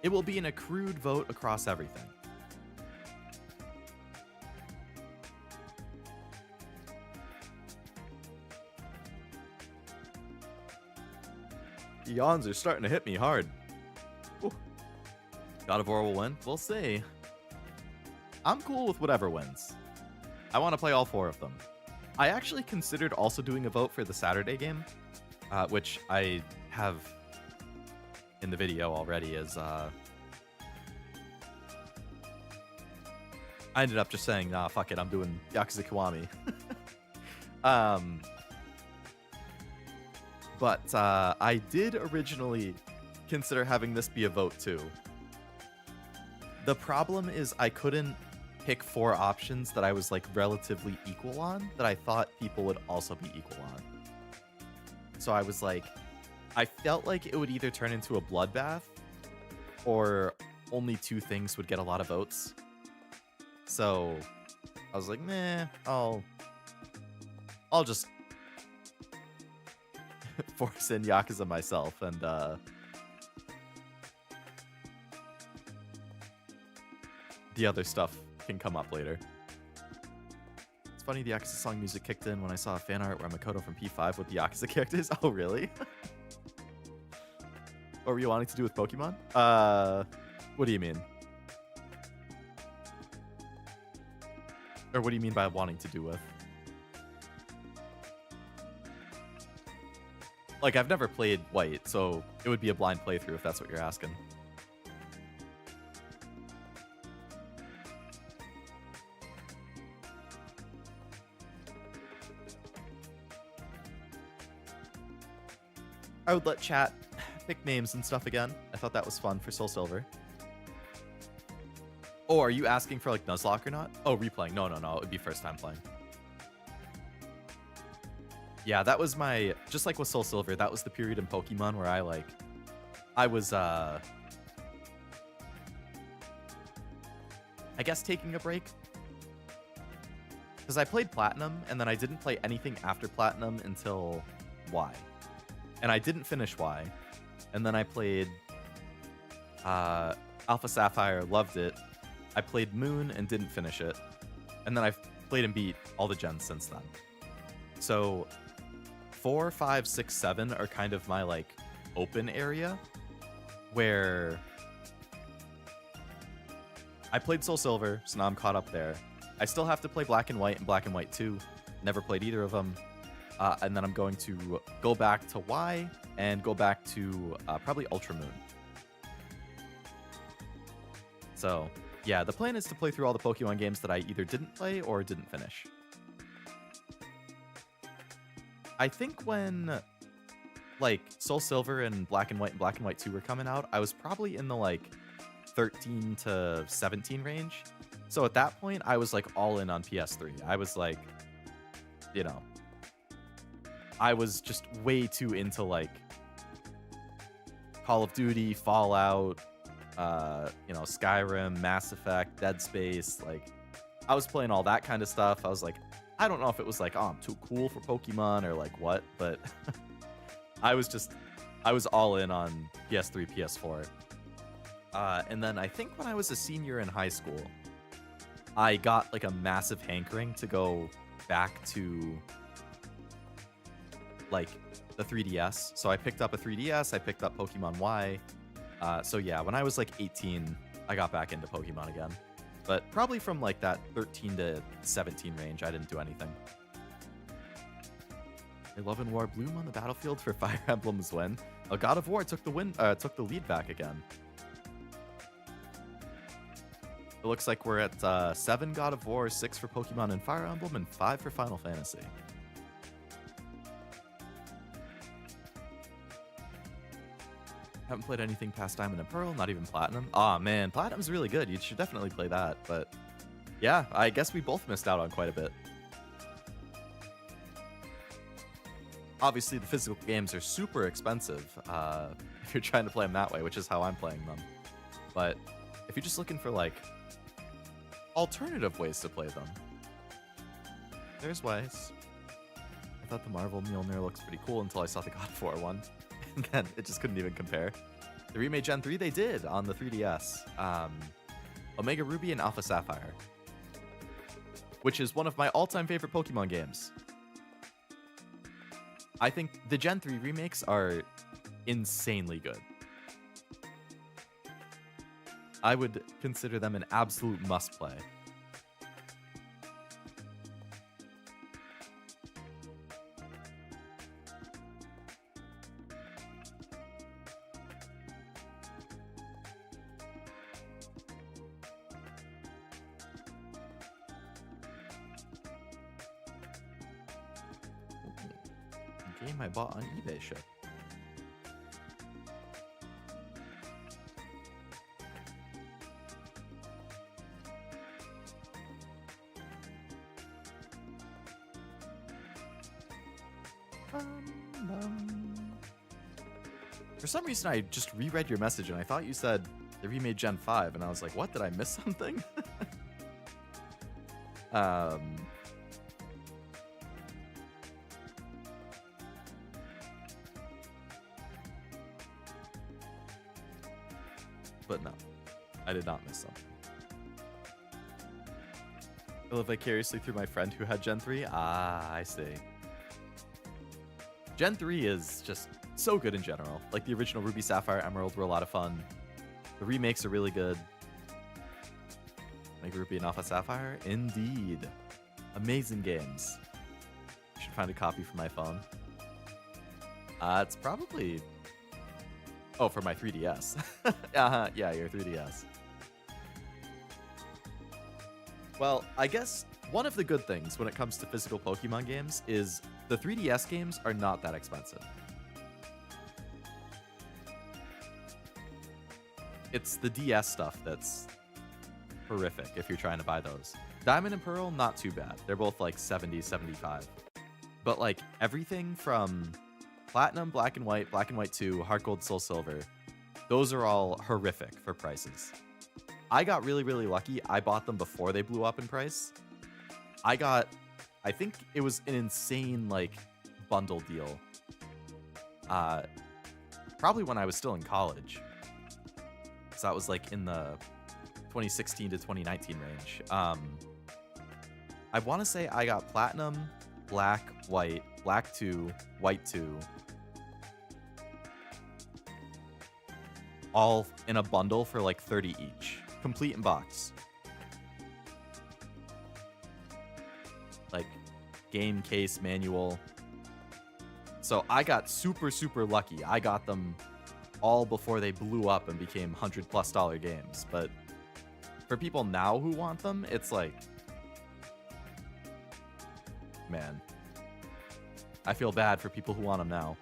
it will be an accrued vote across everything. The yawns are starting to hit me hard. Ooh. God of War will win? We'll see. I'm cool with whatever wins. I want to play all 4 of them. I actually considered also doing a vote for the Saturday game, which I have in the video already as I ended up just saying, nah, fuck it, I'm doing Yakuza Kiwami. But I did originally consider having this be a vote too. The problem is I couldn't pick 4 options that I was like relatively equal on, that I thought people would also be equal on. So I was like, I felt like it would either turn into a bloodbath or only 2 things would get a lot of votes. So I was like, meh, I'll just force in Yakuza myself, and the other stuff can come up later. It's funny, the Yakuza song music kicked in when I saw a fan art where Makoto from P5 with the Yakuza characters. Oh, really? What were you wanting to do with Pokemon? What do you mean? Or what do you mean by wanting to do with? Like, I've never played White, so it would be a blind playthrough if that's what you're asking. I would let chat pick names and stuff again. I thought that was fun for Soul Silver. Oh, are you asking for, like, Nuzlocke or not? Oh, replaying. No. It would be first time playing. Yeah, that was my... Just like with Soul Silver, that was the period in Pokemon where I was, I guess taking a break. Because I played Platinum, and then I didn't play anything after Platinum until Y. And I didn't finish Y. And then I played Alpha Sapphire, loved it. I played Moon and didn't finish it. And then I've played and beat all the gens since then. So 4, 5, 6, 7 are kind of my, like, open area where I played Soul Silver, so now I'm caught up there. I still have to play Black and White and Black and White 2. Never played either of them. And then I'm going to go back to Y and go back to probably Ultra Moon. So Yeah, the plan is to play through all the Pokemon games that I either didn't play or didn't finish. I think when like Soul Silver and Black and White 2 were coming out, I was probably in the like 13 to 17 range. So at that point, I was like all in on PS3. I was like, you know, I was just way too into like Call of Duty, Fallout, Skyrim, Mass Effect, Dead Space. Like, I was playing all that kind of stuff. I was like, I don't know if it was like, oh, I'm too cool for Pokemon or like what, but I was all in on PS3, PS4. And then I think when I was a senior in high school, I got like a massive hankering to go back to like the 3DS. So I picked up a 3DS, I picked up Pokemon Y. So yeah, when I was like 18, I got back into Pokemon again. But probably from like that 13 to 17 range, I didn't do anything. Love and War bloom on the battlefield for Fire Emblem's win. Oh, God of War took the lead back again. It looks like we're at 7 God of War, 6 for Pokemon and Fire Emblem, and 5 for Final Fantasy. Haven't played anything past Diamond and Pearl, not even Platinum. Aw, man, Platinum's really good. You should definitely play that. But yeah, I guess we both missed out on quite a bit. Obviously, the physical games are super expensive if you're trying to play them that way, which is how I'm playing them. But if you're just looking for, like, alternative ways to play them, there's ways. I thought the Marvel Mjolnir looks pretty cool until I saw the God of War one. And then it just couldn't even compare. The remade Gen 3, they did on the 3DS. Omega Ruby and Alpha Sapphire, which is one of my all-time favorite Pokemon games. I think the Gen 3 remakes are insanely good. I would consider them an absolute must-play. Game I bought on eBay ship. For some reason, I just reread your message and I thought you said they remade Gen 5, and I was like, what? Did I miss something? But no, I did not miss something. I live vicariously through my friend who had Gen 3. Ah, I see. Gen 3 is just so good in general. Like, the original Ruby, Sapphire, Emerald were a lot of fun. The remakes are really good. Like Ruby and Alpha Sapphire? Indeed. Amazing games. I should find a copy for my phone. It's probably... Oh, for my 3DS. Yeah, your 3DS. Well, I guess one of the good things when it comes to physical Pokemon games is the 3DS games are not that expensive. It's the DS stuff that's horrific if you're trying to buy those. Diamond and Pearl, not too bad. They're both like 70, 75. But like everything from Platinum, Black and White 2, Heart Gold, Soul Silver, those are all horrific for prices. I got really, really lucky. I bought them before they blew up in price. I think it was an insane like bundle deal. Probably when I was still in college. So that was like in the 2016 to 2019 range. I want to say I got Platinum, Black 2, White 2. All in a bundle for like 30 each. Complete in box. Like game, case, manual. So I got super, super lucky. I got them all before they blew up and became $100+ games. But For people now who want them, it's like, man, I feel bad for people who want them now.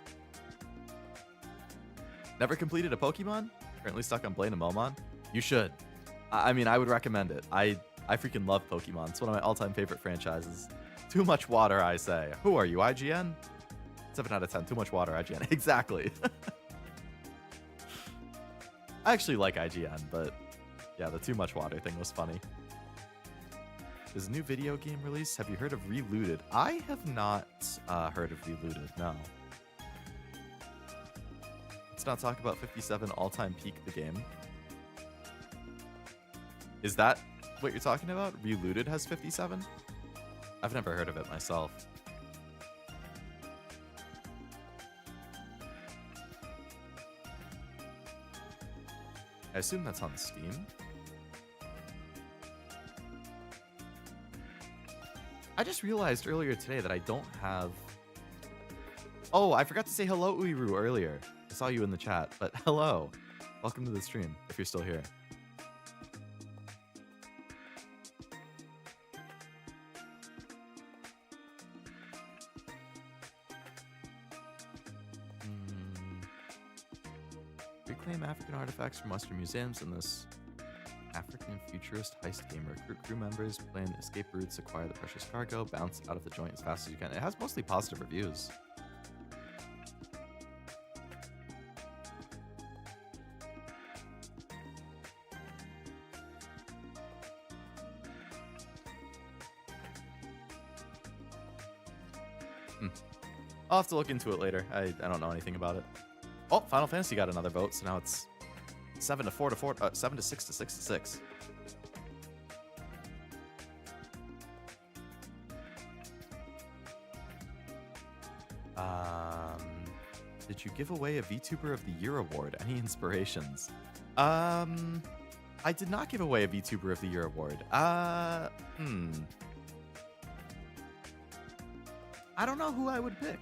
Never completed a Pokemon? Currently stuck on Blaine and Momon? You should. I mean, I would recommend it. I freaking love Pokemon. It's one of my all-time favorite franchises. Too much water, I say. Who are you, IGN? 7 out of 10. Too much water, IGN. Exactly. I actually like IGN, but yeah, the too much water thing was funny. There's a new video game release. Have you heard of Relooted? I have not heard of Relooted, no. Let's not talk about 57 all-time peak the game. Is that what you're talking about? Relooted has 57? I've never heard of it myself. I assume that's on Steam. I just realized earlier today that I don't have... Oh, I forgot to say hello, Uiru, earlier. I saw you in the chat, but hello. Welcome to the stream, if you're still here. Reclaim African artifacts from Western museums in this African futurist heist game. Recruit crew members, plan escape routes, acquire the precious cargo, bounce out of the joint as fast as you can. It has mostly positive reviews. I'll have to look into it later. I don't know anything about it. Oh, Final Fantasy got another vote, so now it's 7 to 4 to 4, 7 to 6 to 6 to 6. Did you give away a VTuber of the Year award? Any inspirations? I did not give away a VTuber of the Year award. I don't know who I would pick.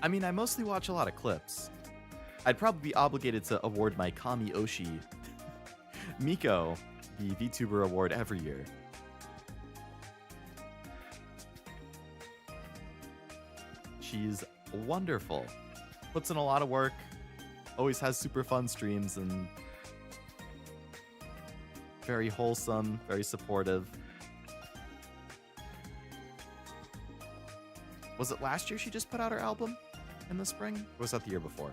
I mean, I mostly watch a lot of clips. I'd probably be obligated to award my Kami Oshi Miko the VTuber award every year. She's wonderful. Puts in a lot of work. Always has super fun streams and very wholesome, very supportive. Was it last year she just put out her album in the spring? Or was that the year before?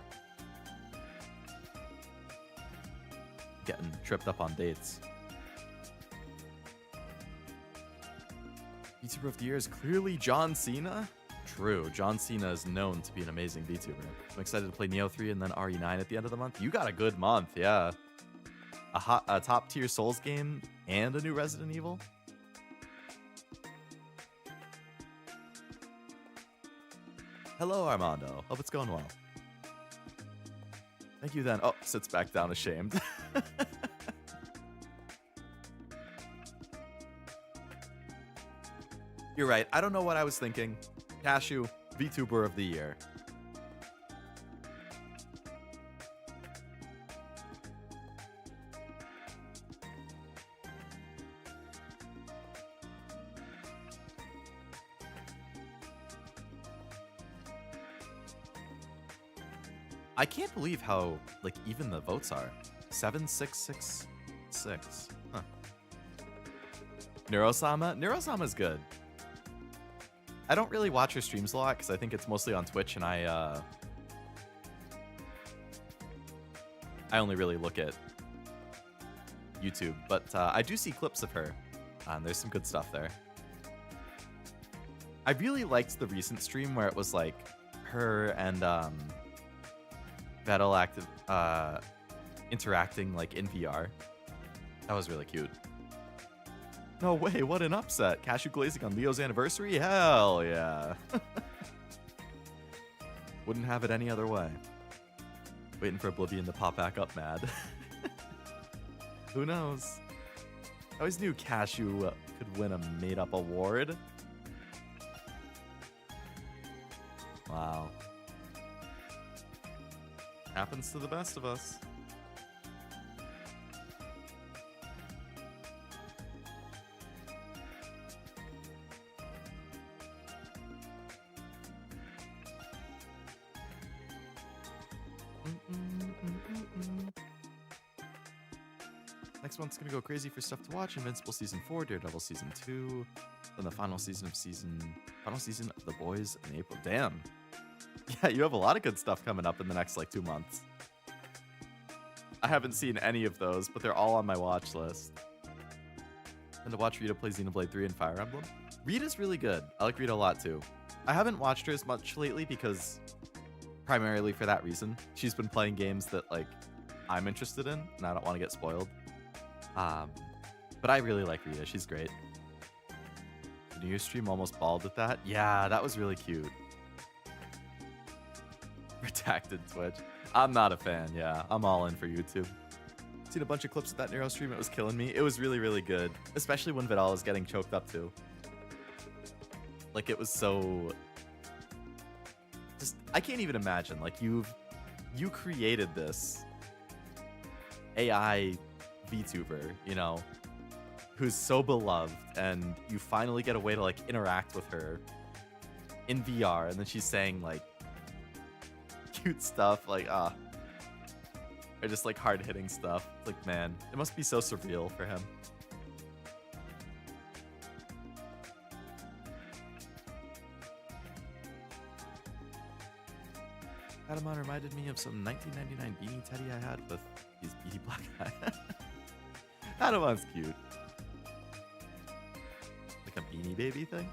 Getting tripped up on dates. VTuber of the Year is clearly John Cena? True, John Cena is known to be an amazing VTuber. I'm excited to play Neo 3 and then RE9 at the end of the month. You got a good month, yeah. A top tier Souls game and a new Resident Evil? Hello, Armando. Hope it's going well. Thank you then. Oh, sits back down ashamed. You're right. I don't know what I was thinking. Cashew, VTuber of the Year. I can't believe how, like, even the votes are. 7666. Huh. Neurosama? Neurosama's good. I don't really watch her streams a lot because I think it's mostly on Twitch, and I only really look at YouTube. But I do see clips of her, and there's some good stuff there. I really liked the recent stream where it was like her and Vettel interacting like in VR. That was really cute. No way, what an upset. Cashew glazing on Leo's anniversary? Hell yeah. Wouldn't have it any other way. Waiting for Oblivion to pop back up mad. Who knows? I always knew Cashew could win a made-up award. Wow. Happens to the best of us. Next month's gonna go crazy for stuff to watch. Invincible Season 4, Daredevil Season 2, then the final season of The Boys in April. Damn. Yeah, you have a lot of good stuff coming up in the next, like, 2 months. I haven't seen any of those, but they're all on my watch list. And to watch Rita play Xenoblade 3 and Fire Emblem. Rita's really good. I like Rita a lot, too. I haven't watched her as much lately because, primarily for that reason, she's been playing games that, like, I'm interested in, and I don't want to get spoiled. But I really like Rita. She's great. The New Year's stream almost balled at that. Yeah, that was really cute. Redacted Twitch. I'm not a fan, yeah. I'm all in for YouTube. Seen a bunch of clips of that Nero stream. It was killing me. It was really, really good. Especially when Vidal was getting choked up, too. Like, it was so... Just, I can't even imagine. Like, you created this AI VTuber, you know, who's so beloved, and you finally get a way to, like, interact with her in VR, and then she's saying, like, cute stuff, like, or just, like, hard-hitting stuff. It's like, man, it must be so surreal for him. Patamon reminded me of some 1999 beanie teddy I had with his beady black eye. Patamon's cute. Like a beanie baby thing?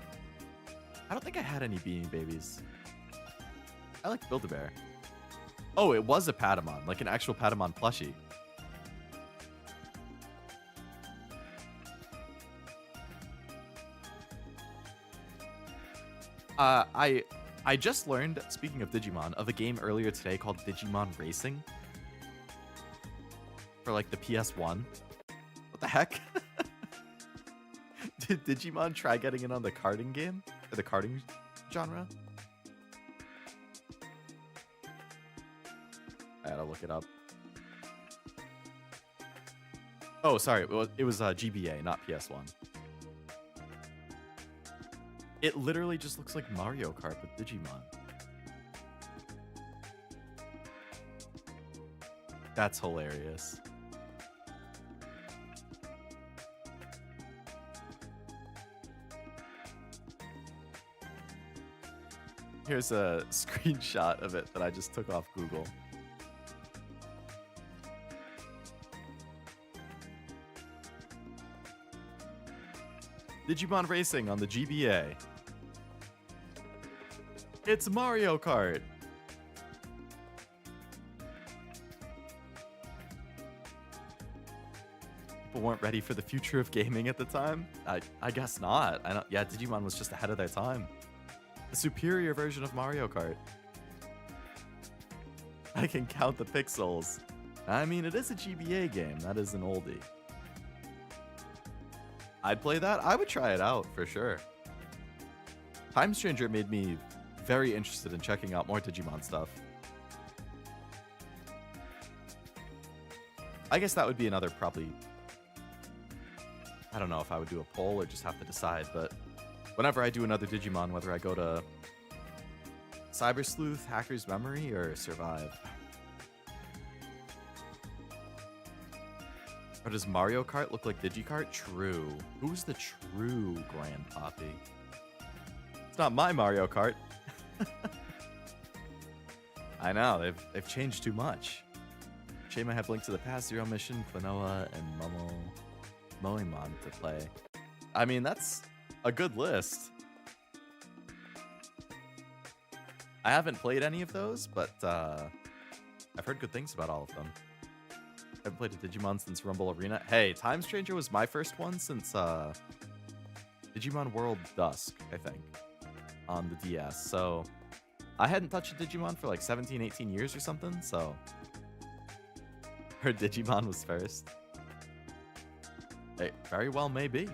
I don't think I had any beanie babies. I like Build-A-Bear. Oh, it was a Patamon, like an actual Patamon plushie. I just learned, speaking of Digimon, of a game earlier today called Digimon Racing. For like the PS1. What the heck? Did Digimon try getting in on the karting game? Or the karting genre? I gotta look it up. Oh, sorry. It was GBA, not PS1. It literally just looks like Mario Kart with Digimon. That's hilarious. Here's a screenshot of it that I just took off Google. Digimon Racing on the GBA. It's Mario Kart. People weren't ready for the future of gaming at the time. I guess not. Yeah, Digimon was just ahead of their time. The superior version of Mario Kart. I can count the pixels. I mean, it is a GBA game. That is an oldie. I'd play that. I would try it out for sure. Time Stranger made me very interested in checking out more Digimon stuff. I guess that would be another probably... I don't know if I would do a poll or just have to decide, but whenever I do another Digimon, whether I go to Cyber Sleuth, Hacker's Memory, or Survive. Or does Mario Kart look like Digikart? True. Who's the true Grandpappy? It's not my Mario Kart. I know, they've changed too much. Shame I have Link to the Past, Zero Mission, Klonoa, and Moemon to play. I mean, that's a good list. I haven't played any of those, but I've heard good things about all of them. I haven't played a Digimon since Rumble Arena. Hey, Time Stranger was my first one since Digimon World Dusk, I think, on the DS. So I hadn't touched a Digimon for like 17, 18 years or something, so her Digimon was first. It very well may be. You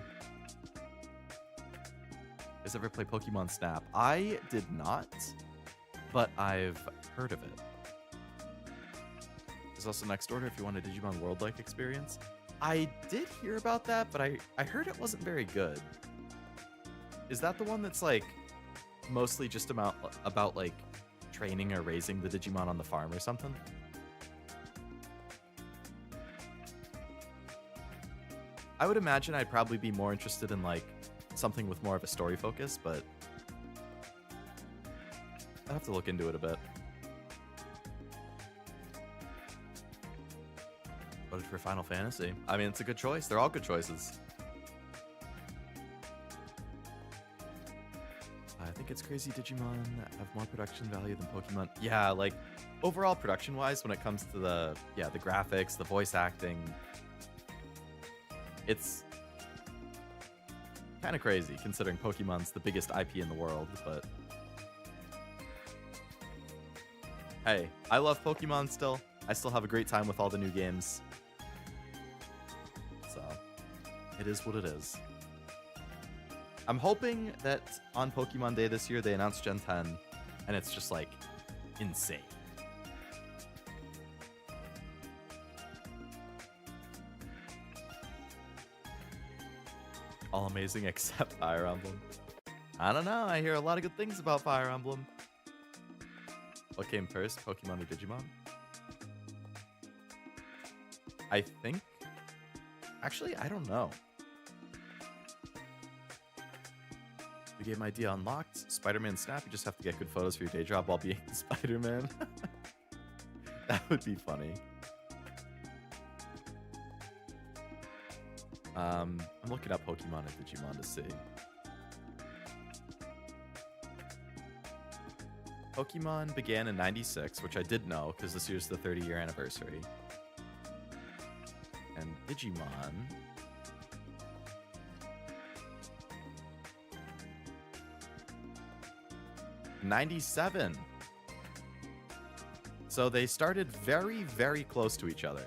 guys ever play Pokemon Snap? I did not, but I've heard of it. There's also Next Order if you want a Digimon World-like experience. I did hear about that, but I heard it wasn't very good. Is that the one that's like mostly just about like training or raising the Digimon on the farm or something? I would imagine I'd probably be more interested in like something with more of a story focus, but I'd have to look into it a bit. Voted for Final Fantasy. I mean, it's a good choice. They're all good choices. I think it's crazy Digimon have more production value than Pokemon. Yeah, like overall production-wise, when it comes to the graphics, the voice acting, it's kind of crazy considering Pokemon's the biggest IP in the world, but hey, I love Pokemon still. I still have a great time with all the new games. So, it is what it is. I'm hoping that on Pokemon Day this year, they announce Gen 10, and it's just, like, insane. All amazing except Fire Emblem. I don't know. I hear a lot of good things about Fire Emblem. What came first, Pokemon or Digimon? I think... Actually, I don't know. The game idea unlocked. Spider-Man Snap. You just have to get good photos for your day job while being Spider-Man. That would be funny. I'm looking up Pokemon and Digimon to see. Pokemon began in '96, which I did know because this year's the 30-year anniversary. And Digimon... 97. So they started very, very close to each other.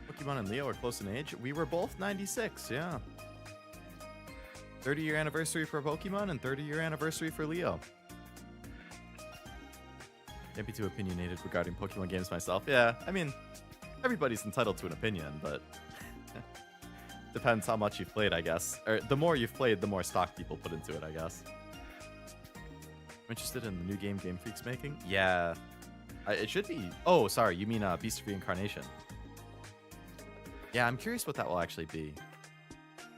Pokemon and Leo are close in age. We were both 96, yeah. 30-year anniversary for Pokemon and 30-year anniversary for Leo. Can't be too opinionated regarding Pokemon games myself. Yeah, I mean, everybody's entitled to an opinion, but depends how much you've played, I guess. Or the more you've played, the more stock people put into it, I guess. I'm interested in the new game Game Freak's making. Yeah, it should be. Oh, sorry, you mean Beast of Reincarnation. Yeah, I'm curious what that will actually be.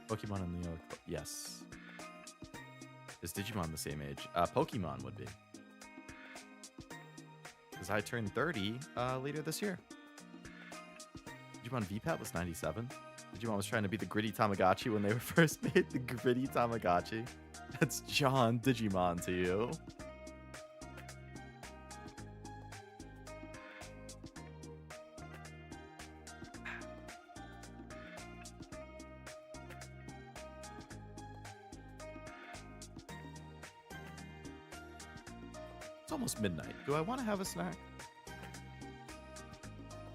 Pokemon and Leo, yes. Is Digimon the same age? Pokemon would be. Because I turned 30 later this year. Digimon VPAT was 97. Digimon was trying to be the gritty Tamagotchi when they were first made the gritty Tamagotchi. That's John Digimon to you. It's almost midnight. Do I want to have a snack?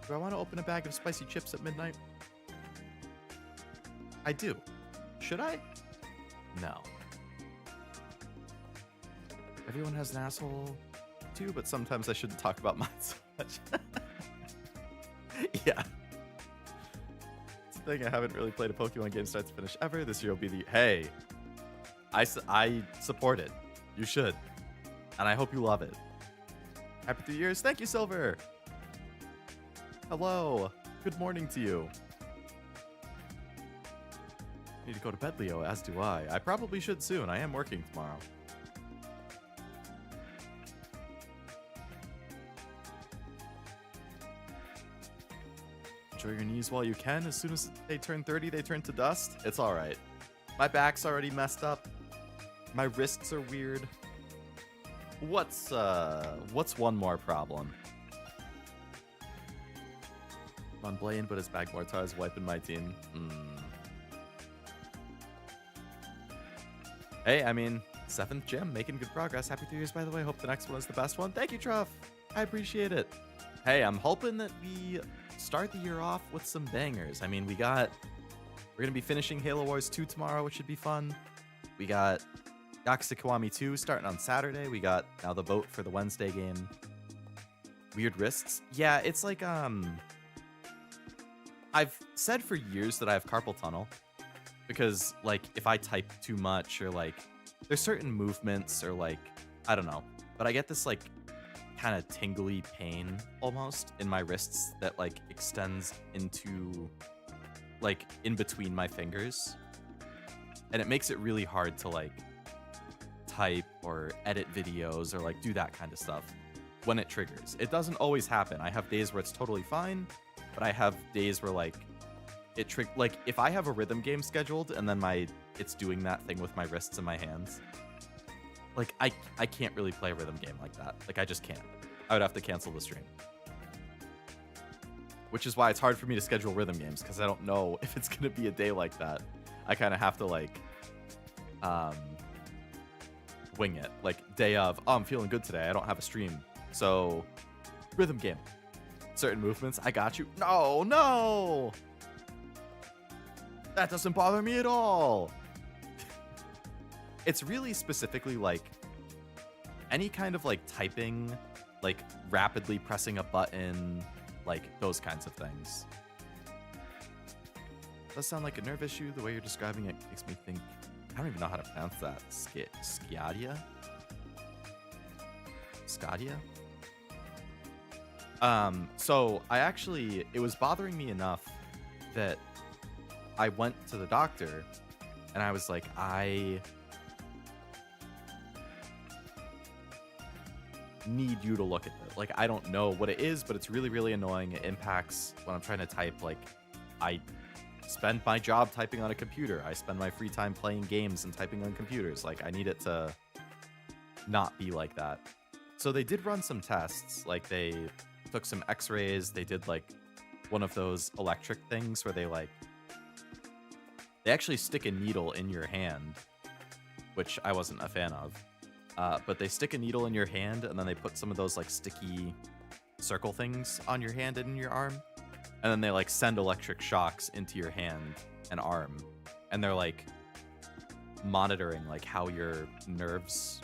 Do I want to open a bag of spicy chips at midnight? I do. Should I? No. Everyone has an asshole too, but sometimes I shouldn't talk about mine so much. Yeah. It's the thing, I haven't really played a Pokemon game start to finish ever. This year will be the... Hey, I support it. You should. And I hope you love it. Happy 3 years. Thank you, Silver. Hello. Good morning to you. Need to go to bed, Leo, as do I. I probably should soon. I am working tomorrow. Enjoy your knees while you can. As soon as they turn 30, they turn to dust. It's alright. My back's already messed up. My wrists are weird. What's one more problem? On Blaine, but his Magmortar is wiping my team. Hey, I mean, 7th gym, making good progress. Happy 3 years, by the way. Hope the next one is the best one. Thank you, Truff. I appreciate it. Hey, I'm hoping that we start the year off with some bangers. I mean, we're going to be finishing Halo Wars 2 tomorrow, which should be fun. We got Yakuza Kiwami 2 starting on Saturday. We got now the vote for the Wednesday game. Weird wrists. Yeah, it's like, I've said for years that I have carpal tunnel because, like, if I type too much or, like, there's certain movements or, like, I don't know, but I get this, like, kind of tingly pain almost in my wrists that, like, extends into, like, in between my fingers. And it makes it really hard to, like, type or edit videos or, like, do that kind of stuff when it triggers. It doesn't always happen. I have days where it's totally fine, but I have days where, like, like, if I have a rhythm game scheduled and then it's doing that thing with my wrists and my hands, like, I can't really play a rhythm game like that. Like, I just can't. I would have to cancel the stream. Which is why it's hard for me to schedule rhythm games, because I don't know if it's going to be a day like that. I kind of have to, like, wing it. Like, day of, oh, I'm feeling good today. I don't have a stream. So, rhythm game. Certain movements, I got you. No! That doesn't bother me at all. It's really specifically, like, any kind of, like, typing, like, rapidly pressing a button, like, those kinds of things. Does sound like a nerve issue. The way you're describing it makes me think, I don't even know how to pronounce that. Sciatia? Scadia? So it was bothering me enough that I went to the doctor and I was like, I need you to look at this. Like, I don't know what it is, but it's really, really annoying. It impacts when I'm trying to type. Like, I spend my job typing on a computer. I spend my free time playing games and typing on computers. Like, I need it to not be like that. So they did run some tests. Like, they took some x-rays. They did, like, one of those electric things where they actually stick a needle in your hand, which I wasn't a fan of. But they stick a needle in your hand, and then they put some of those, like, sticky circle things on your hand and in your arm. And then they, like, send electric shocks into your hand and arm. And they're, like, monitoring, like, how your nerves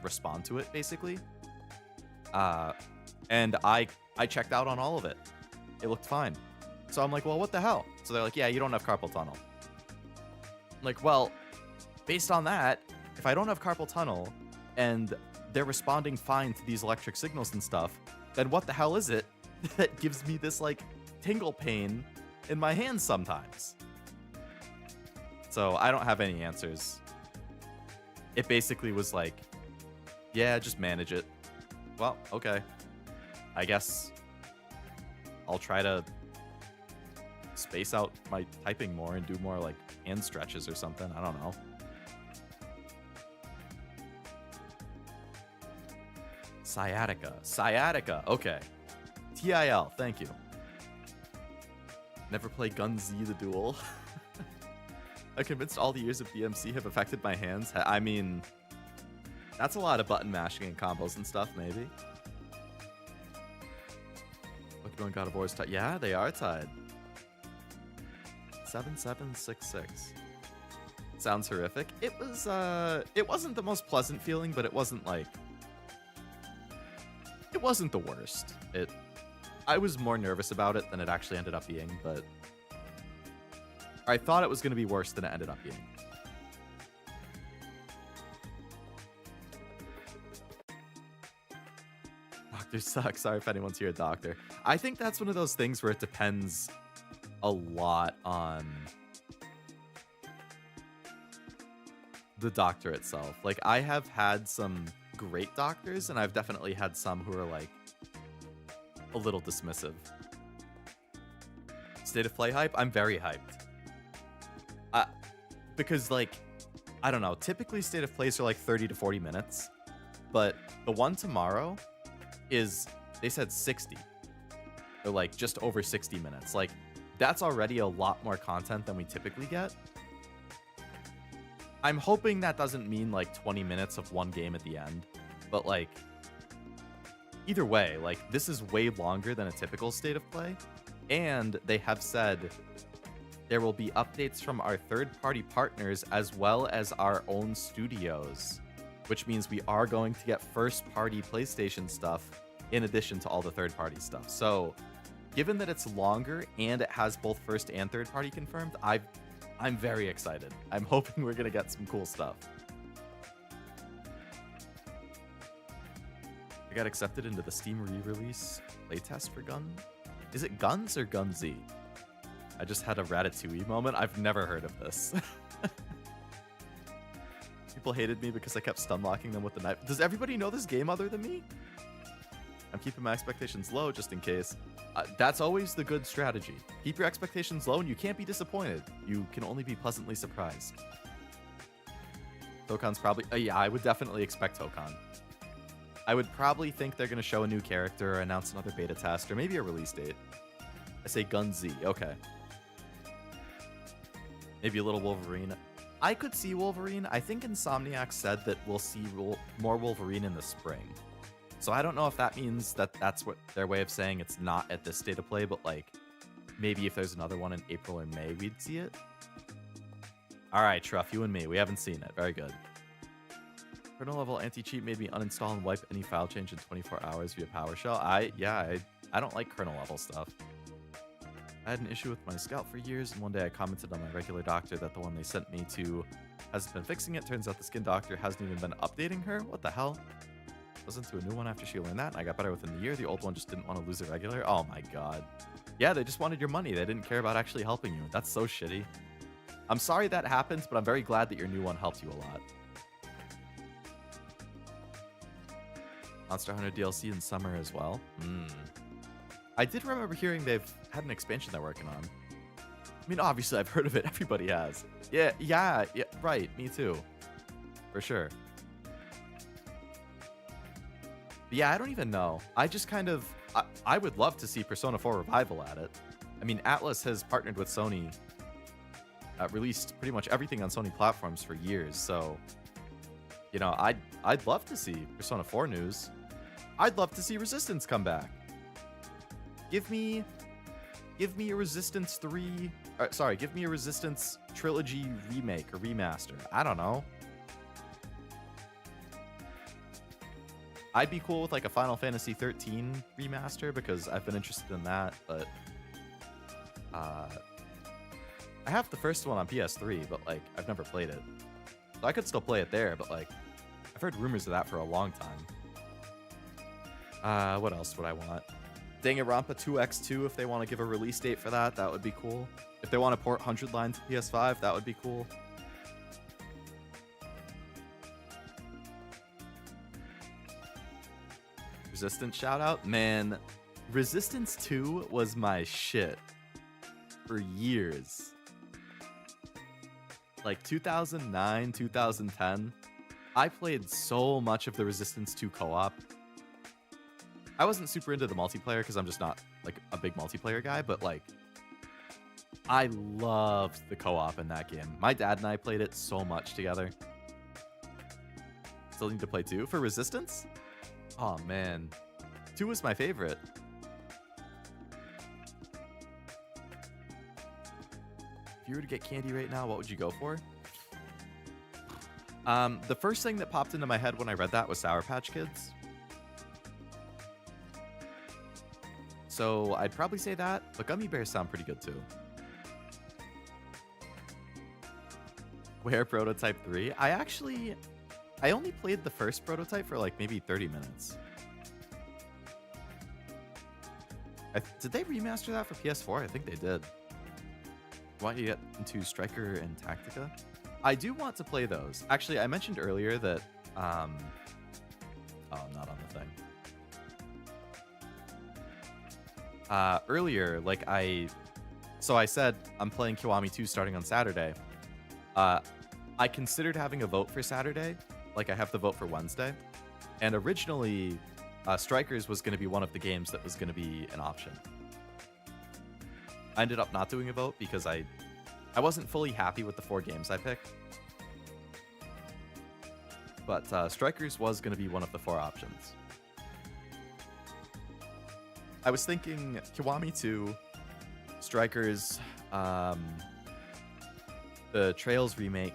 respond to it, basically. And I checked out on all of it. It looked fine. So I'm like, well, what the hell? So they're like, yeah, you don't have carpal tunnel. I'm like, well, based on that, if I don't have carpal tunnel and they're responding fine to these electric signals and stuff, then what the hell is it that gives me this, like, tingle pain in my hands sometimes? So I don't have any answers. It basically was like, yeah, just manage it. Well, okay. I guess I'll try to space out my typing more and do more, like, hand stretches or something. I don't know. Sciatica. Okay. TIL. Thank you. Never play Gun Z the Duel. I'm convinced all the years of BMC have affected my hands. I mean, that's a lot of button mashing and combos and stuff, maybe. Pokemon and God of War is tied. Yeah, they are tied. 7766. Sounds horrific. It wasn't the most pleasant feeling, but it wasn't, like, it wasn't the worst. I was more nervous about it than it actually ended up being, but I thought it was going to be worse than it ended up being. Doctor sucks. Sorry if anyone's here, doctor. I think that's one of those things where it depends a lot on the doctor itself. Like, I have had some great doctors, and I've definitely had some who are, like, a little dismissive. State of play hype? I'm very hyped. Because, like, I don't know, typically state of plays are like 30 to 40 minutes, but the one tomorrow is, they said 60. They're like just over 60 minutes. Like, that's already a lot more content than we typically get. I'm hoping that doesn't mean like 20 minutes of one game at the end, but like either way, like this is way longer than a typical state of play, and they have said there will be updates from our third-party partners as well as our own studios, which means we are going to get first-party PlayStation stuff in addition to all the third-party stuff. So, given that it's longer and it has both first and third-party confirmed, I'm very excited. I'm hoping we're gonna get some cool stuff. I got accepted into the Steam re-release playtest for Gun. Is it Guns or Gunzy? I just had a Ratatouille moment. I've never heard of this. People hated me because I kept stun locking them with the knife. Does everybody know this game other than me? I'm keeping my expectations low just in case. That's always the good strategy. Keep your expectations low and you can't be disappointed. You can only be pleasantly surprised. Tokon's probably... yeah, I would definitely expect Tokon. I would probably think they're going to show a new character or announce another beta test or maybe a release date. I say Gunzy. Okay. Maybe a little Wolverine. I could see Wolverine. I think Insomniac said that we'll see more Wolverine in the spring. So I don't know if that means that that's what their way of saying it's not at this state of play, but like maybe if there's another one in April or May, we'd see it. All right, Truff, you and me. We haven't seen it. Very good. Kernel level anti-cheat made me uninstall and wipe any file change in 24 hours via PowerShell. I don't like kernel level stuff. I had an issue with my Scout for years, and one day I commented on my regular doctor that the one they sent me to hasn't been fixing it. Turns out the skin doctor hasn't even been updating her. What the hell? Wasn't to a new one after she learned that, and I got better within the year. The old one just didn't want to lose a regular. Oh my god. Yeah, they just wanted your money. They didn't care about actually helping you. That's so shitty. I'm sorry that happened, but I'm very glad that your new one helped you a lot. Monster Hunter DLC in summer as well. I did remember hearing they've had an expansion they're working on. I mean, obviously I've heard of it. Everybody has. Yeah, right. Me too. For sure. But yeah, I don't even know. I just kind of... I would love to see Persona 4 Revival at it. I mean, Atlas has partnered with Sony. Released pretty much everything on Sony platforms for years, so... You know, I'd love to see Persona 4 news. I'd love to see Resistance come back. Give me a Resistance 3... sorry, give me a Resistance trilogy remake or remaster. I don't know. I'd be cool with like a Final Fantasy 13 remaster because I've been interested in that, but I have the first one on PS3, but like I've never played it. So I could still play it there, but like I've heard rumors of that for a long time. What else would I want? Danganronpa 2x2 if they want to give a release date for that, that would be cool. If they want to port 100 Line to PS5, that would be cool. Resistance shout out? Man, Resistance 2 was my shit for years. Like 2009, 2010. I played so much of the Resistance 2 co-op. I wasn't super into the multiplayer because I'm just not like a big multiplayer guy, but like I loved the co-op in that game. My dad and I played it so much together. Still need to play 2 for Resistance? Oh man, 2 was my favorite. If you were to get candy right now, what would you go for? The first thing that popped into my head when I read that was Sour Patch Kids. So I'd probably say that, but gummy bears sound pretty good too. Where Prototype 3? I only played the first prototype for like maybe 30 minutes. Did they remaster that for PS4? I think they did. Want you to get into Striker and Tactica? I do want to play those. Actually, I mentioned earlier that... oh, not on the thing. Earlier, like So I said I'm playing Kiwami 2 starting on Saturday. I considered having a vote for Saturday. Like I have the vote for Wednesday. And originally, Strikers was going to be one of the games that was going to be an option. I ended up not doing a vote because I wasn't fully happy with the 4 games I picked. but Strikers was going to be one of the 4 options. I was thinking Kiwami 2, Strikers, the Trails remake.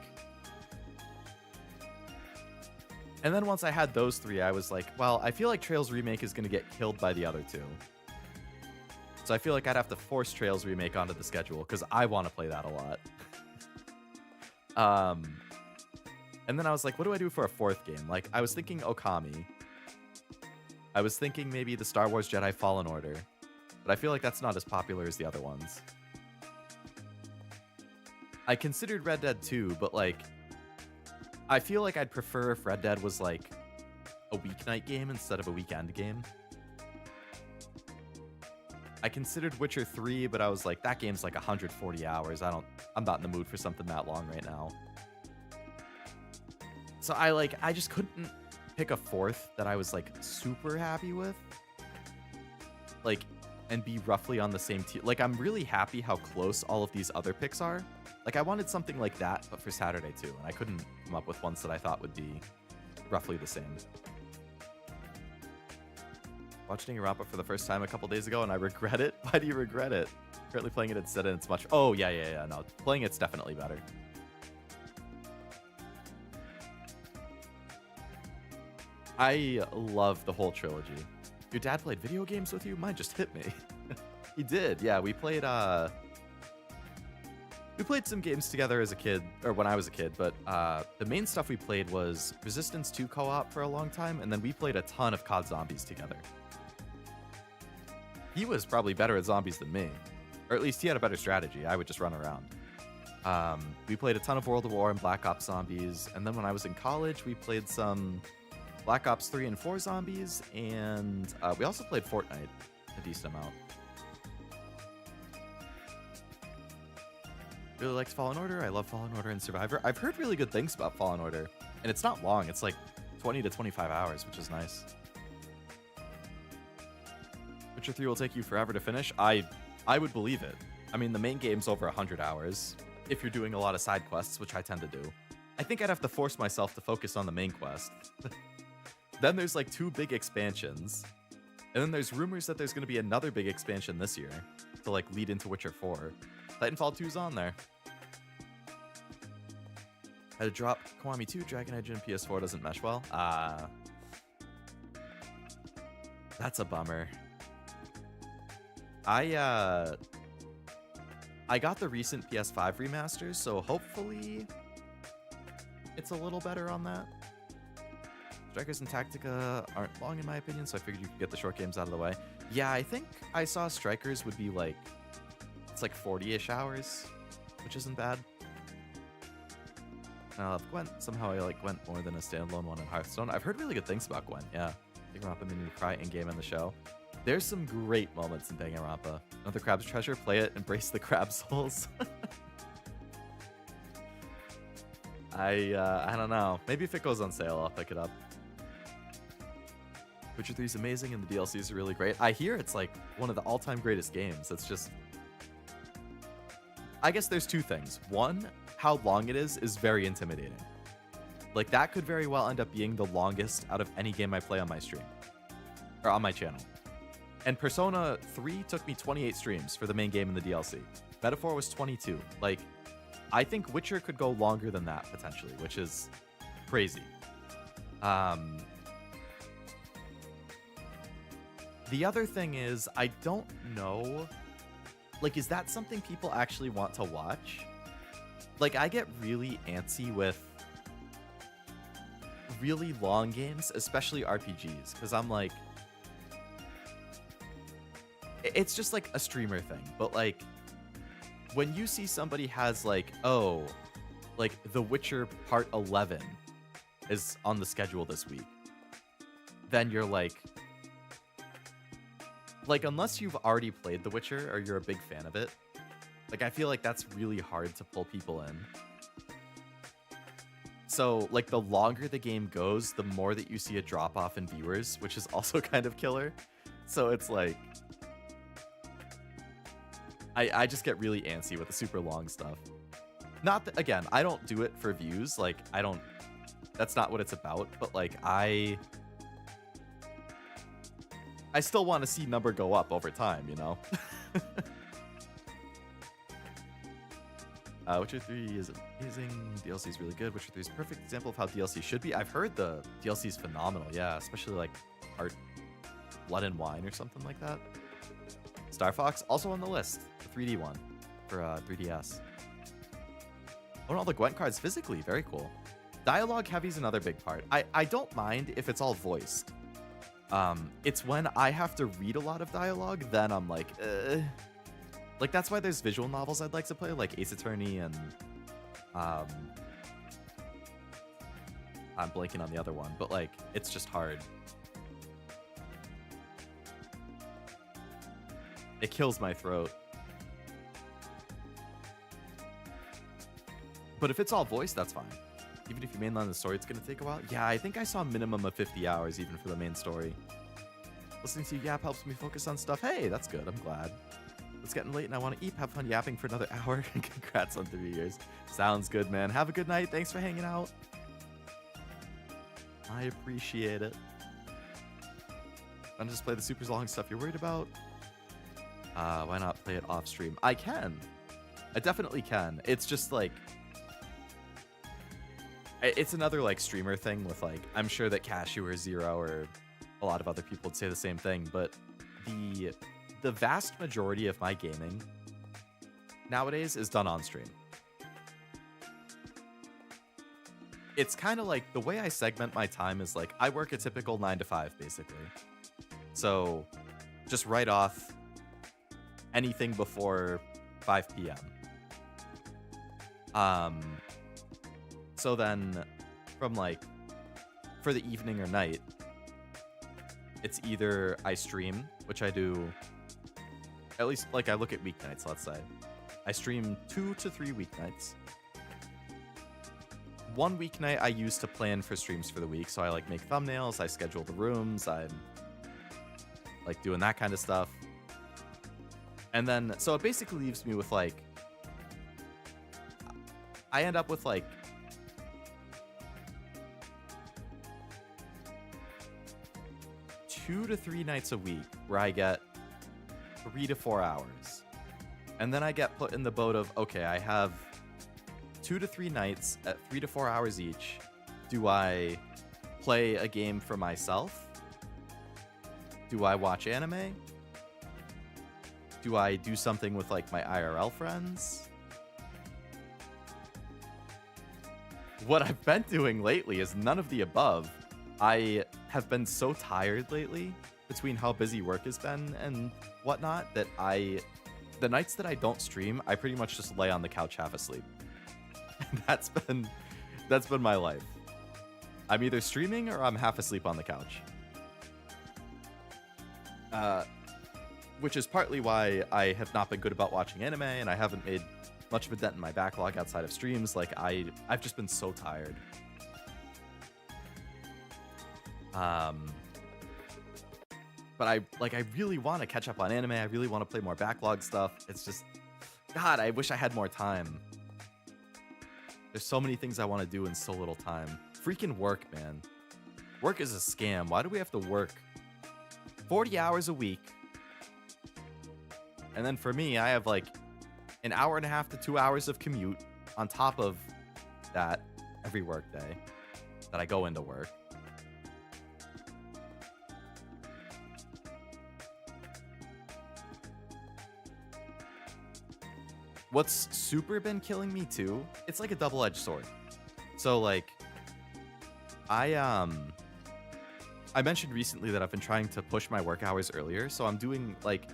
And then once I had those 3, I was like, well, I feel like Trails remake is going to get killed by the other 2. So I feel like I'd have to force Trails remake onto the schedule because I want to play that a lot. And then I was like, what do I do for a 4th game? Like, I was thinking Okami. I was thinking maybe the Star Wars Jedi Fallen Order. But I feel like that's not as popular as the other ones. I considered Red Dead 2, but like, I feel like I'd prefer if Red Dead was like a weeknight game instead of a weekend game. I considered Witcher 3, but I was like, that game's like 140 hours. I'm not in the mood for something that long right now. So I just couldn't pick a 4th that I was like super happy with. Like, and be roughly on the same tier. Like, I'm really happy how close all of these other picks are. Like, I wanted something like that, but for Saturday too, and I couldn't come up with ones that I thought would be roughly the same. Watched Danganronpa for the first time a couple days ago, and I regret it. Why do you regret it? Currently playing it instead, and it's much... Oh, yeah. No, playing it's definitely better. I love the whole trilogy. Your dad played video games with you? Mine just hit me. He did, yeah. We played some games together as a kid, or when I was a kid, but the main stuff we played was Resistance 2 co-op for a long time, and then we played a ton of COD Zombies together. He was probably better at zombies than me, or at least he had a better strategy. I would just run around. We played a ton of World of War and Black Ops Zombies, and then when I was in college, we played some Black Ops 3 and 4 Zombies, and we also played Fortnite a decent amount. Really likes Fallen Order. I love Fallen Order and Survivor. I've heard really good things about Fallen Order, and it's not long. It's like 20 to 25 hours, which is nice. Witcher 3 will take you forever to finish. I would believe it. I mean, the main game's over 100 hours, if you're doing a lot of side quests, which I tend to do. I think I'd have to force myself to focus on the main quest. Then there's like 2 big expansions, and then there's rumors that there's going to be another big expansion this year to like lead into Witcher 4. Titanfall 2's on there. Had to drop Kiwami 2, Dragon Age and PS4 doesn't mesh well. That's a bummer. I got the recent PS5 remaster, so hopefully it's a little better on that. Strikers and Tactica aren't long in my opinion, so I figured you could get the short games out of the way. Yeah, I think I saw Strikers would be like, it's like 40-ish hours, which isn't bad. And I love Gwent. Somehow I like Gwent more than a standalone one in Hearthstone. I've heard really good things about Gwent, yeah. Danganronpa made me cry in-game in the show. There's some great moments in Danganronpa. Another Crab's Treasure, play it, embrace the crab souls. I don't know. Maybe if it goes on sale, I'll pick it up. Witcher 3 is amazing and the DLCs are really great. I hear it's like one of the all-time greatest games. It's just... I guess there's 2 things. One, how long it is very intimidating. Like, that could very well end up being the longest out of any game I play on my stream. Or on my channel. And Persona 3 took me 28 streams for the main game and the DLC. Metaphor was 22. Like, I think Witcher could go longer than that, potentially, which is crazy. The other thing is, I don't know... Like, is that something people actually want to watch? Like, I get really antsy with really long games, especially RPGs, because I'm like... It's just like a streamer thing, but like, when you see somebody has like, oh, like The Witcher Part 11 is on the schedule this week, then you're like, unless you've already played The Witcher or you're a big fan of it, like, I feel like that's really hard to pull people in. So, like, the longer the game goes, the more that you see a drop-off in viewers, which is also kind of killer. So it's like... I just get really antsy with the super long stuff. Not that, again, I don't do it for views. Like, I don't That's not what it's about. But like I still want to see number go up over time, you know? Witcher 3 is amazing. DLC is really good. Witcher 3 is a perfect example of how DLC should be. I've heard the DLC is phenomenal, yeah, especially like Art Blood and Wine or something like that. Star Fox, also on the list, the 3D one for 3DS. Oh, and all the Gwent cards physically, very cool. Dialogue heavy is another big part. I don't mind if it's all voiced. It's when I have to read a lot of dialogue, then I'm like, Like, that's why there's visual novels I'd like to play, like Ace Attorney and, I'm blanking on the other one, but, like, it's just hard. It kills my throat. But if it's all voiced, that's fine. Even if you mainline the story, it's going to take a while. Yeah, I think I saw a minimum of 50 hours even for the main story. Listening to you yap helps me focus on stuff. Hey, that's good. I'm glad. It's getting late and I want to eat. Have fun yapping for another hour. Congrats on 3 years. Sounds good, man. Have a good night. Thanks for hanging out. I appreciate it. Want to just play the super long stuff you're worried about? Why not play it off stream? I can. I definitely can. It's just like... It's another like streamer thing with like... I'm sure that Cashew or Zero or a lot of other people would say the same thing, but the vast majority of my gaming nowadays is done on stream. It's kind of like the way I segment my time is like I work a typical 9 to 5 basically. So just right off anything before 5 p.m. So then from like for the evening or night, it's either I stream, which I do. At least, like, I look at weeknights, let's say. I stream 2 to 3 weeknights. One weeknight I use to plan for streams for the week. So I, like, make thumbnails, I schedule the rooms, I'm, like, doing that kind of stuff. And then, so it basically leaves me with, like... I end up with, like... 2 to 3 nights a week where I get 3 to 4 hours. And then I get put in the boat of, okay, I have 2 to 3 nights at 3 to 4 hours each. Do I play a game for myself? Do I watch anime? Do I do something with like my IRL friends? What I've been doing lately is none of the above. I have been so tired lately between how busy work has been and whatnot that the nights that I don't stream, I pretty much just lay on the couch half asleep. That's been my life. I'm either streaming or I'm half asleep on the couch. Which is partly why I have not been good about watching anime and I haven't made much of a dent in my backlog outside of streams. Like I've just been so tired. But I really want to catch up on anime. I really want to play more backlog stuff. It's just, God, I wish I had more time. There's so many things I want to do in so little time. Freaking work, man. Work is a scam. Why do we have to work 40 hours a week? And then for me, I have like an hour and a half to 2 hours of commute on top of that every work day that I go into work. What's super been killing me too, it's like a double-edged sword. So like, I mentioned recently that I've been trying to push my work hours earlier. So I'm doing like,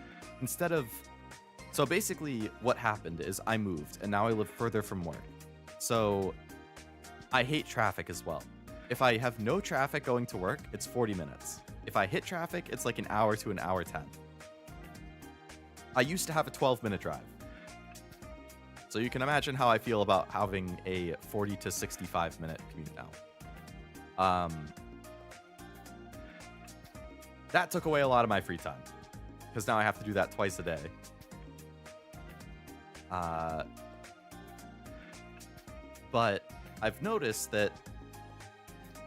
so basically what happened is I moved and now I live further from work. So I hate traffic as well. If I have no traffic going to work, it's 40 minutes. If I hit traffic, it's like an hour to an hour 10. I used to have a 12-minute drive. So you can imagine how I feel about having a 40 to 65 minute commute now. That took away a lot of my free time because now I have to do that twice a day. But I've noticed that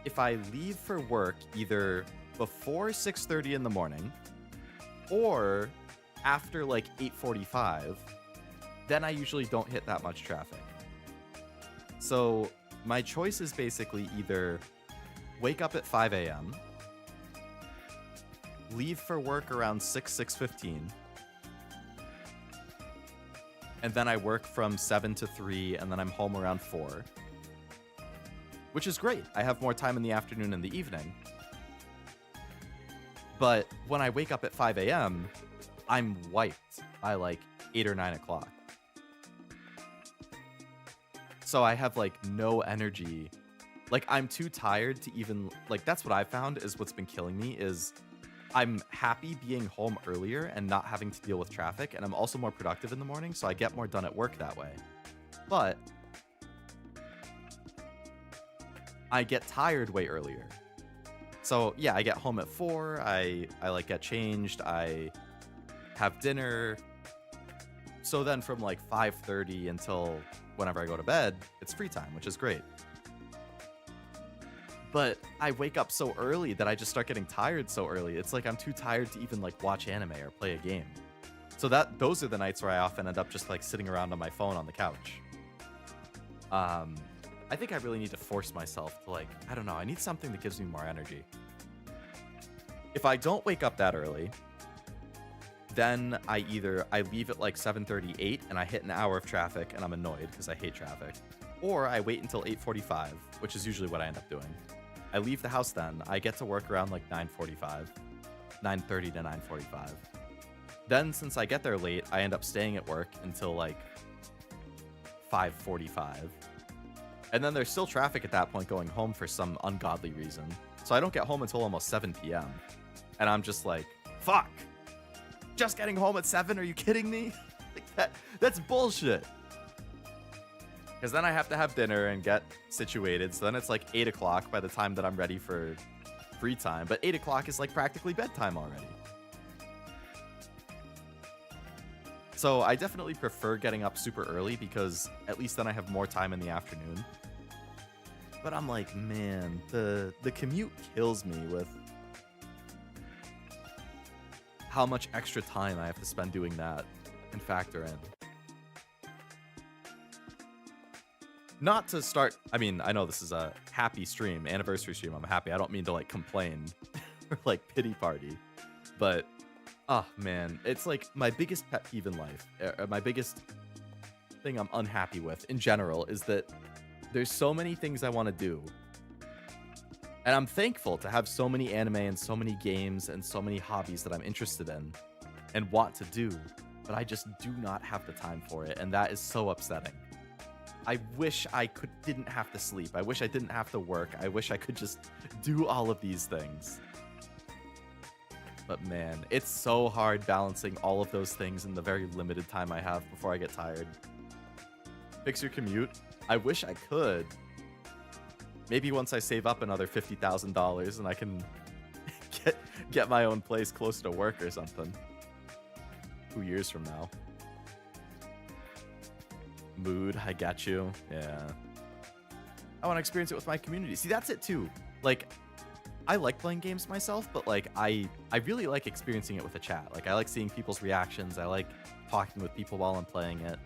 if I leave for work either before 6:30 in the morning or after like 8:45, then I usually don't hit that much traffic. So my choice is basically either wake up at 5 a.m., leave for work around 6:15, and then I work from 7 to 3, and then I'm home around 4, which is great. I have more time in the afternoon and the evening. But when I wake up at 5 a.m., I'm wiped by like 8 or 9 o'clock. So I have like no energy. Like I'm too tired to even, like that's what I found is what's been killing me is I'm happy being home earlier and not having to deal with traffic, and I'm also more productive in the morning, so I get more done at work that way. But I get tired way earlier. So yeah, I get home at 4, I like get changed, I have dinner. So then from like 5:30 until whenever I go to bed, it's free time, which is great. But I wake up so early that I just start getting tired so early. It's like I'm too tired to even like watch anime or play a game. So those are the nights where I often end up just like sitting around on my phone on the couch. I think I really need to force myself to like, I don't know, I need something that gives me more energy. If I don't wake up that early, then I leave at like 7:38 and I hit an hour of traffic and I'm annoyed because I hate traffic. Or I wait until 8:45, which is usually what I end up doing. I leave the house then. I get to work around like 9:45, 9:30 to 9:45. Then since I get there late, I end up staying at work until like 5:45. And then there's still traffic at that point going home for some ungodly reason. So I don't get home until almost 7 p.m. And I'm just like, fuck. Just getting home at 7? Are you kidding me? Like that's bullshit. Because then I have to have dinner and get situated. So then it's like 8 o'clock by the time that I'm ready for free time. But 8 o'clock is like practically bedtime already. So I definitely prefer getting up super early because at least then I have more time in the afternoon. But I'm like, man, the commute kills me with how much extra time I have to spend doing that and factor in. Not to start, I mean, I know this is a happy stream, anniversary stream, I'm happy. I don't mean to like complain or like pity party, but oh man, it's like my biggest pet peeve in life, my biggest thing I'm unhappy with in general is that there's so many things I want to do. And I'm thankful to have so many anime and so many games and so many hobbies that I'm interested in and want to do, but I just do not have the time for it, and that is so upsetting. I wish I didn't have to sleep. I wish I didn't have to work. I wish I could just do all of these things. But man, it's so hard balancing all of those things in the very limited time I have before I get tired. Fix your commute? I wish I could. Maybe once I save up another $50,000 and I can get my own place closer to work or something. 2 years from now. Mood, I got you. Yeah. I want to experience it with my community. See, that's it too. Like, I like playing games myself, but like I really like experiencing it with a chat. Like I like seeing people's reactions. I like talking with people while I'm playing it.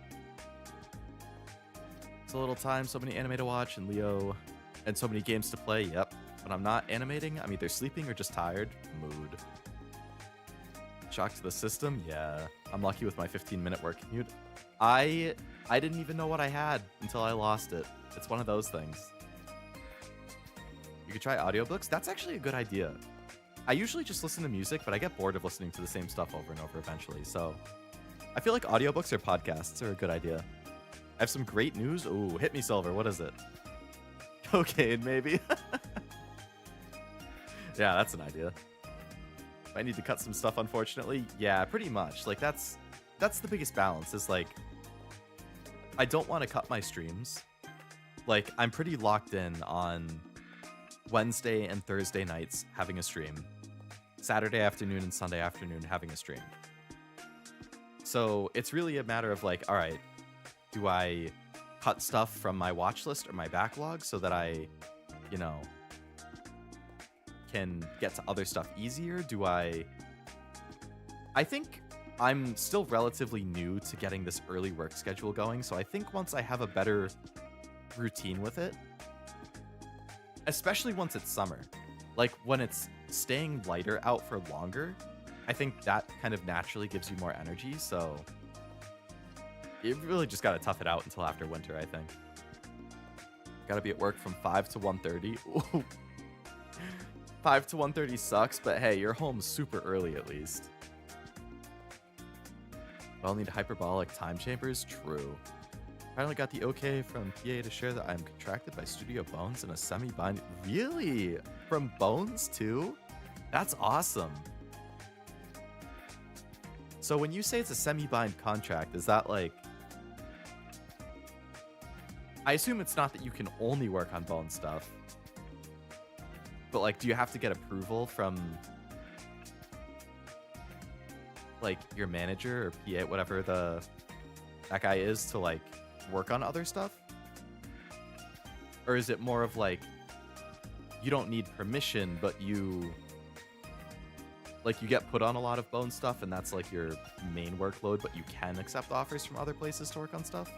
It's a little time, so many anime to watch, and Leo, and so many games to play. Yep. When I'm not animating, I'm either sleeping or just tired. Mood. Shock to the system? Yeah. I'm lucky with my 15-minute work commute. I didn't even know what I had until I lost it. It's one of those things. You could try audiobooks. That's actually a good idea. I usually just listen to music, but I get bored of listening to the same stuff over and over eventually. So I feel like audiobooks or podcasts are a good idea. I have some great news. Ooh, hit me, Silver. What is it? Cocaine, maybe. Yeah, that's an idea. I need to cut some stuff, unfortunately. Yeah, pretty much. Like that's the biggest balance is like, I don't want to cut my streams. Like I'm pretty locked in on Wednesday and Thursday nights having a stream. Saturday afternoon and Sunday afternoon having a stream. So it's really a matter of like, all right, do I cut stuff from my watch list or my backlog so that I, you know, can get to other stuff easier? I think I'm still relatively new to getting this early work schedule going, so I think once I have a better routine with it, especially once it's summer, like when it's staying lighter out for longer, I think that kind of naturally gives you more energy, so you really just gotta tough it out until after winter, I think. Gotta be at work from 5 to 1:30. Ooh. 5 to 1:30 sucks, but hey, you're home super early at least. Well, need hyperbolic time chambers? True. Finally got the okay from PA to share that I'm contracted by Studio Bones in a semi-bind. Really? From Bones too? That's awesome. So when you say it's a semi-bind contract, is that like... I assume it's not that you can only work on Bone stuff. But like, do you have to get approval from... like your manager or PA, whatever that guy is, to like work on other stuff? Or is it more of like you don't need permission, but you get put on a lot of Bone stuff and that's like your main workload, but you can accept offers from other places to work on stuff?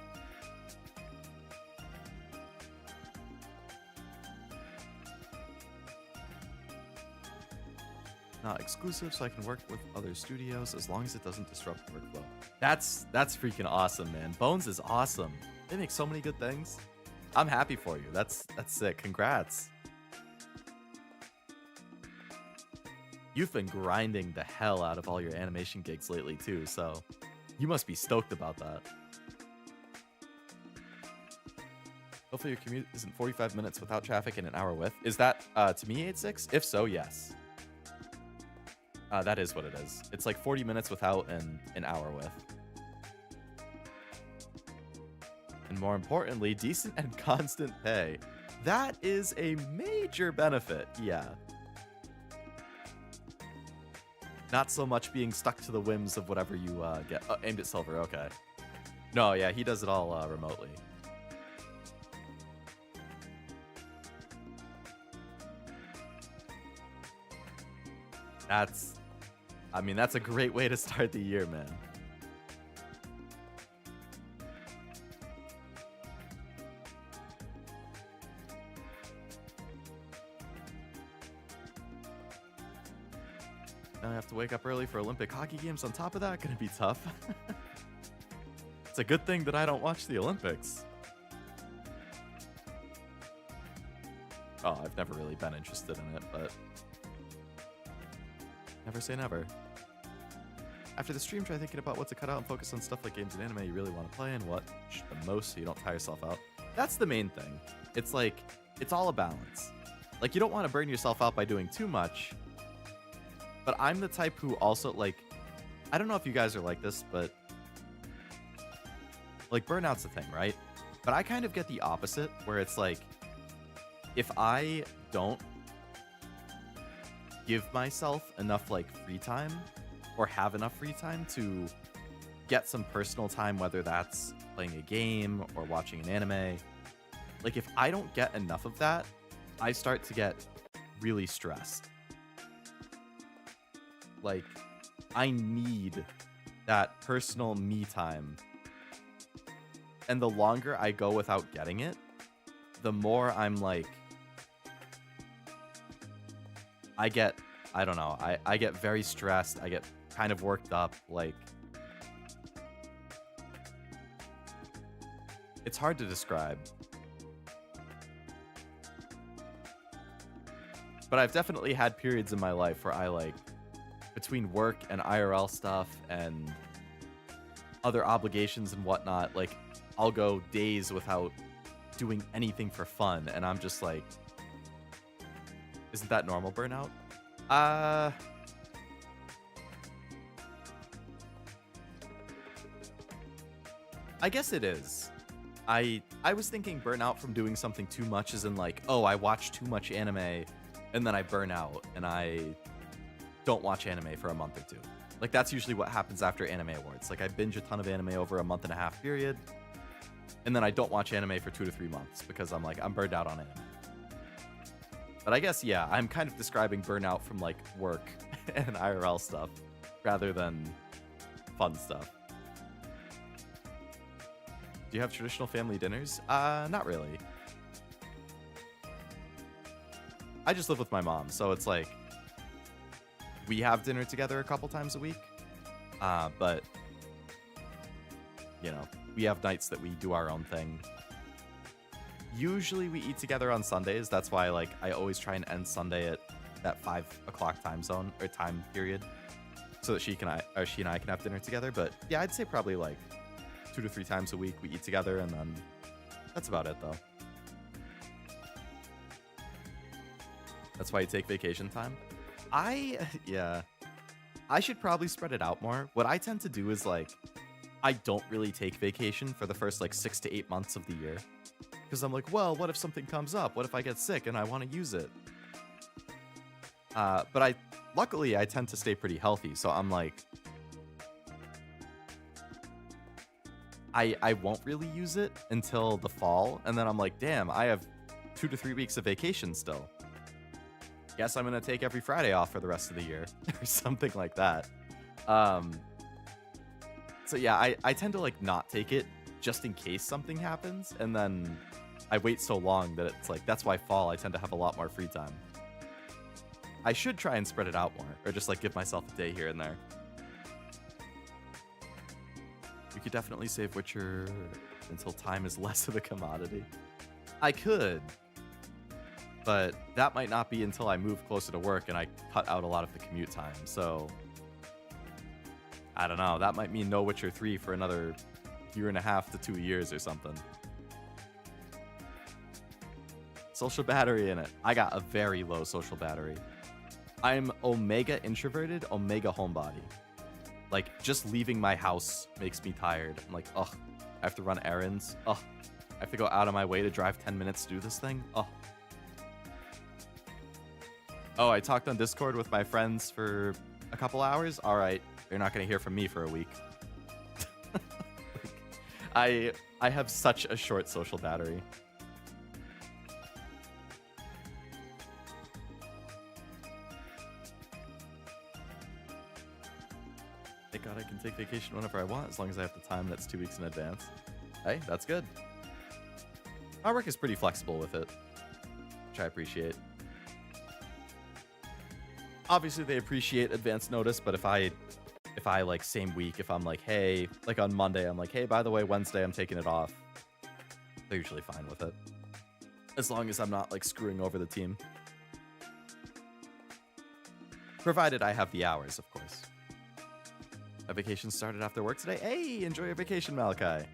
Not exclusive, so I can work with other studios as long as it doesn't disrupt workflow. That's freaking awesome, man. Bones is awesome. They make so many good things. I'm happy for you. That's sick. Congrats. You've been grinding the hell out of all your animation gigs lately too, so you must be stoked about that. Hopefully your commute isn't 45 minutes without traffic and an hour with. Is that to me 8-6? If so, yes. That is what it is. It's like 40 minutes without and an hour with. And more importantly, decent and constant pay. That is a major benefit, yeah. Not so much being stuck to the whims of whatever you get. Oh, aimed at silver, okay. No, yeah, he does it all remotely. That's a great way to start the year, man. Now I have to wake up early for Olympic hockey games on top of that. Gonna be tough. It's a good thing that I don't watch the Olympics. Oh, I've never really been interested in it, but... never say never. After the stream, try thinking about what to cut out and focus on stuff like games and anime you really want to play and what the most so you don't tire yourself out. That's the main thing. It's like, it's all a balance. Like, you don't want to burn yourself out by doing too much. But I'm the type who also, like, I don't know if you guys are like this, but like, burnout's a thing, right? But I kind of get the opposite, where it's like, if I don't give myself enough like free time or have enough free time to get some personal time, whether that's playing a game or watching an anime, like if I don't get enough of that, I start to get really stressed. Like, I need that personal me time. And the longer I go without getting it, the more I'm like, I get very stressed. I get kind of worked up. Like, it's hard to describe. But I've definitely had periods in my life where I like, between work and IRL stuff and other obligations and whatnot, like I'll go days without doing anything for fun. And I'm just like, isn't that normal burnout? I guess it is. I was thinking burnout from doing something too much as in like, oh, I watch too much anime and then I burn out and I don't watch anime for a month or two. Like, that's usually what happens after Anime Awards. Like, I binge a ton of anime over a month and a half period, and then I don't watch anime for 2 to 3 months because I'm like, I'm burned out on anime. But I guess, yeah, I'm kind of describing burnout from like work and IRL stuff rather than fun stuff. Do you have traditional family dinners? Not really. I just live with my mom, so it's like we have dinner together a couple times a week. But you know, we have nights that we do our own thing. Usually we eat together on Sundays. That's why like I always try and end Sunday at that 5 o'clock time zone or time period, so that she and I can have dinner together. But yeah, I'd say probably like 2 to 3 times a week we eat together, and then that's about it though. That's why you take vacation time. Yeah, I should probably spread it out more. What I tend to do is like I don't really take vacation for the first like 6 to 8 months of the year, because I'm like, well, what if something comes up? What if I get sick and I want to use it? But luckily I tend to stay pretty healthy, so I'm like, I won't really use it until the fall, and then I'm like, damn, I have 2 to 3 weeks of vacation still. Guess I'm gonna take every Friday off for the rest of the year or something like that. So yeah, I tend to like not take it just in case something happens, and then I wait so long that it's like, that's why fall I tend to have a lot more free time. I should try and spread it out more, or just like give myself a day here and there. You could definitely save Witcher until time is less of a commodity. I could, but that might not be until I move closer to work and I cut out a lot of the commute time. So I don't know. That might mean no Witcher 3 for another 1.5 to 2 years or something. Social battery in it. I got a very low social battery. I'm omega introverted, omega homebody. Like, just leaving my house makes me tired. I'm like, ugh, I have to run errands. Ugh, I have to go out of my way to drive 10 minutes to do this thing. Ugh. Oh, I talked on Discord with my friends for a couple hours. All right, they're not going to hear from me for a week. I have such a short social battery. Thank God I can take vacation whenever I want, as long as I have the time. That's 2 weeks in advance. Hey, that's good. My work is pretty flexible with it, which I appreciate. Obviously, they appreciate advance notice, but if I like same week, if I'm like, hey, like on Monday, I'm like, hey, by the way, Wednesday, I'm taking it off. They're usually fine with it, as long as I'm not like screwing over the team. Provided I have the hours, of course. My vacation started after work today. Hey, enjoy your vacation, Malachi.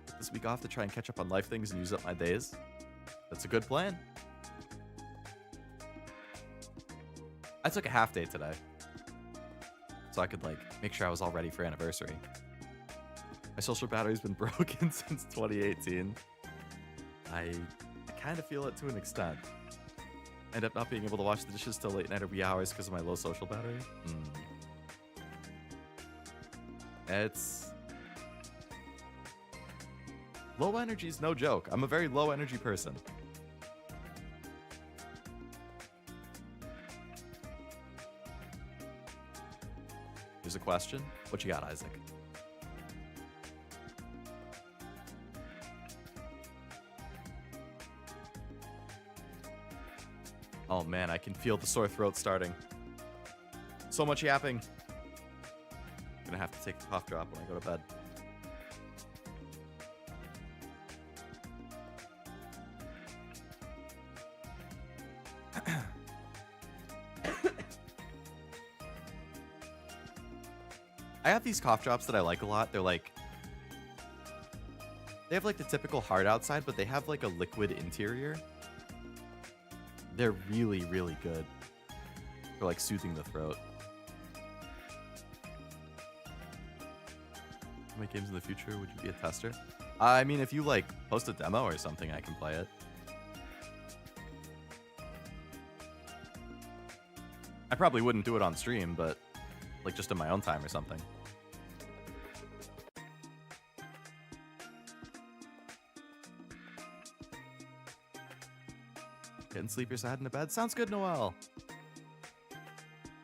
Took this week off to try and catch up on life things and use up my days. That's a good plan. I took a half day today, so I could like make sure I was all ready for anniversary. My social battery's been broken since 2018. I kind of feel it to an extent. I end up not being able to wash the dishes till late night or wee hours because of my low social battery. It's low energy is no joke. I'm a very low energy person. Here's a question. What you got, Isaac? Oh man, I can feel the sore throat starting. So much yapping. I'm gonna have to take the cough drop when I go to bed. I have these cough drops that I like a lot. They're like, they have like the typical hard outside, but they have like a liquid interior. They're really, really good for like soothing the throat. How many games in the future would you be a tester? I mean, if you like post a demo or something, I can play it. I probably wouldn't do it on stream, but like just in my own time or something. getting sleepers heading to bed. Sounds good, Noel.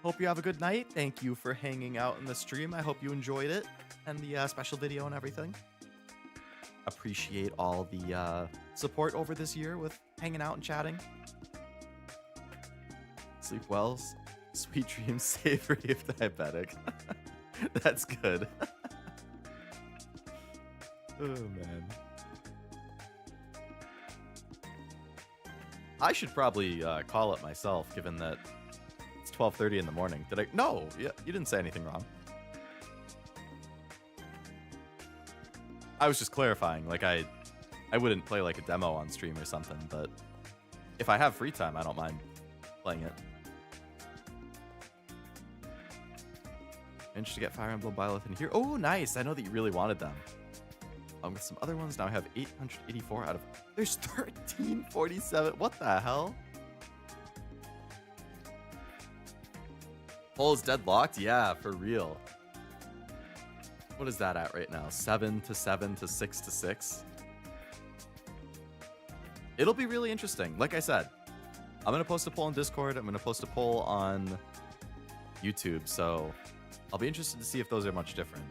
Hope you have a good night. Thank you for hanging out in the stream. I hope you enjoyed it and the special video and everything. Appreciate all the support over this year with hanging out and chatting. Sleep well. Sweet dreams, savory if diabetic. That's good. Oh, man. I should probably call it myself, given that it's 12:30 in the morning. Did I? No, yeah, you didn't say anything wrong. I was just clarifying. Like, I wouldn't play like a demo on stream or something, but if I have free time, I don't mind playing it. Managed to get Fire Emblem Byleth in here. Oh, nice. I know that you really wanted them. With some other ones, now I have 884 out of... There's 1347. What the hell? Poll is deadlocked? Yeah, for real. What is that at right now? 7 to 7 to 6 to 6? It'll be really interesting. Like I said, I'm going to post a poll on Discord. I'm going to post a poll on YouTube. So I'll be interested to see if those are much different.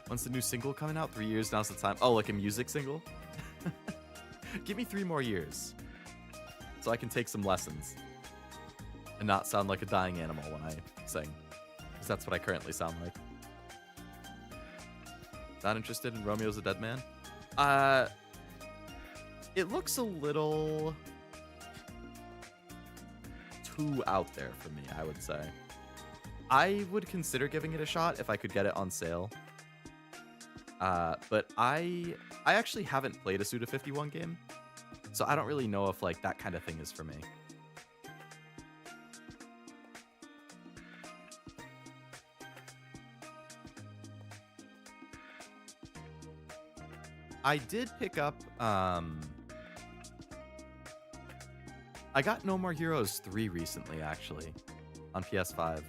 When's the new single coming out? 3 years, now's the time. Oh, like a music single? Give me 3 more years so I can take some lessons and not sound like a dying animal when I sing, because that's what I currently sound like. Not interested in Romeo's a Dead Man? It looks a little too out there for me, I would say. I would consider giving it a shot if I could get it on sale. But I actually haven't played a Suda51 game, so I don't really know if like that kind of thing is for me. I did pick up, I got No More Heroes 3 recently, actually, on PS5.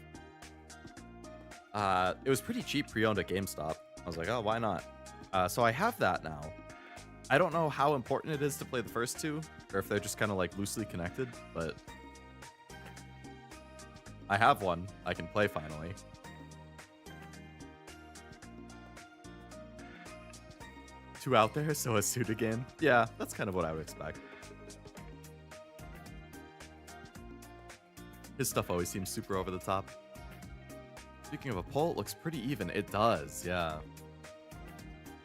It was pretty cheap pre-owned at GameStop. I was like, oh, why not? So I have that now. I don't know how important it is to play the first two, or if they're just kind of like loosely connected, but I have one I can play finally. Too out there, so a Suda game? Yeah, that's kind of what I would expect. His stuff always seems super over the top. Speaking of a poll, it looks pretty even. It does, yeah.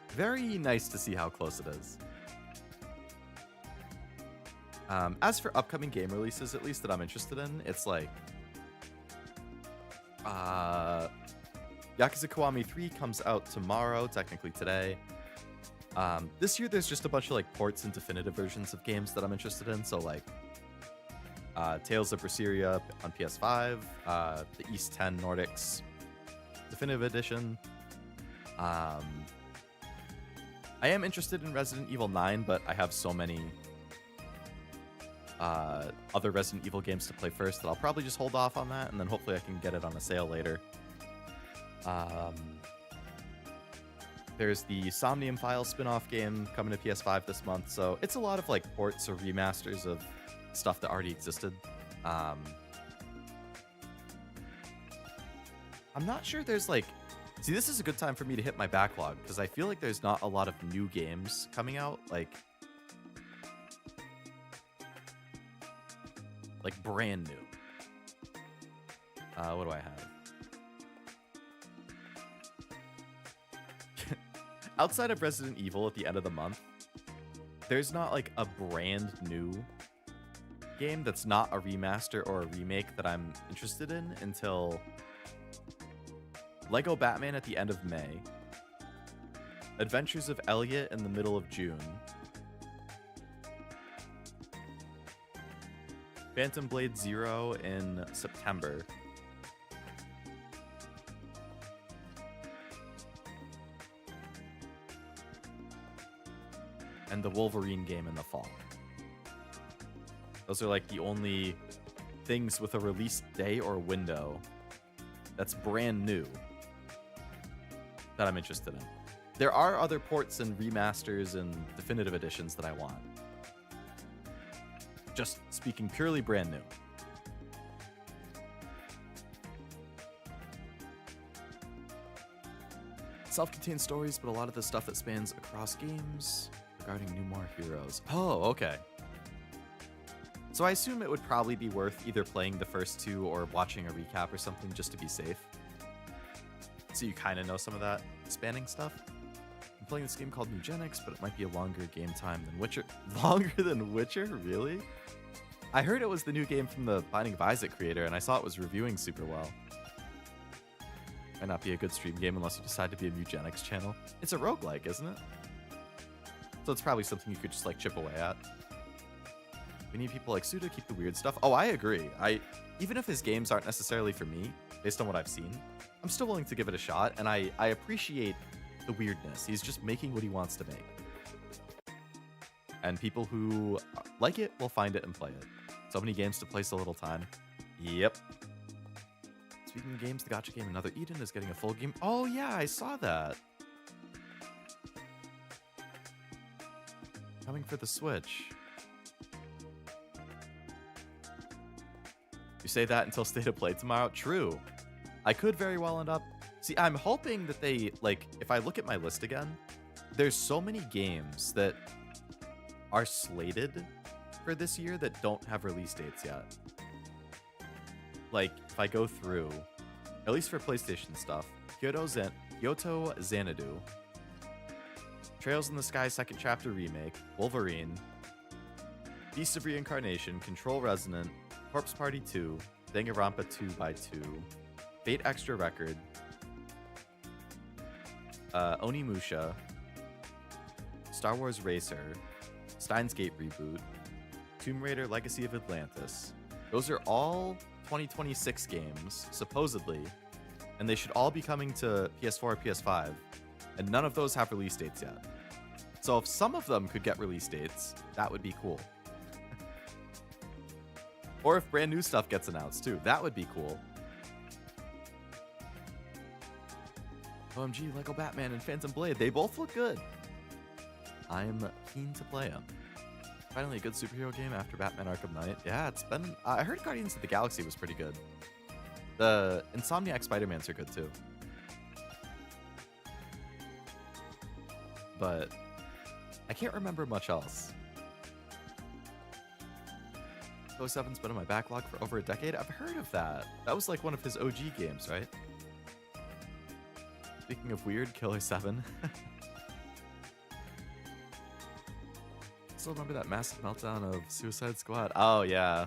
Very nice to see how close it is. As for upcoming game releases, at least that I'm interested in, it's like... Yakuza Kiwami 3 comes out tomorrow, technically today. This year, there's just a bunch of like ports and definitive versions of games that I'm interested in. So like Tales of Berseria on PS5, the East 10 Nordics Definitive Edition. I am interested in Resident Evil 9, but I have so many other Resident Evil games to play first that I'll probably just hold off on that, and then hopefully I can get it on a sale later. There's the Somnium Files spin-off game coming to PS5 this month, so it's a lot of like ports or remasters of stuff that already existed. I'm not sure there's like... See, this is a good time for me to hit my backlog, because I feel like there's not a lot of new games coming out, like brand new. What do I have? Outside of Resident Evil at the end of the month, there's not like a brand new game that's not a remaster or a remake that I'm interested in until Lego Batman at the end of May, Adventures of Elliot in the middle of June, Phantom Blade Zero in September, and the Wolverine game in the fall. Those are like the only things with a release day or window that's brand new that I'm interested in. There are other ports and remasters and definitive editions that I want. Just speaking purely brand new. Self-contained stories, but a lot of the stuff that spans across games regarding new more heroes. Oh, okay. So I assume it would probably be worth either playing the first two or watching a recap or something just to be safe. So you kind of know some of that spanning stuff. I'm playing this game called Eugenics, but it might be a longer game time than Witcher. Longer than Witcher? Really? I heard it was the new game from the Binding of Isaac creator, and I saw it was reviewing super well. Might not be a good stream game unless you decide to be a Eugenics channel. It's a roguelike, isn't it? So it's probably something you could just like chip away at. We need people like Sue to keep the weird stuff. Oh, I agree. Even if his games aren't necessarily for me, based on what I've seen, I'm still willing to give it a shot, and I appreciate the weirdness. He's just making what he wants to make. And people who like it will find it and play it. So many games to play so little time. Yep. Speaking of games, the gacha game Another Eden is getting a full game. Oh yeah, I saw that. Coming for the Switch. You say that until State of Play tomorrow? True. I could very well end up... See, I'm hoping that they, like, if I look at my list again, there's so many games that are slated for this year that don't have release dates yet. Like, if I go through, at least for PlayStation stuff, Kyoto Xanadu, Trails in the Sky Second Chapter Remake, Wolverine, Beast of Reincarnation, Control Resonant, Corpse Party 2, Danganronpa 2x2, Fate Extra Record, Onimusha, Star Wars Racer, Steins Gate Reboot, Tomb Raider Legacy of Atlantis. Those are all 2026 games, supposedly, and they should all be coming to PS4 or PS5, and none of those have release dates yet. So if some of them could get release dates, that would be cool. Or if brand new stuff gets announced too, that would be cool. OMG, Lego Batman and Phantom Blade, they both look good. I'm keen to play them. Finally a good superhero game after Batman Arkham Knight. Yeah, it's been... I heard Guardians of the Galaxy was pretty good. The Insomniac Spider-Mans are good too. But I can't remember much else. 07's been in my backlog for over a decade. I've heard of that. That was like one of his OG games, right? Speaking of weird, Killer 7. Still remember that massive meltdown of Suicide Squad? Oh, yeah.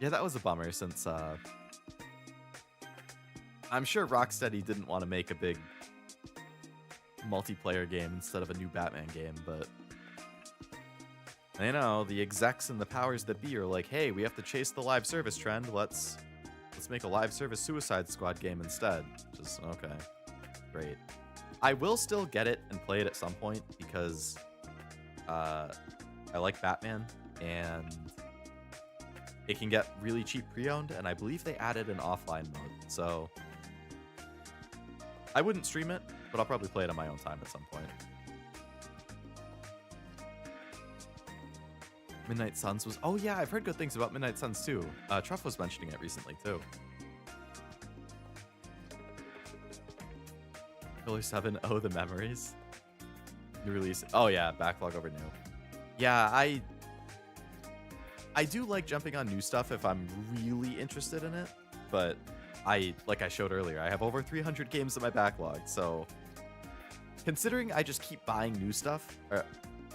Yeah, that was a bummer since I'm sure Rocksteady didn't want to make a big multiplayer game instead of a new Batman game, but you know, the execs and the powers that be are like, hey, we have to chase the live service trend. Let's make a live service Suicide Squad game instead. Just okay. Great. I will still get it and play it at some point because I like Batman and it can get really cheap pre-owned, and I believe they added an offline mode. So I wouldn't stream it, but I'll probably play it on my own time at some point. Midnight Suns was... Oh yeah, I've heard good things about Midnight Suns too. Truff was mentioning it recently too. Killer 7, oh, the memories. New release. Oh yeah, backlog over new. Yeah, I do like jumping on new stuff if I'm really interested in it, but like I showed earlier, I have over 300 games in my backlog, so considering I just keep buying new stuff, or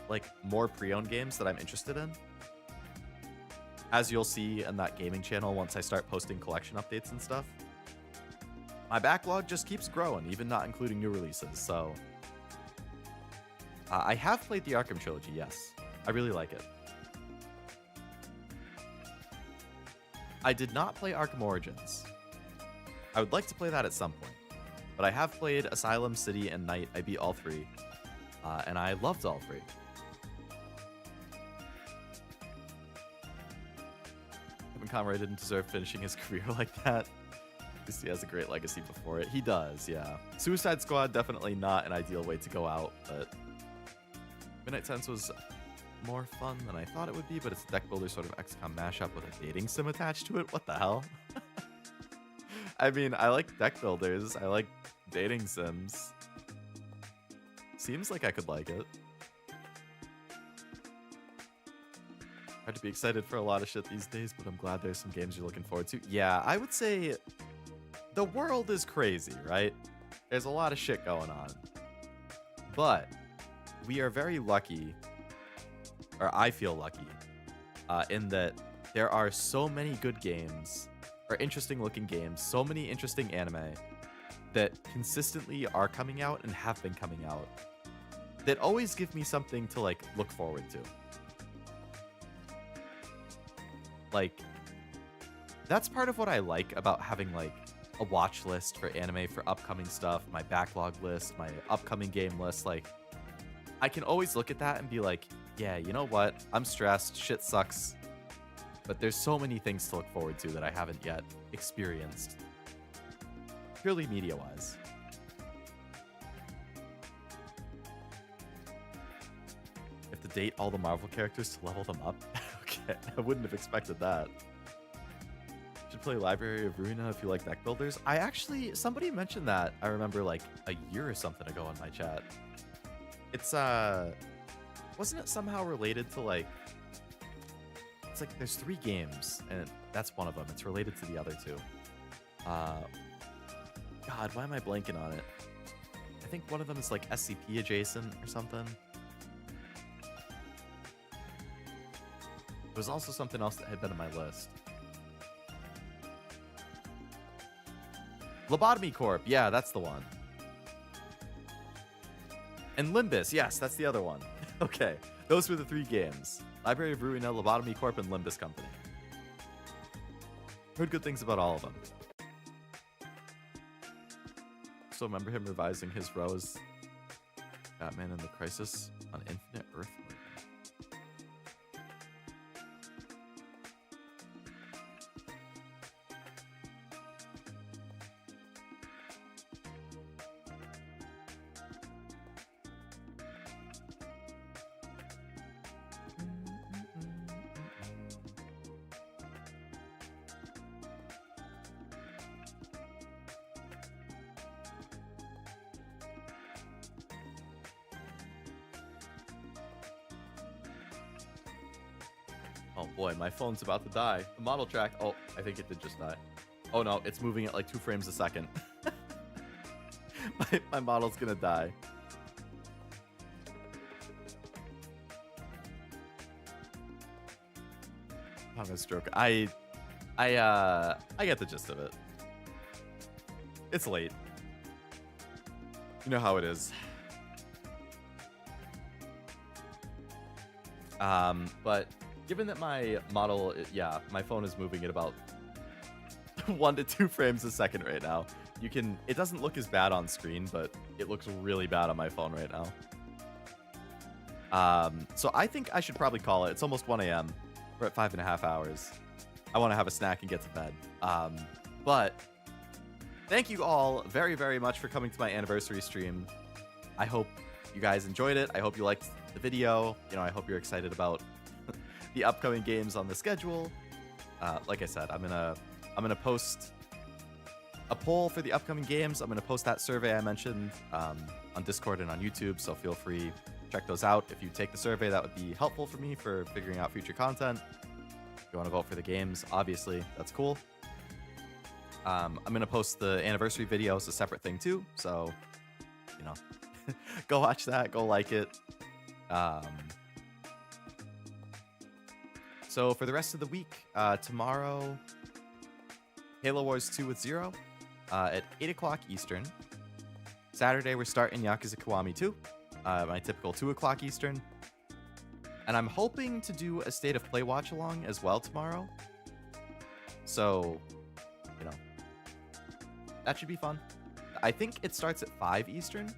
like more pre-owned games that I'm interested in, as you'll see in that gaming channel once I start posting collection updates and stuff, my backlog just keeps growing, even not including new releases. So I have played the Arkham trilogy, yes. I really like it. I did not play Arkham Origins. I would like to play that at some point, but I have played Asylum, City, and Night. I beat all three, and I loved all three. Kevin Conroy didn't deserve finishing his career like that. He has a great legacy before it. He does, yeah. Suicide Squad, definitely not an ideal way to go out, but Midnight Suns was more fun than I thought it would be, but it's a deck builder sort of XCOM mashup with a dating sim attached to it. What the hell? I mean, I like deck builders. I like dating sims. Seems like I could like it. Hard to be excited for a lot of shit these days, but I'm glad there's some games you're looking forward to. Yeah, I would say the world is crazy, right? There's a lot of shit going on. But we are very lucky, or I feel lucky, in that there are so many good games, or interesting looking games, so many interesting anime that consistently are coming out and have been coming out that always give me something to like look forward to. Like, that's part of what I like about having like a watch list for anime for upcoming stuff, my backlog list, my upcoming game list. Like, I can always look at that and be like, yeah, you know what? I'm stressed. Shit sucks. But there's so many things to look forward to that I haven't yet experienced. Purely media-wise. You have to date all the Marvel characters to level them up? Okay, I wouldn't have expected that. Should play Library of Ruina if you like deck builders. I actually, somebody mentioned that, I remember like a year or something ago in my chat. It's, wasn't it somehow related to like, it's like there's 3 games and that's one of them. It's related to the other 2. God, why am I blanking on it? I think one of them is like SCP adjacent or something. There was also something else that had been on my list. Lobotomy Corp. Yeah, that's the one. And Limbus. Yes, that's the other one. Okay. Those were the 3 games. Library of Ruina, Lobotomy Corp, and Limbus Company. Heard good things about all of them. So remember him revising his Rose Batman in the Crisis on Infinite Earth. Oh boy, my phone's about to die. The model track. Oh, I think it did just die. Oh no, it's moving at like 2 frames a second. my model's gonna die. I'm gonna stroke. I get the gist of it. It's late. You know how it is. But given that my model, yeah, my phone is moving at about 1 to 2 frames a second right now. It doesn't look as bad on screen, but it looks really bad on my phone right now. So I think I should probably call it. It's almost 1 a.m. We're at 5.5 hours. I want to have a snack and get to bed. But thank you all very, very much for coming to my anniversary stream. I hope you guys enjoyed it. I hope you liked the video. You know, I hope you're excited about the upcoming games on the schedule. Like I said, I'm gonna post a poll for the upcoming games. I'm gonna post that survey I mentioned on Discord and on YouTube, so feel free to check those out. If you take the survey, that would be helpful for me for figuring out future content. If you want to vote for the games, obviously, that's cool. I'm gonna post the anniversary video as a separate thing too, so you know, go watch that, go like it. So for the rest of the week, tomorrow, Halo Wars 2 with Zero at 8 o'clock Eastern. Saturday, we're starting Yakuza Kiwami 2, my typical 2 o'clock Eastern. And I'm hoping to do a State of Play watch along as well tomorrow. So, you know, that should be fun. I think it starts at 5 Eastern.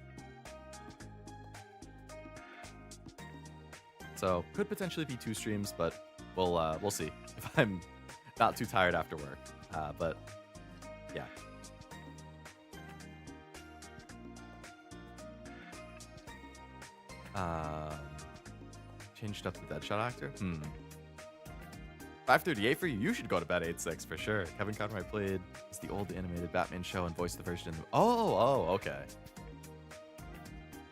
So could potentially be 2 streams, but we'll see if I'm not too tired after work. But yeah, Um, changed up the Deadshot actor? 5:38 for you. You should go to bed 8-6 for sure. Kevin Conroy played as the old animated Batman show and voiced the version in the... Oh, okay.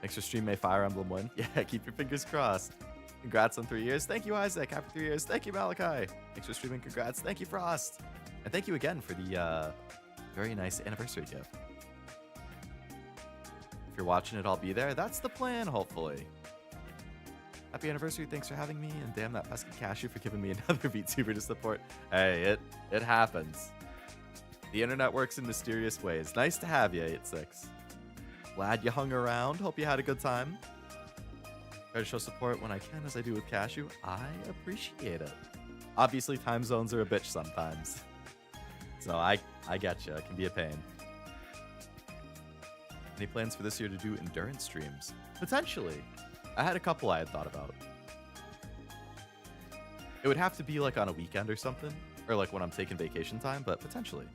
Thanks for stream May Fire Emblem win. Yeah, keep your fingers crossed. Congrats on 3 years. Thank you, Isaac. Happy 3 years. Thank you, Malachi. Thanks for streaming. Congrats. Thank you, Frost. And thank you again for the very nice anniversary gift. If you're watching it, I'll be there. That's the plan, hopefully. Happy anniversary. Thanks for having me. And damn that pesky cashew for giving me another VTuber to support. Hey, it happens. The internet works in mysterious ways. Nice to have you, 8-6. Glad you hung around. Hope you had a good time. Try to show support when I can, as I do with Cashew. I appreciate it. Obviously, time zones are a bitch sometimes. So I get you. It can be a pain. Any plans for this year to do endurance streams? Potentially. I had a couple I had thought about. It would have to be like on a weekend or something. Or like when I'm taking vacation time, but potentially.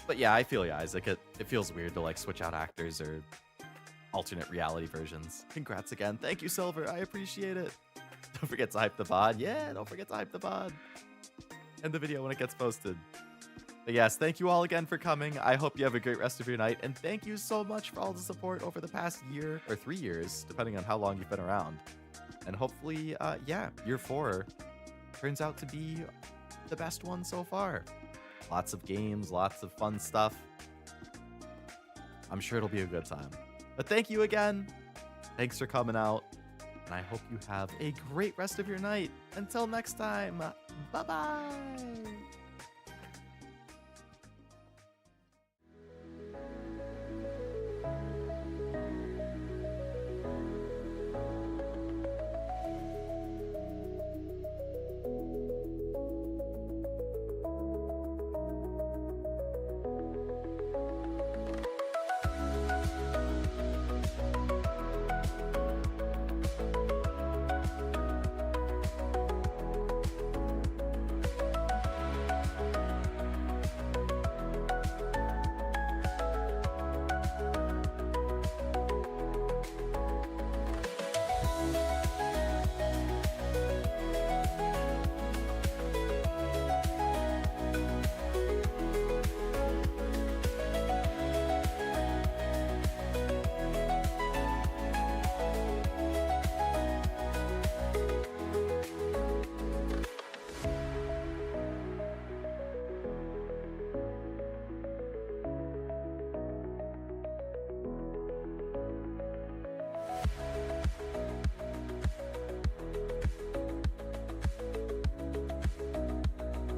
But yeah, I feel you, Isaac. It feels weird to like switch out actors or alternate reality versions. Congrats again. Thank you, Silver. I appreciate it. Don't forget to hype the VOD. Yeah, don't forget to hype the VOD. And the video when it gets posted. But yes, thank you all again for coming. I hope you have a great rest of your night. And thank you so much for all the support over the past year or 3 years, depending on how long you've been around. And hopefully, yeah, year 4 turns out to be the best one so far. Lots of games, lots of fun stuff. I'm sure it'll be a good time. But thank you again. Thanks for coming out. And I hope you have a great rest of your night. Until next time, bye-bye.